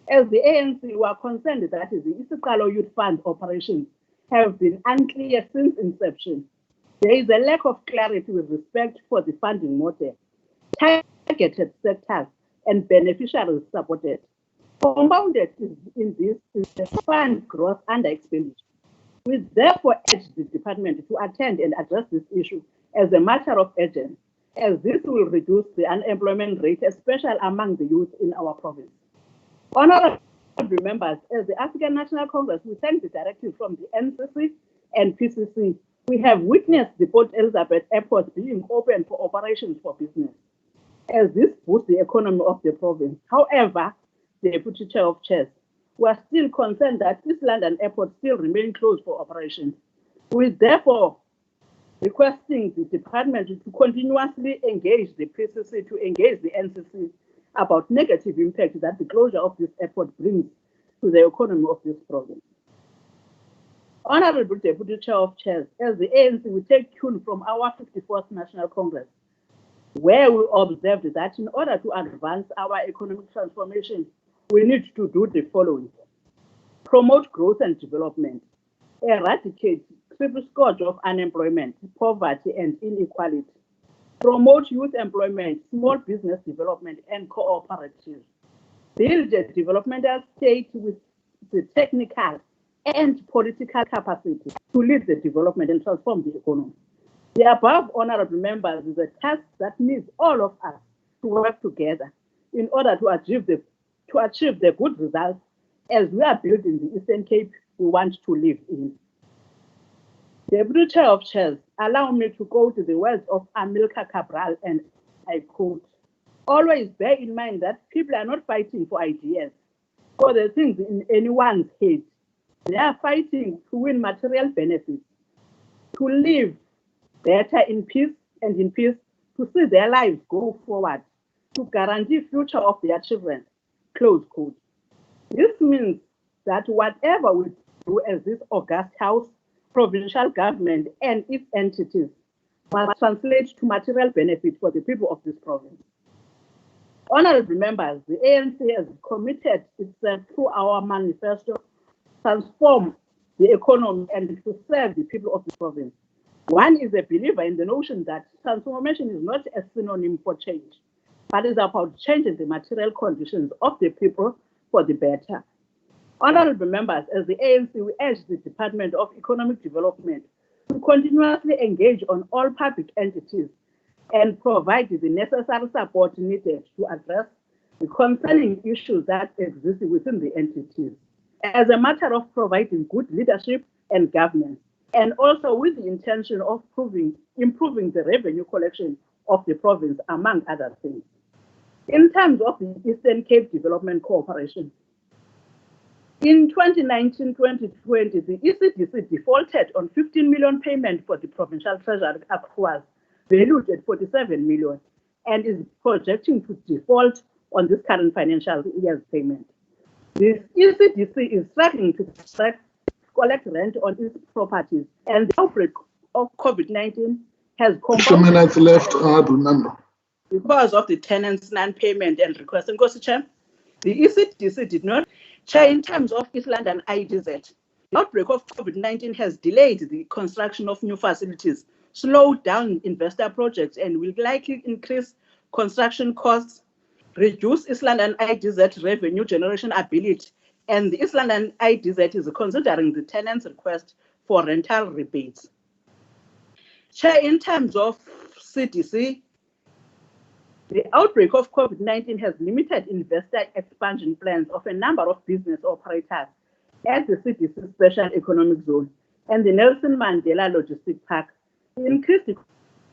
As the ANC, we are concerned that the isiQalo Youth Fund operations have been unclear since inception. There is a lack of clarity with respect for the funding model, targeted sectors, and beneficiaries supported. Compounded in this is the fund growth under expenditure. We therefore urge the department to attend and address this issue as a matter of urgency, as this will reduce the unemployment rate, especially among the youth in our province. Honorable members, as the African National Congress, we thank the directive from the NCC and PCC. We have witnessed the Port Elizabeth Airport being open for operations for business, as this boosts the economy of the province. However, the Deputy Chair of Chairs, we are still concerned that East London Airport still remain closed for operation. We therefore requesting the department to continuously engage the PCC, to engage the NCC about negative impact that the closure of this airport brings to the economy of this province. Honorable Deputy Chair of Chairs, as the ANC, we take cue from our 54th National Congress, where we observed that in order to advance our economic transformation, we need to do the following: promote growth and development, eradicate triple scourge of unemployment, poverty, and inequality, promote youth employment, small business development, and cooperatives, build a developmental state with the technical and political capacity to lead the development and transform the economy. The above, honorable members, is a task that needs all of us to work together in order to achieve the good results as we are building the Eastern Cape we want to live in. Deputy Chair of Chairs, allow me to go to the words of Amilcar Cabral, and I quote, "Always bear in mind that people are not fighting for ideas, for the things in anyone's head. They are fighting to win material benefits, to live better in peace, and in peace to see their lives go forward, to guarantee future of their children." Close quote. This means that whatever we do as this august house, provincial government, and its entities must translate to material benefit for the people of this province. Honorable members, the ANC has committed itself through our manifesto to transform the economy and to serve the people of the province. One is a believer in the notion that transformation is not a synonym for change, but is about changing the material conditions of the people for the better. Honorable members, as the ANC, we urge the Department of Economic Development to continuously engage on all public entities and provide the necessary support needed to address the concerning issues that exist within the entities, as a matter of providing good leadership and governance, and also with the intention of improving the revenue collection of the province, among other things. In terms of the Eastern Cape Development Corporation, in 2019-2020, the ECDC defaulted on 15 million payment for the provincial treasury accruals, valued at 47 million, and is projecting to default on this current financial year's payment. The ECDC is struggling to collect rent on its properties, and the outbreak of COVID-19 has compounded. 2 minutes left, remember. Because of the tenants' non-payment and request. And Chair, the ECDC did not share in terms of East London IDZ. The outbreak of COVID-19 has delayed the construction of new facilities, slowed down investor projects, and will likely increase construction costs, reduce East London IDZ revenue generation ability, and the East London IDZ is considering the tenants' request for rental rebates. Chair, in terms of CDC, the outbreak of COVID-19 has limited investor expansion plans of a number of business operators at the CDC Special Economic Zone and the Nelson Mandela Logistic Park. Increased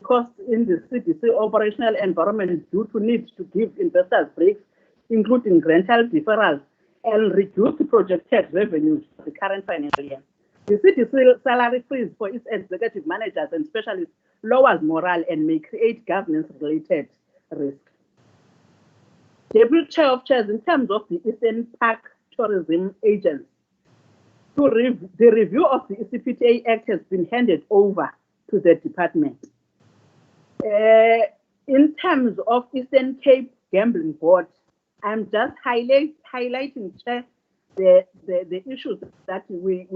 costs in the CDC operational environment due to need to give investors breaks, including rental deferrals, and reduce projected revenues for the current financial year. The CDC salary freeze for its executive managers and specialists lowers morale and may create governance-related risk. Deputy Chair of Chairs, in terms of the Eastern Park Tourism Agency, the review of the ECPTA Act has been handed over to the department. In terms of Eastern Cape Gambling Board, I'm just highlighting, Chair, the issues that we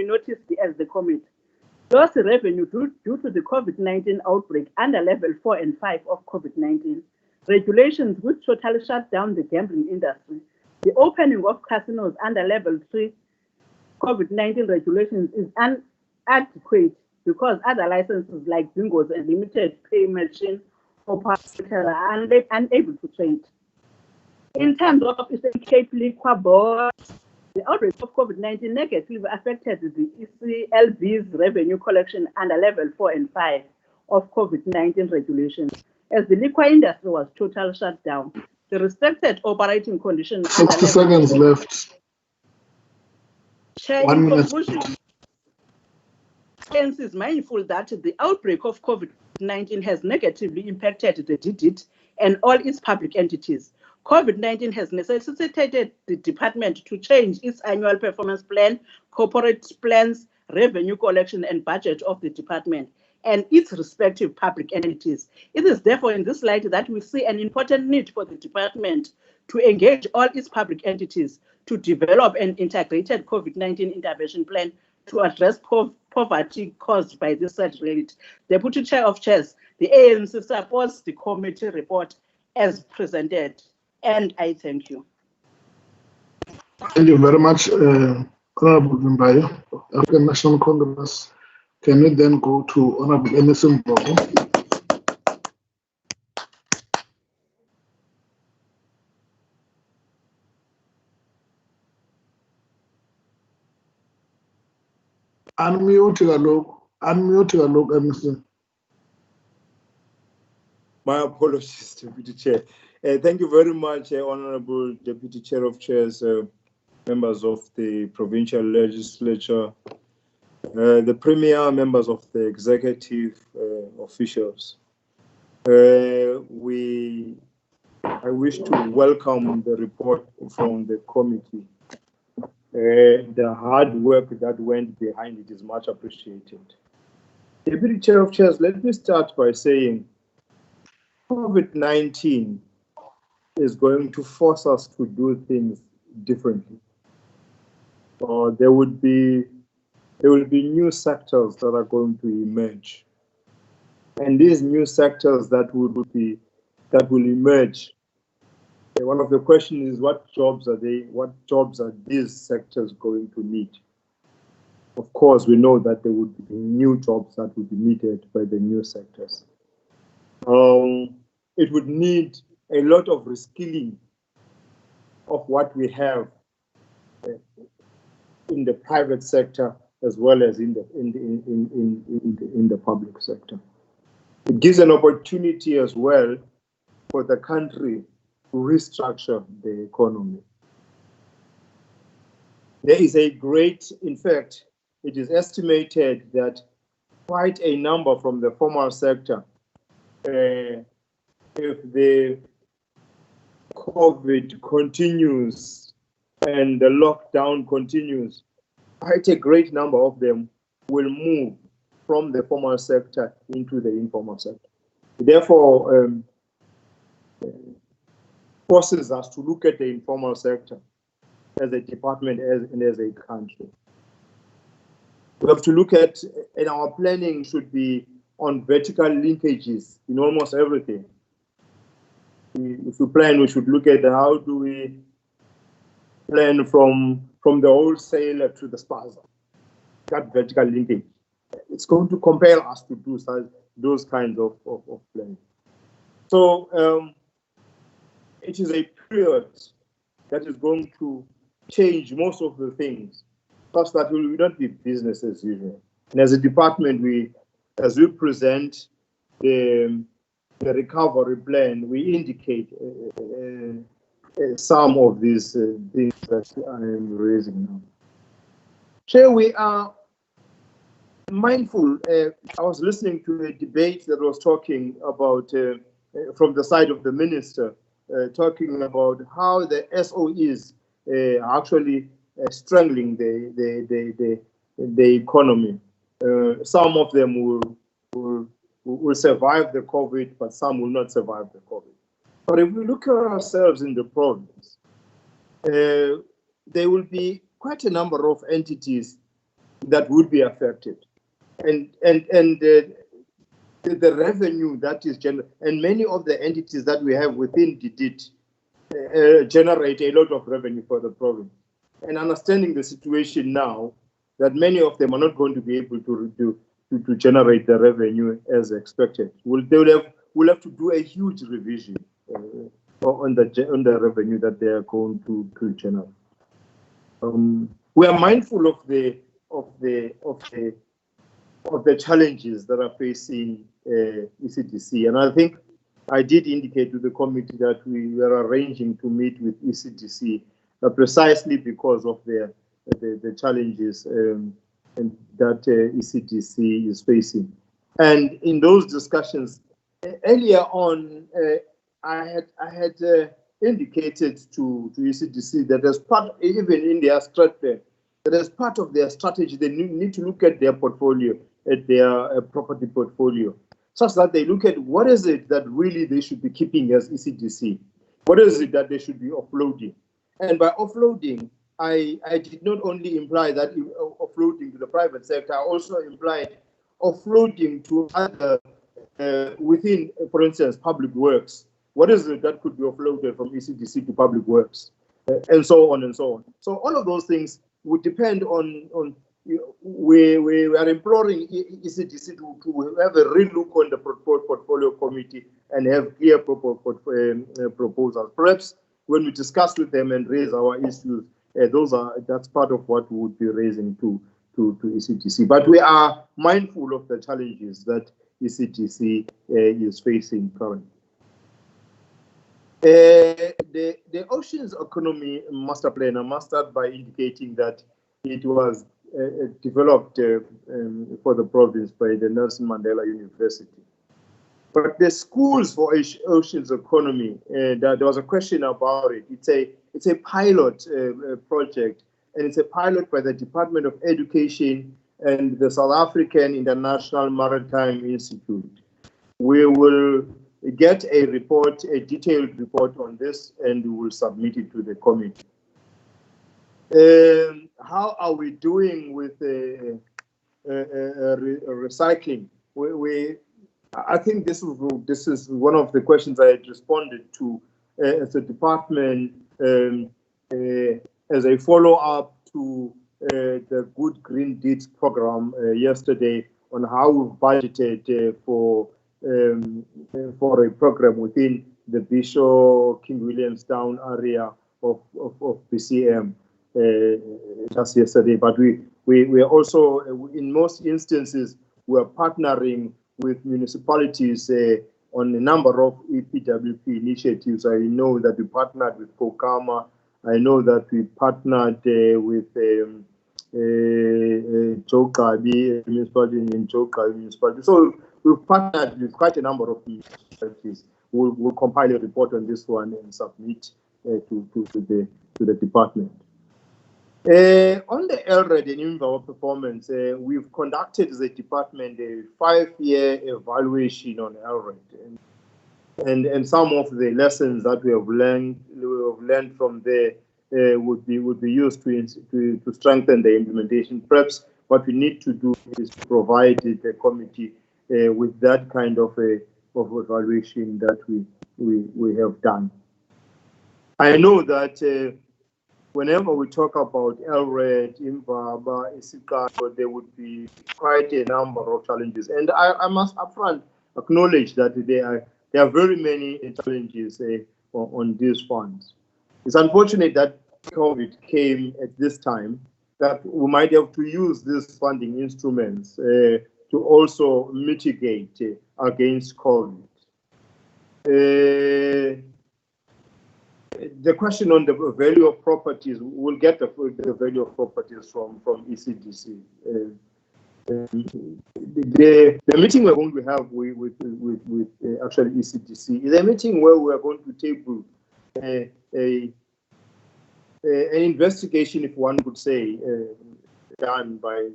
noticed as the committee. Lost revenue due to the COVID-19 outbreak under level 4 and 5 of COVID-19 regulations which totally shut down the gambling industry. The opening of casinos under level 3 COVID-19 regulations is inadequate because other licenses like bingos and limited pay machine operators are unable to trade. In terms of Eastern Cape Liquor Board, the outbreak of COVID-19 negatively affected the ECLB's revenue collection under level 4 and 5 of COVID-19 regulations, as the liquor industry was totally shut down. The restricted operating conditions. 60 seconds left. Chair, 1 in minute. conclusion, ANC is mindful that the outbreak of COVID-19 has negatively impacted the DDIT and all its public entities. COVID-19 has necessitated the department to change its annual performance plan, corporate plans, revenue collection, and budget of the department and its respective public entities. It is therefore in this light that we see an important need for the department to engage all its public entities to develop an integrated COVID-19 intervention plan to address poverty caused by this sad reality. Deputy Chair of Chairs, the ANC supports the committee report as presented, and I thank you. Thank you very much, Honorable Mbayo, African National Congress. Can we then go to Honorable Emerson Mbogo? Unmute Emerson. My apologies, Deputy Chair. Thank you very much, Honorable Deputy Chair of Chairs, members of the Provincial Legislature, the Premier, members of the executive officials. I wish to welcome the report from the committee. The hard work that went behind it is much appreciated. Deputy Chair of Chairs, let me start by saying COVID-19 is going to force us to do things differently. There will be new sectors that are going to emerge, and these new sectors that will emerge. One of the questions is, what jobs are they? What jobs are these sectors going to need? Of course, we know that there would be new jobs that would be needed by the new sectors. It would need a lot of reskilling of what we have in the private sector as well as in the public sector. It gives an opportunity as well for the country to restructure the economy. There is in fact, it is estimated that quite a number from the formal sector, if the COVID continues and the lockdown continues, quite a great number of them will move from the formal sector into the informal sector. Therefore, forces us to look at the informal sector as a department and as a country. We have to look at, and our planning should be on vertical linkages in almost everything. If we plan, we should look at how do we plan from the wholesaler to the spaza. That vertical linkage. It's going to compel us to do those kinds of planning. So it is a period that is going to change most of the things, such that we will not be business as usual. And as a department, as we present the recovery plan, we indicate some of these things that I am raising now. Chair, we are mindful. I was listening to a debate that was talking about, from the side of the minister, talking about how the SOEs are actually strangling the economy. Some of them will survive the COVID, but some will not survive the COVID. But if we look at ourselves in the province, there will be quite a number of entities that would be affected. And the revenue that is generated, and many of the entities that we have within DDIT generate a lot of revenue for the province. And understanding the situation now, that many of them are not going to be able to generate the revenue as expected. We'll have to do a huge revision on the revenue that they are going to generate. We are mindful of the challenges that are facing ECDC, and I think I did indicate to the committee that we were arranging to meet with ECDC precisely because of the challenges and that ECDC is facing. And in those discussions, earlier on, I had indicated to ECDC that as part, even in their strategy, that as part of their strategy, they need to look at their portfolio, at their property portfolio, such that they look at what is it that really they should be keeping as ECDC, what is it that they should be offloading. And by offloading, I did not only imply that offloading to the private sector, I also implied offloading to other within, for instance, public works. What is it that could be offloaded from ECDC to public works, and so on and so on. So all of those things would depend on we are imploring ECDC to have a real look on the portfolio committee and have clear proposals. Perhaps when we discuss with them and raise our issues, that's part of what we would be raising to ECDC. But we are mindful of the challenges that ECDC is facing currently. The Oceans Economy Master Plan, I must start by indicating that it was developed for the province by the Nelson Mandela University. But the schools for Oceans Economy, there was a question about it. It's a pilot project, and it's a pilot by the Department of Education and the South African International Maritime Institute. We will get a report, a detailed report on this, and we will submit it to the committee. How are we doing with recycling? I think this is one of the questions I had responded to as a department as a follow-up to the Good Green Deeds program yesterday on how we've budgeted for a program within the Bishop King Williamstown area of BCM just yesterday. But we are also, in most instances, we are partnering with municipalities on a number of EPWP initiatives. I know that we partnered with Kokama. I know that we partnered with Chokabi municipality in Chokabi municipality. So we've partnered with quite a number of municipalities. We'll compile a report on this one and submit to the department. On the LRED and Imvawa performance, we've conducted as a department a 5-year evaluation on LRED, and some of the lessons that we have learned from there would be used to strengthen the implementation. Perhaps what we need to do is provide the committee with that kind of evaluation that we have done. I know that whenever we talk about LRED, Imvaba, Isikato, there would be quite a number of challenges. And I must upfront acknowledge that there are very many challenges on these funds. It's unfortunate that COVID came at this time, that we might have to use these funding instruments to also mitigate against COVID. The question on the value of properties, we'll get the value of properties from ECDC. The meeting we're going to have with actually ECDC is a meeting where we are going to table an investigation, if one could say, done that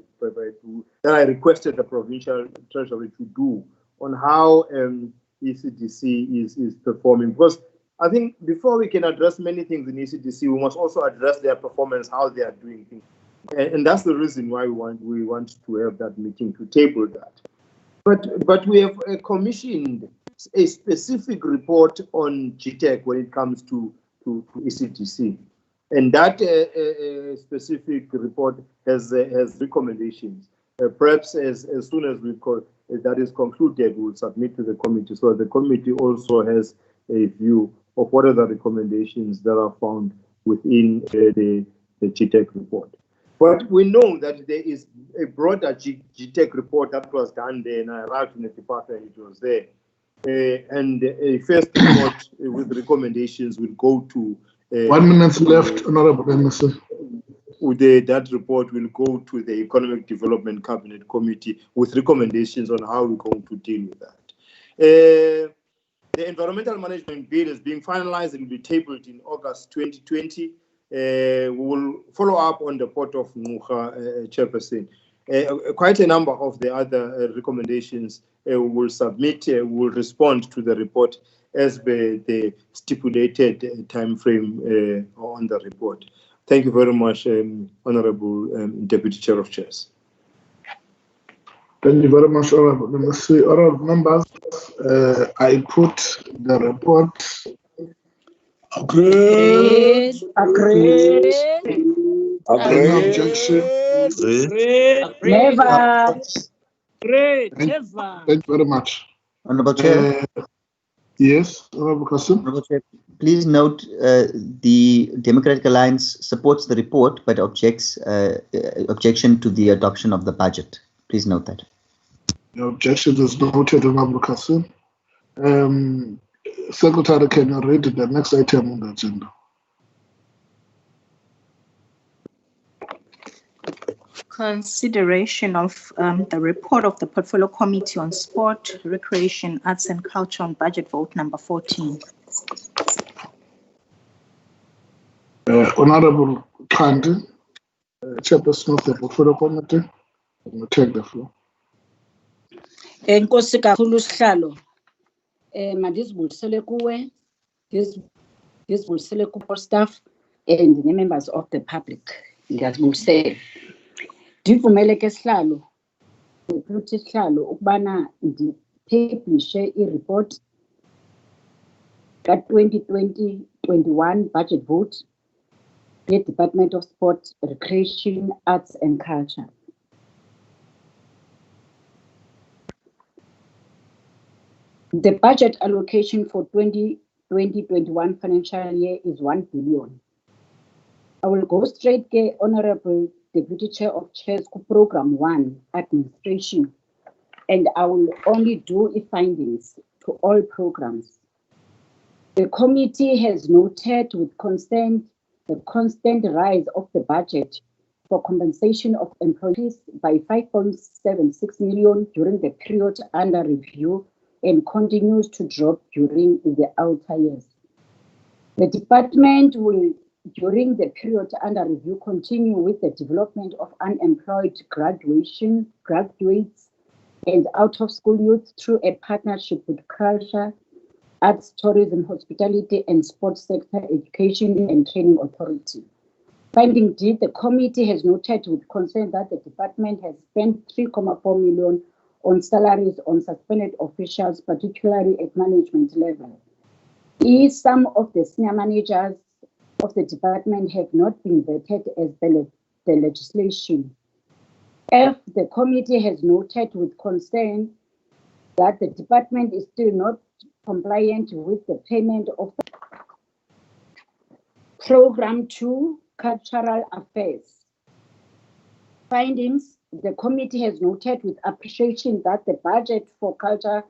I requested the provincial treasury to do on how ECDC is performing. Because I think before we can address many things in ECDC, we must also address their performance, how they are doing things. And that's the reason why we want to have that meeting, to table that. But we have commissioned a specific report on GTEC when it comes to ECDC. And that specific report has recommendations. Perhaps as soon as that is concluded, we'll submit to the committee. So the committee also has a view of what are the recommendations that are found within the GTEC report. But we know that there is a broader GTEC report that was done there, and I arrived in the department, it was there. And a first report with recommendations will go to 1 minute left, Honorable Minister. That report will go to the Economic Development Cabinet Committee with recommendations on how we're going to deal with that. The Environmental Management Bill is being finalized and will be tabled in August 2020. We will follow up on the Port of Ngqura, Chairperson. Quite a number of the other recommendations we will submit, will respond to the report as per the stipulated time frame on the report. Thank you very much, Honorable Deputy Chair of Chairs. Thank you very much, Honorable Minister. Honorable members, I put the report. Agreed. Agreed. Agreed. Objection. Never. Great. Thank Never. you very much. Honorable Chair. Yes, Honorable Kassim. Honorable Chair, please note the Democratic Alliance supports the report but objects objection to the adoption of the budget. Please note that. The objection is noted, Honorable Kassim. Secretary, can you read the next item on the agenda? Consideration of the report of the Portfolio Committee on Sport, Recreation, Arts and Culture on budget vote number 14. Honorable Kandi, Chairperson of the Portfolio Committee, you take the floor. Enkosi kakhulu Sihlalo. Mandizibulisele kuwe, ndizibulisele ku staff and the members of the public. Ndiyazibulisela. Ndivumele ke Sihlalo, Deputy Sihlalo ukubana ndipublishe i-report ka-2020-21 budget vote ye-Department of Sport, Recreation, Arts and Culture. The budget allocation for 2020-21 financial year is 1 billion. I will go straight to Honorable Deputy Chair of Chairs to Program 1, Administration, and I will only do findings to all programs. The committee has noted with concern the constant rise of the budget for compensation of employees by 5.76 million during the period under review and continues to drop during the outer years. The department will, during the period under review, continue with the development of unemployed graduates and out-of-school youth through a partnership with culture, arts, tourism, hospitality, and sports sector education and training authority. Finding D, the committee has noted with concern that the department has spent 3.4 million on salaries on suspended officials, particularly at management level. E, some of the senior managers of the department have not been vetted as per the legislation. F, the committee has noted with concern that the department is still not compliant with the payment of Program 2, Cultural Affairs. Findings, the committee has noted with appreciation that the budget for cultural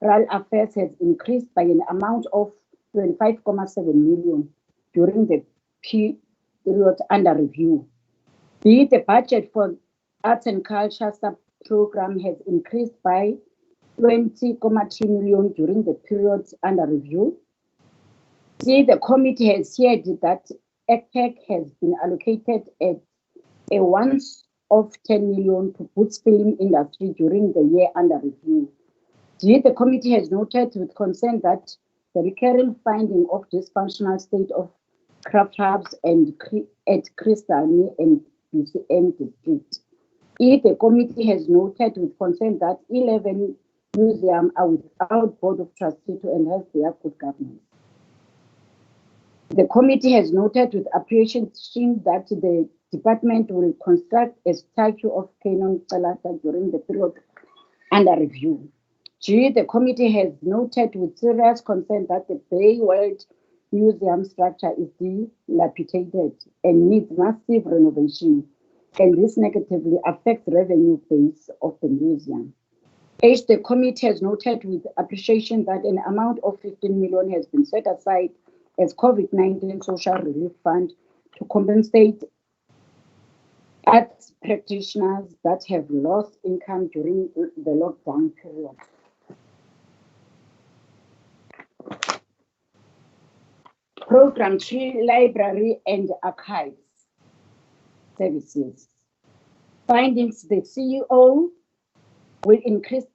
affairs has increased by an amount of 25.7 million during the period under review. B, the budget for arts and culture sub-program has increased by 20.3 million during the period under review. C, the committee has shared that ECPEC has been allocated at a once of 10 million to boost film industry during the year under review. D, the committee has noted with concern that the recurring finding of dysfunctional state of craft hubs and at Crystal and BCM district. If the committee has noted with concern that 11 museums are without board of trustees to enhance their good governance. The committee has noted with appreciation that the department will construct a statue of Canon Calata during the period under review. G, the committee has noted with serious concern that the Bay World Museum structure is dilapidated and needs massive renovation, and this negatively affects revenue base of the museum. H, the committee has noted with appreciation that an amount of 15 million has been set aside as COVID-19 social relief fund to compensate arts practitioners that have lost income during the lockdown period. Program 3, Library and Archives Services. Findings, the CEO will increase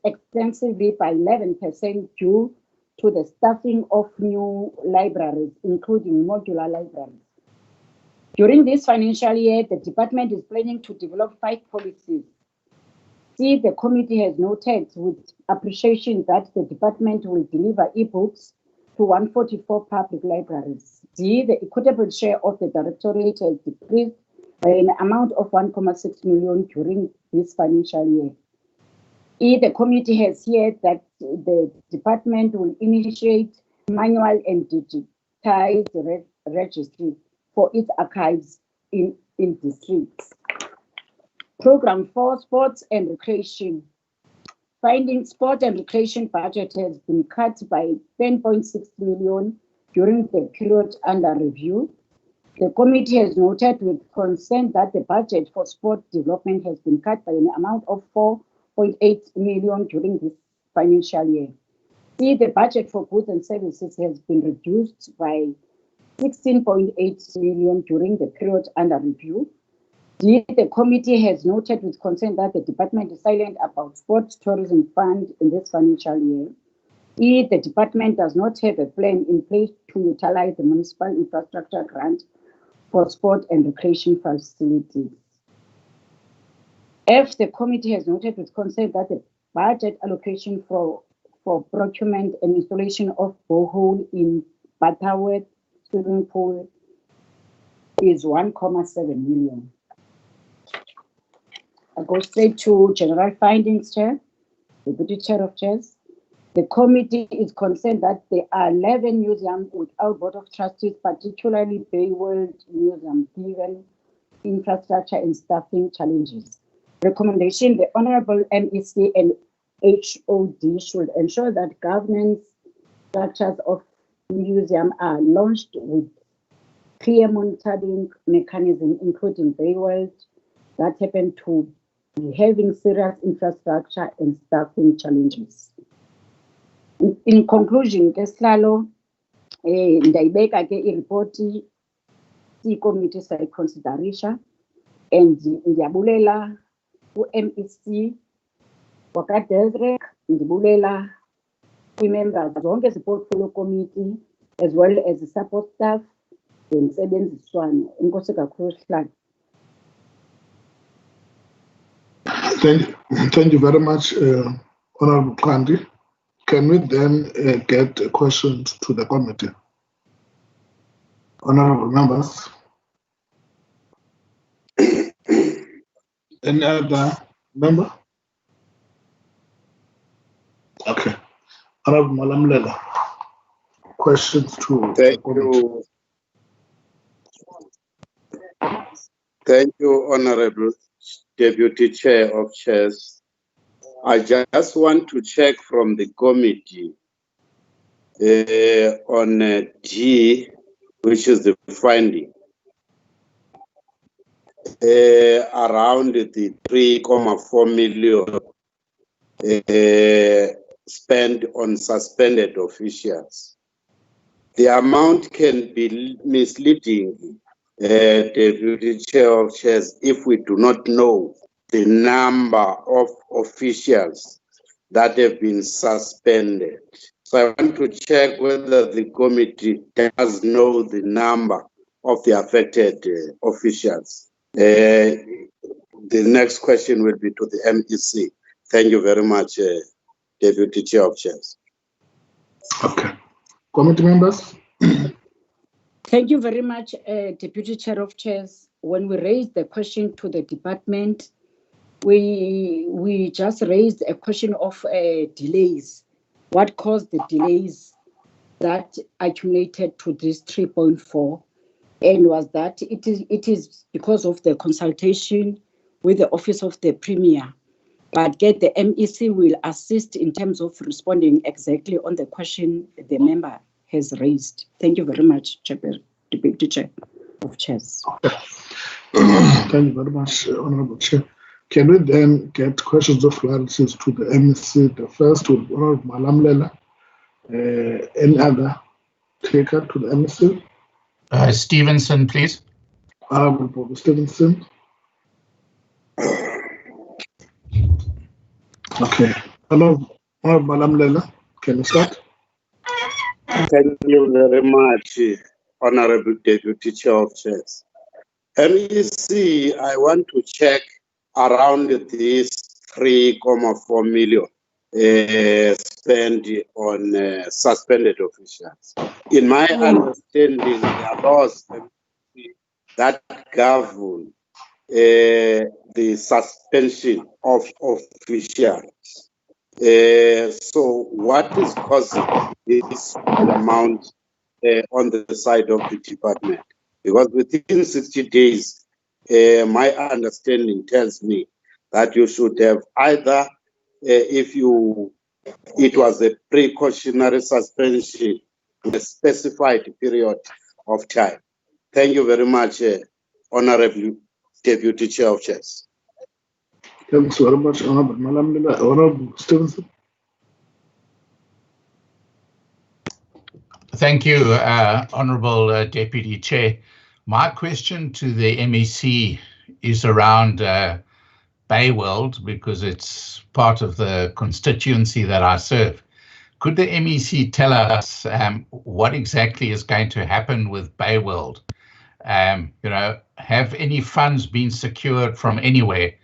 extensively by 11% due to the staffing of new libraries, including modular libraries. During this financial year, the department is planning to develop 5 policies. C, the committee has noted with appreciation that the department will deliver e-books to 144 public libraries. D, the equitable share of the directorate has decreased by an amount of 1.6 million during this financial year. E, the committee has heard that the department will initiate manual and digitized registry for its archives in districts. Program 4, Sports and Recreation. Finding sport and recreation budget has been cut by 10.6 million during the period under review. The committee has noted with concern that the budget for sport development has been cut by an amount of 4.8 million during this financial year. C, the budget for goods and services has been reduced by 16.8 million during the period under review. D, the committee has noted with concern that the department is silent about sports tourism fund in this financial year. E, the department does not have a plan in place to utilize the municipal infrastructure grant for sport and recreation facilities. F, the committee has noted with concern that the budget allocation for procurement and installation of borehole in Butterworth swimming pool is 1.7 million. I go straight to general findings, Chair, Deputy Chair of Chairs. The committee is concerned that there are 11 museums without board of trustees, particularly Bay World Museum, given infrastructure and staffing challenges. Recommendation, the Honorable MEC and HOD should ensure that governance structures of museum are launched with clear monitoring mechanism, including Bay World, that happen to be having serious infrastructure and staffing challenges. In conclusion, Keslalo, ndayibeka ke i-report i-committee sayiconsiderisha and ndiyabulela ku-MEC wakwa-Desrec, ndibulela kwi-members zonke zi-portfolio committee as well as the-support staff ngentsebenziswano. Enkosi kakhulu Sihlalo. Thank you very much, Honorable Kandi. Can we then get questions to the committee? Honorable members. Any other member? Okay. Honorable Malamlela. Questions to the committee. Thank you, Honorable Deputy Chair of Chairs. I just want to check from the committee on D, which is the finding, around the 3.4 million spent on suspended officials. The amount can be misleading, Deputy Chair of Chairs, if we do not know the number of officials that have been suspended. So I want to check whether the committee does know the number of the affected officials. The next question will be to the MEC. Thank you very much, Deputy Chair of Chairs. Okay. Committee members? Thank you very much, Deputy Chair of Chairs. When we raised the question to the department, we just raised a question of delays. What caused the delays that accumulated to this 3.4? And was that it is because of the consultation with the Office of the Premier. But get the MEC will assist in terms of responding exactly on the question the member has raised. Thank you very much, Deputy Chair of Chairs. Thank you very much, Honorable Chair. Can we then get questions of clarities to the MEC? The first will be Honorable Malamlela. Any other taker to the MEC? Stevenson, please. Honorable Stevenson. Okay. Hello, Malamlela. Can you start? Thank you very much, Honorable Deputy Chair of Chairs. MEC, I want to check around this 3.4 million spent on suspended officials. In my understanding, there are laws that govern the suspension of officials. So what is causing this amount on the side of the department? Because within 60 days, my understanding tells me that you should have either, it was a precautionary suspension, a specified period of time. Thank you very much, Honorable Deputy Chair of Chairs. Thanks very much, Honorable Malamlela. Honorable Stevenson. Thank you, Honorable Deputy Chair. My question to the MEC is around Bayworld, because it's part of the constituency that I serve. Could the MEC tell us what exactly is going to happen with Bayworld? Have any funds been secured from anywhere,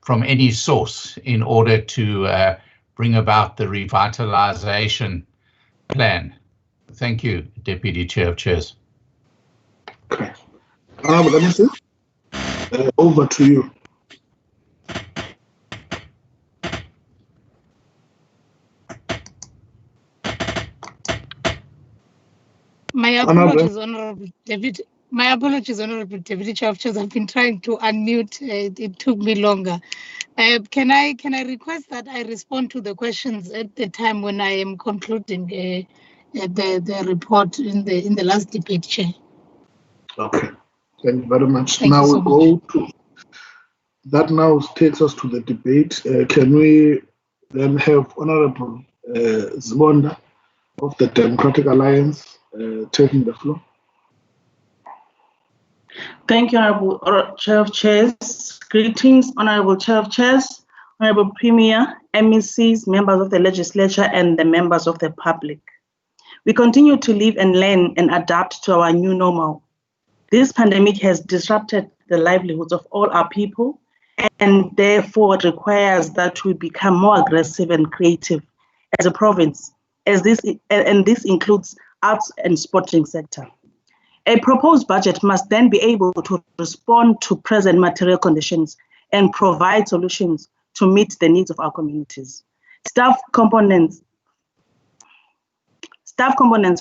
from any source, in order to bring about the revitalization plan? Thank you, Deputy Chair of Chairs. Okay. Over to you. My apologies, Honorable Deputy. My apologies, Honorable Deputy Chair of Chairs. I've been trying to unmute. It took me longer. Can I request that I respond to the questions at the time when I am concluding the report in the last debate, Chair? Okay. Thank you very much. Thank now you so we go to that. Now takes us to the debate. Can we then have Honorable Zibonda of the Democratic Alliance taking the floor? Thank you, Honorable Chair of Chairs. Greetings, Honorable Chair of Chairs, Honorable Premier, MECs, members of the legislature, and the members of the public. We continue to live and learn and adapt to our new normal. This pandemic has disrupted the livelihoods of all our people, and therefore it requires that we become more aggressive and creative as a province, and this includes arts and sporting sector. A proposed budget must then be able to respond to present material conditions and provide solutions to meet the needs of our communities. Staff components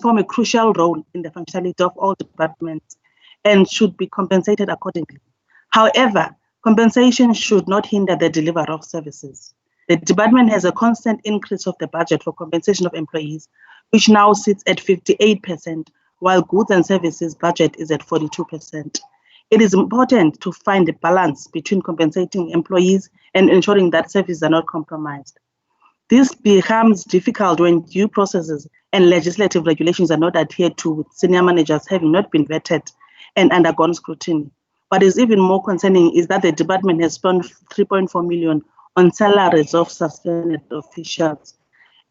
form a crucial role in the functionality of all departments and should be compensated accordingly. However, compensation should not hinder the delivery of services. The department has a constant increase of the budget for compensation of employees, which now sits at 58%, while goods and services budget is at 42%. It is important to find a balance between compensating employees and ensuring that services are not compromised. This becomes difficult when due processes and legislative regulations are not adhered to, with senior managers having not been vetted and undergone scrutiny. What is even more concerning is that the department has spent 3.4 million on salaries of suspended officials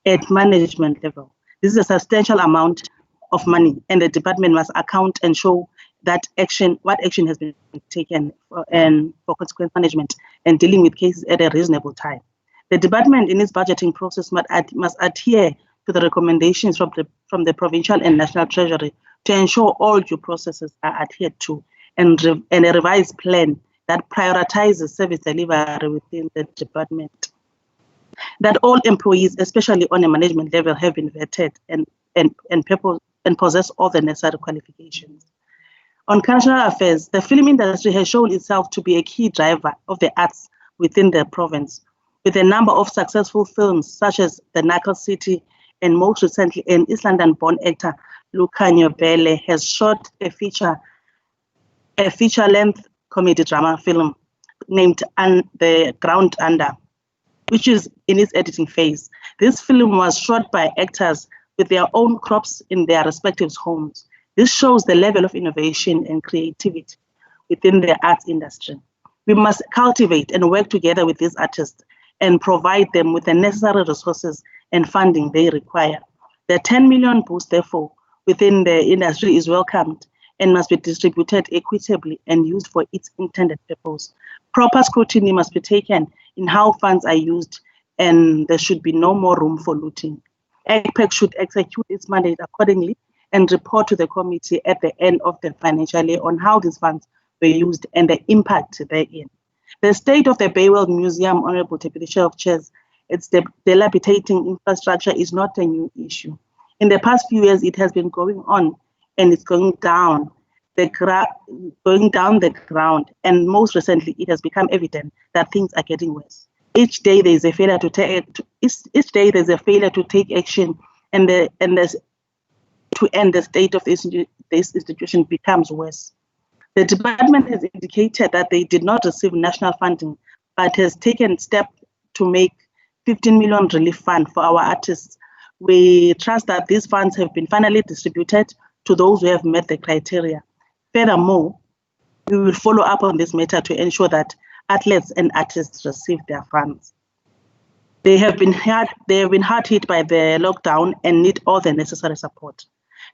at management level. This is a substantial amount of money, and the department must account and show that action, what action has been taken for consequence management and dealing with cases at a reasonable time. The department in its budgeting process must adhere to the recommendations from the provincial and national treasury to ensure all due processes are adhered to, and a revised plan that prioritizes service delivery within the department. That all employees, especially on a management level, have been vetted and possess all the necessary qualifications. On cultural affairs, the film industry has shown itself to be a key driver of the arts within the province, with a number of successful films such as The Knuckle City, and most recently an East London-born actor, Luca Nyobele, has shot a feature-length comedy drama film named The Ground Under, which is in its editing phase. This film was shot by actors with their own crops in their respective homes. This shows the level of innovation and creativity within the arts industry. We must cultivate and work together with these artists and provide them with the necessary resources and funding they require. The 10 million boost, therefore, within the industry is welcomed and must be distributed equitably and used for its intended purpose. Proper scrutiny must be taken in how funds are used, and there should be no more room for looting. ACPEC should execute its mandate accordingly and report to the committee at the end of the financial year on how these funds were used and the impact therein. The state of the Baywell Museum, Honorable Deputy Chair of Chairs, its dilapidating infrastructure is not a new issue. In the past few years, it has been going on and it's going down the ground. And most recently, it has become evident that things are getting worse. Each day there is a failure to take action, and to end the state of this institution becomes worse. The department has indicated that they did not receive national funding, but has taken steps to make 15 million relief fund for our artists. We trust that these funds have been finally distributed to those who have met the criteria. Furthermore, we will follow up on this matter to ensure that athletes and artists receive their funds. They have been hard hit by the lockdown and need all the necessary support.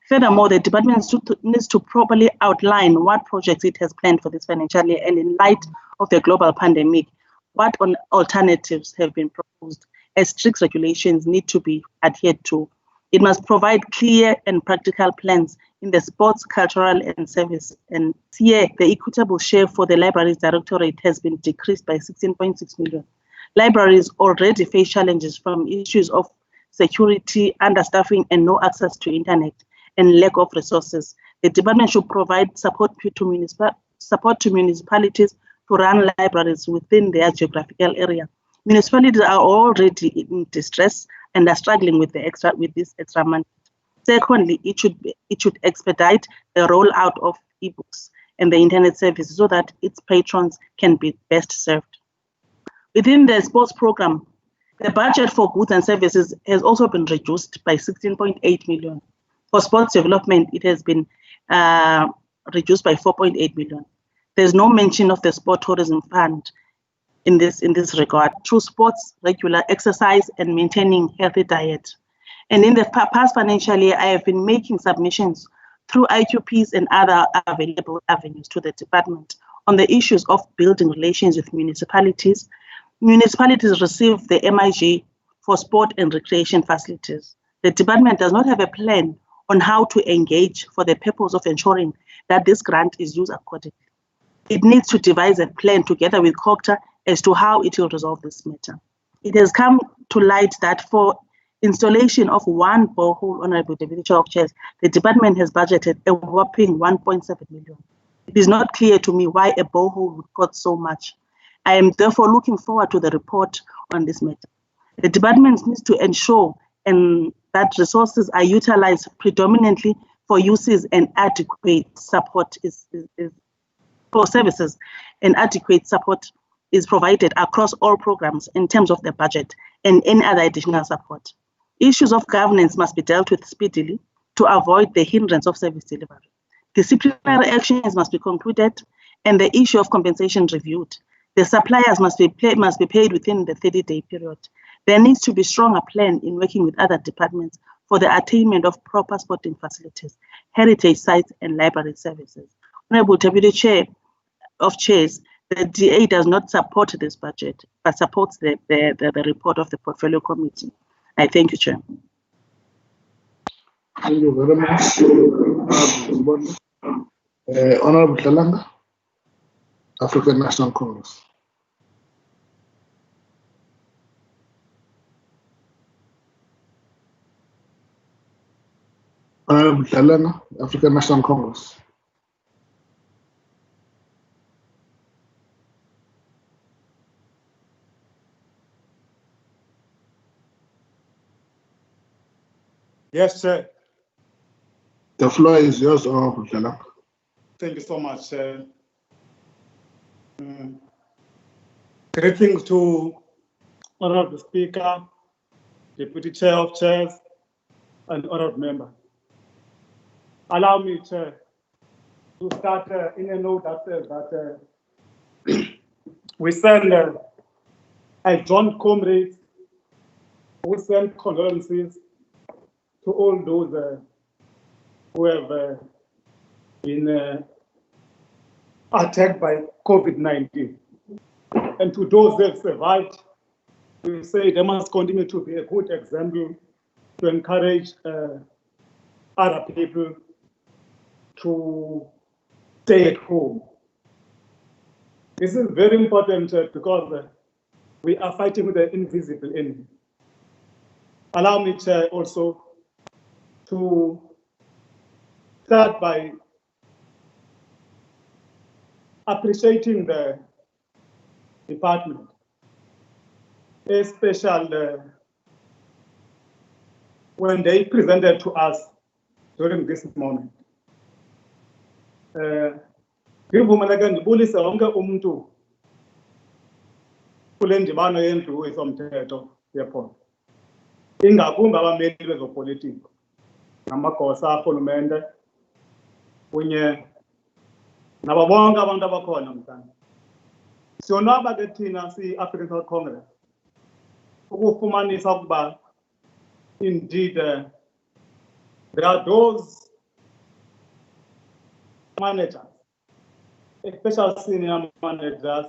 Furthermore, the department needs to properly outline what projects it has planned for this financial year, and in light of the global pandemic, what alternatives have been proposed, as strict regulations need to be adhered to. It must provide clear and practical plans in the sports, cultural, and service. And here, the equitable share for the Libraries Directorate has been decreased by 16.6 million. Libraries already face challenges from issues of security, understaffing, and no access to internet, and lack of resources. The department should provide support to municipalities to run libraries within their geographical area. Municipalities are already in distress and are struggling with this extra money. Secondly, it should expedite the rollout of ebooks and the internet services so that its patrons can be best served. Within the sports program, the budget for goods and services has also been reduced by 16.8 million. For sports development, it has been reduced by 4.8 million. There's no mention of the sport tourism fund in this regard, through sports, regular exercise, and maintaining healthy diet. And in the past financial year, I have been making submissions through IQPs and other available avenues to the department on the issues of building relations with municipalities. Municipalities receive the MIG for sport and recreation facilities. The department does not have a plan on how to engage for the purpose of ensuring that this grant is used accordingly. It needs to devise a plan together with COGTA as to how it will resolve this matter. It has come to light that for installation of one borehole, Honorable Deputy Chair of Chairs, the department has budgeted a whopping 1.7 million. It is not clear to me why a borehole would cost so much. I am therefore looking forward to the report on this matter. The department needs to ensure that resources are utilized predominantly for uses and adequate support for services, and adequate support is provided across all programs in terms of the budget and any other additional support. Issues of governance must be dealt with speedily to avoid the hindrance of service delivery. Disciplinary actions must be concluded and the issue of compensation reviewed. The suppliers must be paid within the 30-day period. There needs to be stronger plan in working with other departments for the attainment of proper sporting facilities, heritage sites, and library services. Honorable Deputy Chair of Chairs, the DA does not support this budget, but supports the report of the Portfolio Committee. I thank you, Chair. Thank you very much, Honorable Talanga, African National Congress. Honorable Talanga, African National Congress. Yes, Chair. The floor is yours, Honorable Talanga. Thank you so much. Greetings to Honorable Speaker, Deputy Chair of Chairs, and Honorable Member. Allow me, Chair, to start in a note that says that we send a joint comrades, we send condolences to all those who have been attacked by COVID-19. And to those that survived, we say they must continue to be a good example to encourage other people to stay at home. This is very important because we are fighting with the invisible enemy. Allow me, Chair, also to start by appreciating the department, especially when they presented to us during this moment. Ngivumeleke ndibulise wonke umuntu kule ndibano yendlu yezomthetho yephondo, ingakumbi abameli bezopolitiko, namagosa arhulumente kunye nabo bonke abantu abakhona mhlawumbe. Siyonwaba ke thina si-African National Congress ukufumanisa ukuba indeed there are those managers, especially senior managers,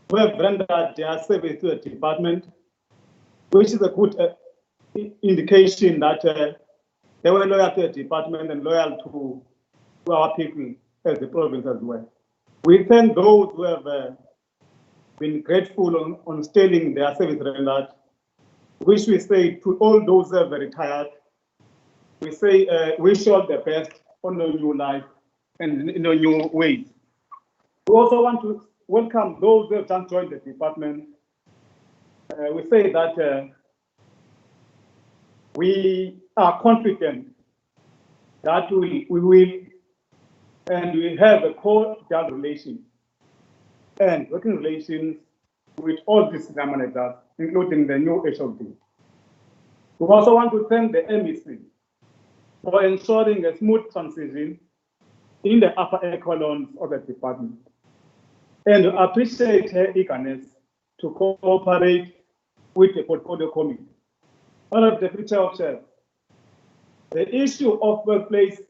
who have rendered their service to the department, which is a good indication that they were loyal to the department and loyal to our people as the province as well. We thank those who have been grateful on stating their service rendered, which we say to all those who have retired, we say wish all the best on a new life and in a new ways. We also want to welcome those who have just joined the department. We say that we are confident that we will and we have a cordial relation and working relations with all these managers, including the new HOD. We also want to thank the MEC for ensuring a smooth transition in the upper echelons of the department, and appreciate her eagerness to cooperate with the Portfolio Committee. Honorable Deputy Chair of Chairs, the issue of workplace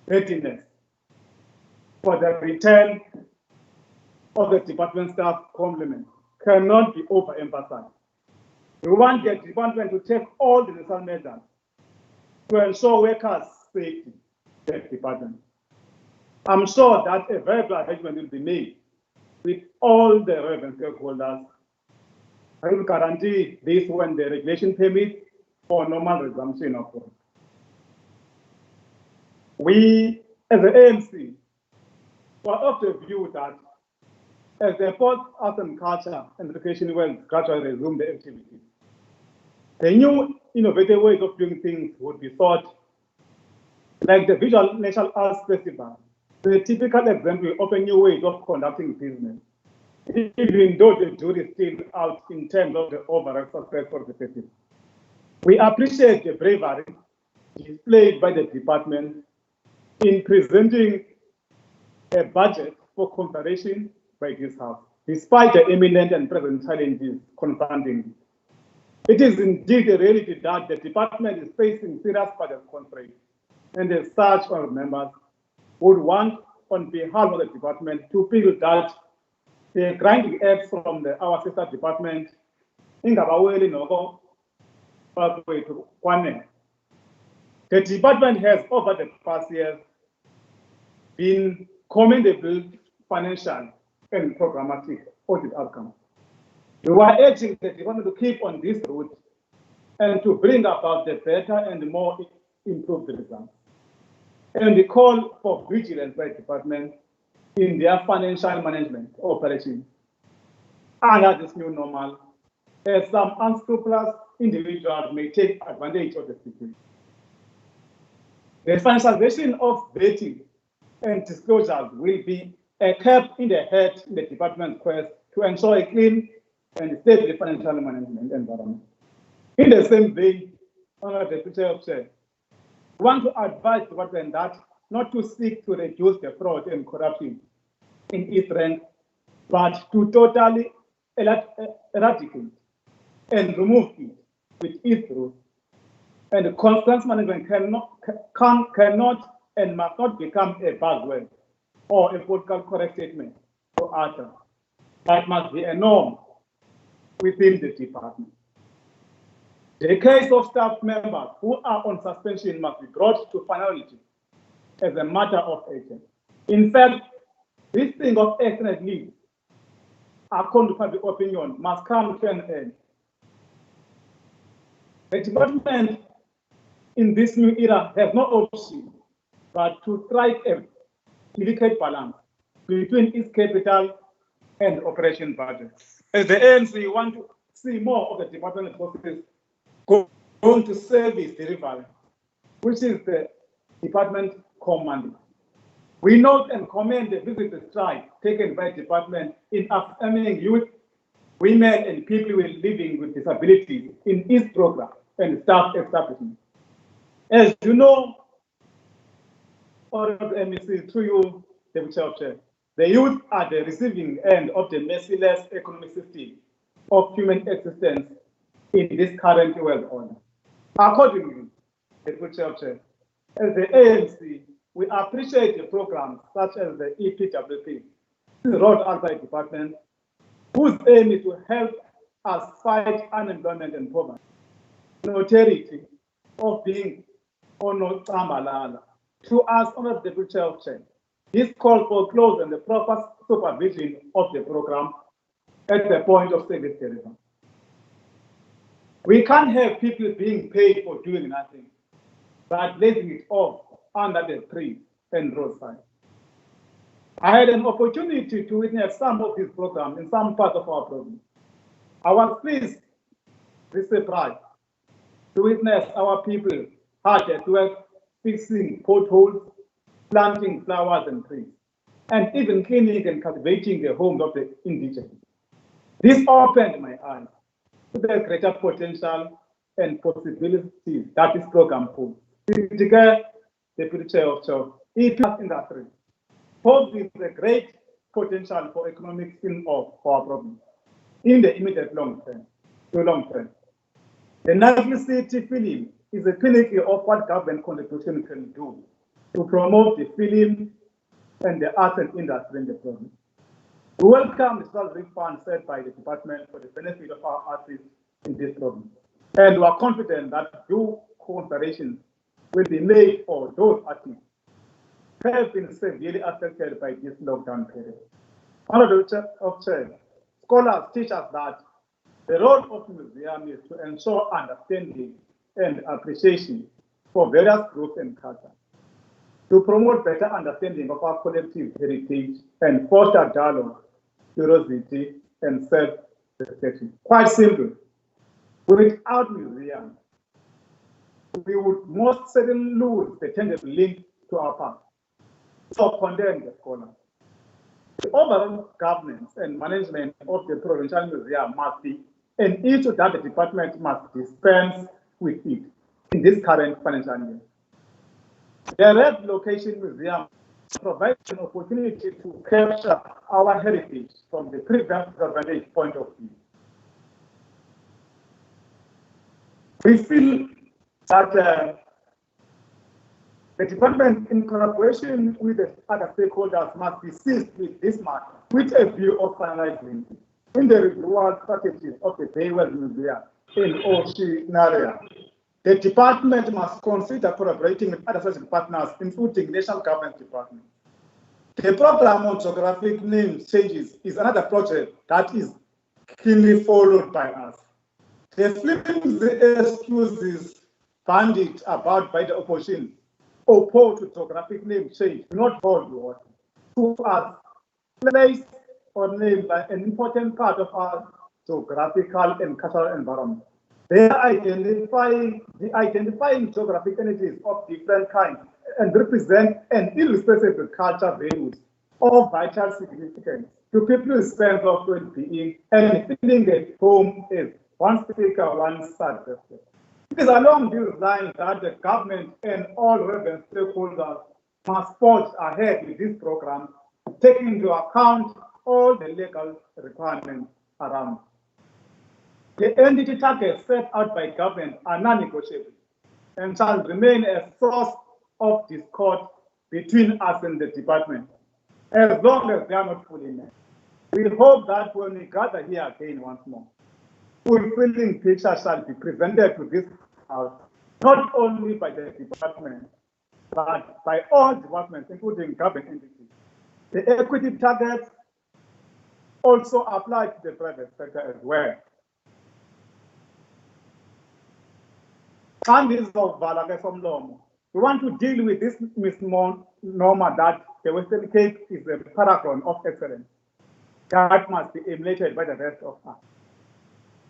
readiness for the return of the department staff complement cannot be overemphasized. We want the department to take all the necessary measures to ensure workers' safety in the department. I'm sure that a verbal arrangement will be made with all the relevant stakeholders. I will guarantee this when the regulation permits for normal resumption of work. We, as the ANC, were of the view that as the Port, Arts and Culture and Education will gradually resume the activity, the new innovative ways of doing things would be thought, like the Visual National Arts Festival, the typical example of a new way of conducting business, even though the jury is still out in terms of the overall success of the festival. We appreciate the bravery displayed by the department in presenting a budget for consideration by this House, despite the imminent and present challenges confronting it. It is indeed a reality that the department is facing serious budget constraints, and as such, our members, would want, on behalf of the department, to feel that the grinding edge from our sister department, ingabaweli noko bakwethu kwanele. The department has, over the past years, been commendable financial and programmatic audit outcomes. We were urging the department to keep on this route and to bring about the better and more improved results. And we call for vigilance by the department in their financial management operations under this new normal, as some unscrupulous individuals may take advantage of the situation. The financialization of vetting and disclosures will be a cap in the head in the department's quest to ensure a clean and stable financial management environment. In the same vein, Honorable Deputy Chair, we want to advise the department that not to seek to reduce the fraud and corruption in East Rand, but to totally eradicate and remove it with its roots. And constant management cannot and must not become a buzzword or a political correct statement to utter. That must be a norm within the department. The case of staff members who are on suspension must be brought to finality as a matter of urgency. In fact, this thing of excellent leave, according to public opinion, must come to an end. The department in this new era has no option but to strike a delicate balance between its capital and operation budget. As the ANC want to see more of the department resources going to service delivery, which is the department command. We note and commend the visitor strike taken by the department in affirming youth, women, and people living with disabilities in its program and staff establishment. As you know, Honorable MEC, through you, Deputy Chair, the youth are the receiving end of the merciless economic system of human existence in this current world order. Accordingly, Deputy Chair, as the ANC, we appreciate the programs such as the EPWP, the Road Outside Department, whose aim is to help us fight unemployment and poverty, notoriety of being Ono Tsambalala. To us, Honorable Deputy Chair, this call for close and the proper supervision of the program at the point of service delivery. We can't have people being paid for doing nothing, but letting it off under the tree and roadside. I had an opportunity to witness some of these programs in some parts of our province. I was pleased, with surprise, to witness our people hard at work, fixing potholes, planting flowers and trees, and even cleaning and cultivating the homes of the indigenous. This opened my eyes to the greater potential and possibilities that this program holds. Deputy Chair of CHOC, EPS industry poses a great potential for economic spin-off for our province in the immediate long term. The Nagli City film is a pinnacle of what government contribution can do to promote the film and the arts and industry in the province. We welcome the salary fund set by the department for the benefit of our artists in this province, and we are confident that due consideration will be made for those artists who have been severely affected by this lockdown period. Honorable Chair, scholars teach us that the role of museum is to ensure understanding and appreciation for various groups and cultures, to promote better understanding of our collective heritage and foster dialogue, curiosity, and self-reflection. Quite simply, without museums, we would most certainly lose the tangible link to our past. So condemn the scholars. The overall governance and management of the provincial museum must be an issue that the department must dispense with it in this current financial year. The Red Location Museum provides an opportunity to capture our heritage from the previous vantage point of view. We feel that The department, in collaboration with the other stakeholders, must be seized with this matter, with a view of finalizing in the reward strategies of the Baywell Museum in Ocean area. The department must consider collaborating with other social partners, including national government departments. The program on geographic name changes is another project that is keenly followed by us. The flimsy excuses bandied about by the opposition opposed to geographic name change do not hold water. To us, place or name are an important part of our geographical and cultural environment. They are identifying geographic entities of different kinds and represent an irreplaceable cultural values of vital significance to people's sense of well-being and feeling at home, as one speaker once suggested. It is along these lines that the government and all relevant stakeholders must forge ahead with this program, taking into account all the legal requirements around. The entity targets set out by government are non-negotiable and shall remain a source of discord between us and the department, as long as they are not fully met. We hope that when we gather here again once more, fulfilling picture shall be presented to this House, not only by the department, but by all departments, including government entities. The equity targets also apply to the private sector as well. We want to deal with this misnomer that the Western Cape is a paragon of excellence that must be emulated by the rest of us.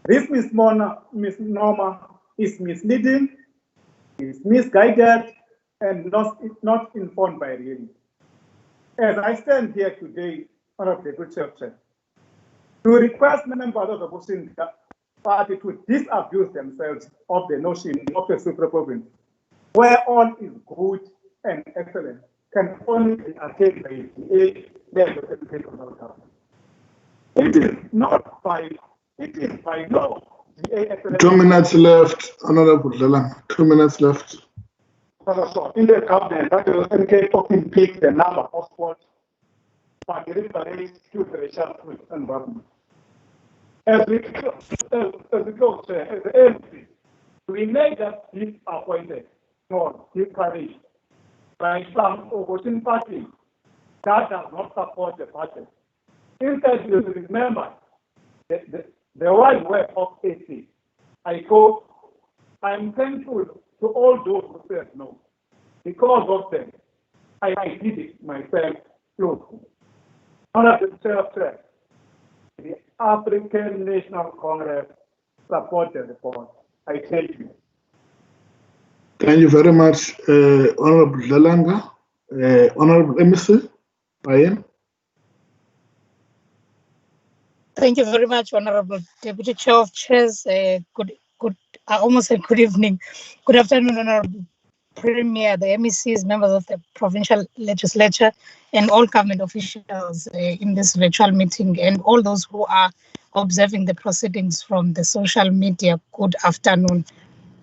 This misnomer is misleading, is misguided, and not informed by reality. As I stand here today, Honorable Deputy Chair, to request members of the opposition party to disabuse themselves of the notion of the super province, where all is good and excellent, can only be attained by the level of education of our government. It is not by, it is by law. 2 minutes left, Honorable Dlalang. 2 minutes left. In the government, that will indicate often pick the number of sports, but it is to the research environment. As we close, as the MP, we may just be appointed or discouraged by some opposition party that does not support the budget. Instead, you remember the wide web of AC. I'm thankful to all those who said no. Because of them, I did it myself too. Honorable Chair, the African National Congress support the report. I thank you. Thank you very much, Honorable Dlalang. Honorable MEC, Ryan. Thank you very much, Honorable Deputy Chair of Chairs. I almost said good evening. Good afternoon, Honorable Premier, the MECs, members of the Provincial Legislature, and all government officials in this virtual meeting, and all those who are observing the proceedings from the social media. Good afternoon.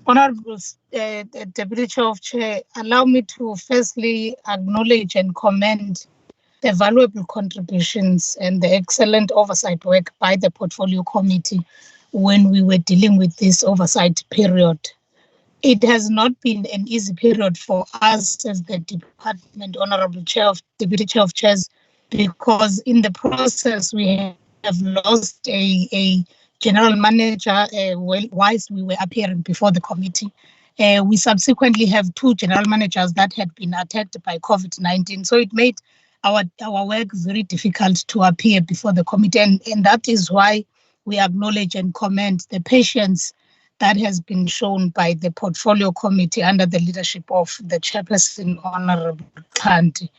Honorable Deputy Chair of Chair, allow me to firstly acknowledge and commend the valuable contributions and the excellent oversight work by the Portfolio Committee when we were dealing with this oversight period. It has not been an easy period for us as the department, Honorable Deputy Chair of Chairs, because in the process we have lost a general manager whilst we were appearing before the committee. We subsequently have 2 general managers that had been attacked by COVID-19. So it made our work very difficult to appear before the committee. And that is why we acknowledge and commend the patience that has been shown by the Portfolio Committee under the leadership of the Chairperson, Honorable Kanti.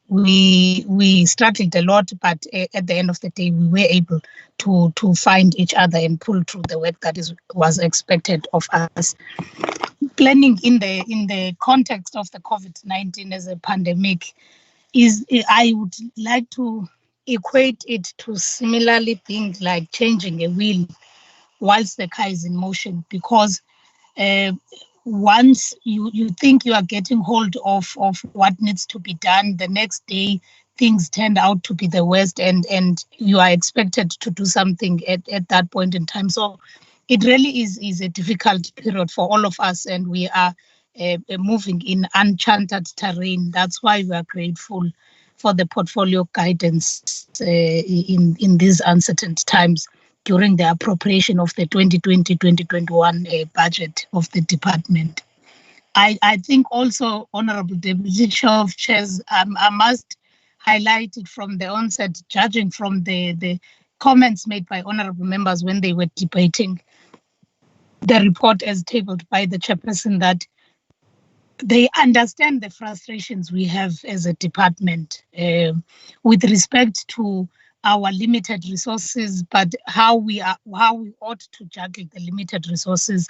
We struggled a lot, but at the end of the day, we were able to find each other and pull through the work that was expected of us. Planning in the context of the COVID-19 as a pandemic I would like to equate it to similarly being like changing a wheel whilst the car is in motion, because once you think you are getting hold of what needs to be done, the next day things turned out to be the worst, and you are expected to do something at that point in time. So it really is a difficult period for all of us, and we are moving in uncharted terrain. That's why we are grateful for the portfolio guidance in these uncertain times during the appropriation of the 2020-2021 budget of the department. I think also, Honorable Deputy Chair of Chairs, I must highlight it from the onset, judging from the comments made by honorable members when they were debating the report as tabled by the chairperson, that they understand the frustrations we have as a department with respect to our limited resources, but how we ought to juggle the limited resources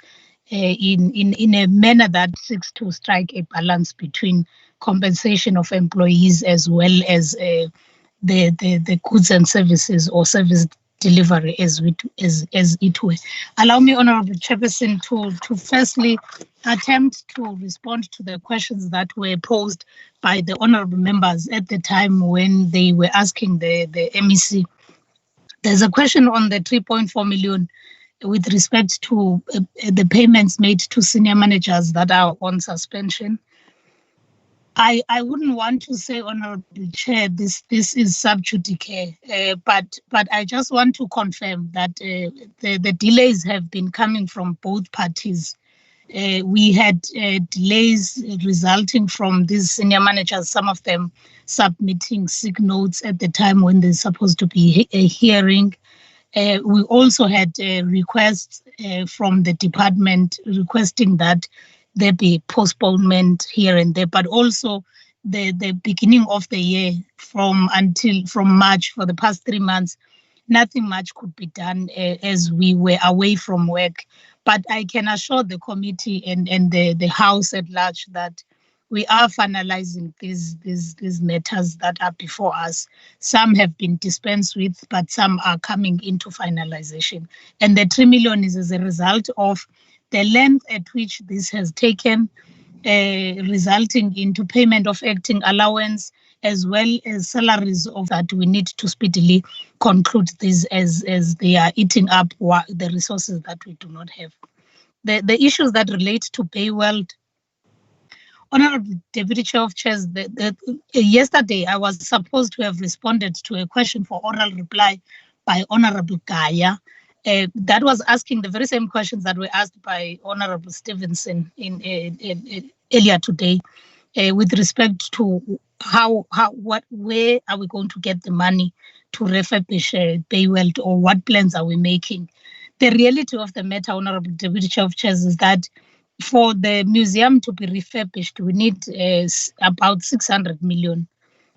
in a manner that seeks to strike a balance between compensation of employees as well as the goods and services or service delivery as it were. Allow me, Honorable Chairperson, to firstly attempt to respond to the questions that were posed by the honorable members at the time when they were asking the MEC. There's a question on the 3.4 million with respect to the payments made to senior managers that are on suspension. I wouldn't want to say, Honorable Chair, this is sub judice, but I just want to confirm that the delays have been coming from both parties. We had delays resulting from these senior managers, some of them submitting sick notes at the time when there's supposed to be a hearing. We also had requests from the department requesting that there be postponement here and there, but also the beginning of the year from March, for the past 3 months, nothing much could be done as we were away from work. But I can assure the committee and the House at large that we are finalizing these matters that are before us. Some have been dispensed with, but some are coming into finalization. And the 3 million is as a result of the length at which this has taken, resulting into payment of acting allowance, as well as salaries of that we need to speedily conclude this as they are eating up the resources that we do not have. The issues that relate to Bayweld, Honorable Deputy Chair of Chairs, yesterday I was supposed to have responded to a question for oral reply by Honorable Gaya. That was asking the very same questions that were asked by Honorable Stevenson earlier today, with respect to where are we going to get the money to refurbish Bayweld, or what plans are we making? The reality of the matter, Honorable Deputy Chair of Chairs, is that for the museum to be refurbished, we need about 600 million,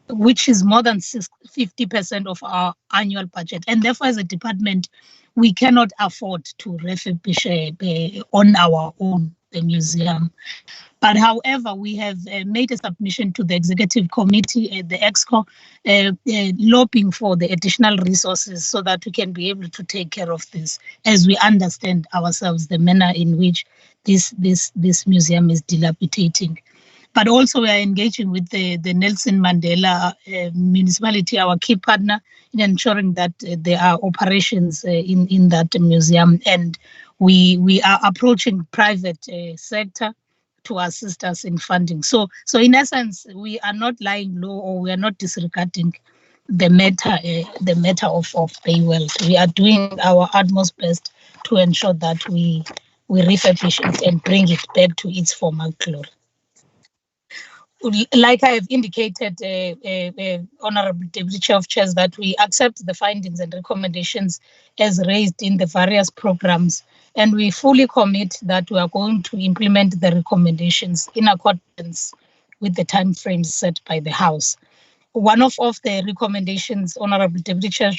which is more than 50% of our annual budget. And therefore, as a department, we cannot afford to refurbish on our own the museum. But however, we have made a submission to the executive committee, the EXCO, lobbying for the additional resources so that we can be able to take care of this, as we understand ourselves the manner in which this museum is dilapidating. But also we are engaging with the Nelson Mandela municipality, our key partner, in ensuring that there are operations in that museum. And we are approaching private sector to assist us in funding. So in essence, we are not lying low, or we are not disregarding the matter of Bayweld. We are doing our utmost best to ensure that we refurbish it and bring it back to its former glory. Like I have indicated, Honorable Deputy Chair of Chairs, that we accept the findings and recommendations as raised in the various programs, and we fully commit that we are going to implement the recommendations in accordance with the timeframes set by the House. One of the recommendations, Honorable Deputy Chair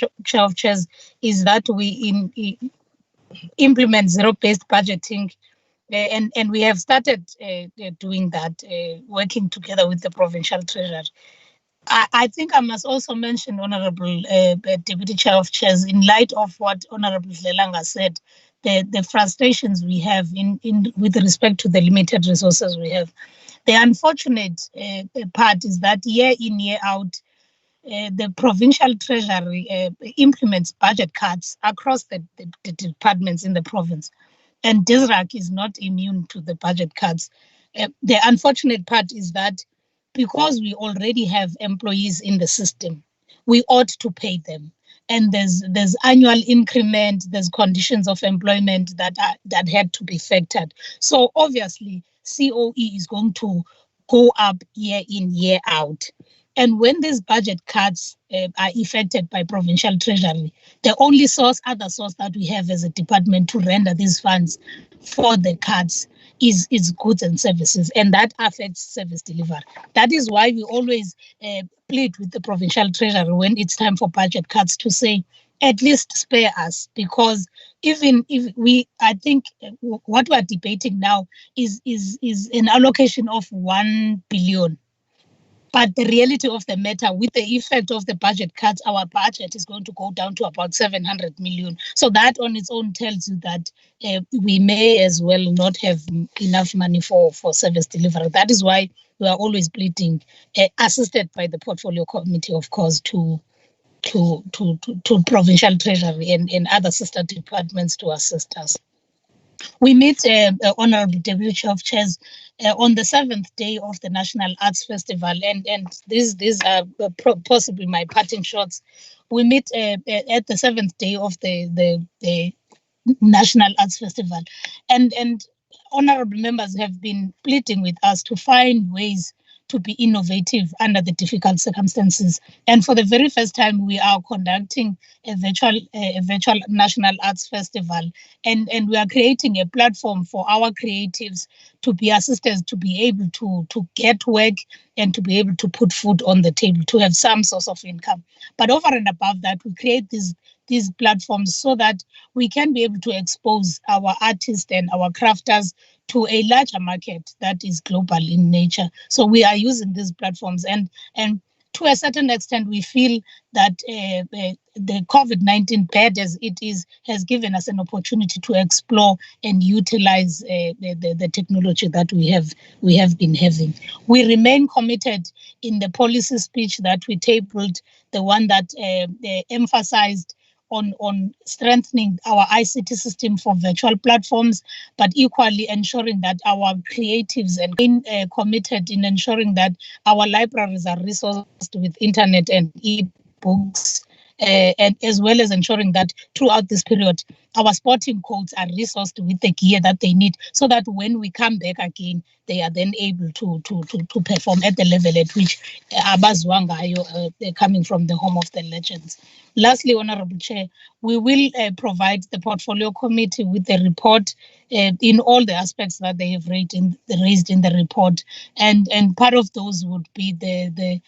of Chairs, is that we implement zero-based budgeting. And we have started doing that, working together with the provincial treasurer. I think I must also mention, Honorable Deputy Chair of Chairs, in light of what Honorable Dlelanga said, the frustrations we have in with respect to the limited resources we have. The unfortunate part is that year in, year out, the provincial treasury implements budget cuts across the departments in the province. And DISRAC is not immune to the budget cuts. The unfortunate part is that because we already have employees in the system, we ought to pay them. And there's annual increment, there's conditions of employment that had to be factored. So obviously, COE is going to go up year in, year out. And when these budget cuts are effected by provincial treasury, the only other source that we have as a department to render these funds for the cuts is goods and services, and that affects service delivery. That is why we always plead with the provincial treasury when it's time for budget cuts to say, at least spare us, because even if I think what we're debating now is an allocation of 1 billion. But the reality of the matter, with the effect of the budget cuts, our budget is going to go down to about 700 million. So that on its own tells you that we may as well not have enough money for service delivery. That is why we are always pleading, assisted by the portfolio committee, of course, to provincial treasury and other sister departments to assist us. We meet Honorable Deputy Chair of Chairs on the 7th day of the National Arts Festival, and these are possibly my parting shots. We meet at the 7th day of the National Arts Festival, and honorable members have been pleading with us to find ways to be innovative under the difficult circumstances. And for the very first time, we are conducting a virtual National Arts Festival. And we are creating a platform for our creatives to be assisted, to be able to get work and to be able to put food on the table, to have some source of income. But over and above that, we create these platforms so that we can be able to expose our artists and our crafters to a larger market that is global in nature. So we are using these platforms, and to a certain extent, we feel that the COVID-19, bad as it is, has given us an opportunity to explore and utilize the technology that we have been having. We remain committed in the policy speech that we tabled, the one that emphasized on strengthening our ICT system for virtual platforms, but equally ensuring that our creatives and committed in ensuring that our libraries are resourced with internet and e-books, and as well as ensuring that throughout this period, our sporting codes are resourced with the gear that they need, so that when we come back again, they are then able to perform at the level at which they're coming from the home of the legends. Lastly, Honorable Chair, we will provide the portfolio committee with the report in all the aspects that they have raised in the report, and part of those would be the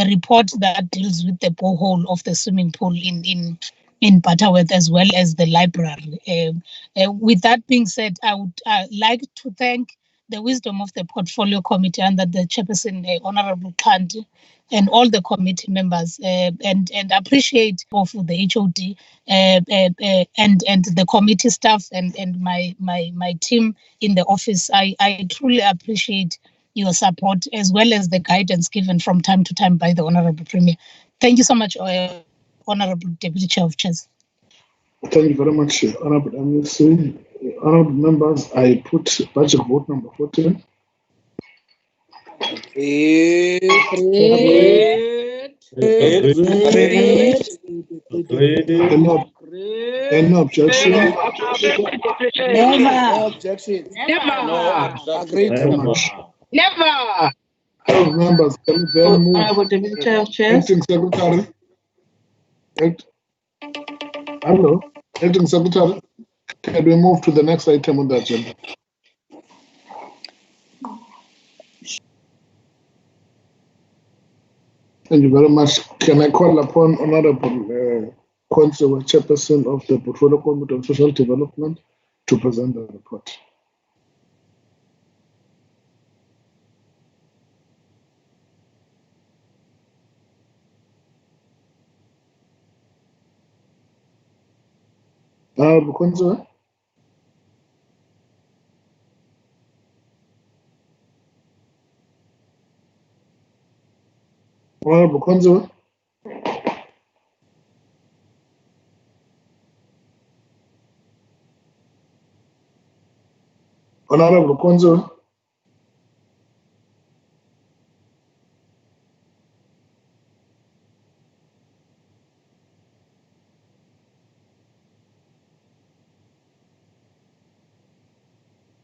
report that deals with the borehole of the swimming pool in Butterworth, as well as the library. With that being said, I would like to thank the wisdom of the portfolio committee under the chairperson, Honorable Kandi, and all the committee members, and appreciate both the HOD and the committee staff and my team in the office. I truly appreciate your support, as well as the guidance given from time to time by the Honorable Premier. Thank you so much, Honorable Deputy Chair of Chairs. Thank you very much, Honorable MLC. Honorable members, I put budget vote number 14. Any objection? No objection. Never. Agreed. Never. Members, can you then move? Deputy Chair of Chairs. Acting Secretary. Hello, Acting Secretary. Can we move to the next item on the agenda? Thank you very much. Can I call upon Honorable Consul, Chairperson of the Portfolio Committee on Social Development, to present the report? Honorable Consul. Honorable Konzo. Honorable Konzo.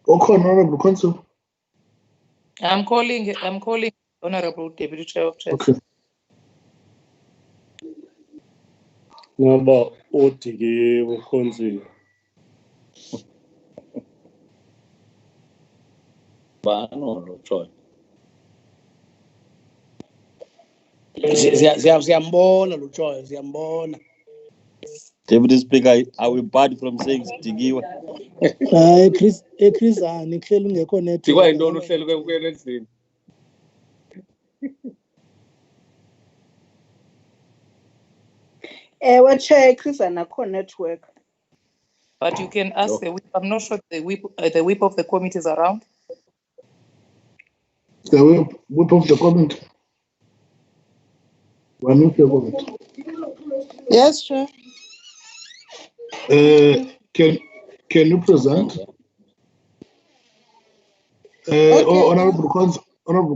Okay, Honorable Konzo. I'm calling Honorable Deputy Chair of Chairs. Okay. Ngaba uthi ukhonzile. Bano lo Troy. Siyambona Luchoy, siyambona. Deputy Speaker, are we barred from saying Stigiwe? Hayi Chris Ani kuhleli ungekho net. Sikwa yintoni uhleli kwelenzini? What Chair Chris Anakho network. But you can ask the whip. I'm not sure the whip of the committee is around. The whip of the comment. One of the comment. Yes, Chair. Can you present? Honorable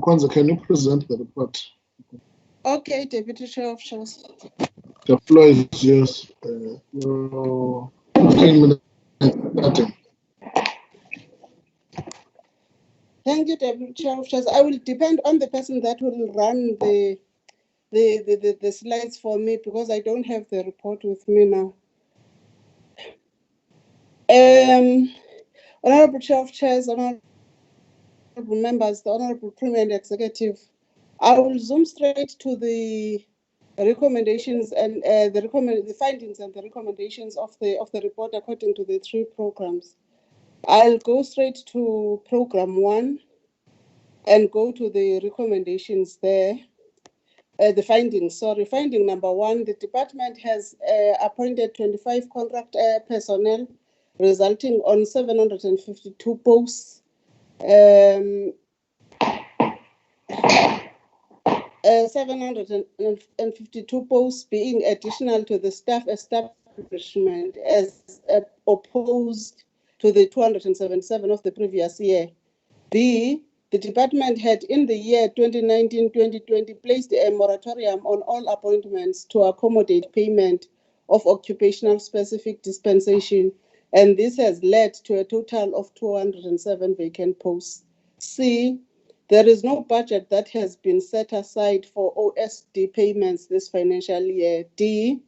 Konza, can you present the report? Okay, Deputy Chair of Chairs. The floor is yours. 15 minutes. Thank you, Deputy Chair of Chairs. I will depend on the person that will run the slides for me because I don't have the report with me now. Honorable Chair of Chairs, honorable members, the Honorable Premier and Executive, I will zoom straight to the recommendations and the findings and the recommendations of the report according to the 3 programs. I'll go straight to program 1 and go to the recommendations there. The findings, sorry. Finding number 1, the department has appointed 25 contract personnel, resulting on 752 posts. 752 posts being additional to the staff establishment as opposed to the 277 of the previous year. B, the department had in the year 2019-2020 placed a moratorium on all appointments to accommodate payment of occupational specific dispensation, and this has led to a total of 207 vacant posts. C, there is no budget that has been set aside for OSD payments this financial year. D,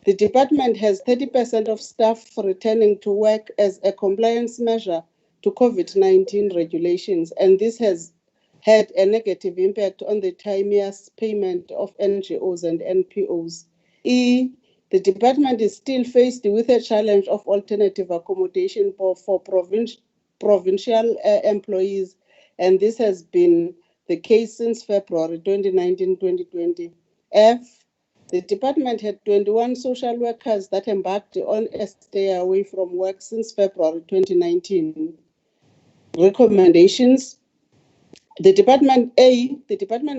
the department has 30% of staff returning to work as a compliance measure to COVID-19 regulations, and this has had a negative impact on the timeous payment of NGOs and NPOs. E, the department is still faced with a challenge of alternative accommodation for provincial employees, and this has been the case since February 2019-2020. F, the department had 21 social workers that embarked on a stay away from work since February 2019. Recommendations. The department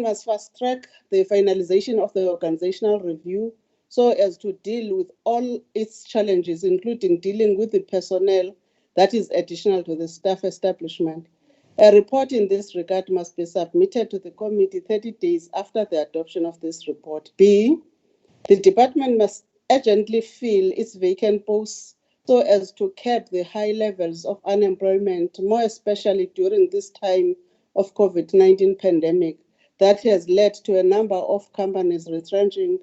must fast track the finalization of the organizational review so as to deal with all its challenges, including dealing with the personnel that is additional to the staff establishment. A report in this regard must be submitted to the committee 30 days after the adoption of this report. B, the department must urgently fill its vacant posts so as to curb the high levels of unemployment, more especially during this time of COVID-19 pandemic that has led to a number of companies retrenching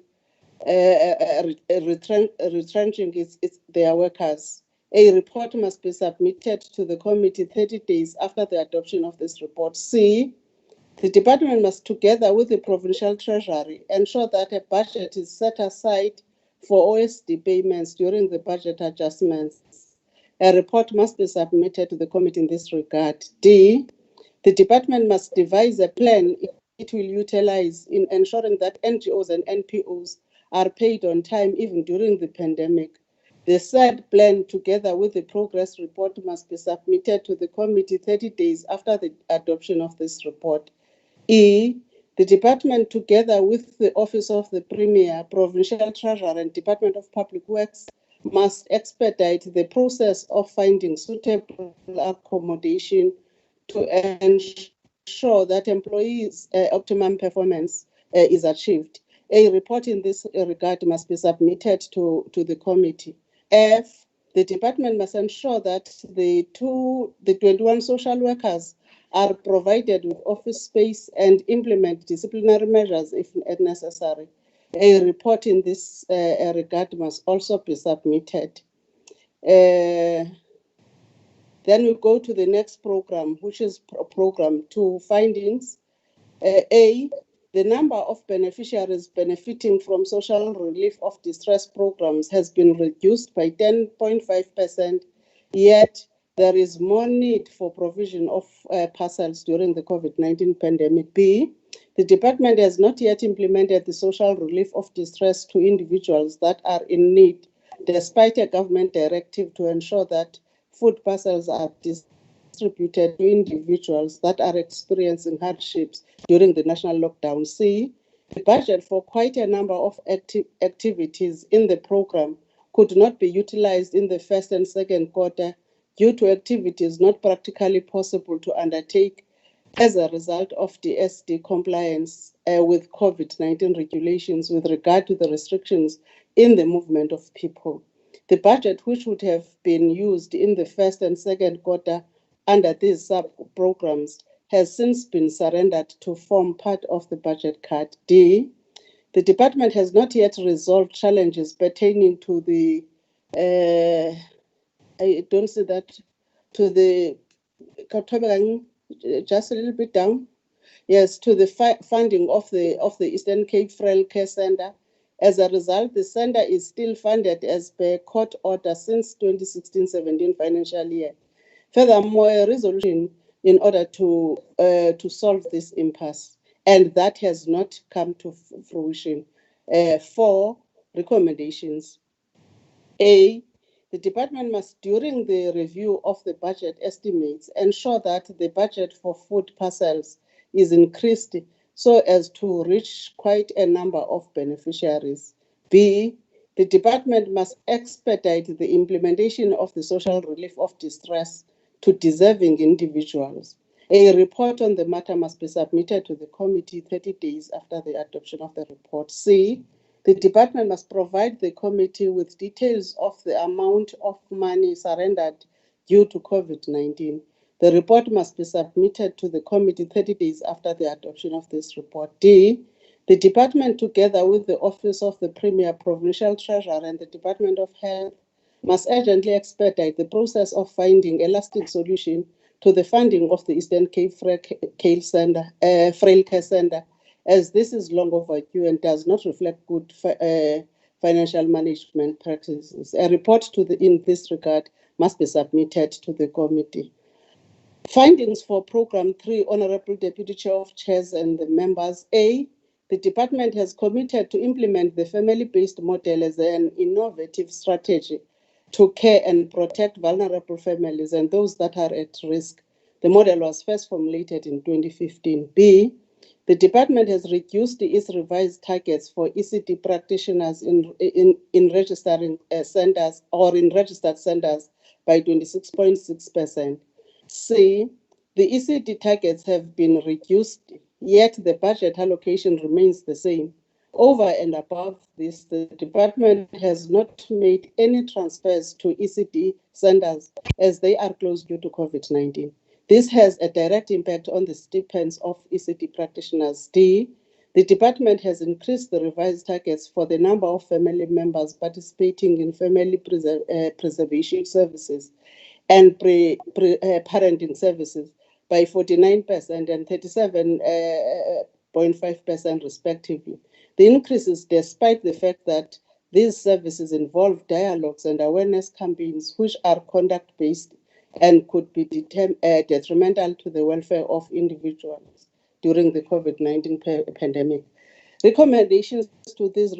their workers. A report must be submitted to the committee 30 days after the adoption of this report. C, the department must, together with the provincial treasury, ensure that a budget is set aside for OSD payments during the budget adjustments. A report must be submitted to the committee in this regard. D, the department must devise a plan it will utilize in ensuring that NGOs and NPOs are paid on time even during the pandemic. The said plan, together with the progress report, must be submitted to the committee 30 days after the adoption of this report. E, The department, together with the Office of the Premier, Provincial Treasurer, and Department of Public Works, must expedite the process of finding suitable accommodation to ensure that employees' optimum performance is achieved. A report in this regard must be submitted to the committee. F, the department must ensure that the 21 social workers are provided with office space and implement disciplinary measures if necessary. A report in this regard must also be submitted. Then we go to the next program, which is program 2, findings. A, the number of beneficiaries benefiting from social relief of distress programs has been reduced by 10.5%, yet there is more need for provision of parcels during the COVID-19 pandemic. B, the department has not yet implemented the social relief of distress to individuals that are in need, despite a government directive to ensure that food parcels are distributed to individuals that are experiencing hardships during the national lockdown. C, the budget for quite a number of activities in the program could not be utilized in the first and second quarter due to activities not practically possible to undertake as a result of the SD compliance with COVID-19 regulations with regard to the restrictions in the movement of people. The budget, which would have been used in the first and second quarter under these sub-programs, has since been surrendered to form part of the budget cut. D, the department has not yet resolved challenges pertaining to the, I don't see that, to the, just a little bit down. Yes, to the funding of the Eastern Cape Frail Care Center. As a result, the center is still funded as per court order since 2016-17 financial year. Furthermore, a resolution in order to solve this impasse, and that has not come to fruition. 4 recommendations. A, the department must, during the review of the budget estimates, ensure that the budget for food parcels is increased so as to reach quite a number of beneficiaries. B, the department must expedite the implementation of the social relief of distress to deserving individuals. A report on the matter must be submitted to the committee 30 days after the adoption of the report. C, the department must provide the committee with details of the amount of money surrendered due to COVID-19. The report must be submitted to the committee 30 days after the adoption of this report. D, the department, together with the Office of the Premier, Provincial Treasurer, and the Department of Health, must urgently expedite the process of finding a lasting solution to the funding of the Eastern Cape Frail Care Center, as this is long overdue and does not reflect good financial management practices. A report in this regard must be submitted to the committee. Findings for Program 3, Honorable Deputy Chair of Chairs and the members. A, the department has committed to implement the family-based model as an innovative strategy to care and protect vulnerable families and those that are at risk. The model was first formulated in 2015. B, the department has reduced its revised targets for ECD practitioners in registering centers or in registered centers by 26.6%. C, the ECD targets have been reduced, yet the budget allocation remains the same. Over and above this, the department has not made any transfers to ECD centers as they are closed due to COVID-19. This has a direct impact on the stipends of ECD practitioners. D, the department has increased the revised targets for the number of family members participating in family preservation services and parenting services by 49% and 37.5% respectively. The increase is despite the fact that these services involve dialogues and awareness campaigns which are conduct-based and could be detrimental to the welfare of individuals during the COVID-19 pandemic. Recommendations to these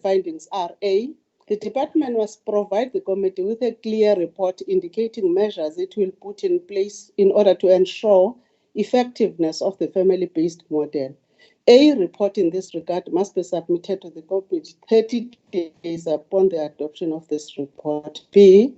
findings are: A, the department must provide the committee with a clear report indicating measures it will put in place in order to ensure effectiveness of the family-based model. A report in this regard must be submitted to the committee 30 days upon the adoption of this report. B,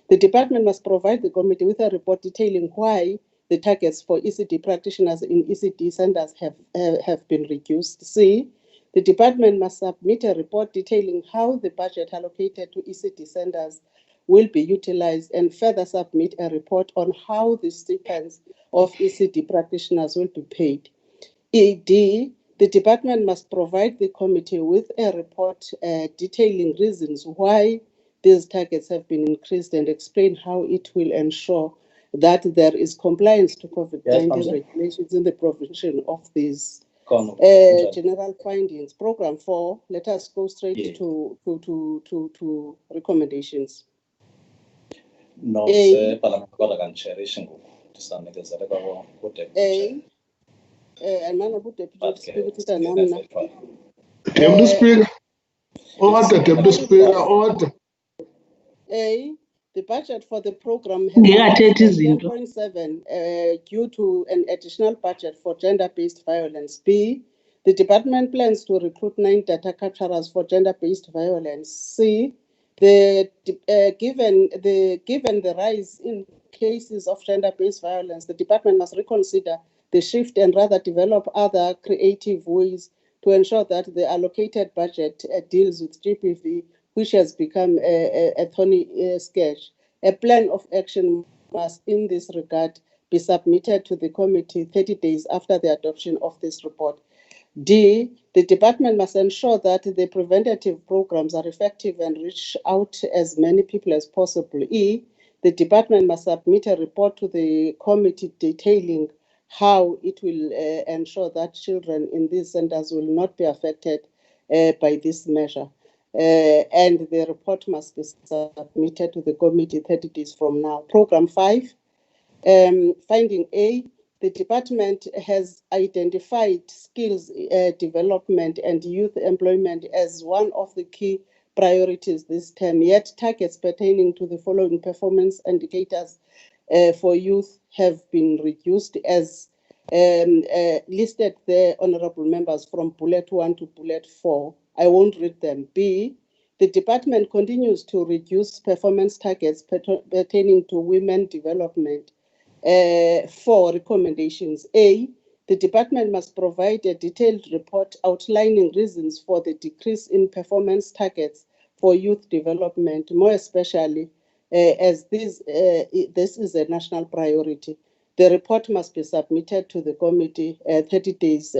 the department must provide the committee with a report detailing why the targets for ECD practitioners in ECD centers have been reduced. C, the department must submit a report detailing how the budget allocated to ECD centers will be utilized and further submit a report on how the stipends of ECD practitioners will be paid. D, the department must provide the committee with a report detailing reasons why these targets have been increased and explain how it will ensure that there is compliance to COVID-19 regulations in the provision of these general findings. Program 4, let us go straight to recommendations. No, A, Deputy Speaker. Order, Deputy Speaker, order. A, the budget for the program has increased by 10.7 due to an additional budget for gender-based violence. B, the department plans to recruit 9 data capturers for gender-based violence. C, given the rise in cases of gender-based violence, the department must reconsider the shift and rather develop other creative ways to ensure that the allocated budget deals with GBV, which has become a thorny sketch. A plan of action must, in this regard, be submitted to the committee 30 days after the adoption of this report. D, the department must ensure that the preventative programs are effective and reach out as many people as possible. E, the department must submit a report to the committee detailing how it will ensure that children in these centers will not be affected by this measure. And the report must be submitted to the committee 30 days from now. Program 5, finding A, the department has identified skills development and youth employment as one of the key priorities this term, yet targets pertaining to the following performance indicators for youth have been reduced as listed there, honorable members, from bullet 1 to bullet 4. I won't read them. B, the department continues to reduce performance targets pertaining to women development. 4 recommendations. A, the department must provide a detailed report outlining reasons for the decrease in performance targets for youth development, more especially as this is a national priority. The report must be submitted to the committee 30 days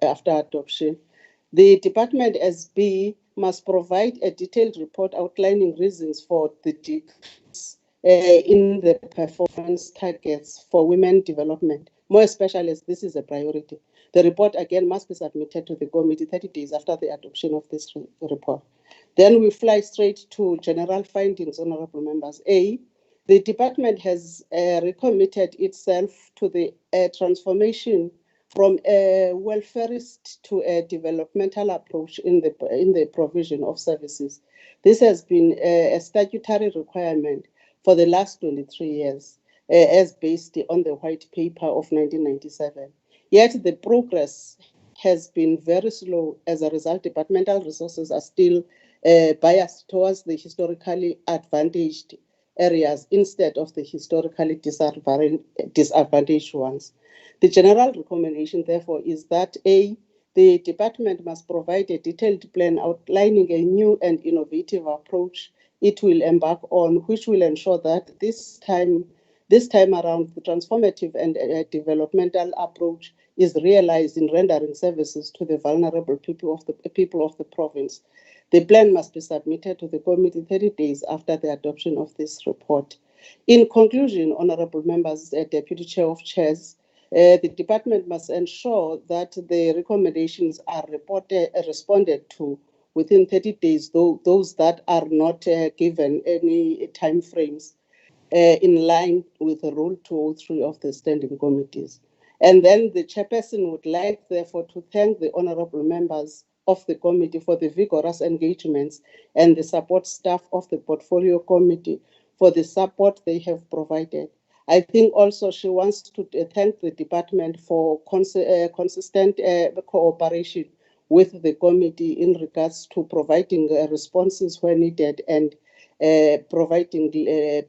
after adoption. The department, as B, must provide a detailed report outlining reasons for the decrease in the performance targets for women development, more especially as this is a priority. The report again must be submitted to the committee 30 days after the adoption of this report. Then we fly straight to general findings, honorable members. A, the department has recommitted itself to the transformation from a welfarist to a developmental approach in the provision of services. This has been a statutory requirement for the last 23 years, as based on the white paper of 1997. Yet the progress has been very slow. As a result, departmental resources are still biased towards the historically advantaged areas instead of the historically disadvantaged ones. The general recommendation, therefore, is that A, the department must provide a detailed plan outlining a new and innovative approach it will embark on, which will ensure that this time around the transformative and developmental approach is realized in rendering services to the vulnerable people of the province. The plan must be submitted to the committee 30 days after the adoption of this report. In conclusion, honorable members, Deputy Chair of Chairs, the department must ensure that the recommendations are responded to within 30 days, those that are not given any time frames in line with the Rule 203 of the standing committees. And then the chairperson would like, therefore, to thank the honorable members of the committee for the vigorous engagements and the support staff of the portfolio committee for the support they have provided. I think also she wants to thank the department for consistent cooperation with the committee in regards to providing responses where needed and providing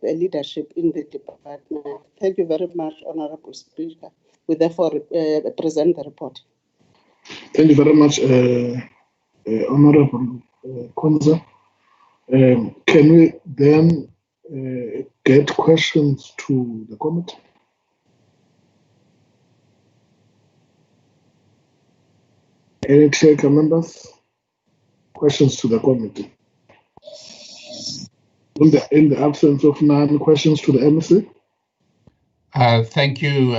leadership in the department. Thank you very much, Honorable Speaker. We therefore present the report. Thank you very much, Honorable Konza. Can we then get questions to the committee? Any chair members? Questions to the committee? In the absence of none, questions to the MEC? Thank you,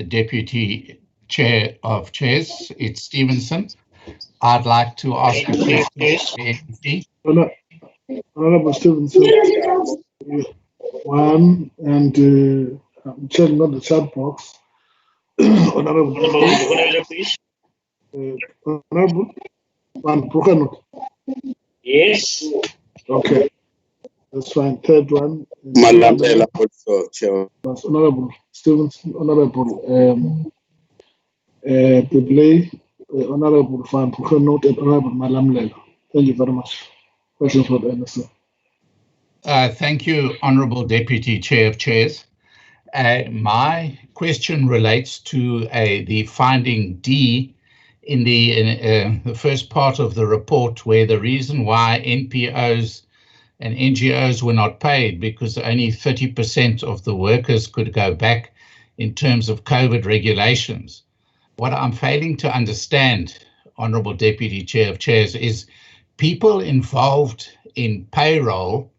Deputy Chair of Chairs. It's Stevenson. I'd like to ask a question. Honorable Stevenson, one, and I'm checking on the chat box. Honorable, Honorable, yes. Okay, that's fine. Third one. Malamela also, Chair. Honorable Stevenson, Honorable Pillay, Honorable Van Pukhanut, and Honorable Malamlela. Thank you very much. Questions for the NSA. Thank you, Honourable Deputy Chair of Chairs. My question relates to the finding D in the first part of the report, where the reason why NPOs and NGOs were not paid because only 30% of the workers could go back in terms of COVID regulations. What I'm failing to understand, Honourable Deputy Chair of Chairs, is people involved in payroll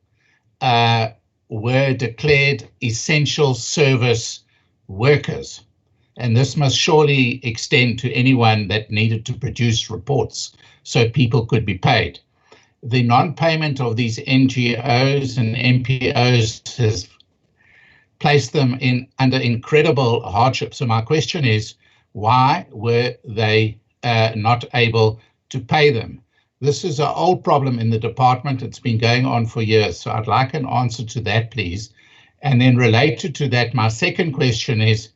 were declared essential service workers. And this must surely extend to anyone that needed to produce reports so people could be paid. The non-payment of these NGOs and NPOs has placed them under incredible hardship. So my question is, why were they not able to pay them? This is an old problem in the department. It's been going on for years. So I'd like an answer to that, please. And then related to that, my second question is,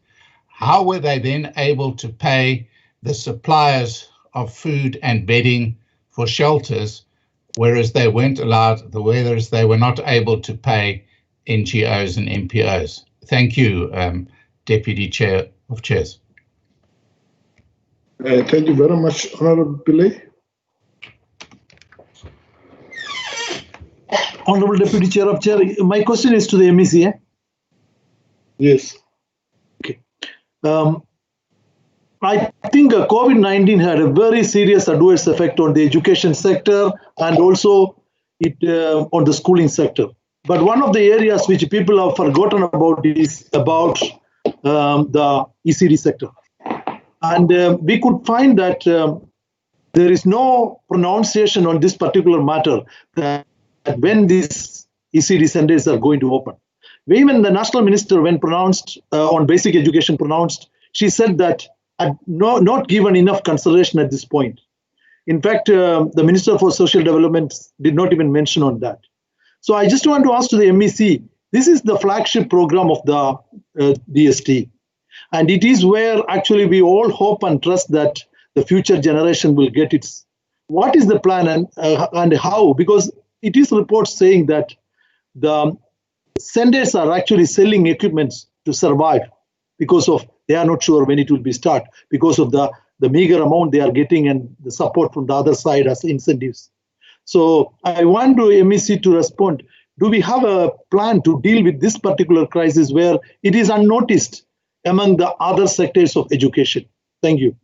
how were they then able to pay the suppliers of food and bedding for shelters, whereas they weren't allowed, whereas they were not able to pay NGOs and NPOs? Thank you, Deputy Chair of Chairs. Thank you very much, Honorable Pillay. Honorable Deputy Chair of Chair, my question is to the MEC. Eh? Yes. Okay. I think COVID-19 had a very serious adverse effect on the education sector and also on the schooling sector. But one of the areas which people have forgotten about is about the ECD sector. And we could find that there is no pronunciation on this particular matter that when these ECD centers are going to open. Even the national minister, when pronounced on basic education pronounced, she said that not given enough consideration at this point. In fact, the Minister for Social Development did not even mention on that. So I just want to ask to the MEC, this is the flagship program of the DST. And it is where actually we all hope and trust that the future generation will get its. What is the plan and how? Because it is reports saying that the centers are actually selling equipment to survive because of they are not sure when it will be start because of the meager amount they are getting and the support from the other side as incentives. So I want to MEC to respond. Do we have a plan to deal with this particular crisis where it is unnoticed among the other sectors of education? Thank you.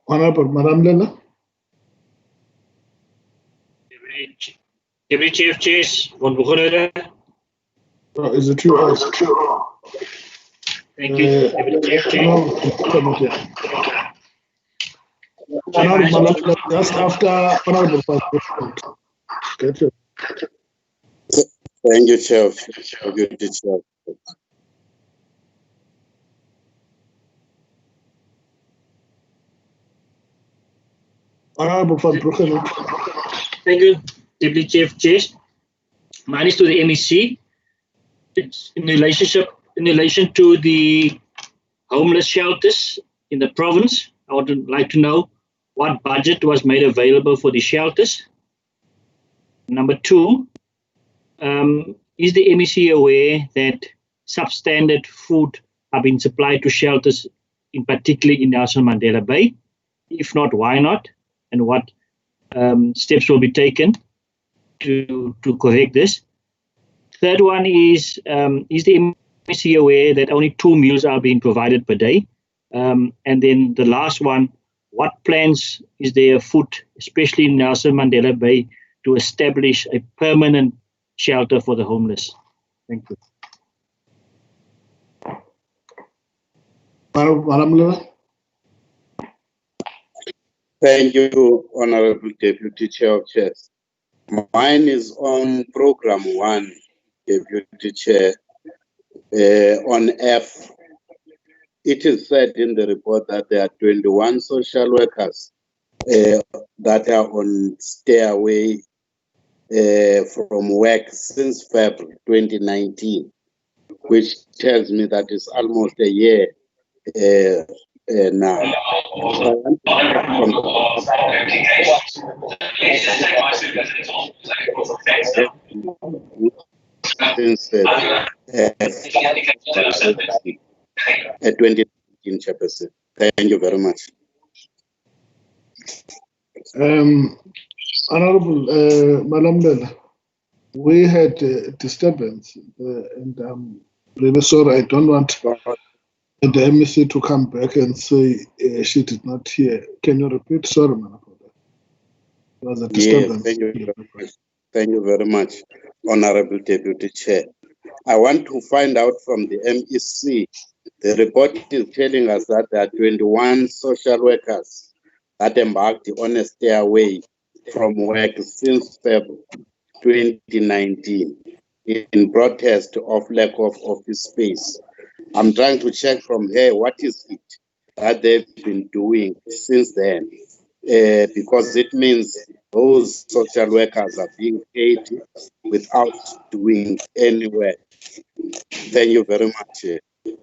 Honorable Madam Lena. Deputy Chief Chairs, Is it true? Thank you, Deputy Chief Chairs. Honorable, just after Honorable. Thank you, Chair. Deputy Chair. Honorable Van Bruggen. Thank you, Deputy Chief Chairs. Mine is to the MEC. It's in relation to the homeless shelters in the province. I would like to know what budget was made available for the shelters. Number two, is the MEC aware that substandard food are being supplied to shelters, in particular in Nelson Mandela Bay? If not, why not? And what steps will be taken to correct this? Third one is the MEC aware that only 2 meals are being provided per day? And then the last one, what plans is there afoot, especially in Nelson Mandela Bay, to establish a permanent shelter for the homeless? Thank you. Madam Lewa. Thank you, Honorable Deputy Chair of Chairs. Mine is on Program 1, Deputy Chair, on F. It is said in the report that there are 21 social workers that are on stay away from work since February 2019, which tells me that it's almost a year now. Since 2019 chairperson. Thank you very much. Honorable Madam Bella, we had disturbance, and I'm really sorry. I don't want the MEC to come back and say she did not hear. Can you repeat? Sorry, Madam. There was a disturbance. Yes, thank you very much, Honorable Deputy Chair. I want to find out from the MEC. The report is telling us that there are 21 social workers that embarked on a stay away from work since February 2019 in protest of lack of office space. I'm trying to check from her what is it that they've been doing since then, because it means those social workers are being paid without doing any work. Thank you very much,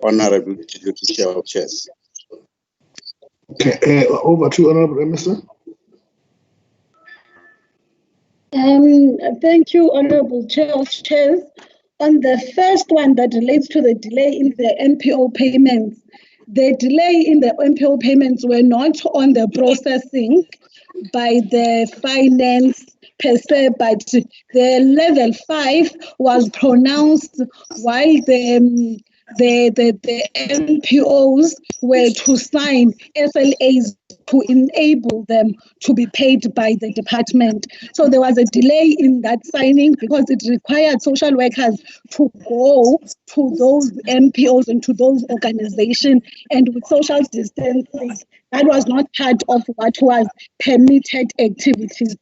Honorable Deputy Chair of Chairs. Okay, over to Honorable Emerson. Thank you, Honorable Chair of Chairs. On the first one that relates to the delay in the NPO payments, the delay in the NPO payments were not on the processing by the finance per se, but the level 5 was pronounced while the NPOs were to sign SLAs to enable them to be paid by the department. So there was a delay in that signing because it required social workers to go to those NPOs and to those organizations, and with social distancing, that was not part of what was permitted activities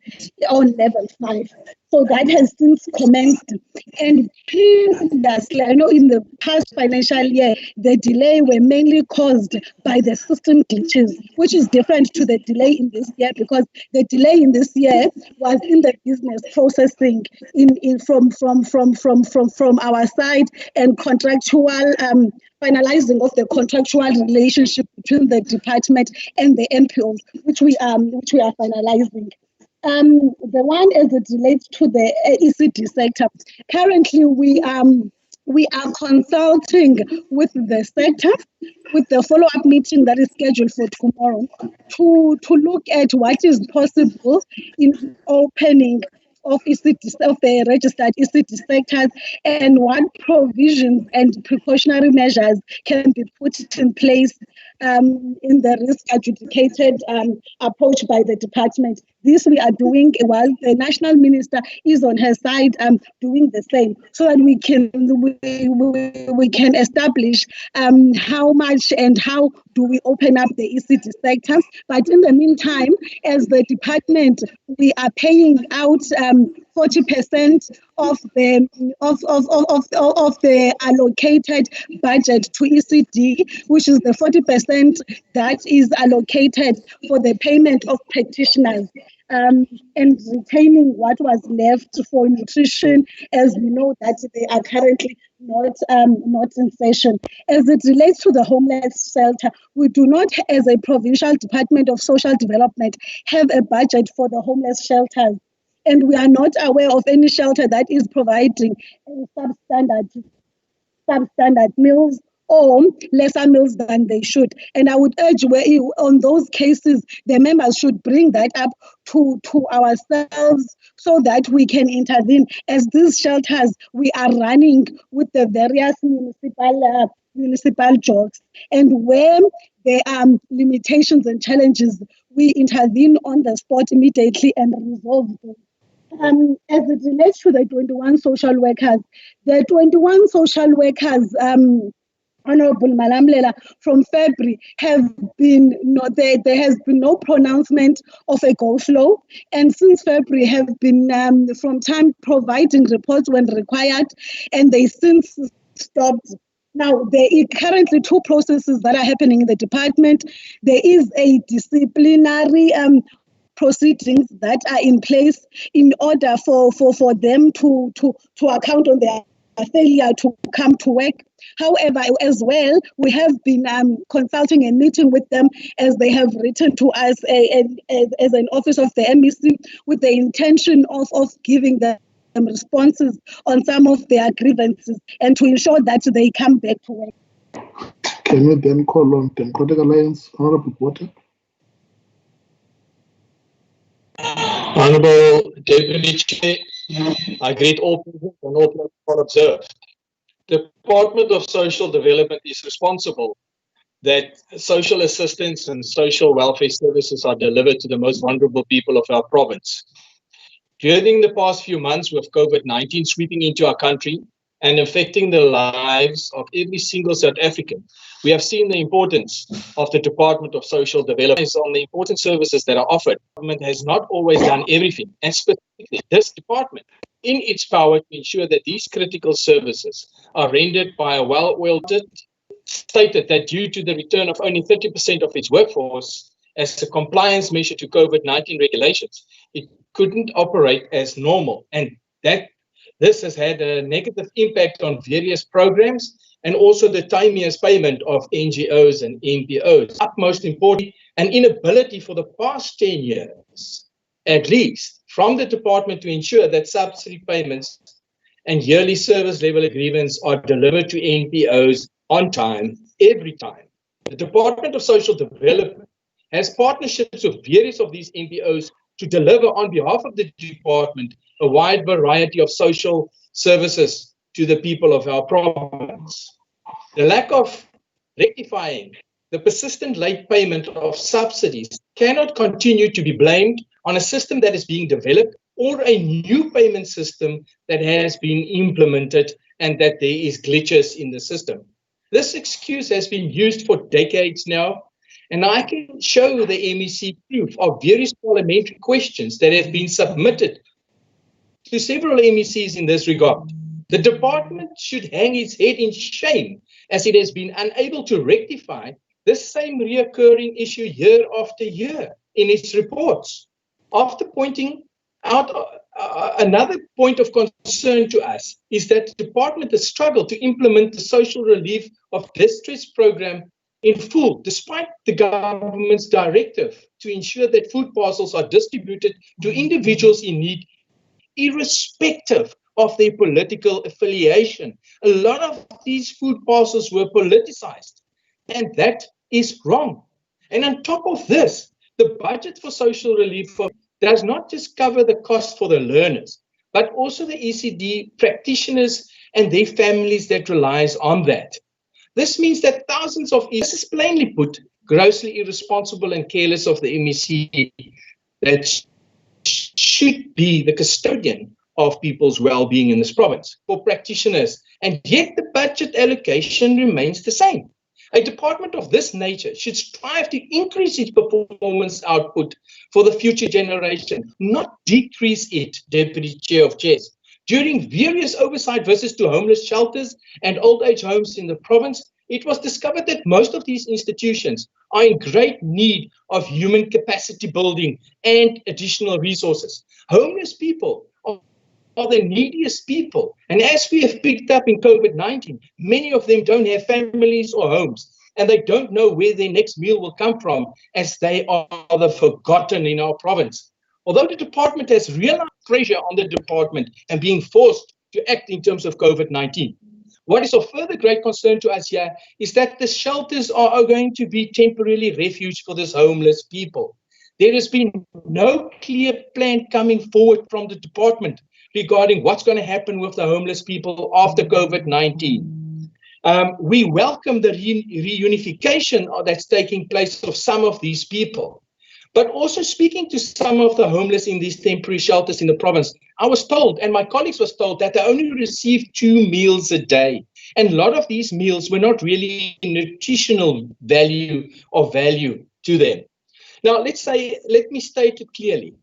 on level 5. So that has since commenced. And previously, I know in the past financial year, the delay were mainly caused by the system glitches, which is different to the delay in this year, because the delay in this year was in the business processing from our side, and contractual finalizing of the contractual relationship between the department and the NPOs, which we are finalizing. The one as it relates to the ECD sector, currently we are consulting with the sector, with the follow-up meeting that is scheduled for tomorrow, to look at what is possible in opening of the registered ECD sectors, and what provisions and precautionary measures can be put in place in the risk adjudicated approach by the department. This we are doing while the national minister is on her side doing the same, so that we can establish how much and how do we open up the ECD sectors. But in the meantime, as the department, we are paying out 40% of the allocated budget to ECD, which is the 40% that is allocated for the payment of practitioners. and retaining what was left for nutrition, as we know that they are currently not in session. As it relates to the homeless shelter, we do not, as a provincial Department of Social Development, have a budget for the homeless shelters. And we are not aware of any shelter that is providing substandard meals or lesser meals than they should. And I would urge on those cases, the members should bring that up to ourselves so that we can intervene. As these shelters we are running with the various municipal jobs, and where there are limitations and challenges, we intervene on the spot immediately and resolve them. As it relates to the 21 social workers, the 21 social workers, Honorable Malamlela, from February have been there has been no pronouncement of a go slow, and since February have been from time providing reports when required, and they since stopped. Now, there are currently two processes that are happening in the department. There is a disciplinary proceedings that are in place in order for them to account on their failure to come to work. However, as well, we have been consulting and meeting with them as they have written to us as an office of the MEC with the intention of giving them responses on some of their grievances and to ensure that they come back to work. Can we then call on Democratic Alliance, Honorable Water? Honorable Deputy Chair, I greet all people and all observed. The Department of Social Development is responsible that social assistance and social welfare services are delivered to the most vulnerable people of our province. During the past few months, with COVID-19 sweeping into our country and affecting the lives of every single South African, we have seen the importance of the Department of Social Development on the important services that are offered. The government has not always done everything, and specifically this department, in its power to ensure that these critical services are rendered by a well-oiled, stated that due to the return of only 30% of its workforce as a compliance measure to COVID-19 regulations, it couldn't operate as normal, and that this has had a negative impact on various programs and also the timeous payment of NGOs and NPOs. Utmost importantly, an inability for the past 10 years, at least, from the department to ensure that subsidy payments and yearly service level agreements are delivered to NPOs on time, every time. The Department of Social Development has partnerships with various of these NPOs to deliver on behalf of the department a wide variety of social services to the people of our province. The lack of rectifying the persistent late payment of subsidies cannot continue to be blamed on a system that is being developed or a new payment system that has been implemented and that there is glitches in the system. This excuse has been used for decades now, and I can show the MEC proof of various parliamentary questions that have been submitted to several MECs in this regard. The department should hang its head in shame as it has been unable to rectify this same reoccurring issue year after year in its reports. After pointing out another point of concern to us is that the department has struggled to implement the social relief of distress program in full, despite the government's directive to ensure that food parcels are distributed to individuals in need, irrespective of their political affiliation. A lot of these food parcels were politicized, and that is wrong. And on top of this, the budget for social relief does not just cover the cost for the learners, but also the ECD practitioners and their families that relies on that. This means that thousands of, this is plainly put, grossly irresponsible and careless of the MEC that should be the custodian of people's well-being in this province for practitioners, and yet the budget allocation remains the same. A department of this nature should strive to increase its performance output for the future generation, not decrease it, Deputy Chair of Chairs. During various oversight visits to homeless shelters and old age homes in the province, it was discovered that most of these institutions are in great need of human capacity building and additional resources. Homeless people are the neediest people. And as we have picked up in COVID-19, many of them don't have families or homes, and they don't know where their next meal will come from, as they are the forgotten in our province. Although the department has realized pressure on the department and being forced to act in terms of COVID-19, what is of further great concern to us here is that the shelters are going to be temporarily refuge for these homeless people. There has been no clear plan coming forward from the department regarding what's going to happen with the homeless people after COVID-19. We welcome the reunification that's taking place of some of these people. But also speaking to some of the homeless in these temporary shelters in the province, I was told, and my colleagues was told, that they only receive 2 meals a day. And a lot of these meals were not really nutritional value or value to them. Now, let me state it clearly,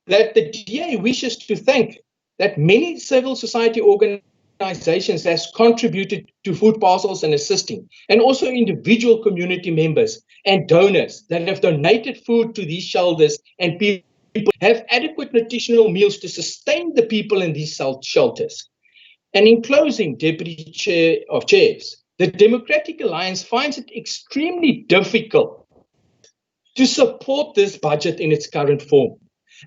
that the DA wishes to thank that many civil society organizations has contributed to food parcels and assisting, and also individual community members and donors that have donated food to these shelters, and people have adequate nutritional meals to sustain the people in these shelters. And in closing, Deputy Chair of Chairs, the Democratic Alliance finds it extremely difficult to support this budget in its current form.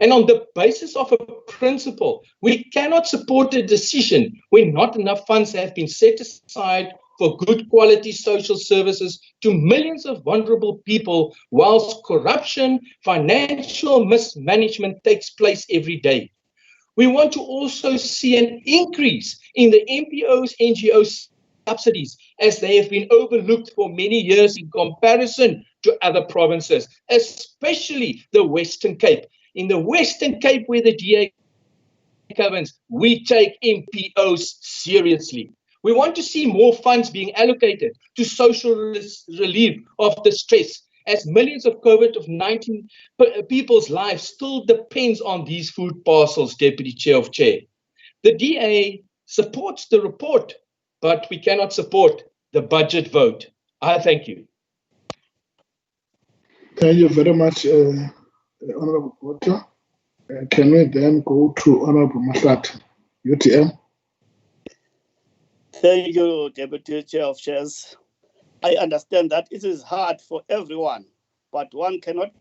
And on the basis of a principle, we cannot support a decision when not enough funds have been set aside for good quality social services to millions of vulnerable people, whilst corruption, financial mismanagement takes place every day. We want to also see an increase in the MPOs, NGOs subsidies, as they have been overlooked for many years in comparison to other provinces, especially the Western Cape. In the Western Cape, where the DA governs, we take MPOs seriously. We want to see more funds being allocated to social relief of the stress, as millions of COVID-19 people's lives still depends on these food parcels, Deputy Chair of Chair. The DA supports the report, but we cannot support the budget vote. I thank you. Thank you very much, Honorable Botha. Can we then go to Honorable Masat, UTM? Thank you, Deputy Chair of Chairs. I understand that it is hard for everyone, but one cannot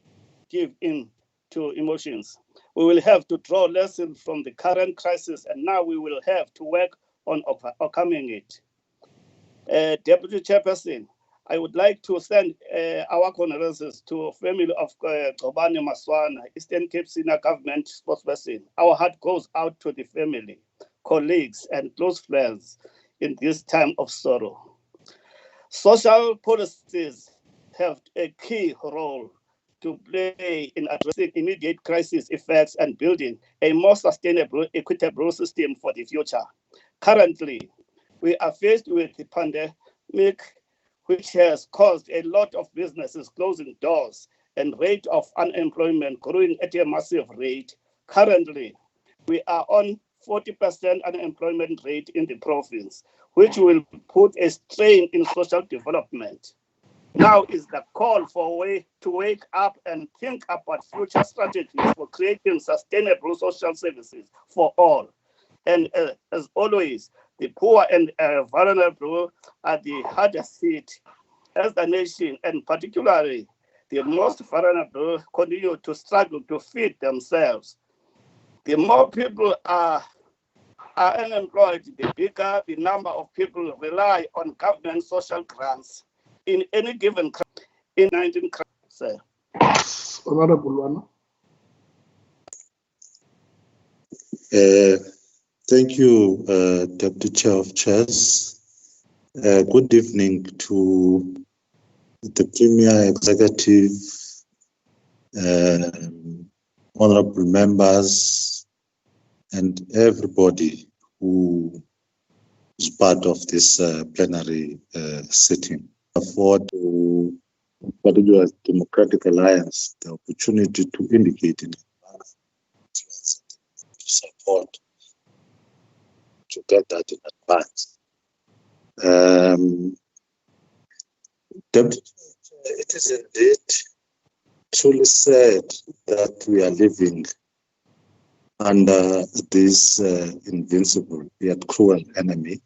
give in to emotions. We will have to draw lessons from the current crisis, and now we will have to work on overcoming it. Deputy Chairperson, I would like to send our condolences to the family of Gobani Maswana, Eastern Cape Senior Government spokesperson. Our heart goes out to the family, colleagues, and close friends in this time of sorrow. Social policies have a key role to play in addressing immediate crisis effects and building a more sustainable, equitable system for the future. Currently, we are faced with the pandemic, which has caused a lot of businesses closing doors and rate of unemployment growing at a massive rate. Currently, we are on 40% unemployment rate in the province, which will put a strain in social development. Now is the call for a way to wake up and think about future strategies for creating sustainable social services for all. And as always, the poor and vulnerable are the hardest hit as the nation, and particularly the most vulnerable continue to struggle to feed themselves. The more people are unemployed, the bigger the number of people rely on government social grants in any given in 19 crises. Honorable Wano. Thank you, Deputy Chair of Chairs. Good evening to the Premier Executive, honorable members, and everybody who is part of this plenary sitting. Afford to particular Democratic Alliance the opportunity to indicate in advance support to get that in advance. Deputy It is indeed truly sad that we are living under this invincible yet cruel enemy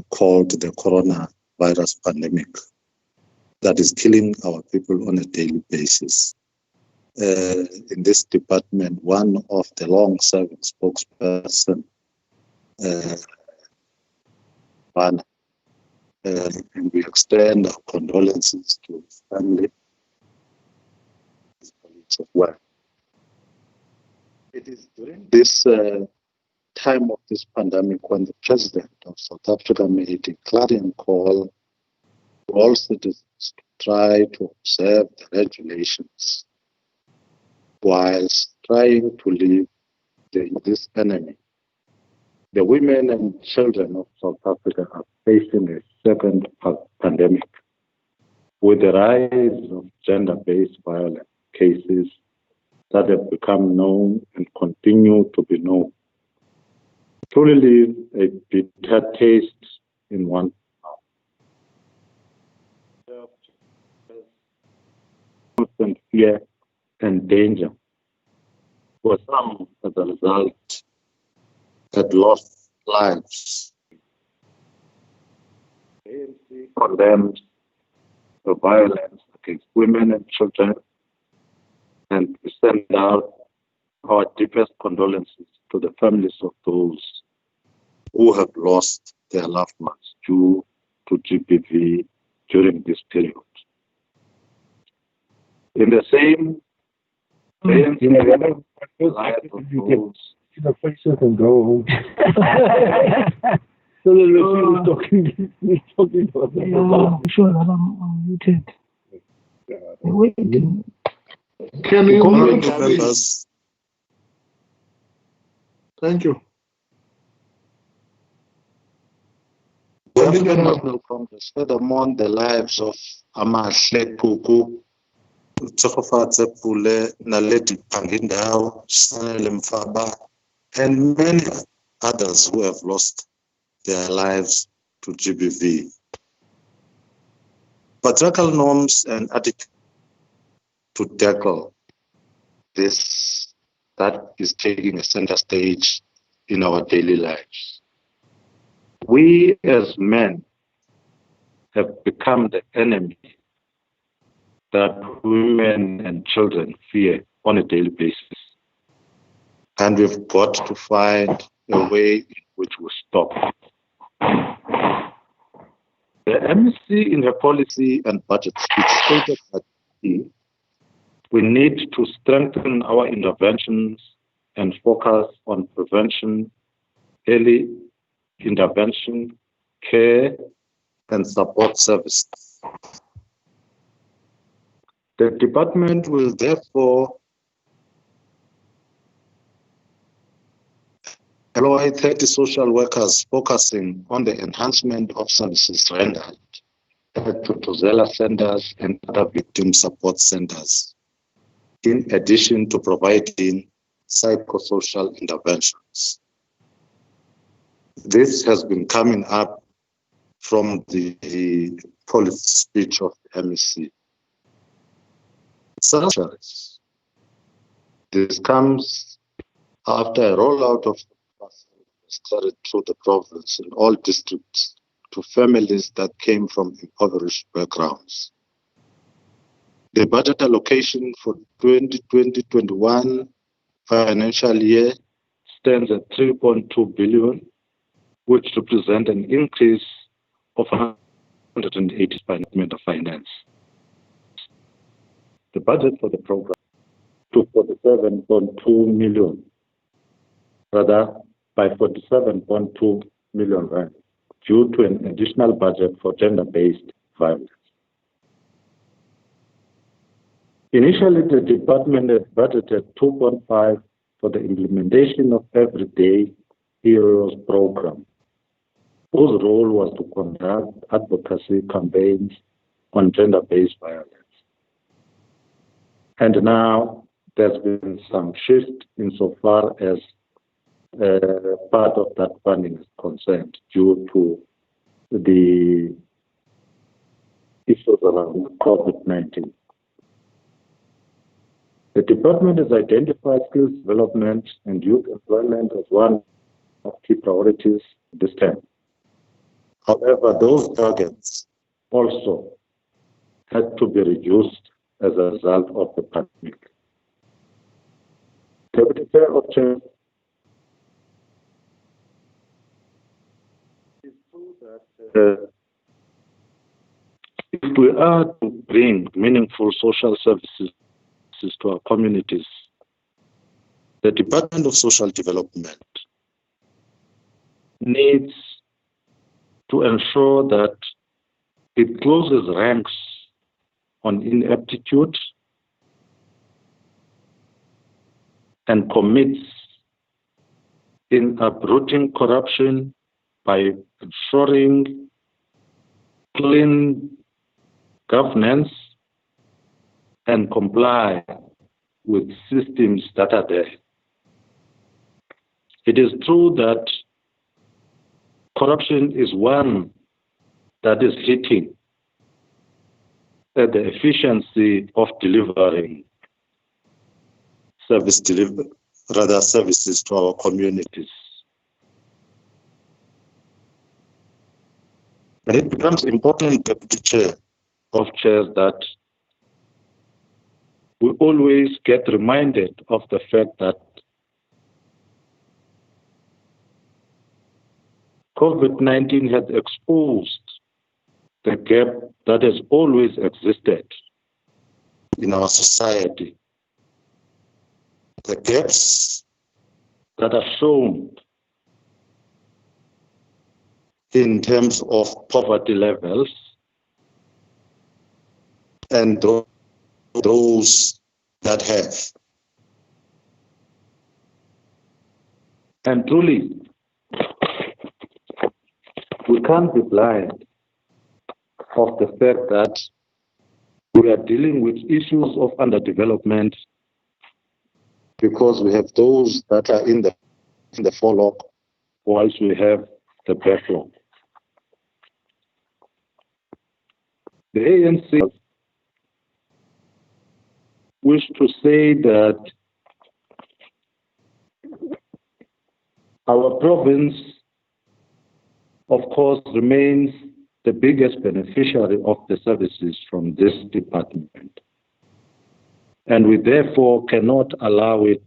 called the coronavirus pandemic that is killing our people on a daily basis. In this department, one of the long-serving spokesperson, and we extend our condolences to his family, his colleagues of work. It is during this time of this pandemic when the President of South Africa made a clarion call to all citizens to try to observe the regulations whilst trying to live this enemy. The women and children of South Africa are facing a second pandemic with the rise of gender-based violence cases that have become known and continue to be known. Truly leave a bitter taste in one's mouth. Constant fear and danger. For some, as a result, had lost lives. The ANC condemns the violence against women and children, and we send out our deepest condolences to the families of those who have lost their loved ones due to GBV during this period. In the same the faces and go home. So the he's talking about that. Yeah, sure, I'm muted. Waiting. Can you mute, members? Thank you. The African National Congress furthermore the lives of Amahle Puku, Tsokofatse Pule, Naledi Pangindao, Sanele Mfaba, and many others who have lost their lives to GBV. Patriarchal norms and attitudes to tackle this that is taking a center stage in our daily lives. We as men have become the enemy that women and children fear on a daily basis. And we've got to find a way in which we stop. The MEC in her policy and budget speech stated that we need to strengthen our interventions and focus on prevention, early intervention, care, and support services. The department will therefore employ 30 social workers focusing on the enhancement of services rendered at Tutuzela centers and other victim support centers, in addition to providing psychosocial interventions. This has been coming up from the policy speech of the MEC. Such as this comes after a rollout of started through the province in all districts to families that came from impoverished backgrounds. The budget allocation for 2020-21 financial year stands at 3.2 billion, which represents an increase of 180 Department of Finance. The budget for the program to 47.2 million, rather by 47.2 million rand, due to an additional budget for gender-based violence. Initially, the department had budgeted 2.5 for the implementation of Everyday Heroes program, whose role was to conduct advocacy campaigns on gender-based violence. And now there's been some shift insofar as part of that funding is concerned due to the issues around COVID-19. The department has identified skills development and youth employment as one of key priorities this time. However, those targets also had to be reduced as a result of the pandemic. Deputy Chair of Chair, it's true that if we are to bring meaningful social services to our communities, the Department of Social Development needs to ensure that it closes ranks on ineptitude and commits in uprooting corruption by ensuring clean governance and comply with systems that are there. It is true that corruption is one that is hitting at the efficiency of delivering services to our communities. And it becomes important, Deputy Chair of Chairs, that we always get reminded of the fact that COVID-19 has exposed the gap that has always existed in our society. The gaps that are shown in terms of poverty levels and those that have. And truly, we can't be blind of the fact that we are dealing with issues of underdevelopment because we have those that are in the forelock whilst we have the backlog. The ANC wish to say that our province, of course, remains the biggest beneficiary of the services from this department. And we therefore cannot allow it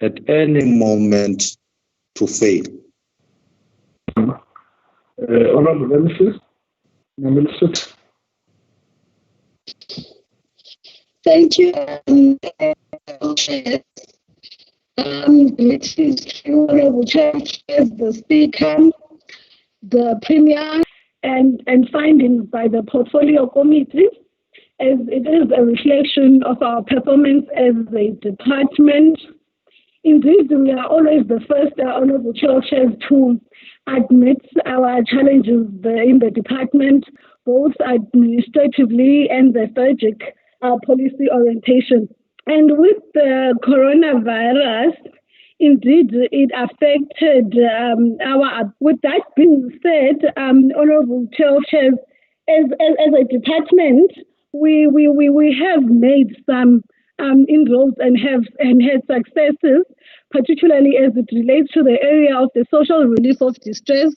at any moment to fail. Honorable Minister. Thank you. Greetings to Honorable Chair, the Speaker, the Premier, and findings by the Portfolio Committee, as it is a reflection of our performance as a department. Indeed, we are always the first, Honorable Chair, to admit our challenges in the department, both administratively and the strategic policy orientation. And with the coronavirus, indeed, it affected our. With that being said, Honorable Chair, as a department, we have made some inroads and had successes, particularly as it relates to the area of the social relief of distress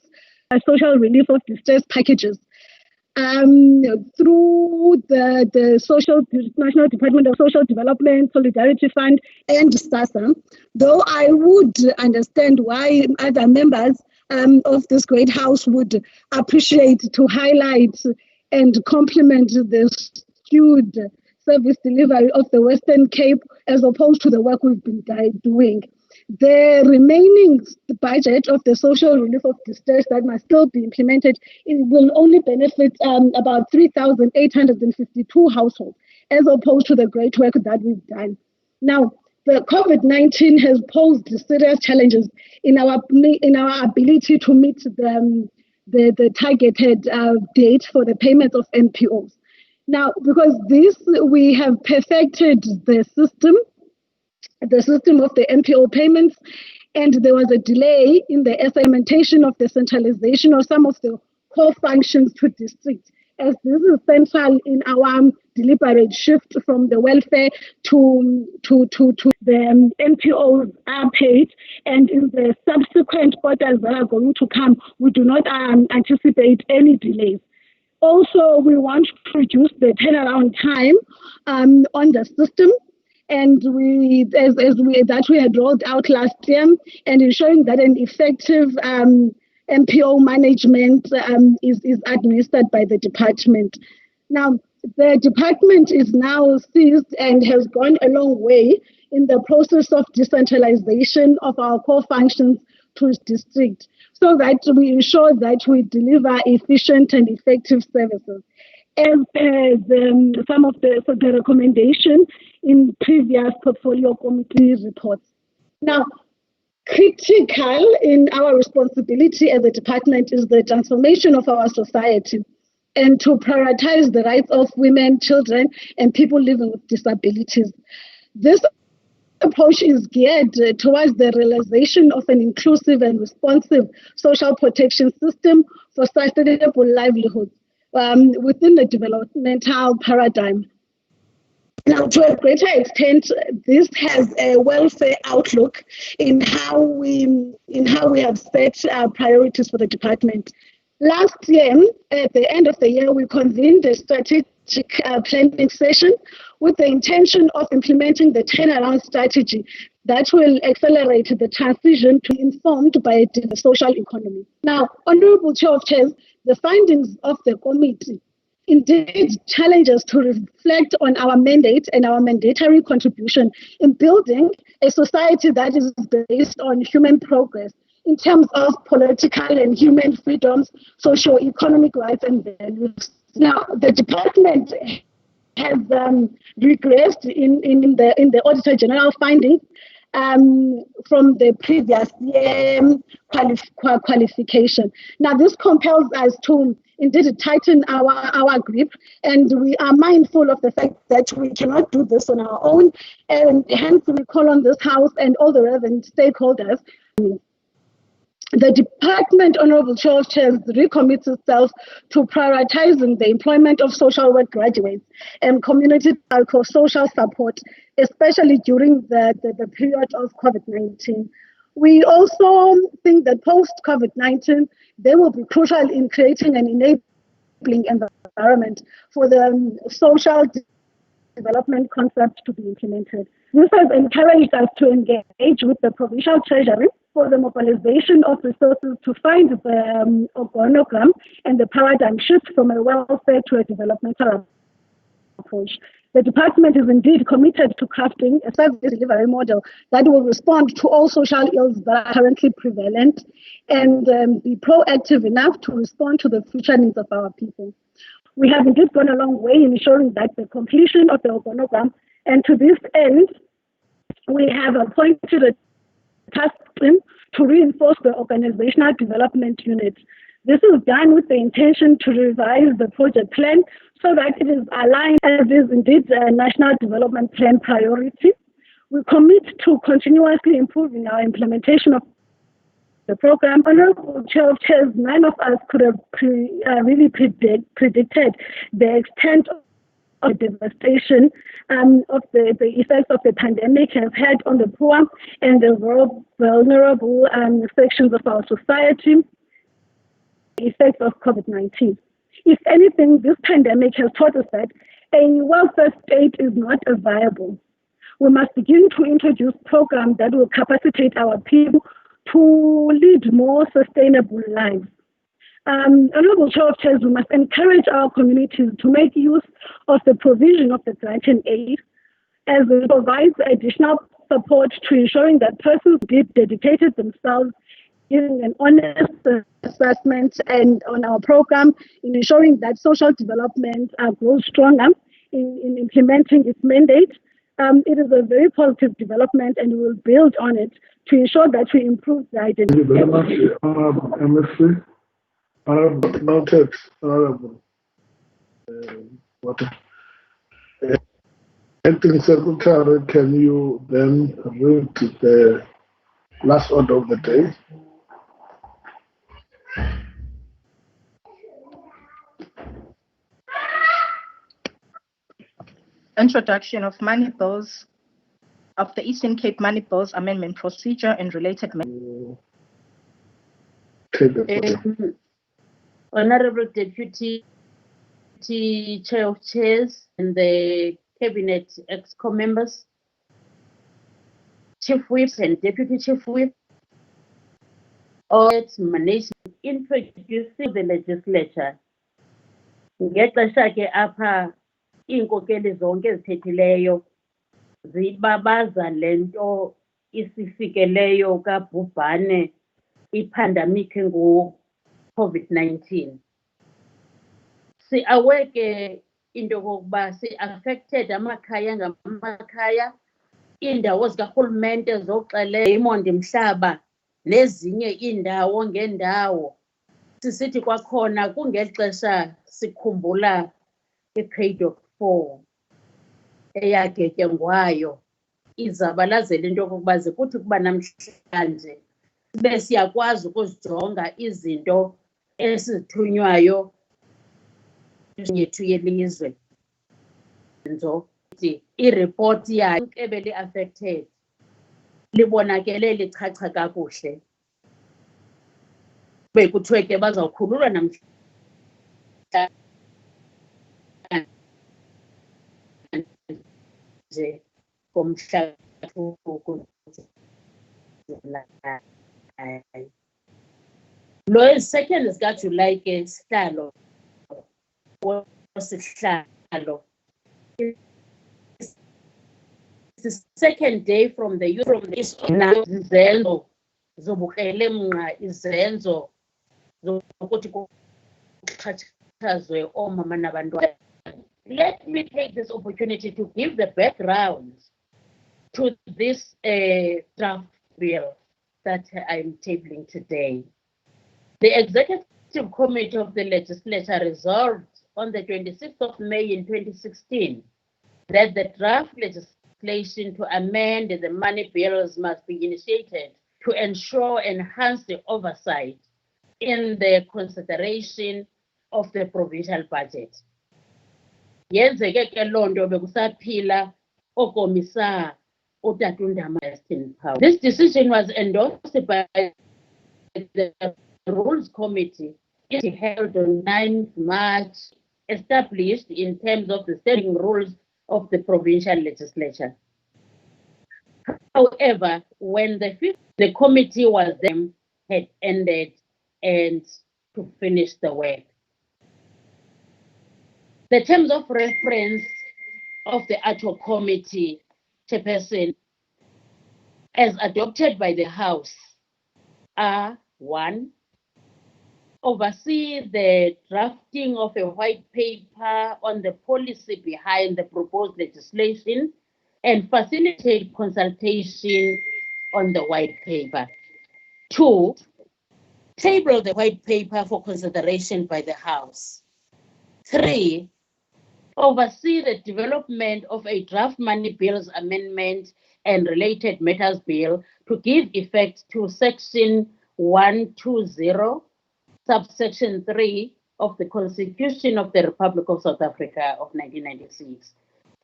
packages. Through the National Department of Social Development, Solidarity Fund, and SASSA, though I would understand why other members of this great house would appreciate to highlight and complement the skewed service delivery of the Western Cape as opposed to the work we've been doing. The remaining budget of the social relief of distress that must still be implemented, it will only benefit about 3,852 households, as opposed to the great work that we've done. Now, the COVID-19 has posed serious challenges in our ability to meet the targeted date for the payment of NPOs. Now, because we have perfected the system of the NPO payments, and there was a delay in the implementation of the centralization of some of the core functions to districts. as this is central in our deliberate shift from the welfare to the NPOs are paid, and in the subsequent quarters that are going to come, we do not anticipate any delays. Also, we want to reduce the turnaround time on the system, and that we had rolled out last year, and ensuring that an effective MPO management is administered by the department. Now, the department is now seized and has gone a long way in the process of decentralization of our core functions to district, so that we ensure that we deliver efficient and effective services. As some of the recommendation in previous portfolio committee reports. Now, critical in our responsibility as a department is the transformation of our society and to prioritize the rights of women, children, and people living with disabilities. This approach is geared towards the realization of an inclusive and responsive social protection system for sustainable livelihoods within the developmental paradigm. Now, to a greater extent, this has a welfare outlook in how we have set priorities for the department. Last year, at the end of the year, we convened a strategic planning session with the intention of implementing the turnaround strategy that will accelerate the transition to informed by the social economy. Now, Honorable Chair of Chairs, the findings of the committee indeed challenge us to reflect on our mandate and our mandatory contribution in building a society that is based on human progress in terms of political and human freedoms, socio-economic rights and values. Now, the department has regressed in the Auditor General findings from the previous year qualification. Now, this compels us to indeed tighten our grip, and we are mindful of the fact that we cannot do this on our own, and hence we call on this House and all the relevant stakeholders. The department, Honorable Chair of Chairs, recommits itself to prioritizing the employment of social work graduates and community social support, especially during the period of COVID-19. We also think that post-COVID-19, they will be crucial in creating an enabling environment for the social development concept to be implemented. This has encouraged us to engage with the Provincial Treasury for the mobilization of resources to find the organogram and the paradigm shift from a welfare to a developmental approach. The department is indeed committed to crafting a service delivery model that will respond to all social ills that are currently prevalent and be proactive enough to respond to the future needs of our people. We have indeed gone a long way in ensuring that the completion of the organogram, and to this end, we have appointed a task team to reinforce the organizational development unit. This is done with the intention to revise the project plan so that it is aligned as is indeed a national development plan priority. We commit to continuously improving our implementation of the program. Honorable Chair of Chairs, none of us could have really predicted the extent of devastation of the effects of the pandemic has had on the poor and the vulnerable sections of our society, the effects of COVID-19. If anything, this pandemic has taught us that a welfare state is not viable. We must begin to introduce programs that will capacitate our people to lead more sustainable lives. Honorable Chair of Chairs, we must encourage our communities to make use of the provision of the grant and aid as it provides additional support to ensuring that persons dedicated themselves in an honest assessment and on our program in ensuring that social development grows stronger in implementing its mandate. It is a very positive development, and we will build on it to ensure that we improve the identity. Thank you very much, Honorable MSc. Honorable noted, Honorable Acting Secretary, can you then read the last order of the day? introduction of money bills, of the Eastern Cape Money Bills Amendment Procedure and related matters. Honorable Deputy Chair of Chairs and the Cabinet Exco members, Chief Whips and Deputy Chief Whip, all management introducing the legislature. Ngexesha ke apha iinkokeli zonke ezithethileyo zibabaza lento isifikeleyo kabhubhane ipandemic ngu-COVID-19. Si-aware ke into yokokuba si-affected amakhaya ngamakhaya, iindawo zikarhulumente zoxele imondi mhlaba nezinye iindawo ngeendawo. Sisithi kwakhona kungeli xesha sikhumbula i-Cradle 4 eyagetyengwayo izabalazela into yokokuba zikuthi kuba namhlanje sibe siyakwazi ukuzijonga izinto esizithunywayo yethu yelizwe. I-report yayo ebe li-affected libonakele lichacha kakuhle. Bekuthiwe ke bazawukhululwa namhlanje ngomhla lo second zikaJulayi ke sihlalo sihlalo. The second day from the izenzo zobukrelemnqa izenzo zokuthi kuxhatshazwe oomama nabantwana. Let me take this opportunity to give the background to this draft bill that I'm tabling today. The Executive Committee of the Legislature resolved on the 26th of May in 2016 that the draft legislation to amend the money bills must be initiated to ensure enhanced oversight in the consideration of the provincial budget. Yenzeke ke loo nto bekusaphila ookomisa uTata uNdama Justin Power. This decision was endorsed by the Rules Committee held on 9th March, established in terms of the standing rules of the provincial legislature. However, when the committee was then had ended and to finish the work. The terms of reference of the ad hoc committee chairperson as adopted by the House are: 1, oversee the drafting of a white paper on the policy behind the proposed legislation and facilitate consultation on the white paper. 2, table the white paper for consideration by the House. 3, oversee the development of a draft money bills amendment and related matters bill to give effect to section 120, subsection 3 of the Constitution of the Republic of South Africa of 1996,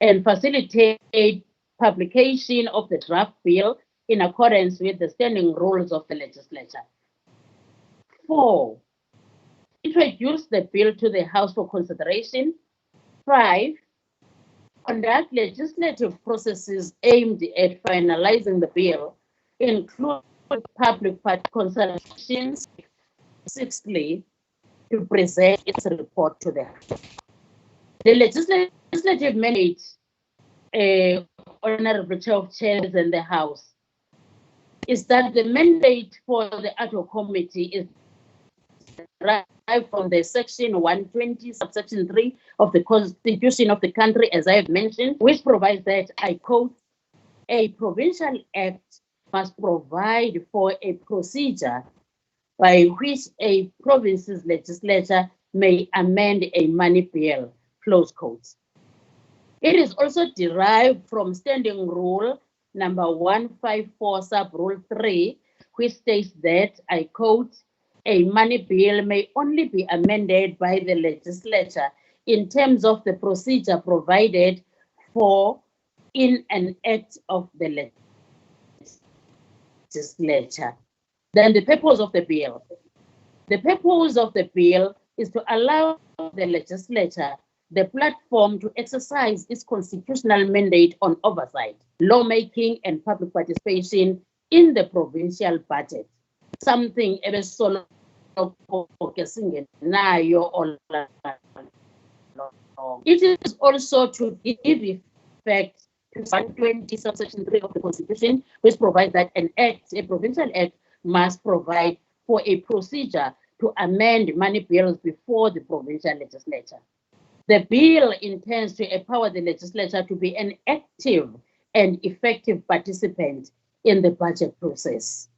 and facilitate publication of the draft bill in accordance with the standing rules of the legislature. 4, introduce the bill to the House for consideration. 5, conduct legislative processes aimed at finalizing the bill, including public consultations. 6th, to present its report to the House. The legislative mandate, Honorable Chair of Chairs and the House, is that the mandate for the ad hoc committee is derived from the section 120, subsection 3 of the Constitution of the country, as I have mentioned, which provides that, I quote, a provincial act must provide for a procedure by which a province's legislature may amend a money bill, close quotes. It is also derived from Standing Rule number 154, sub rule 3, which states that, I quote, a money bill may only be amended by the legislature in terms of the procedure provided for in an act of the legislature. Then the purpose of the bill. The purpose of the bill is to allow the legislature the platform to exercise its constitutional mandate on oversight, lawmaking, and public participation in the provincial budget. Something it is also to give effect to 120 subsection 3 of the Constitution, which provides that a provincial act must provide for a procedure to amend money bills before the provincial legislature. The bill intends to empower the legislature to be an active and effective participant in the budget process.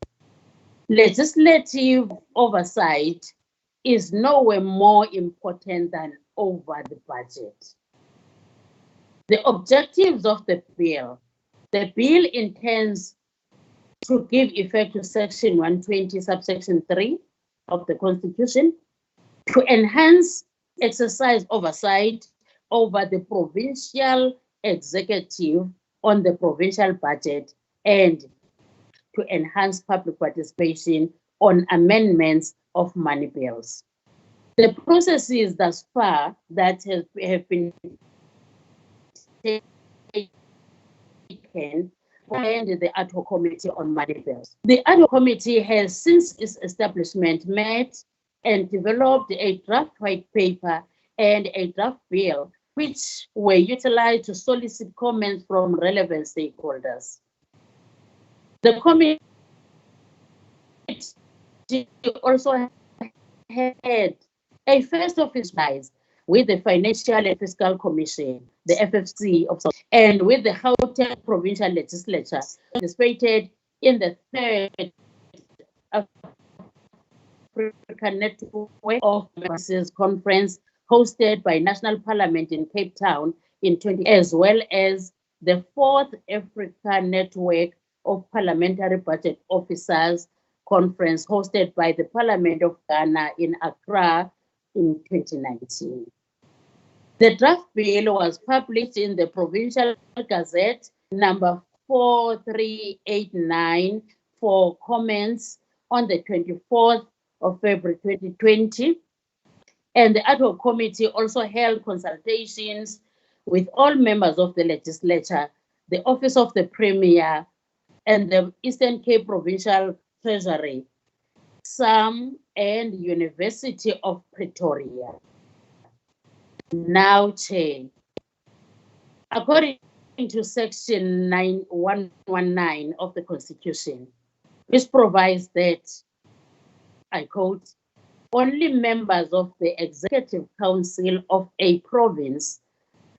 Legislative oversight is nowhere more important than over the budget. The objectives of the bill intends to give effect to Section 120, subsection 3 of the Constitution, to enhance exercise oversight over the provincial executive on the provincial budget, and to enhance public participation on amendments of money bills. The processes thus far that have been taken and the ad hoc committee on money bills. The ad hoc committee has since its establishment met and developed a draft white paper and a draft bill, which were utilized to solicit comments from relevant stakeholders. The committee also had a first of its size with the Financial and Fiscal Commission, the FFC, and with the Gauteng Provincial Legislature, participated in the third African Network of Members Conference hosted by National Parliament in Cape Town in 2020, as well as the fourth African Network of Parliamentary Budget Officers Conference hosted by the Parliament of Ghana in Accra in 2019. The draft bill was published in the Provincial Gazette number 4389 for comments on the 24th of February 2020. And the ad hoc committee also held consultations with all members of the legislature, the Office of the Premier, and the Eastern Cape Provincial Treasury, SAM, and University of Pretoria. Now, Chair, according to Section 9119 of the Constitution, which provides that, I quote, only members of the Executive Council of a province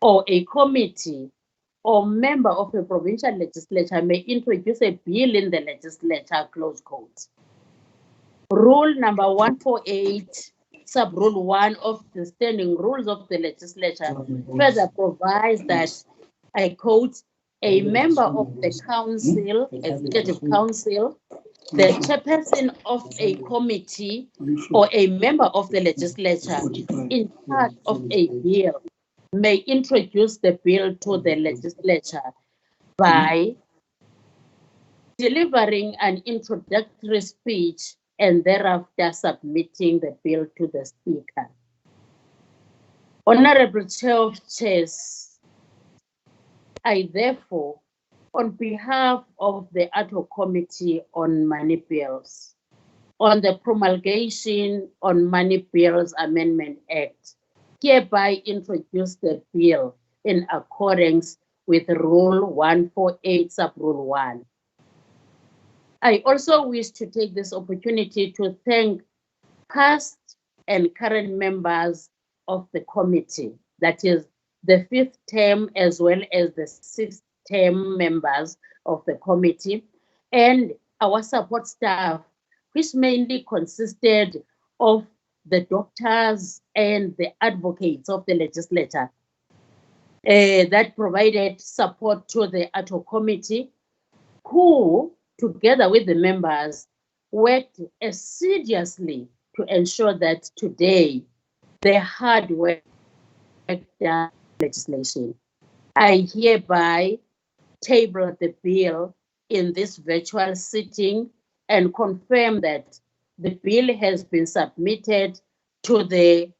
or a committee or member of a provincial legislature may introduce a bill in the legislature, close quote. Rule number 148, sub-rule 1 of the standing rules of the legislature further provides that, I quote, a member of the council, executive council, the chairperson of a committee, or a member of the legislature in charge of a bill may introduce the bill to the legislature by delivering an introductory speech and thereafter submitting the bill to the Speaker. Honorable Chair of Chairs, I therefore, on behalf of the ad hoc committee on money bills, on the promulgation on Money Bills Amendment Act, hereby introduce the bill in accordance with Rule 148, sub-rule 1. I also wish to take this opportunity to thank past and current members of the committee, that is the 5th term as well as the 6th term members of the committee, and our support staff, which mainly consisted of the doctors and the advocates of the legislature that provided support to the ad hoc committee, who, together with the members, worked assiduously to ensure that today the hard work done legislation. I hereby table the bill in this virtual sitting and confirm that the bill has been submitted to the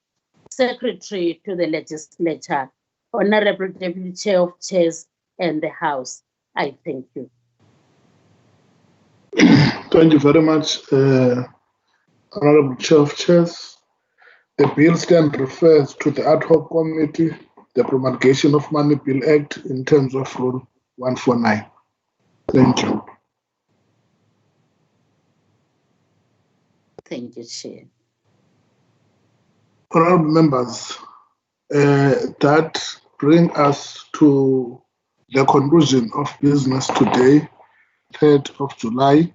Secretary to the Legislature. Honorable Deputy Chair of Chairs and the House, I thank you. Thank you very much, Honorable Chair of Chairs. The bill stand refers to the ad hoc committee, the promulgation of Money Bill Act in terms of Rule 149. Thank you. Thank you, Chair. Honorable members, that brings us to the conclusion of business today, 3rd of July,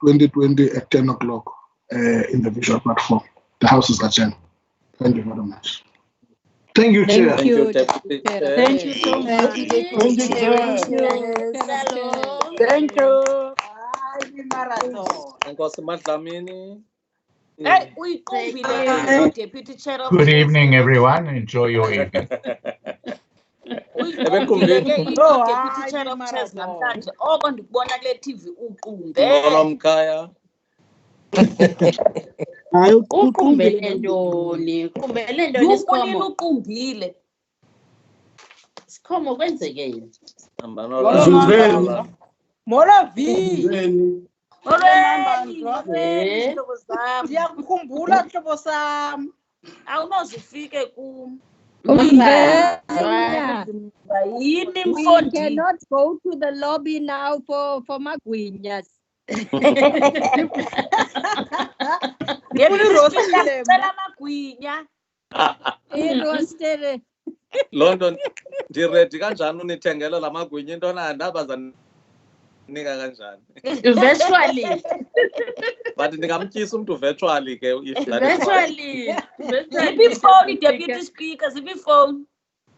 2020 at 10 o'clock in the visual platform. The House is adjourned. Thank you very much. Thank you, Chair. Thank you, Deputy Chair. Thank you so much. Thank you, Chair. Thank you. Enkosi Madlamini. Hey, uyiqumbile Deputy Chair of Good Chairs. evening, everyone. Enjoy your evening. Uyiqumbile ke into Deputy Chair of Chairs namhlanje. Oko ndikubona kule TV uqumbe. Nomkhaya. Hayi Uqumbele ntoni? Uqumbele ntoni Uqulile isikhomo? uqumbile. Isikhomo kwenzekeni? Mola V. Ndiyakukhumbula hlobo sam. Awunozifike kum. Yini We mfondini? cannot go to the lobby now for Magwinyas. Ngicela amagwinya. Irostere. London, ndiredi kanjani unithengela la magwinya into ndaba zanika kanjani? Virtually. But ndingamtyisa umuntu virtually ke if that is Virtually. Ziphi phone Deputy Speaker, ziphi phone?